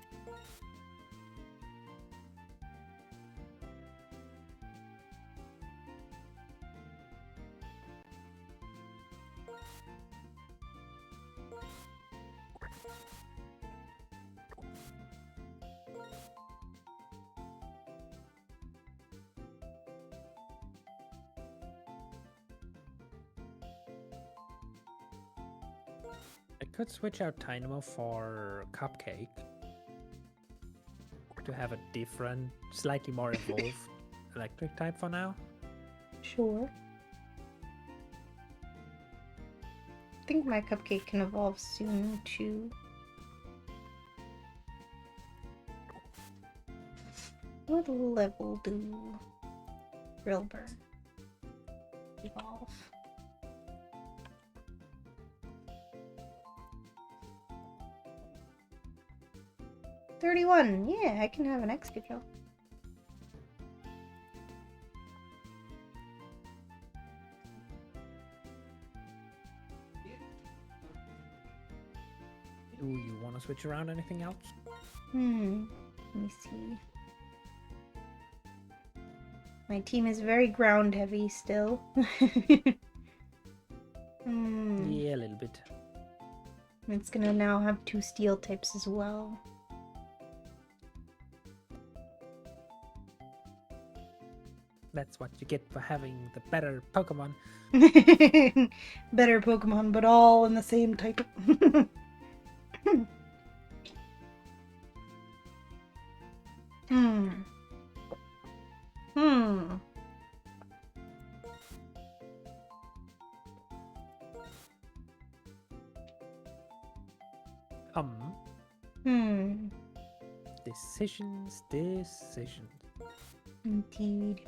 I could switch out Dynamo for Cupcake to have a different, slightly more evolved electric type for now. Sure. I think my Cupcake can evolve soon too. What level do Rilbur evolve? $31. Yeah, I can have an Excadrill. Do you want to switch around anything else? Let me see. My team is very ground heavy still. Yeah, a little bit. It's gonna now have 2 steel types as well. That's what you get for having the better Pokemon. Better Pokemon, but all in the same type. Decisions. Indeed.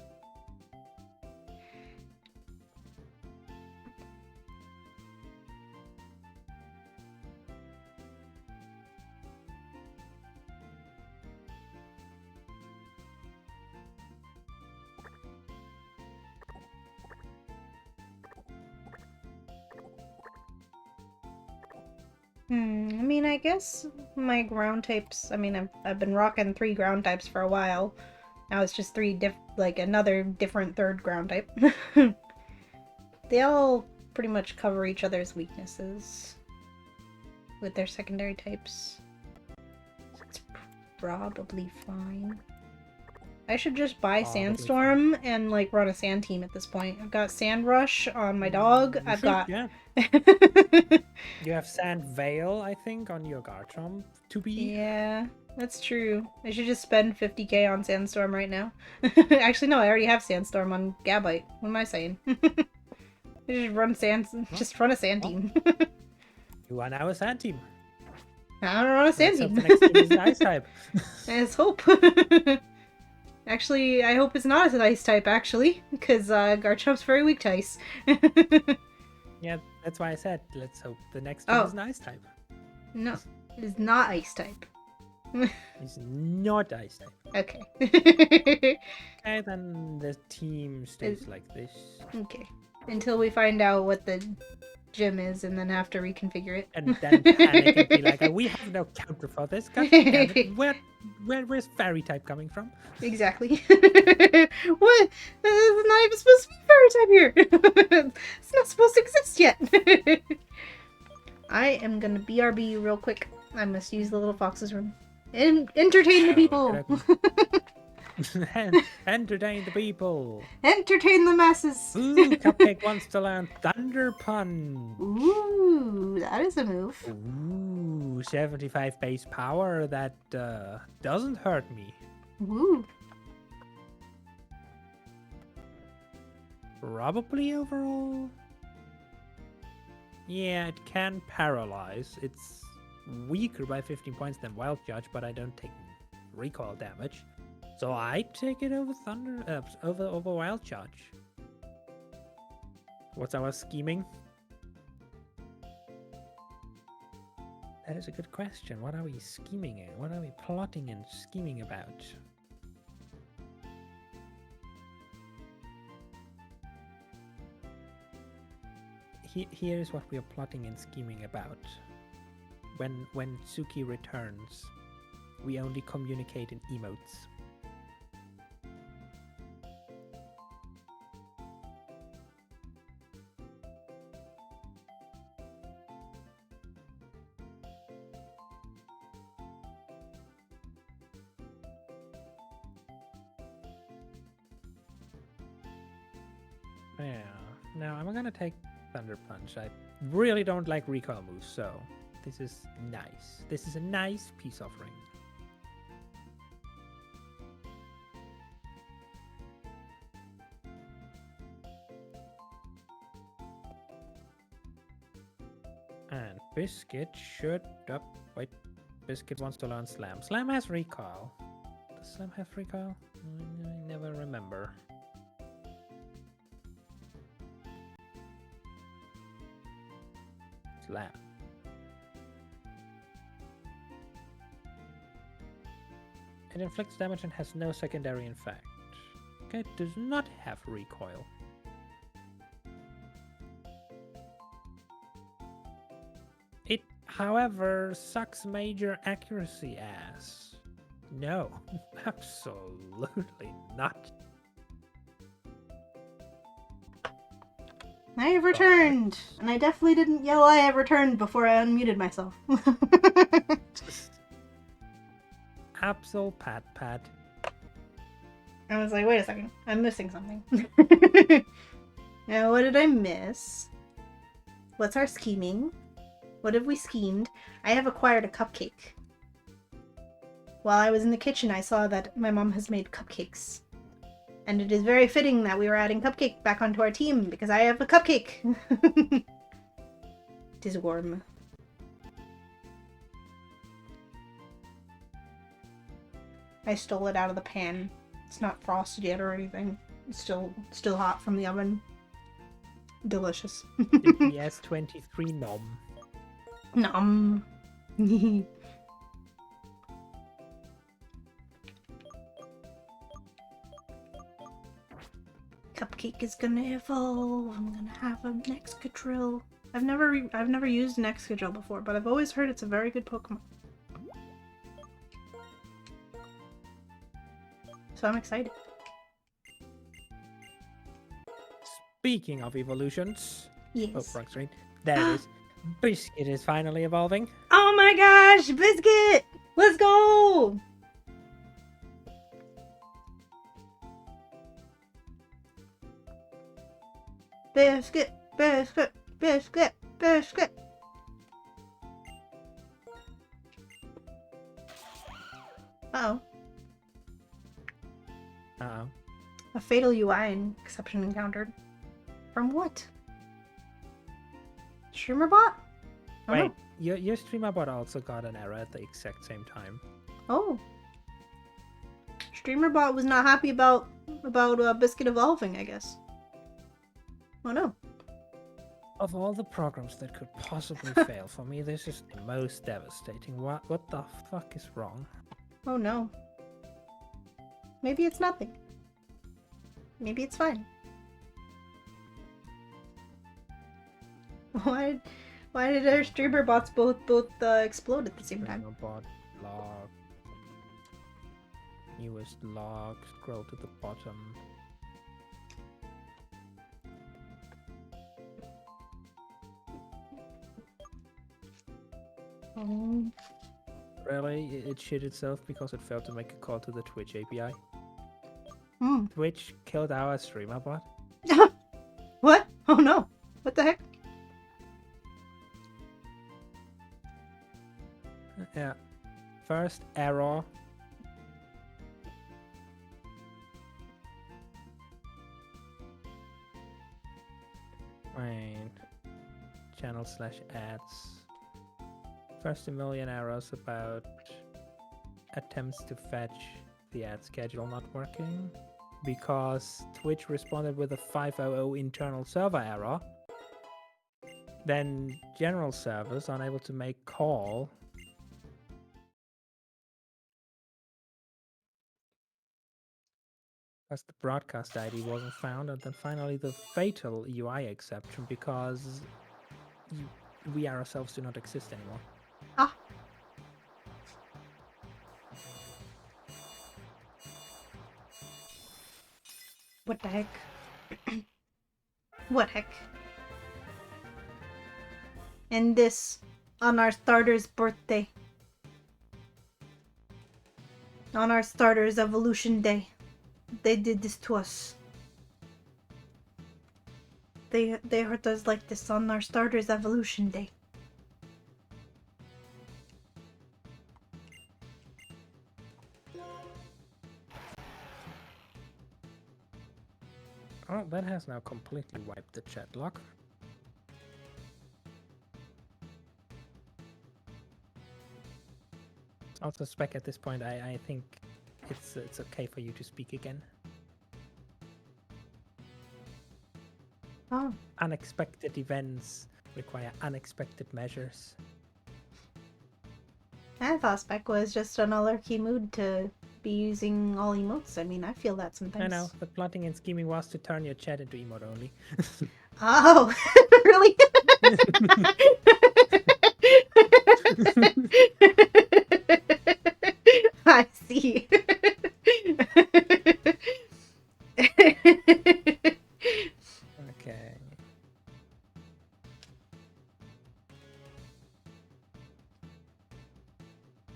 I mean, I guess my ground types, I mean, I've been rocking 3 ground types for a while. Now it's just 3 another different 3rd ground type. They all pretty much cover each other's weaknesses with their secondary types. So it's probably fine. I should just buy Sandstorm and like run a sand team at this point. I've got Sand Rush on my dog. Yeah. You have Sand Veil, I think, on your Garchomp to be. Yeah, that's true. I should just spend 50k on Sandstorm right now. Actually, no, I already have Sandstorm on Gabite. What am I saying? I just run just run a sand team. You are now a sand team. I don't run a sand team. The next team is an ice type. Let's hope. Actually, I hope it's not an ice type, actually, because Garchomp's very weak to ice. Yeah, that's why I said, let's hope the next team is an ice type. No, it is not ice type. It's not ice type. Okay. Okay, then the team stays like this. Okay. Until we find out what the gym is and then have to reconfigure it. And then panic and be like, we have no counter for this. God damn it. Where's fairy type coming from? Exactly. What? There's not even supposed to be fairy type here. It's not supposed to exist yet. I am gonna BRB you real quick. I must use the little fox's room. And entertain the people. Entertain the people. Entertain the masses. Ooh, Cupcake wants to learn Thunder Punch. Ooh. Ooh, that is a move. Ooh, 75 base power. That doesn't hurt me. Ooh. Probably overall. Yeah, it can paralyze. It's weaker by 15 points than Wild Judge, but I don't take recoil damage. So I take it over Thunder, over Wild Judge. What's our scheming? That is a good question. What are we scheming at? What are we plotting and scheming about? Here's what we are plotting and scheming about. When Suki returns, we only communicate in emotes. Yeah. Now I'm gonna take Thunder Punch. I really don't like recoil moves, so this is nice. This is a nice peace offering. And Biscuit should... Oh, wait. Biscuit wants to learn Slam. Slam has recoil. Does Slam have recoil? I never remember. Slam. It inflicts damage and has no secondary effect. Okay, it does not have recoil. It, however, sucks major accuracy ass. No, absolutely not. I have returned! And I definitely didn't yell I have returned before I unmuted myself. Absol pat. I was like, wait a second, I'm missing something. Now, what did I miss? What's our scheming? What have we schemed? I have acquired a cupcake. While I was in the kitchen, I saw that my mom has made cupcakes. And it is very fitting that we were adding Cupcake back onto our team, because I have a cupcake! It is warm. I stole it out of the pan. It's not frosted yet or anything. It's still hot from the oven. Delicious. DPS 23 nom. Nom. Cupcake is gonna evolve. I'm gonna have a Excadrill. I've never used an Excadrill before, but I've always heard it's a very good Pokemon. So I'm excited. Speaking of evolutions. Yes. Oh, wrong screen. There it is. Biscuit is finally evolving. Oh my gosh, Biscuit! Let's go! Biscuit, Biscuit, Biscuit, Biscuit. Uh-oh. Uh-oh. A fatal UI exception encountered. From what? StreamerBot? Oh, Wait, no. your streamer bot also got an error at the exact same time. Oh. StreamerBot was not happy about Biscuit evolving, I guess. Oh no. Of all the programs that could possibly fail, for me this is the most devastating. What the fuck is wrong? Oh no. Maybe it's nothing. Maybe it's fine. Why did our streamer bots both explode at the same time? Streamer bot log. Newest log. Scroll to the bottom. Really? It shit itself because it failed to make a call to the Twitch API? Twitch killed our streamer bot? What? Oh no. What the heck? Yeah. First error. Wait. Channel/ads. First a million errors about attempts to fetch the ad schedule not working because Twitch responded with a 500 internal server error. Then general servers unable to make call. As the broadcast ID wasn't found, and then finally the fatal UI exception because we ourselves do not exist anymore. Ah. What the heck? What heck? And this on our starter's birthday. On our starter's evolution day. They did this to us. They hurt us like this on our starter's evolution day. Oh, that has now completely wiped the chat log. Also, Spec, at this point, I think it's okay for you to speak again. Oh. Unexpected events require unexpected measures. I thought Spec was just on a lurky mood to be using all emotes. I mean, I feel that sometimes. I know, the plotting and scheming was to turn your chat into emote only. Oh, really? I see. Okay.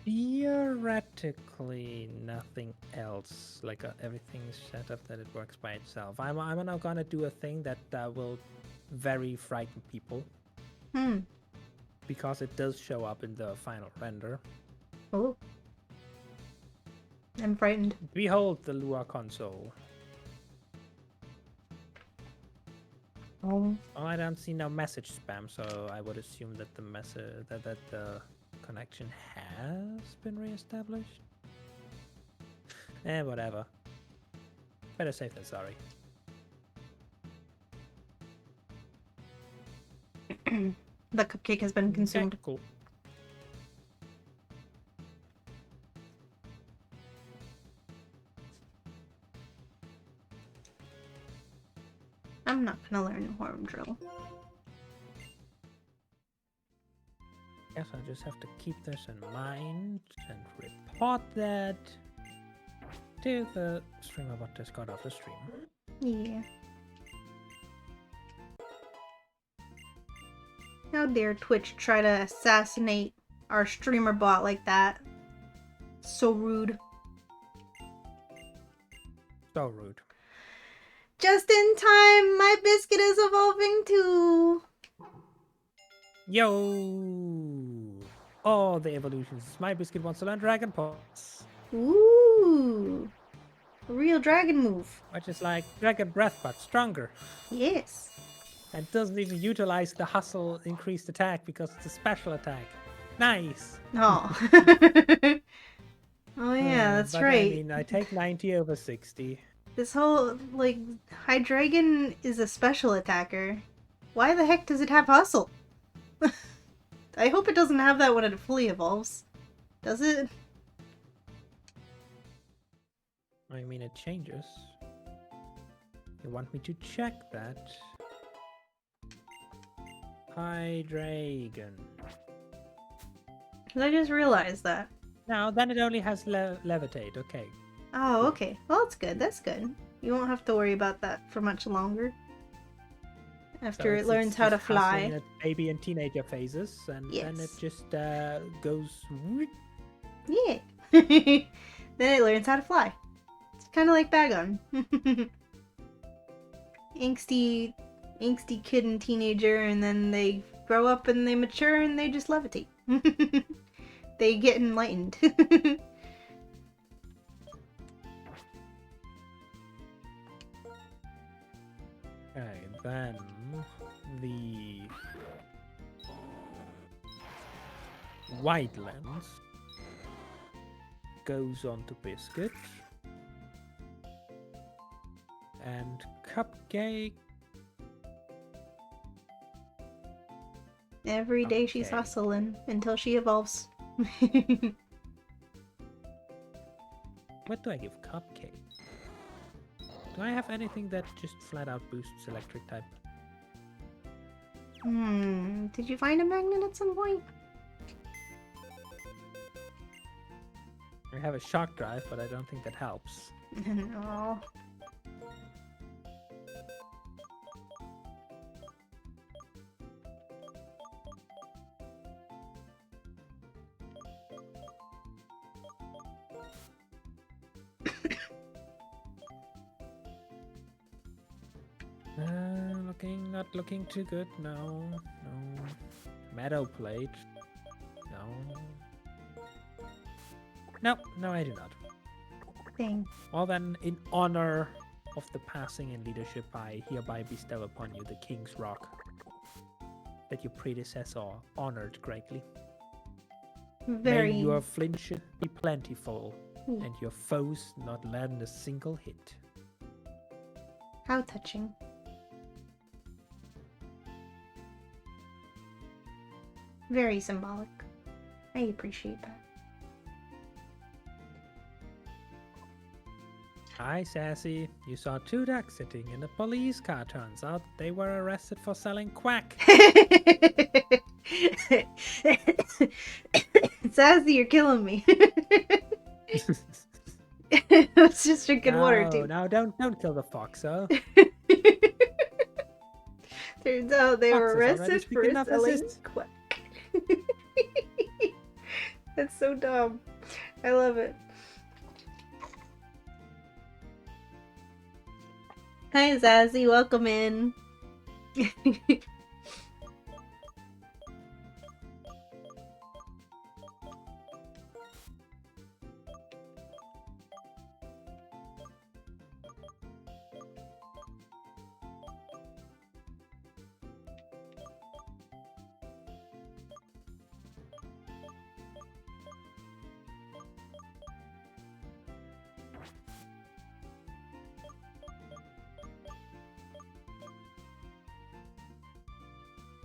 Theoretically, nothing else. Like everything is set up that it works by itself. I'm now gonna do a thing that will very frighten people. Because it does show up in the final render. Oh. I'm frightened. Behold the Lua console. Oh. Oh, I don't see no message spam, so I would assume that the message that the connection has been reestablished. Whatever. Better safe than sorry. The cupcake has been consumed. Okay, cool. I'm not gonna learn horn drill. Guess I just have to keep this in mind and report that to the streamer what just got off the stream. Yeah. How dare Twitch try to assassinate our streamer bot like that? So rude. So rude. Just in time, my biscuit is evolving too. Yo! All the evolutions. My biscuit wants to learn Dragon Pulse. Ooh. A real dragon move. Which is like Dragon Breath, but stronger. Yes. And doesn't even utilize the hustle increased attack because it's a special attack. Nice! Oh. Oh yeah, that's but right. I mean, I take 90 over 60. This whole, like, Hydreigon is a special attacker. Why the heck does it have hustle? I hope it doesn't have that when it fully evolves. Does it? I mean, it changes. You want me to check that? Hydreigon. I just realized that. Now, then it only has levitate, okay. Oh, okay. Well, that's good. That's good. You won't have to worry about that for much longer. After it learns how to fly. At baby and teenager phases, and then it just goes. Yeah. Then it learns how to fly. It's kind of like Bagon. Angsty kid and teenager, and then they grow up and they mature and they just levitate. they get enlightened. Okay, then the white lens goes on to Biscuit. And Cupcake. Every day she's Okay. hustling until she evolves. What do I give Cupcake? Do I have anything that just flat out boosts electric type? Did you find a magnet at some point? I have a shock drive, but I don't think that helps. No. Not looking too good. No. Meadow plate. No, I do not. Thing. Well then, in honor of the passing in leadership, I hereby bestow upon you the King's Rock that your predecessor honored greatly. Very. May your flinch be plentiful, and your foes not land a single hit. How touching. Very symbolic. I appreciate that. Hi, Sassy. You saw two ducks sitting in a police car. Turns out they were arrested for selling quack. Sassy, you're killing me. I was just drinking water, too. No, don't kill the fox, huh? Turns out they were Foxes already arrested for speaking of selling assist. quack. That's so dumb. I love it. Hi, Zazzy. Welcome in.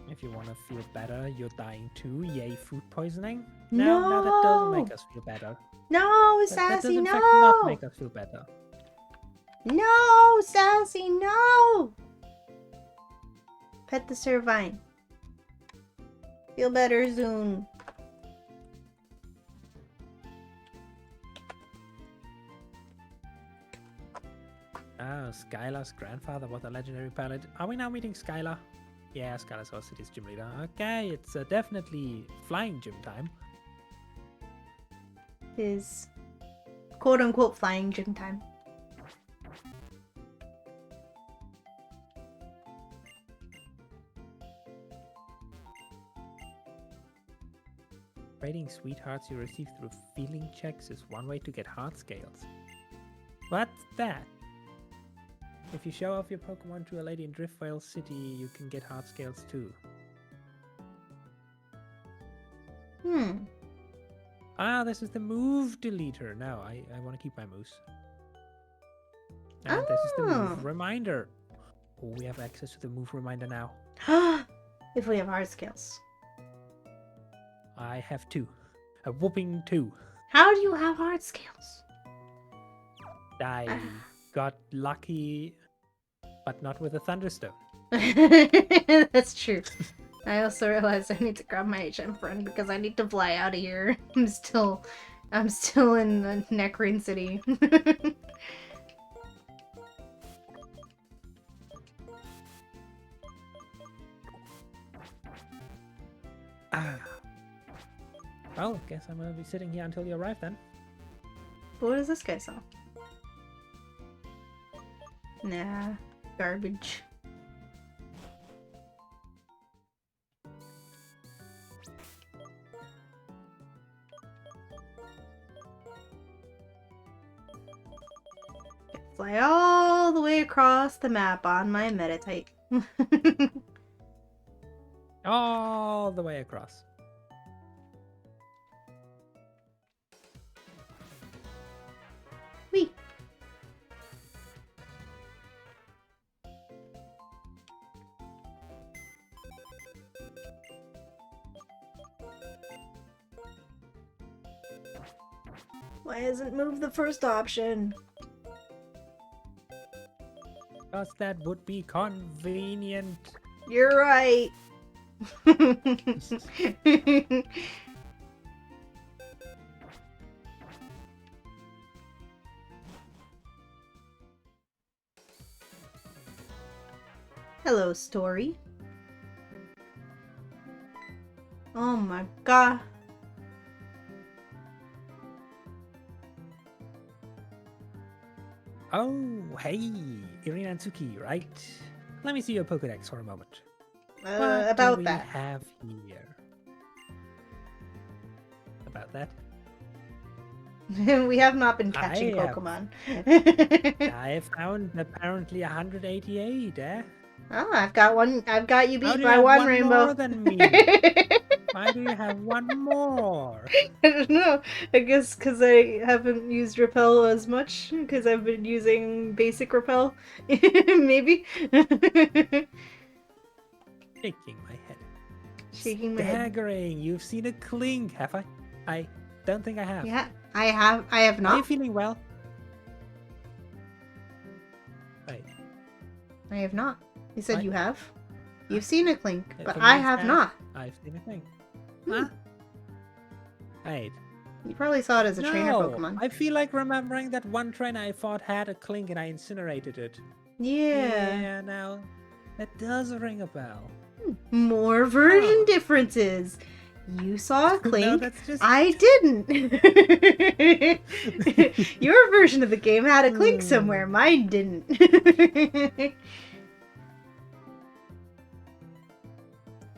If you want to feel better, you're dying too. Yay, food poisoning. No, No, that doesn't make us feel better. No, That Sassy, does in no! fact not make us feel better. No, Sassy, no! Pet the Servine. Feel better soon. Oh, Skylar's grandfather was a legendary pilot. Are we now meeting Skylar? Yeah, Skylar's our city's gym leader. Okay, it's definitely flying gym time. His quote-unquote flying gym time. Rating sweethearts you receive through feeling checks is one way to get heart scales. What's that? If you show off your Pokemon to a lady in Driftveil City, you can get heart scales too. Ah, this is the move deleter. No, I want to keep my moose. And this is the move reminder. Oh, we have access to the move reminder now. If we have heart scales. I have 2. A whooping 2. How do you have heart scales? I got lucky, but not with a thunderstone. That's true. I also realized I need to grab my HM friend because I need to fly out of here. I'm still in the Necrane City. Well, guess I'm gonna be sitting here until you arrive then. What does this guy sell? Nah, garbage. Fly all the way across the map on my meditate. All the way across. Whee! Why hasn't moved the first option? Because that would be convenient. You're right. Hello, story. Oh my god. Oh, hey, Irina and Suki, right? Let me see your Pokedex for a moment. What About do we that. have here? About that? We have not been catching I have- Pokemon. I found apparently 188, eh? Oh, I've got one. I've got you How beat do you by have one one rainbow. more than me? Why do you have one more? I don't know. I guess because I haven't used Repel as much because I've been using basic Repel. Maybe. Shaking my head. Shaking my head. Staggering. You've seen a clink, have I? I don't think I have. Yeah, I have. I have Are you not. feeling well? Right. I have not. You said What? you have. You've seen a clink, but For I me, have Steph, not. I've seen a clink. Hmm. Huh? Right. You probably saw it as a trainer Pokemon. I feel like remembering that one trainer I fought had a clink and I incinerated it. Yeah. Now that does ring a bell. More version Huh. differences. You saw a clink. No, that's just I didn't. Your version of the game had a clink somewhere. Mine didn't.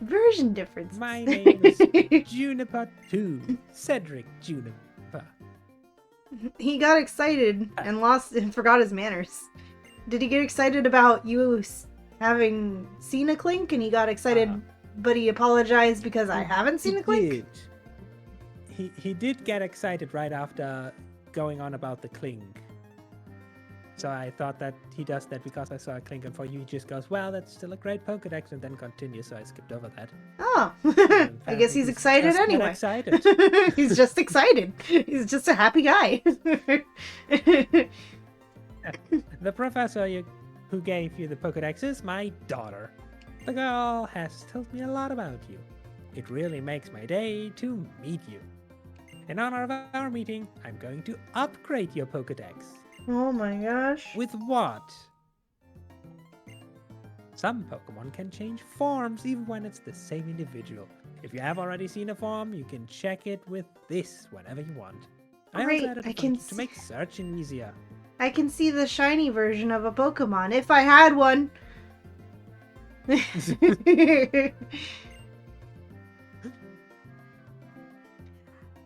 Version difference. My name is Juniper 2. Cedric Juniper. He got excited and lost and forgot his manners. Did he get excited about you having seen a clink and he got excited, but he apologized because I haven't seen a clink? He did get excited right after going on about the clink. So I thought that he does that because I saw a clink, and for you he just goes, well, that's still a great Pokedex, and then continues, so I skipped over that. Oh, I guess he's Apparently excited just get anyway. Excited. He's just excited. He's just a happy guy. The professor who gave you the Pokedex is my daughter. The girl has told me a lot about you. It really makes my day to meet you. In honor of our meeting, I'm going to upgrade your Pokedex. Oh my gosh. With what? Some Pokemon can change forms even when it's the same individual. If you have already seen a form, you can check it with this whenever you want. I Great, also added a I can function to make searching easier. I can see the shiny version of a Pokemon if I had one.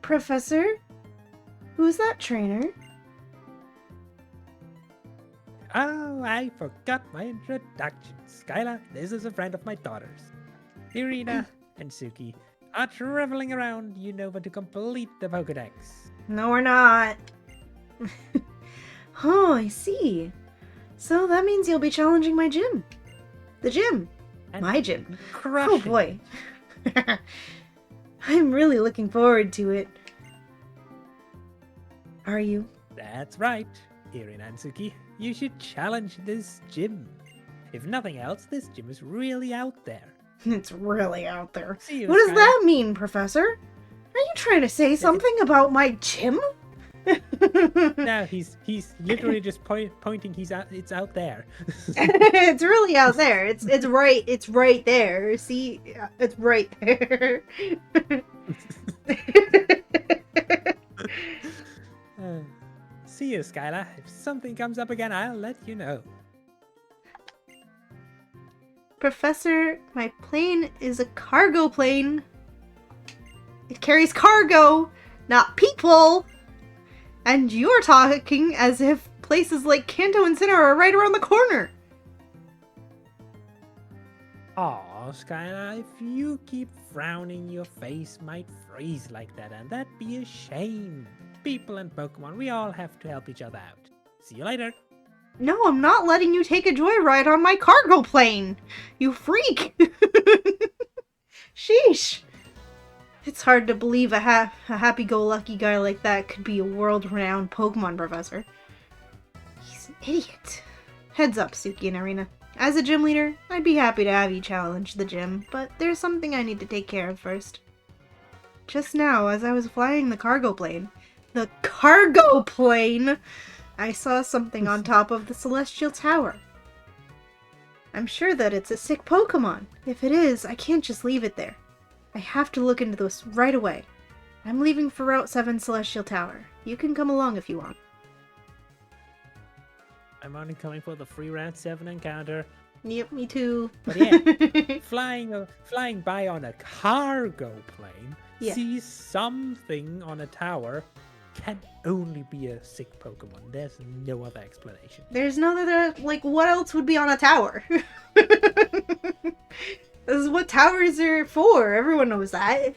Professor? Who's that trainer? Oh, I forgot my introduction. Skylar, this is a friend of my daughter's. Irina and Suki are traveling around Unova to complete the Pokedex. No, we're not. Oh, I see. So that means you'll be challenging my gym. The gym. And My gym. crushing Oh boy. I'm really looking forward to it. Are you? That's right, Irina and Suki. You should challenge this gym. If nothing else, this gym is really out there. It's really out there. See you, What does Skylar. that mean, Professor? Are you trying to say something about my gym? No, he's literally just pointing. It's out there. It's really out there. It's right there. See, it's right there. See you, Skylar. If something comes up again, I'll let you know. Professor, my plane is a cargo plane. It carries cargo, not people. And you're talking as if places like Kanto and Sinnoh are right around the corner. Aw, Skylar, if you keep frowning, your face might freeze like that, and that'd be a shame. People and Pokemon, we all have to help each other out. See you later. No, I'm not letting you take a joyride on my cargo plane. You freak. Sheesh. It's hard to believe a happy-go-lucky guy like that could be a world-renowned Pokemon professor. He's an idiot. Heads up, Suki and Arena. As a gym leader, I'd be happy to have you challenge the gym, but there's something I need to take care of first. Just now, as I was flying the cargo plane, I saw something on top of the Celestial Tower. I'm sure that it's a sick Pokemon. If it is, I can't just leave it there. I have to look into this right away. I'm leaving for Route 7 Celestial Tower. You can come along if you want. I'm only coming for the free Route 7 encounter. Yep, me too. But yeah, flying by on a cargo plane, sees something on a tower, can only be a sick Pokemon. There's no other explanation. There's no other, like, what else would be on a tower? This is what towers are for. Everyone knows that.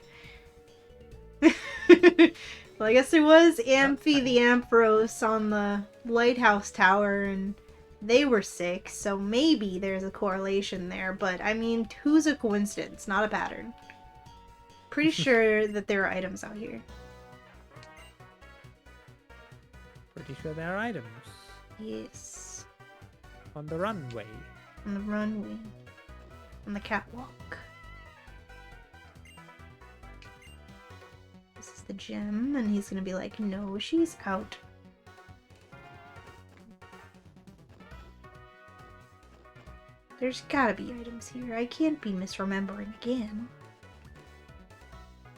Well, I guess there was Amphi the Ampharos on the lighthouse tower, and they were sick, so maybe there's a correlation there, but I mean, two's a coincidence, not a pattern. Pretty sure that there are items out here. Pretty sure there are items. Yes. On the runway. On the runway. On the catwalk. This is the gym, and he's gonna be like, no, she's out. There's gotta be items here. I can't be misremembering again.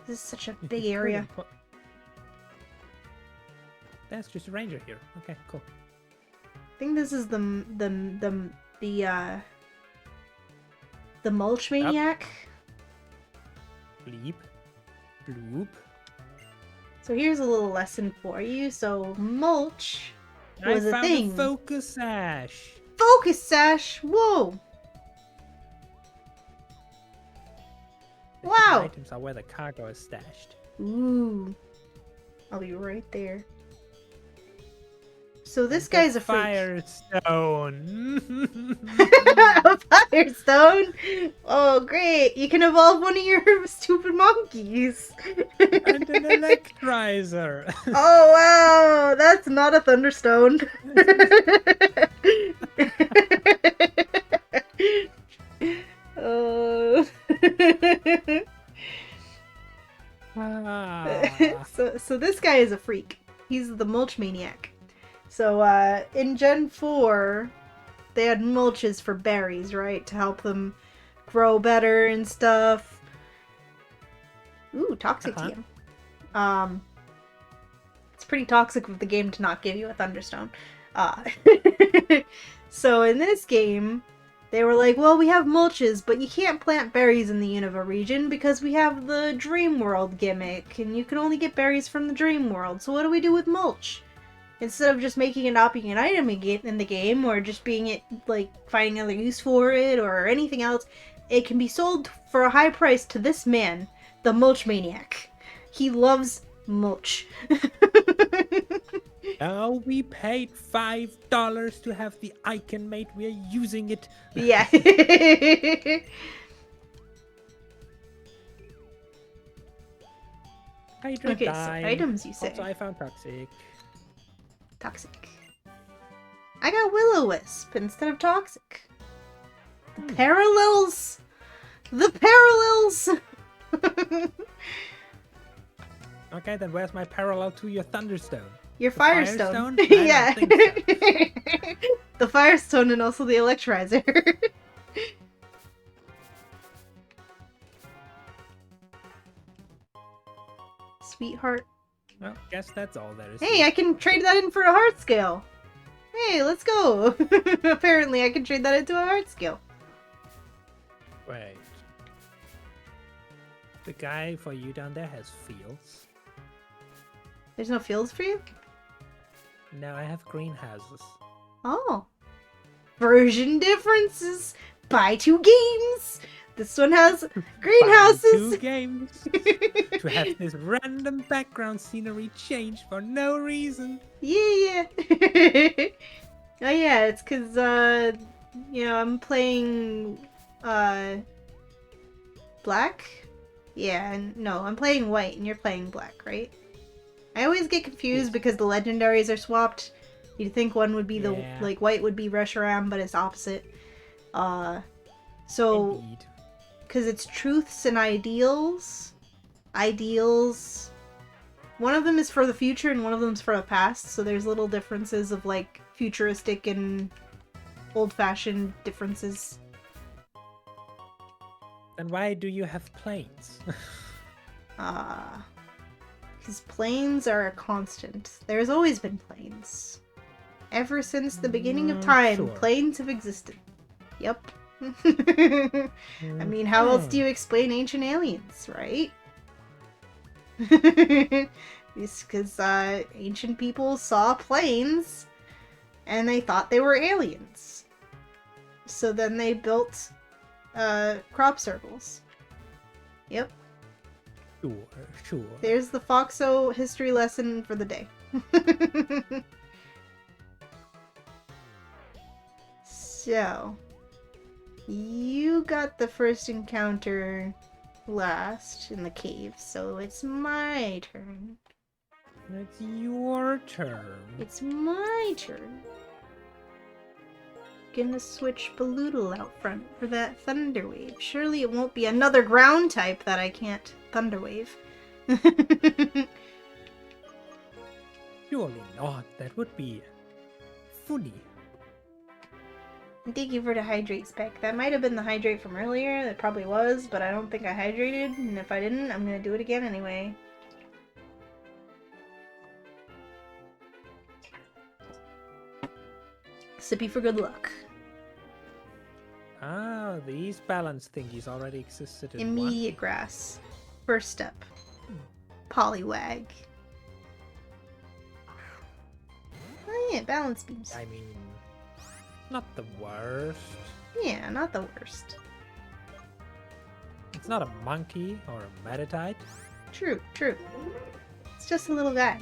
This is such a big area. That's just a ranger here. Okay, cool. I think this is the mulch maniac. Bleep. Bloop. So here's a little lesson for you. So mulch was I a found thing. A focus sash. Focus sash. Whoa. Wow. Items are where the cargo is stashed. Ooh. I'll be right there. So this guy's a freak. Firestone. A firestone? Oh, great. You can evolve one of your stupid monkeys. And an electrizer. Oh, wow. That's not a thunderstone. Oh. So this guy is a freak. He's the mulch maniac. So in Gen 4, they had mulches for berries, right? To help them grow better and stuff. Ooh, toxic TM. It's pretty toxic of the game to not give you a thunderstone. So in this game, they were like, well, we have mulches, but you can't plant berries in the Unova region because we have the Dream World gimmick, and you can only get berries from the Dream World. So what do we do with mulch? Instead of just making it not being an item in the game, or just being it, like, finding another use for it, or anything else, it can be sold for a high price to this man, the Mulch Maniac. He loves mulch. Now we paid $5 to have the icon made. We are using it. Yeah. Okay, so items you say. Also, I found toxic. Toxic. I got Will-O-Wisp instead of toxic. The parallels! The parallels! Okay, then where's my parallel to your Thunderstone? Your Firestone. I Yeah. don't think so. The Firestone and also the Electrizer. Sweetheart. Well, guess that's all there is. Hey, I can trade that in for a heart scale. Hey, let's go. Apparently, I can trade that into a heart scale. Wait. The guy for you down there has fields. There's no fields for you? Now I have greenhouses. Oh. Version differences. Buy 2 games. This one has Buying greenhouses. 2 games to have this random background scenery change for no reason. Yeah. Oh yeah, it's cause I'm playing black? Yeah, no, I'm playing white and you're playing black, right? I always get confused Yes. because the legendaries are swapped. You'd think one would be Yeah. like white would be Reshiram, but it's opposite. So Indeed. because it's truths and ideals. Ideals. One of them is for the future and one of them's for the past, so there's little differences of like futuristic and old-fashioned differences. Then why do you have planes? Because planes are a constant. There's always been planes. Ever since the beginning of time, Sure. planes have existed. Yep. I mean, how else do you explain ancient aliens, right? It's because ancient people saw planes and they thought they were aliens. So then they built crop circles. Yep. Sure. There's the Foxo history lesson for the day. So, you got the first encounter last in the cave, so it's my turn. It's your turn. It's my turn. Gonna switch Balloodle out front for that Thunder Wave. Surely it won't be another ground type that I can't Thunder Wave. Surely not. That would be funny. Thank you for the hydrate spec. That might have been the hydrate from earlier. That probably was, but I don't think I hydrated. And if I didn't, I'm gonna do it again anyway. Sippy for good luck. Ah, these balance thingies already existed in Immediate grass. First step. Poliwag. Oh yeah, balance beams. I mean, not the worst. Yeah, not the worst. It's not a monkey or a metatite. True. It's just a little guy.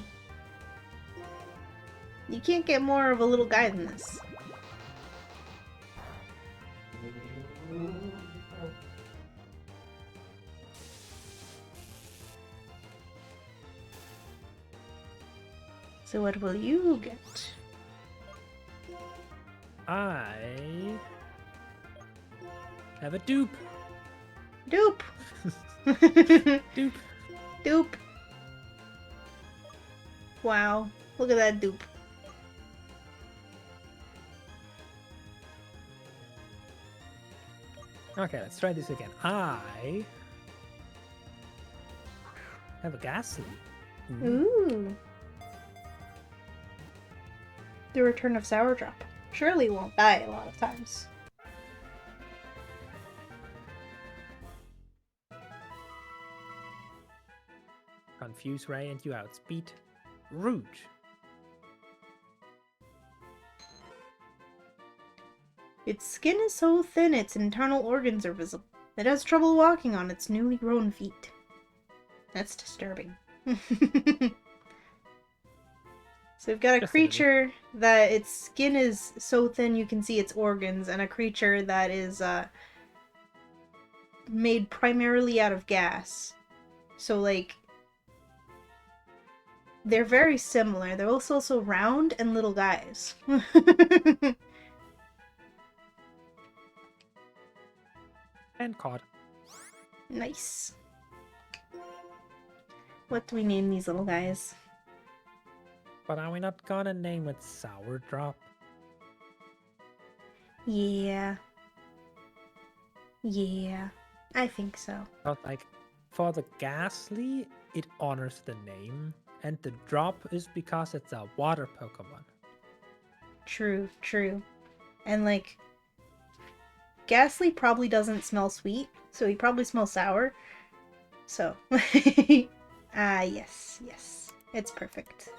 You can't get more of a little guy than this. So what will you get? I have a dupe. Dupe! Dupe. Dupe! Wow, look at that dupe. Okay, let's try this again. I have a ghastly. Ooh. The return of Sourdrop. Surely won't die a lot of times. Confuse Ray and you outspeed. Rude. Its skin is so thin its internal organs are visible. It has trouble walking on its newly grown feet. That's disturbing. So we've got a creature that its skin is so thin you can see its organs, and a creature that is made primarily out of gas. So like, they're very similar. They're also round and little guys. And caught. Nice. What do we name these little guys? But are we not gonna name it Sourdrop? Yeah, I think so. But like, for the ghastly, it honors the name, and the drop is because it's a water Pokemon. True. And like, Ghastly probably doesn't smell sweet, so he probably smells sour. So, yes, it's perfect.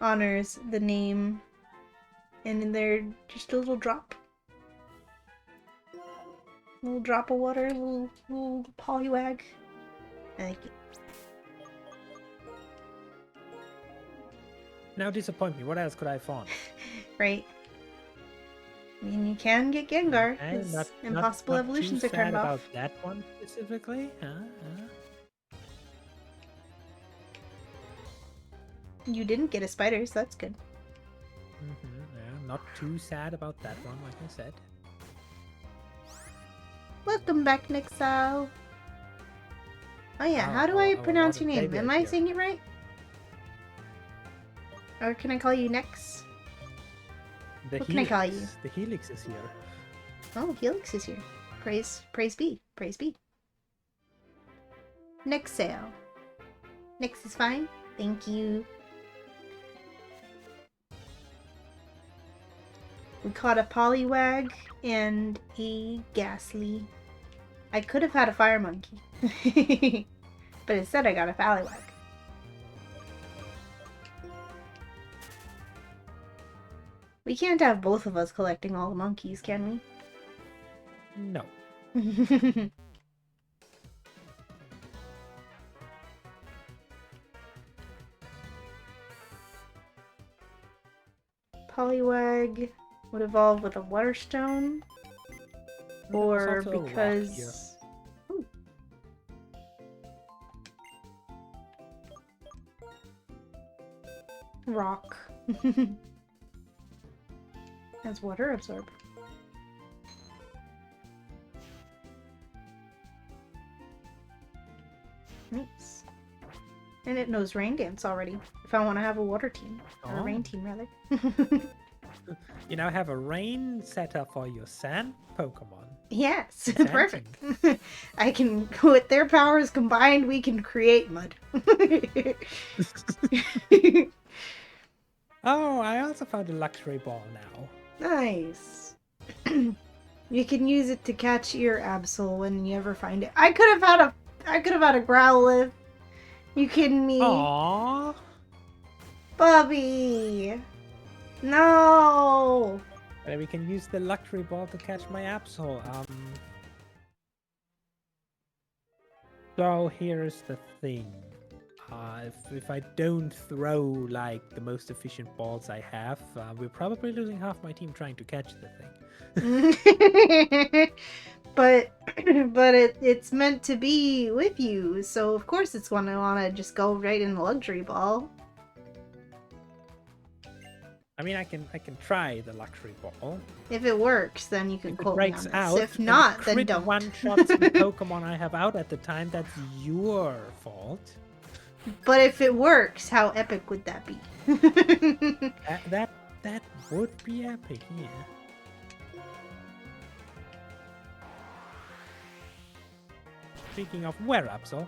honors the name. And they're just a little drop. A little drop of water, a little polywag. I like it. Now disappoint me. What else could I find? Right. I mean, you can get Gengar. Okay, Because impossible not evolutions too are turned sad about off. that one specifically. You didn't get a spider, so that's good. Yeah, not too sad about that one, like I said. Welcome back, Nixal. Oh yeah, how do I pronounce your name? Am I saying it right? Or can I call you Nex? What can I call you? The Helix is here. Oh, Helix is here. Praise be. Praise be. Next sale. Next is fine. Thank you. We caught a Poliwag and a Ghastly. I could have had a Fire Monkey. But instead I got a Poliwag. We can't have both of us collecting all the monkeys, can No. we? Poliwag would evolve with a Waterstone. Or because... Ooh. Rock. Has water absorb. Nice. And it knows Rain Dance already. If I want to have a water team. Or a rain team, rather. You now have a rain setup for your sand Pokemon. Yes, perfect. I can, with their powers combined, we can create mud. Oh, I also found a luxury ball now. Nice. You can use it to catch your Absol when you ever find it. I could have had a Growlithe. You kidding me? Aww. Bubby. No. And we can use the luxury ball to catch my Absol. So here's the thing. If I don't throw like the most efficient balls I have, we're probably losing half my team trying to catch the thing. but it's meant to be with you, so of course it's gonna wanna just go right in the luxury ball. I mean, I can try the luxury ball. If it works, then you can quote me on this. Out, if not, then don't. One-shots the Pokemon I have out at the time. That's your fault. But if it works, how epic would that be? that would be epic, yeah. Speaking of where Absol.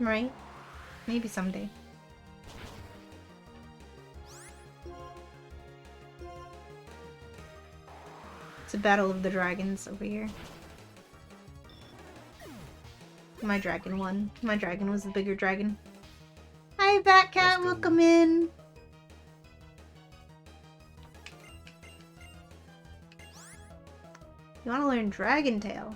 Right? Maybe someday. It's a battle of the dragons over here. My dragon won. My dragon was the bigger dragon. Hi, Batcat, welcome in. You want to learn Dragon Tail?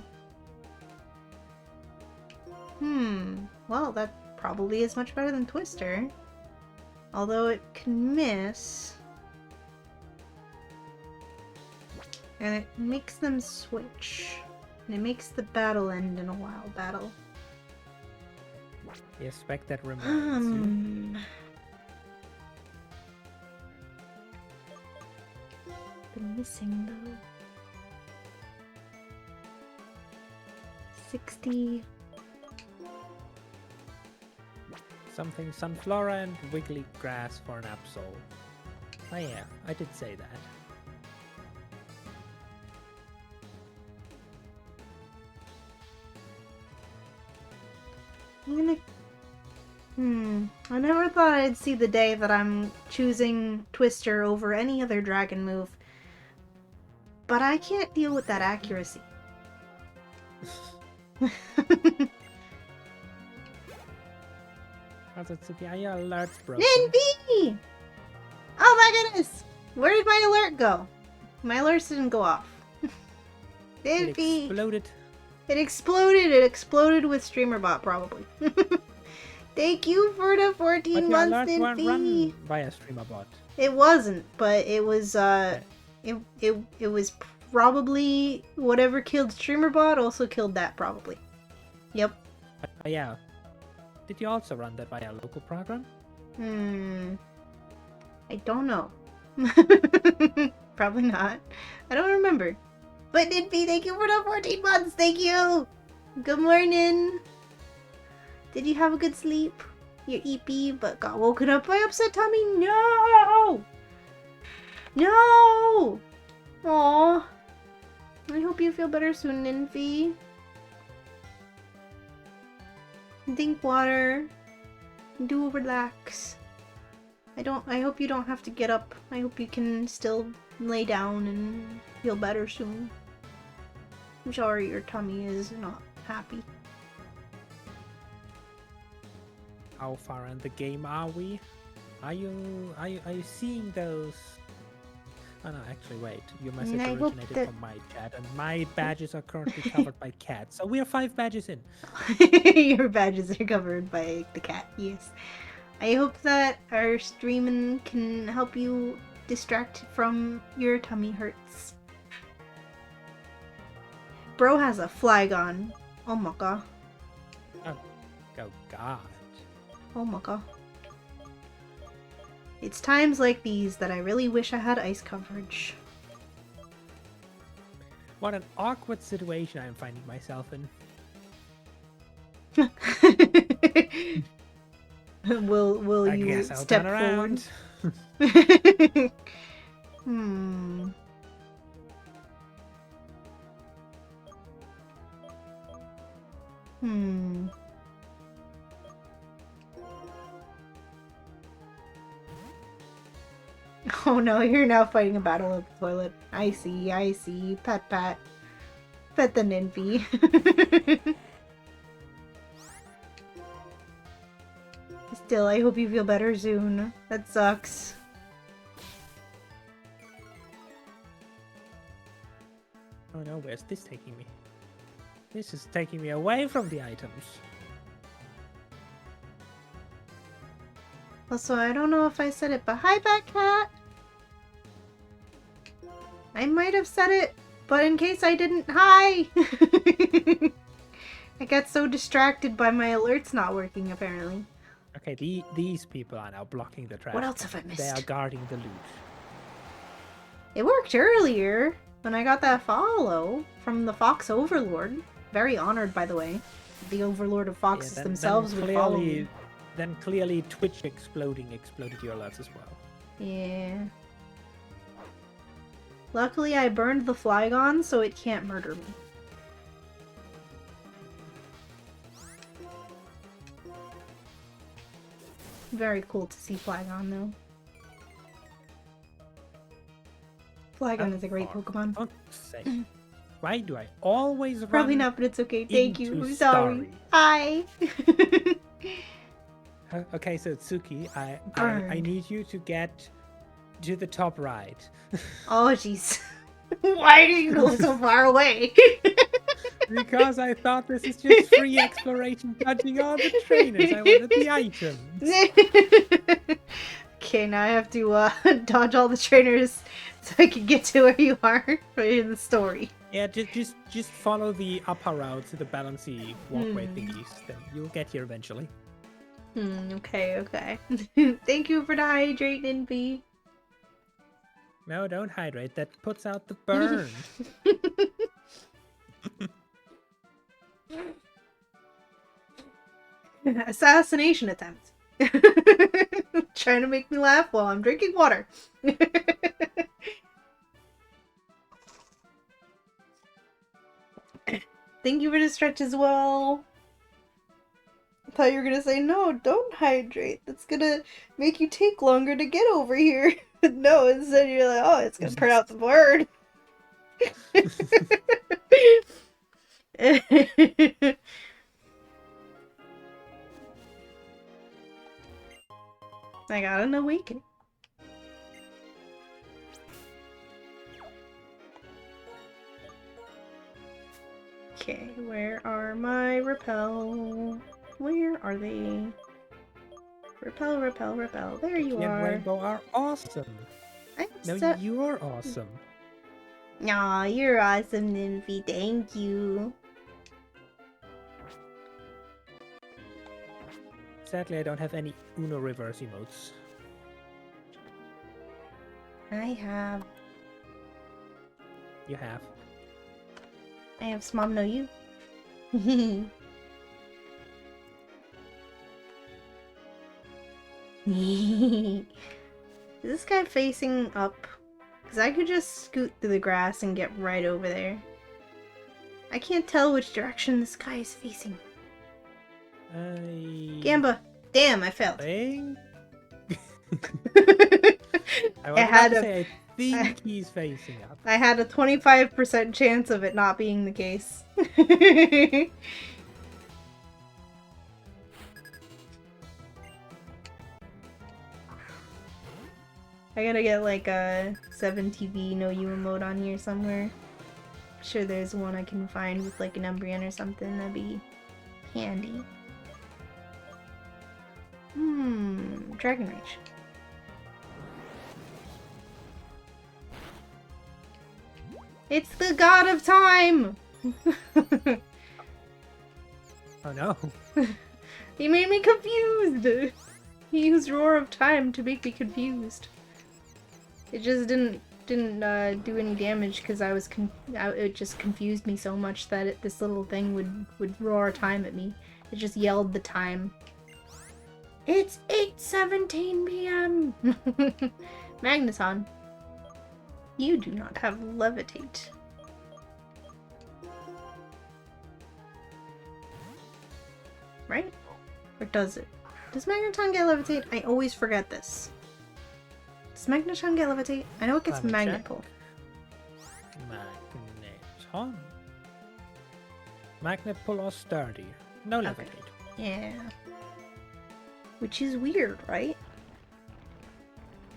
Well, that probably is much better than Twister. Although it can miss. And it makes them switch. And it makes the battle end in a wild battle. You expect that reminds you. The missing though. 60. Something Sunflora and Wiggly Grass for an Absol. Oh yeah, I did say that. I'm gonna... I never thought I'd see the day that I'm choosing Twister over any other dragon move. But I can't deal with that accuracy. Suki, are your alerts broken? Ninby! Oh my goodness! Where did my alert go? My alerts didn't go off. It Ninby! exploded. It exploded! It exploded with StreamerBot, probably. Thank you for the 14 But your months, alerts weren't Ninby! run via StreamerBot. It wasn't, but it was, it was probably whatever killed StreamerBot also killed that, probably. Yep. Yeah. Did you also run that via a local program? I don't know. Probably not. I don't remember. But Ninby, thank you for the 14 months. Thank you. Good morning. Did you have a good sleep? You're eepy, but got woken up by upset tummy? No! No! Aw. I hope you feel better soon, Ninby. Drink water. Do relax. I hope you don't have to get up. I hope you can still lay down and feel better soon. I'm sorry your tummy is not happy. How far in the game are we? Are you seeing those? Oh no, actually wait. Your message originated from my chat, and my badges are currently covered by cats. So we are 5 badges in. Your badges are covered by the cat, yes. I hope that our streaming can help you distract from your tummy hurts. Bro has a Flygon. Oh my god. Oh god. Oh my god. It's times like these that I really wish I had ice coverage. What an awkward situation I'm finding myself in. Will I you guess I'll step turn forward? around. Oh no, you're now fighting a battle of the toilet. I see. Pat pat. Pet the Ninby. Still, I hope you feel better soon. That sucks. Oh no, where's this taking me? This is taking me away from the items. Also, I don't know if I said it, but hi, Batcat! I might have said it, but in case I didn't, hi! I got so distracted by my alerts not working, apparently. Okay, these people are now blocking the trash. What else have I missed? They are guarding the loot. It worked earlier, when I got that follow from the Fox Overlord. Very honored, by the way. The Overlord of Foxes themselves would follow me. Then clearly Twitch exploded your alerts as well. Yeah. Luckily, I burned the Flygon, so it can't murder me. Very cool to see Flygon, though. Flygon is a great Pokemon. Don't say. Why do I always run? Probably not, but it's okay. Thank you. I'm sorry. Hi. Okay, so Tsuki, I need you to get to the top right. Oh, jeez. Why do you go so far away? Because I thought this is just free exploration, touching all the trainers. I wanted the items. Okay, now I have to dodge all the trainers so I can get to where you are in the story. Yeah, just follow the upper route to the Balancy walkway thingies. Then you'll get here eventually. Okay. Thank you for the hydrate, Ninby. No, don't hydrate. That puts out the burn. Assassination attempt. Trying to make me laugh while I'm drinking water. Thank you for the stretch as well. I thought you were gonna say, no, don't hydrate. That's gonna make you take longer to get over here. No, instead you're like, oh, it's gonna print out the word. I got an awakening. Okay, where are my repel? Where are they? Repel, repel, repel. There you You and are. Rainbow are awesome. I'm No, so... you're awesome. Aw, you're awesome, Nymphy. Thank you. Sadly, I don't have any Uno reverse emotes. I have. You have. I have Smom no you. Is this guy facing up? Because I could just scoot through the grass and get right over there. I can't tell which direction this guy is facing. Gamba! Damn, I failed. I I was about had to a... say, I think he's facing up. I had a 25% chance of it not being the case. I gotta get like a 7TV no you emote on here somewhere. I'm sure there's one I can find with like an Umbreon or something. That'd be handy. Dragon Rage. It's the god of time! Oh no. He made me confused! He used Roar of Time to make me confused. It just didn't do any damage because it just confused me so much that this little thing would roar time at me. It just yelled the time. It's 8:17 p.m. Magneton, you do not have Levitate. Right? Or does it? Does Magneton get Levitate? I always forget this. Does Magneton get Levitate? I know it gets Magnet Pull. Magneton? Magnet Pull or Sturdy? No Levitate. Okay. Yeah. Which is weird, right?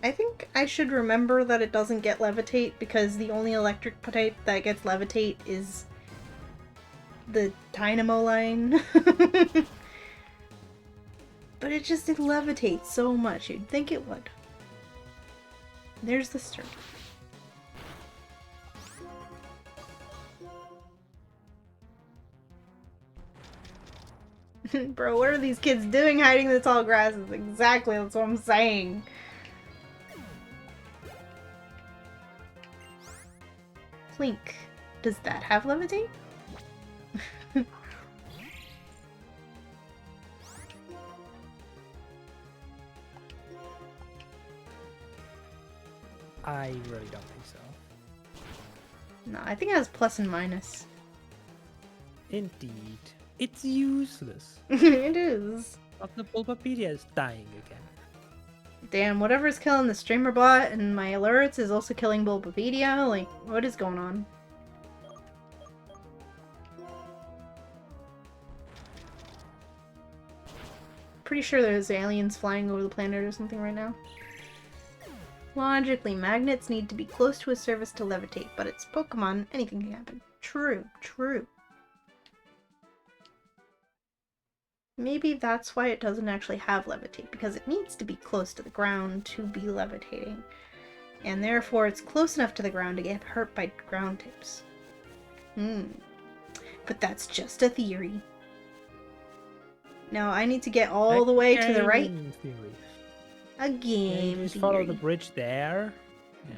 I think I should remember that it doesn't get Levitate because the only electric type that gets Levitate is the Dynamo line. But it just did levitate so much, you'd think it would. There's the Sturdy. Bro, what are these kids doing hiding in the tall grasses? Exactly, that's what I'm saying. Plink. Does that have levitate? I really don't think so. No, I think it has plus and minus. Indeed. It's useless. It is. But the Bulbapedia is dying again. Damn, whatever's killing the streamer bot and my alerts is also killing Bulbapedia. Like, what is going on? Pretty sure there's aliens flying over the planet or something right now. Logically, magnets need to be close to a surface to levitate, but it's Pokemon, anything can happen. True, true. Maybe that's why it doesn't actually have levitate, because it needs to be close to the ground to be levitating. And therefore it's close enough to the ground to get hurt by ground types. But that's just a theory. Now I need to get all the way to the right. Theory. A game Just theory. follow the bridge there.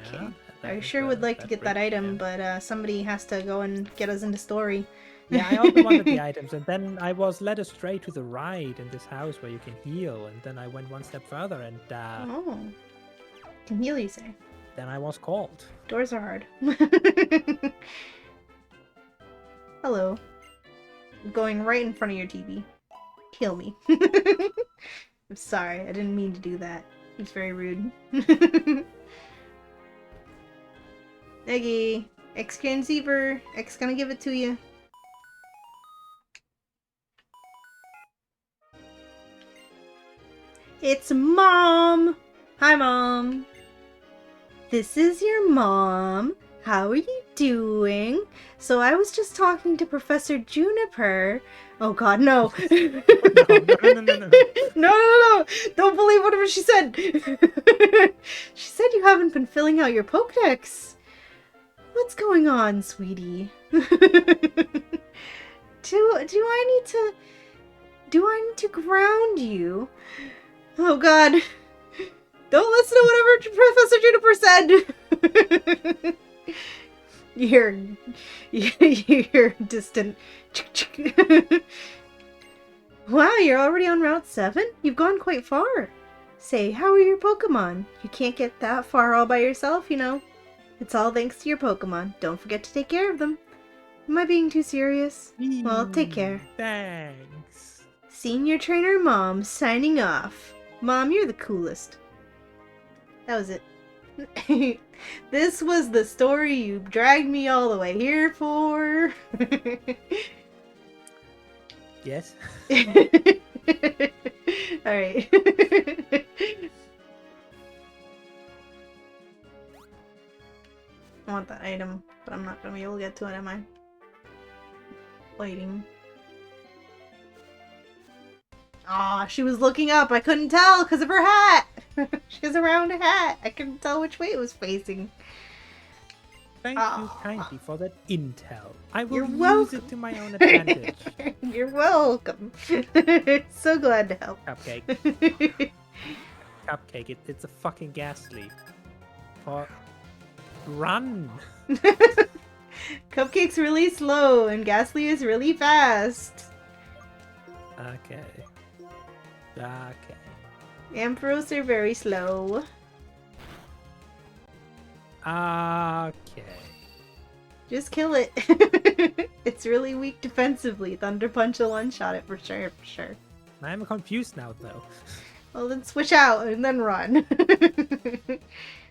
Okay. Yeah, I sure would like to get that bridge, item, yeah. but somebody has to go and get us into story. Yeah, I also wanted the items, and then I was led astray to the right in this house where you can heal, and then I went one step further, and Oh. Can heal, you say? then I was called. Doors are hard. Hello. I'm going right in front of your TV. Heal me. I'm sorry, I didn't mean to do that. It's very rude. Eggy. X can Zebra. X gonna give it to you. It's Mom! Hi, Mom. This is your mom. How are you doing? So I was just talking to Professor Juniper. Oh god, no. No, no. No, no, no. Don't believe whatever she said. She said you haven't been filling out your Pokedex. What's going on, sweetie? Do I need to ground you? Oh god. Don't listen to whatever Professor Juniper said. You're distant. Wow, you're already on Route 7? You've gone quite far. Say, how are your Pokemon? You can't get that far all by yourself, you know. It's all thanks to your Pokemon. Don't forget to take care of them. Am I being too serious? Well, take care. Thanks. Senior Trainer Mom, signing off. Mom, you're the coolest. That was it. This was the story you dragged me all the way here for. Yes. Alright. I want that item, but I'm not gonna be able to get to it, am I? Waiting. Aw, she was looking up. I couldn't tell because of her hat. She has a round hat. I couldn't tell which way it was facing. Thank you kindly for that intel. I will You're use welcome. it to my own advantage. You're welcome. So glad to help. Cupcake. Cupcake, it's a fucking ghastly. Run! Cupcake's really slow and Ghastly is really fast. Okay. Okay. Ampharos are very slow. Okay. Just kill it. It's really weak defensively. Thunder Punch will one-shot it for sure, for sure. I'm confused now, though. Well, then switch out and then run.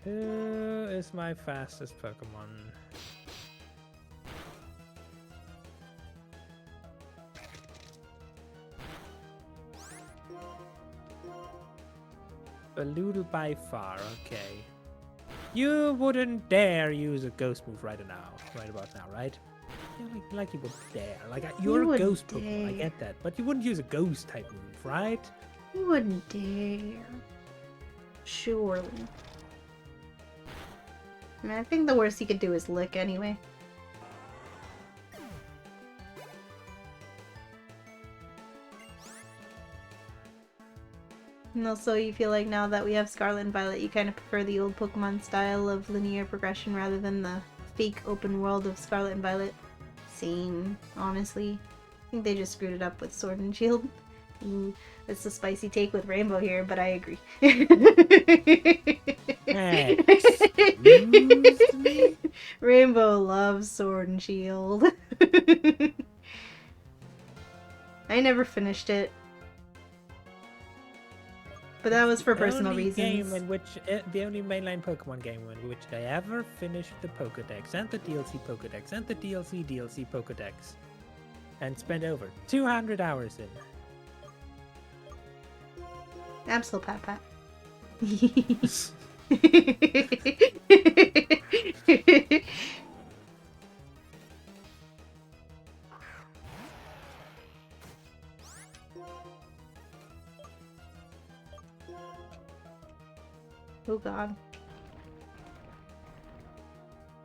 Who is my fastest Pokemon? Balloodle by far, okay. You wouldn't dare use a ghost move right about now, right? Yeah, like you would dare. Like you're a ghost Pokemon, I get that. But you wouldn't use a ghost type move, right? You wouldn't dare. Surely. I mean, I think the worst he could do is lick anyway. And also, you feel like now that we have Scarlet and Violet, you kind of prefer the old Pokemon style of linear progression rather than the fake open world of Scarlet and Violet. Same, honestly. I think they just screwed it up with Sword and Shield. Ooh, it's a spicy take with Rainbow here, but I agree. Excuse me? Rainbow loves Sword and Shield. I never finished it. But that was for personal reasons. The only mainline Pokemon game in which I ever finished the Pokedex and the DLC Pokedex and the DLC Pokedex and spent over 200 hours in. Absol Pat Pat. Oh god.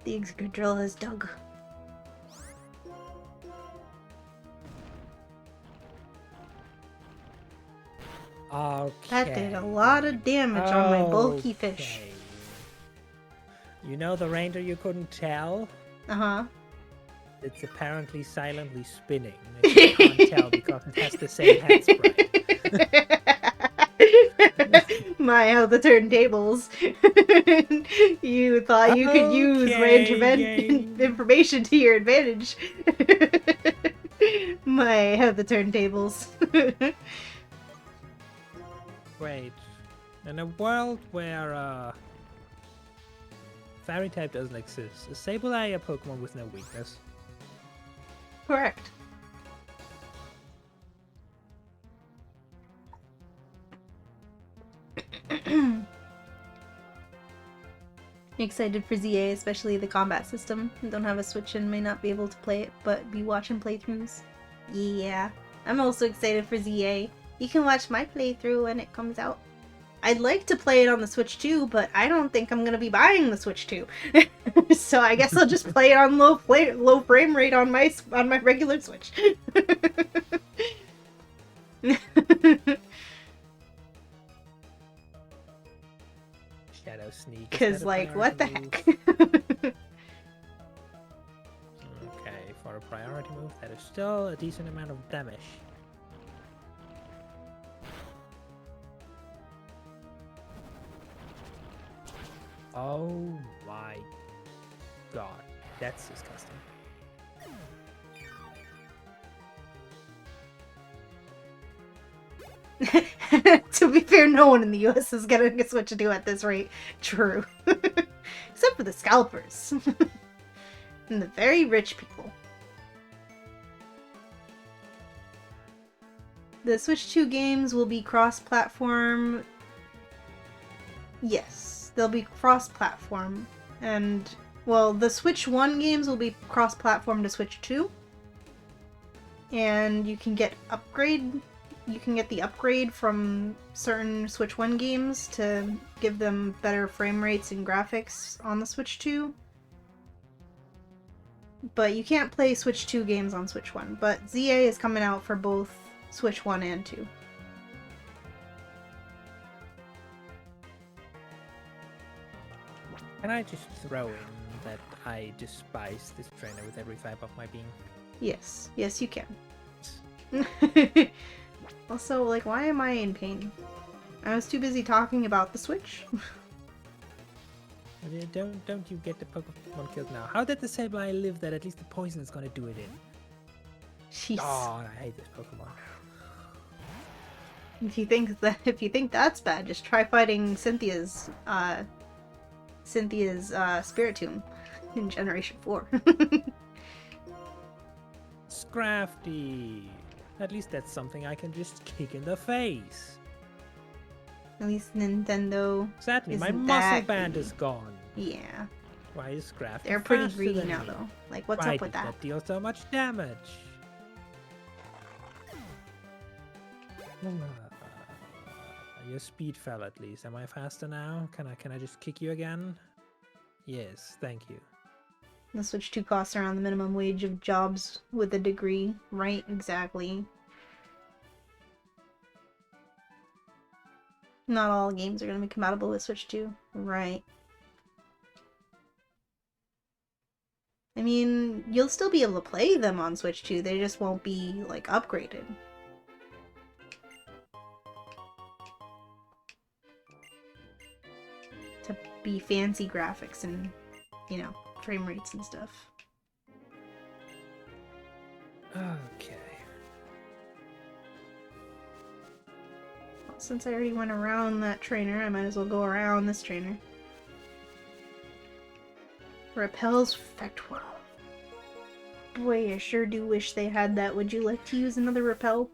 The Excadrill has dug. Okay. That did a lot of damage on my bulky fish. You know the reindeer you couldn't tell? Uh-huh. It's apparently silently spinning. You can't tell because it has the same head sprite. My, how the turntables. You thought you could use my information to your advantage. My, how the turntables. Wait. In a world where Fairy type doesn't exist, is Sableye a Pokemon with no weakness? Correct. Excited for ZA, especially the combat system. Don't have a Switch and may not be able to play it, but be watching playthroughs. Yeah. I'm also excited for ZA. You can watch my playthrough when it comes out. I'd like to play it on the Switch 2, but I don't think I'm gonna be buying the Switch 2. So I guess I'll just play it on low frame rate on my regular Switch. Shadow sneak. Cause like, what the heck? Okay, for a priority move, that is still a decent amount of damage. Oh my god, that's disgusting. To be fair, no one in the US is getting a Switch 2 at this rate. True. Except for the scalpers. And the very rich people. The Switch 2 games will be cross-platform. Yes, they'll be cross-platform. And, well, the Switch 1 games will be cross-platform to Switch 2. And you can get the upgrade from certain Switch 1 games to give them better frame rates and graphics on the Switch 2. But you can't play Switch 2 games on Switch 1. But ZA is coming out for both Switch 1 and 2. Can I just throw in that I despise this trainer with every fiber of my being? Yes. Yes, you can. Also, like, why am I in pain? I was too busy talking about the Switch. Don't you get the Pokemon killed now? How did the Sableye live that at least the poison is gonna do it in? Jeez. Oh, I hate this Pokemon. If you think that's bad, just try fighting Cynthia's Spiritomb in Generation 4. Scrafty. At least that's something I can just kick in the face. At least Nintendo. Sadly, my isn't muscle that band greedy. is gone. Yeah. Why is Scrafty They're pretty faster greedy than now, me? though. Like, what's Why up with did that? deal so much damage? Your speed fell at least. Am I faster now? Can I just kick you again? Yes, thank you. The Switch 2 costs around the minimum wage of jobs with a degree. Right, exactly. Not all games are going to be compatible with Switch 2. Right. I mean, you'll still be able to play them on Switch 2, they just won't be, like, upgraded. To be fancy graphics and, you know, frame rates and stuff. Okay. Well, since I already went around that trainer, I might as well go around this trainer. Repels Fectwell. Boy, I sure do wish they had that. Would you like to use another repel?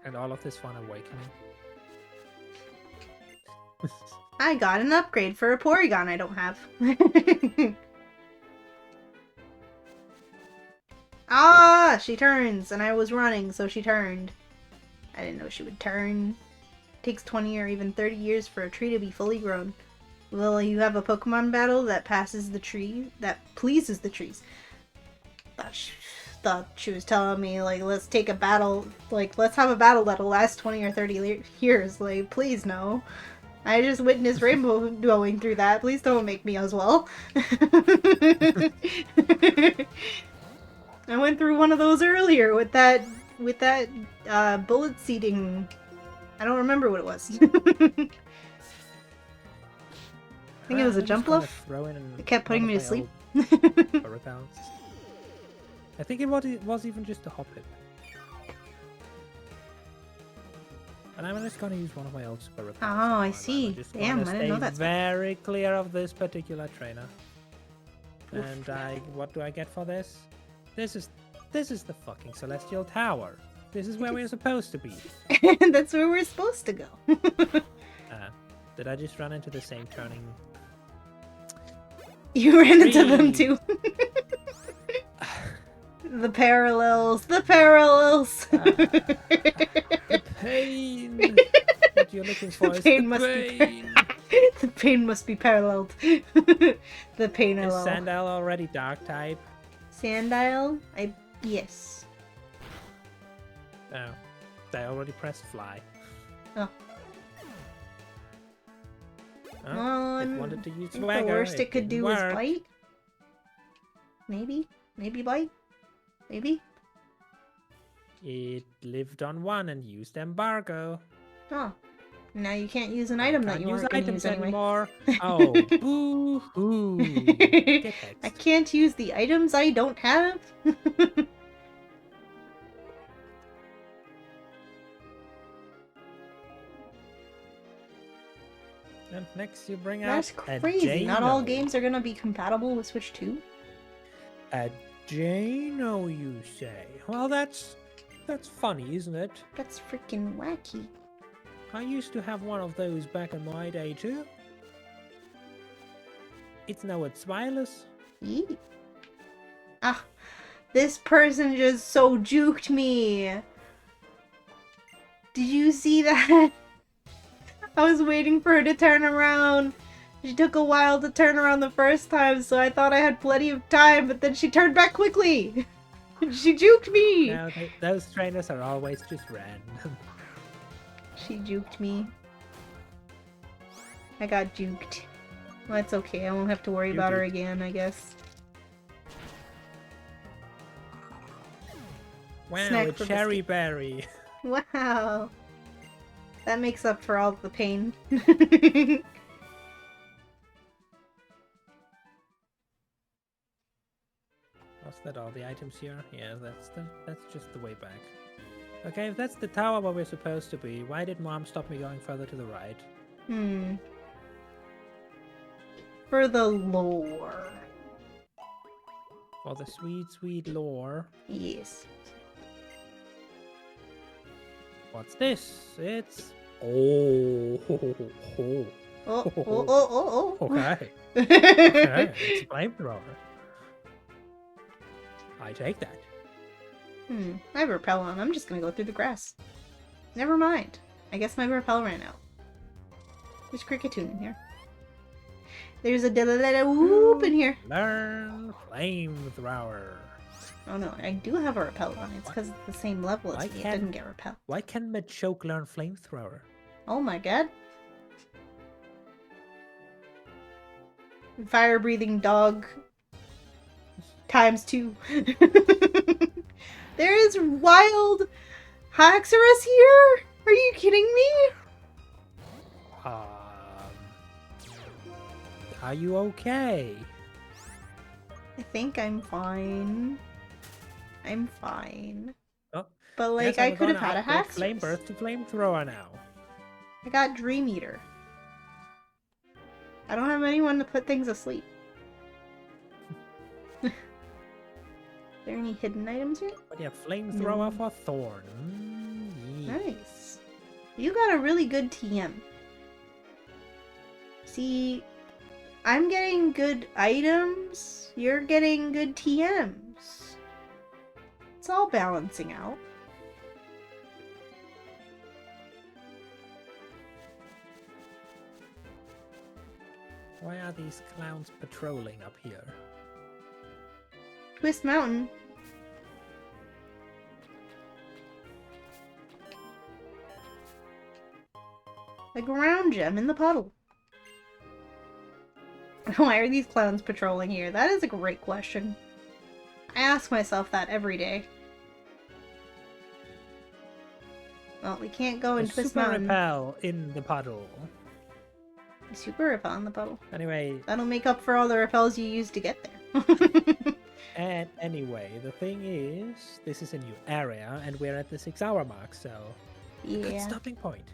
And all of this fun awakening. I got an upgrade for a Porygon I don't have. Ah, she turns, and I was running, so she turned. I didn't know she would turn. It takes 20 or even 30 years for a tree to be fully grown. Will you have a Pokemon battle that passes the tree, that pleases the trees? Thought she was telling me, like, let's take a battle, like, let's have a battle that'll last 20 or 30 years. Like, please no. I just witnessed Rainbow going through that. Please don't make me as well. I went through one of those earlier with that bullet seeding. I don't remember what it was. I think it was a jump bluff. It kept putting me to sleep. I think it was even just a hop hip. And I'm just gonna use one of my old super repels. Oh, I see. Damn, I didn't know that. Very clear of this particular trainer. And what do I get for this? This is the fucking Celestial Tower. This is where we're supposed to be. That's where we're supposed to go. Did I just run into the same turning? You ran into them too. The parallels. The parallels. The pain. What you're looking for is the pain. The pain must be paralleled. The pain Is alone. Sandile already dark type? Sandile? Yes. Oh. I already pressed fly. Oh. Oh, it wanted to use the swagger. worst it could do is work. bite. Maybe? Maybe bite? Maybe? It lived on one and used embargo. Oh. Now you can't use an item that you aren't going to use anyway. Anymore. Oh, boo-hoo. I can't use the items I don't have? And next you bring That's out crazy. Not all games are going to be compatible with Switch 2. A Jano, you say? Well, that's funny, isn't it? That's freaking wacky. I used to have one of those back in my day too. It's now it's wireless. Yee. Ah, this person just so juked me. Did you see that? I was waiting for her to turn around. She took a while to turn around the first time, so I thought I had plenty of time, but then she turned back quickly. She juked me. No, those trainers are always just random. She juked me. I got juked. Well, that's okay. I won't have to worry about her again, I guess. Wow, Snack a for cherry biscuit. berry. Wow. That makes up for all the pain. Was that all the items here? Yeah, that's just the way back. Okay, if that's the tower where we're supposed to be, why did Mom stop me going further to the right? For the lore. For the sweet, sweet lore. Yes. What's this? It's... Oh. Oh. Okay. Okay, it's a flamethrower. I take that. I have a repel on. I'm just gonna go through the grass. Never mind. I guess my repel ran out. There's Cricketune in here. There's a whoop in here. Learn flamethrower. Oh no, I do have a repel on. It's because it's the same level as me. It didn't get repel. Why can Machoke learn flamethrower? Oh my god. Fire breathing dog times 2. There is wild Haxorus here? Are you kidding me? Are you okay? I think I'm fine. I'm fine. Oh, but like I could have had a Haxorus. Flame burst to flamethrower now. I got Dream Eater. I don't have anyone to put things asleep. Are there any hidden items here? But yeah, flamethrower for Thorn. Yeah. Nice. You got a really good TM. See, I'm getting good items. You're getting good TMs. It's all balancing out. Why are these clowns patrolling up here? Twist Mountain. A ground gem in the puddle. Why are these clowns patrolling here? That is a great question. I ask myself that every day. Well, we can't go in Twist Mountain. Super repel in the puddle. Super repel in the puddle. Anyway. That'll make up for all the repels you used to get there. And anyway, the thing is, this is a new area, and we're at the 6-hour mark, so... Yeah. Good stopping point.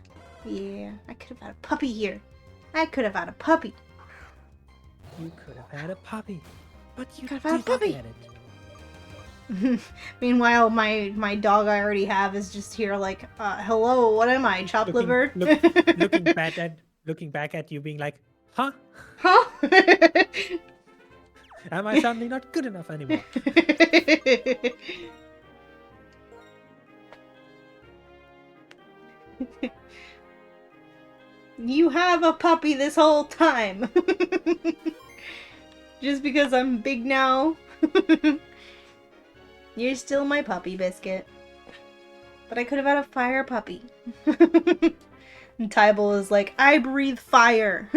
Yeah, I could have had a puppy here. I could have had a puppy. You could have had a puppy. But you could have had a puppy. At it. Meanwhile, my dog I already have is just here like, hello, what am I, chopped liver? Looking back at you, being like, huh? Huh? Am I suddenly not good enough anymore? You have a puppy this whole time. Just because I'm big now. You're still my puppy, Biscuit. But I could have had a fire puppy. And Tybal is like, I breathe fire.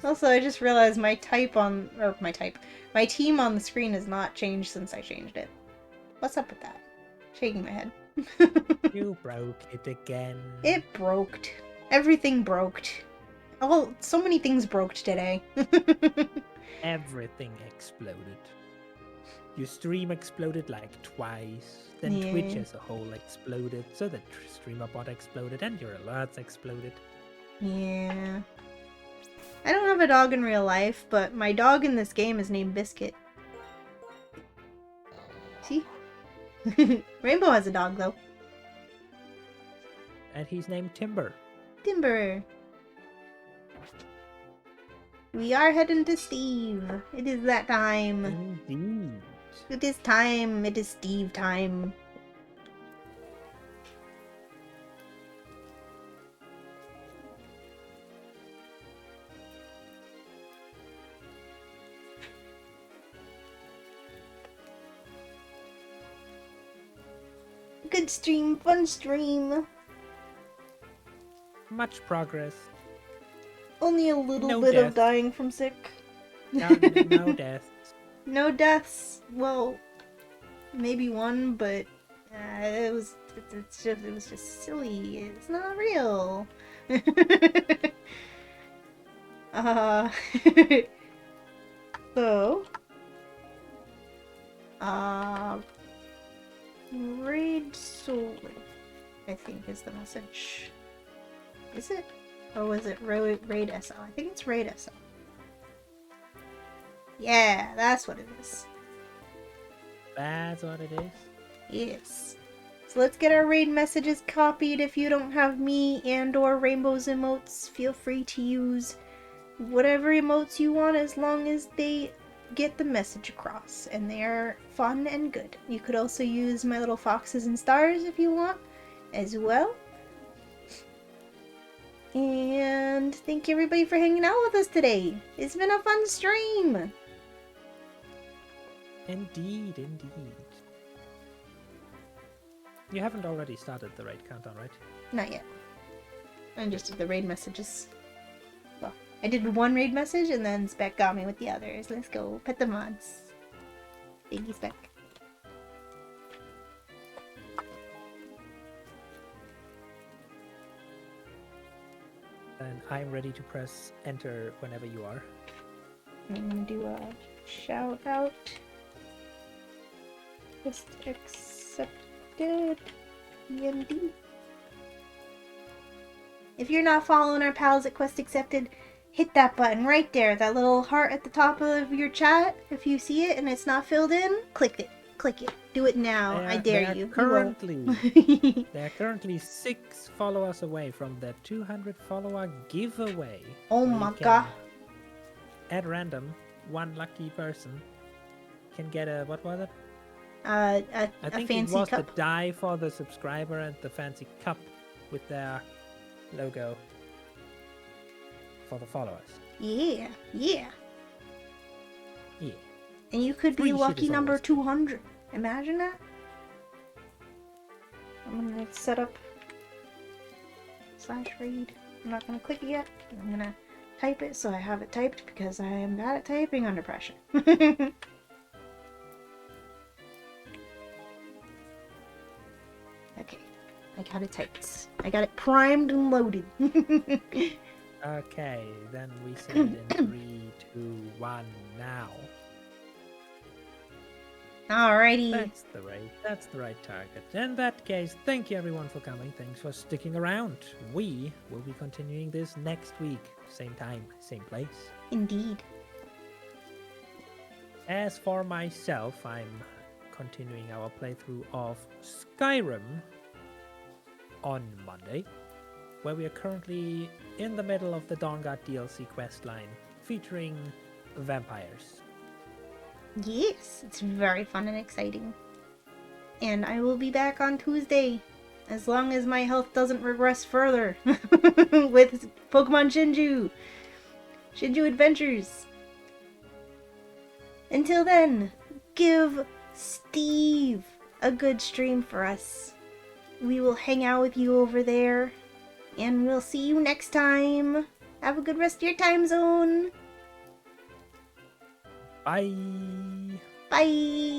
Also, I just realized my type on, or my team on the screen has not changed since I changed it. What's up with that? Shaking my head. You broke it again. It broked. Everything broked. Oh, so many things broke today. Everything exploded. Your stream exploded like twice. Then Yeah. Twitch as a whole exploded. So the streamer bot exploded and your alerts exploded. Yeah. I don't have a dog in real life, but my dog in this game is named Biscuit. See? Rainbow has a dog, though. And he's named Timber. Timber. We are heading to Steve. It is that time. Indeed. It is time. It is Steve time. Good stream, fun stream. Much progress. Only a little No bit of death. dying from sick. No deaths. No deaths. Well, maybe one, but it was just silly. It's not real. uh, so, raid soul, I think is the message. Is it? Or was it raid SL? I think it's raid SL. Yeah, that's what it is. That's what it is. Yes. So let's get our raid messages copied. If you don't have me and or Rainbow's emotes, feel free to use whatever emotes you want as long as they get the message across and they're fun and good. You could also use my little foxes and stars if you want as well. And thank you everybody for hanging out with us today. It's been a fun stream. Indeed, indeed. You haven't already started the raid countdown, right? Not yet. I just did the raid messages. Well, I did one raid message and then Spec got me with the others. Let's go pet the mods. Thank you, Spec. And I'm ready to press enter whenever you are. I'm gonna do a shout out. Just accepted. PMD. If you're not following our pals at Quest Accepted, hit that button right there. That little heart at the top of your chat. If you see it and it's not filled in, click it. Click it. Do it now. I dare you. They're currently 6 followers away from the 200 follower giveaway. Oh my god. At random, one lucky person can get a, what was it? A I think fancy it was cup. the die for the subscriber and the fancy cup with their logo for the followers. Yeah, yeah. Yeah. And you could be Free shit lucky is number always 200. Imagine that. I'm gonna set up /read. I'm not gonna click it yet. I'm gonna type it so I have it typed because I am bad at typing under pressure. Okay, I got it typed. I got it primed and loaded. Okay, then we send in 3, 2, 1 now. Alrighty. That's the right target. In that case, thank you everyone for coming. Thanks for sticking around. We will be continuing this next week. Same time, same place. Indeed. As for myself, I'm continuing our playthrough of Skyrim on Monday, where we are currently in the middle of the Dawnguard DLC questline featuring vampires. Yes, it's very fun and exciting. And I will be back on Tuesday, as long as my health doesn't regress further, with Pokemon Shinju. Shinju Adventures. Until then, give Steve a good stream for us. We will hang out with you over there, and we'll see you next time. Have a good rest of your time zone. Bye! Bye!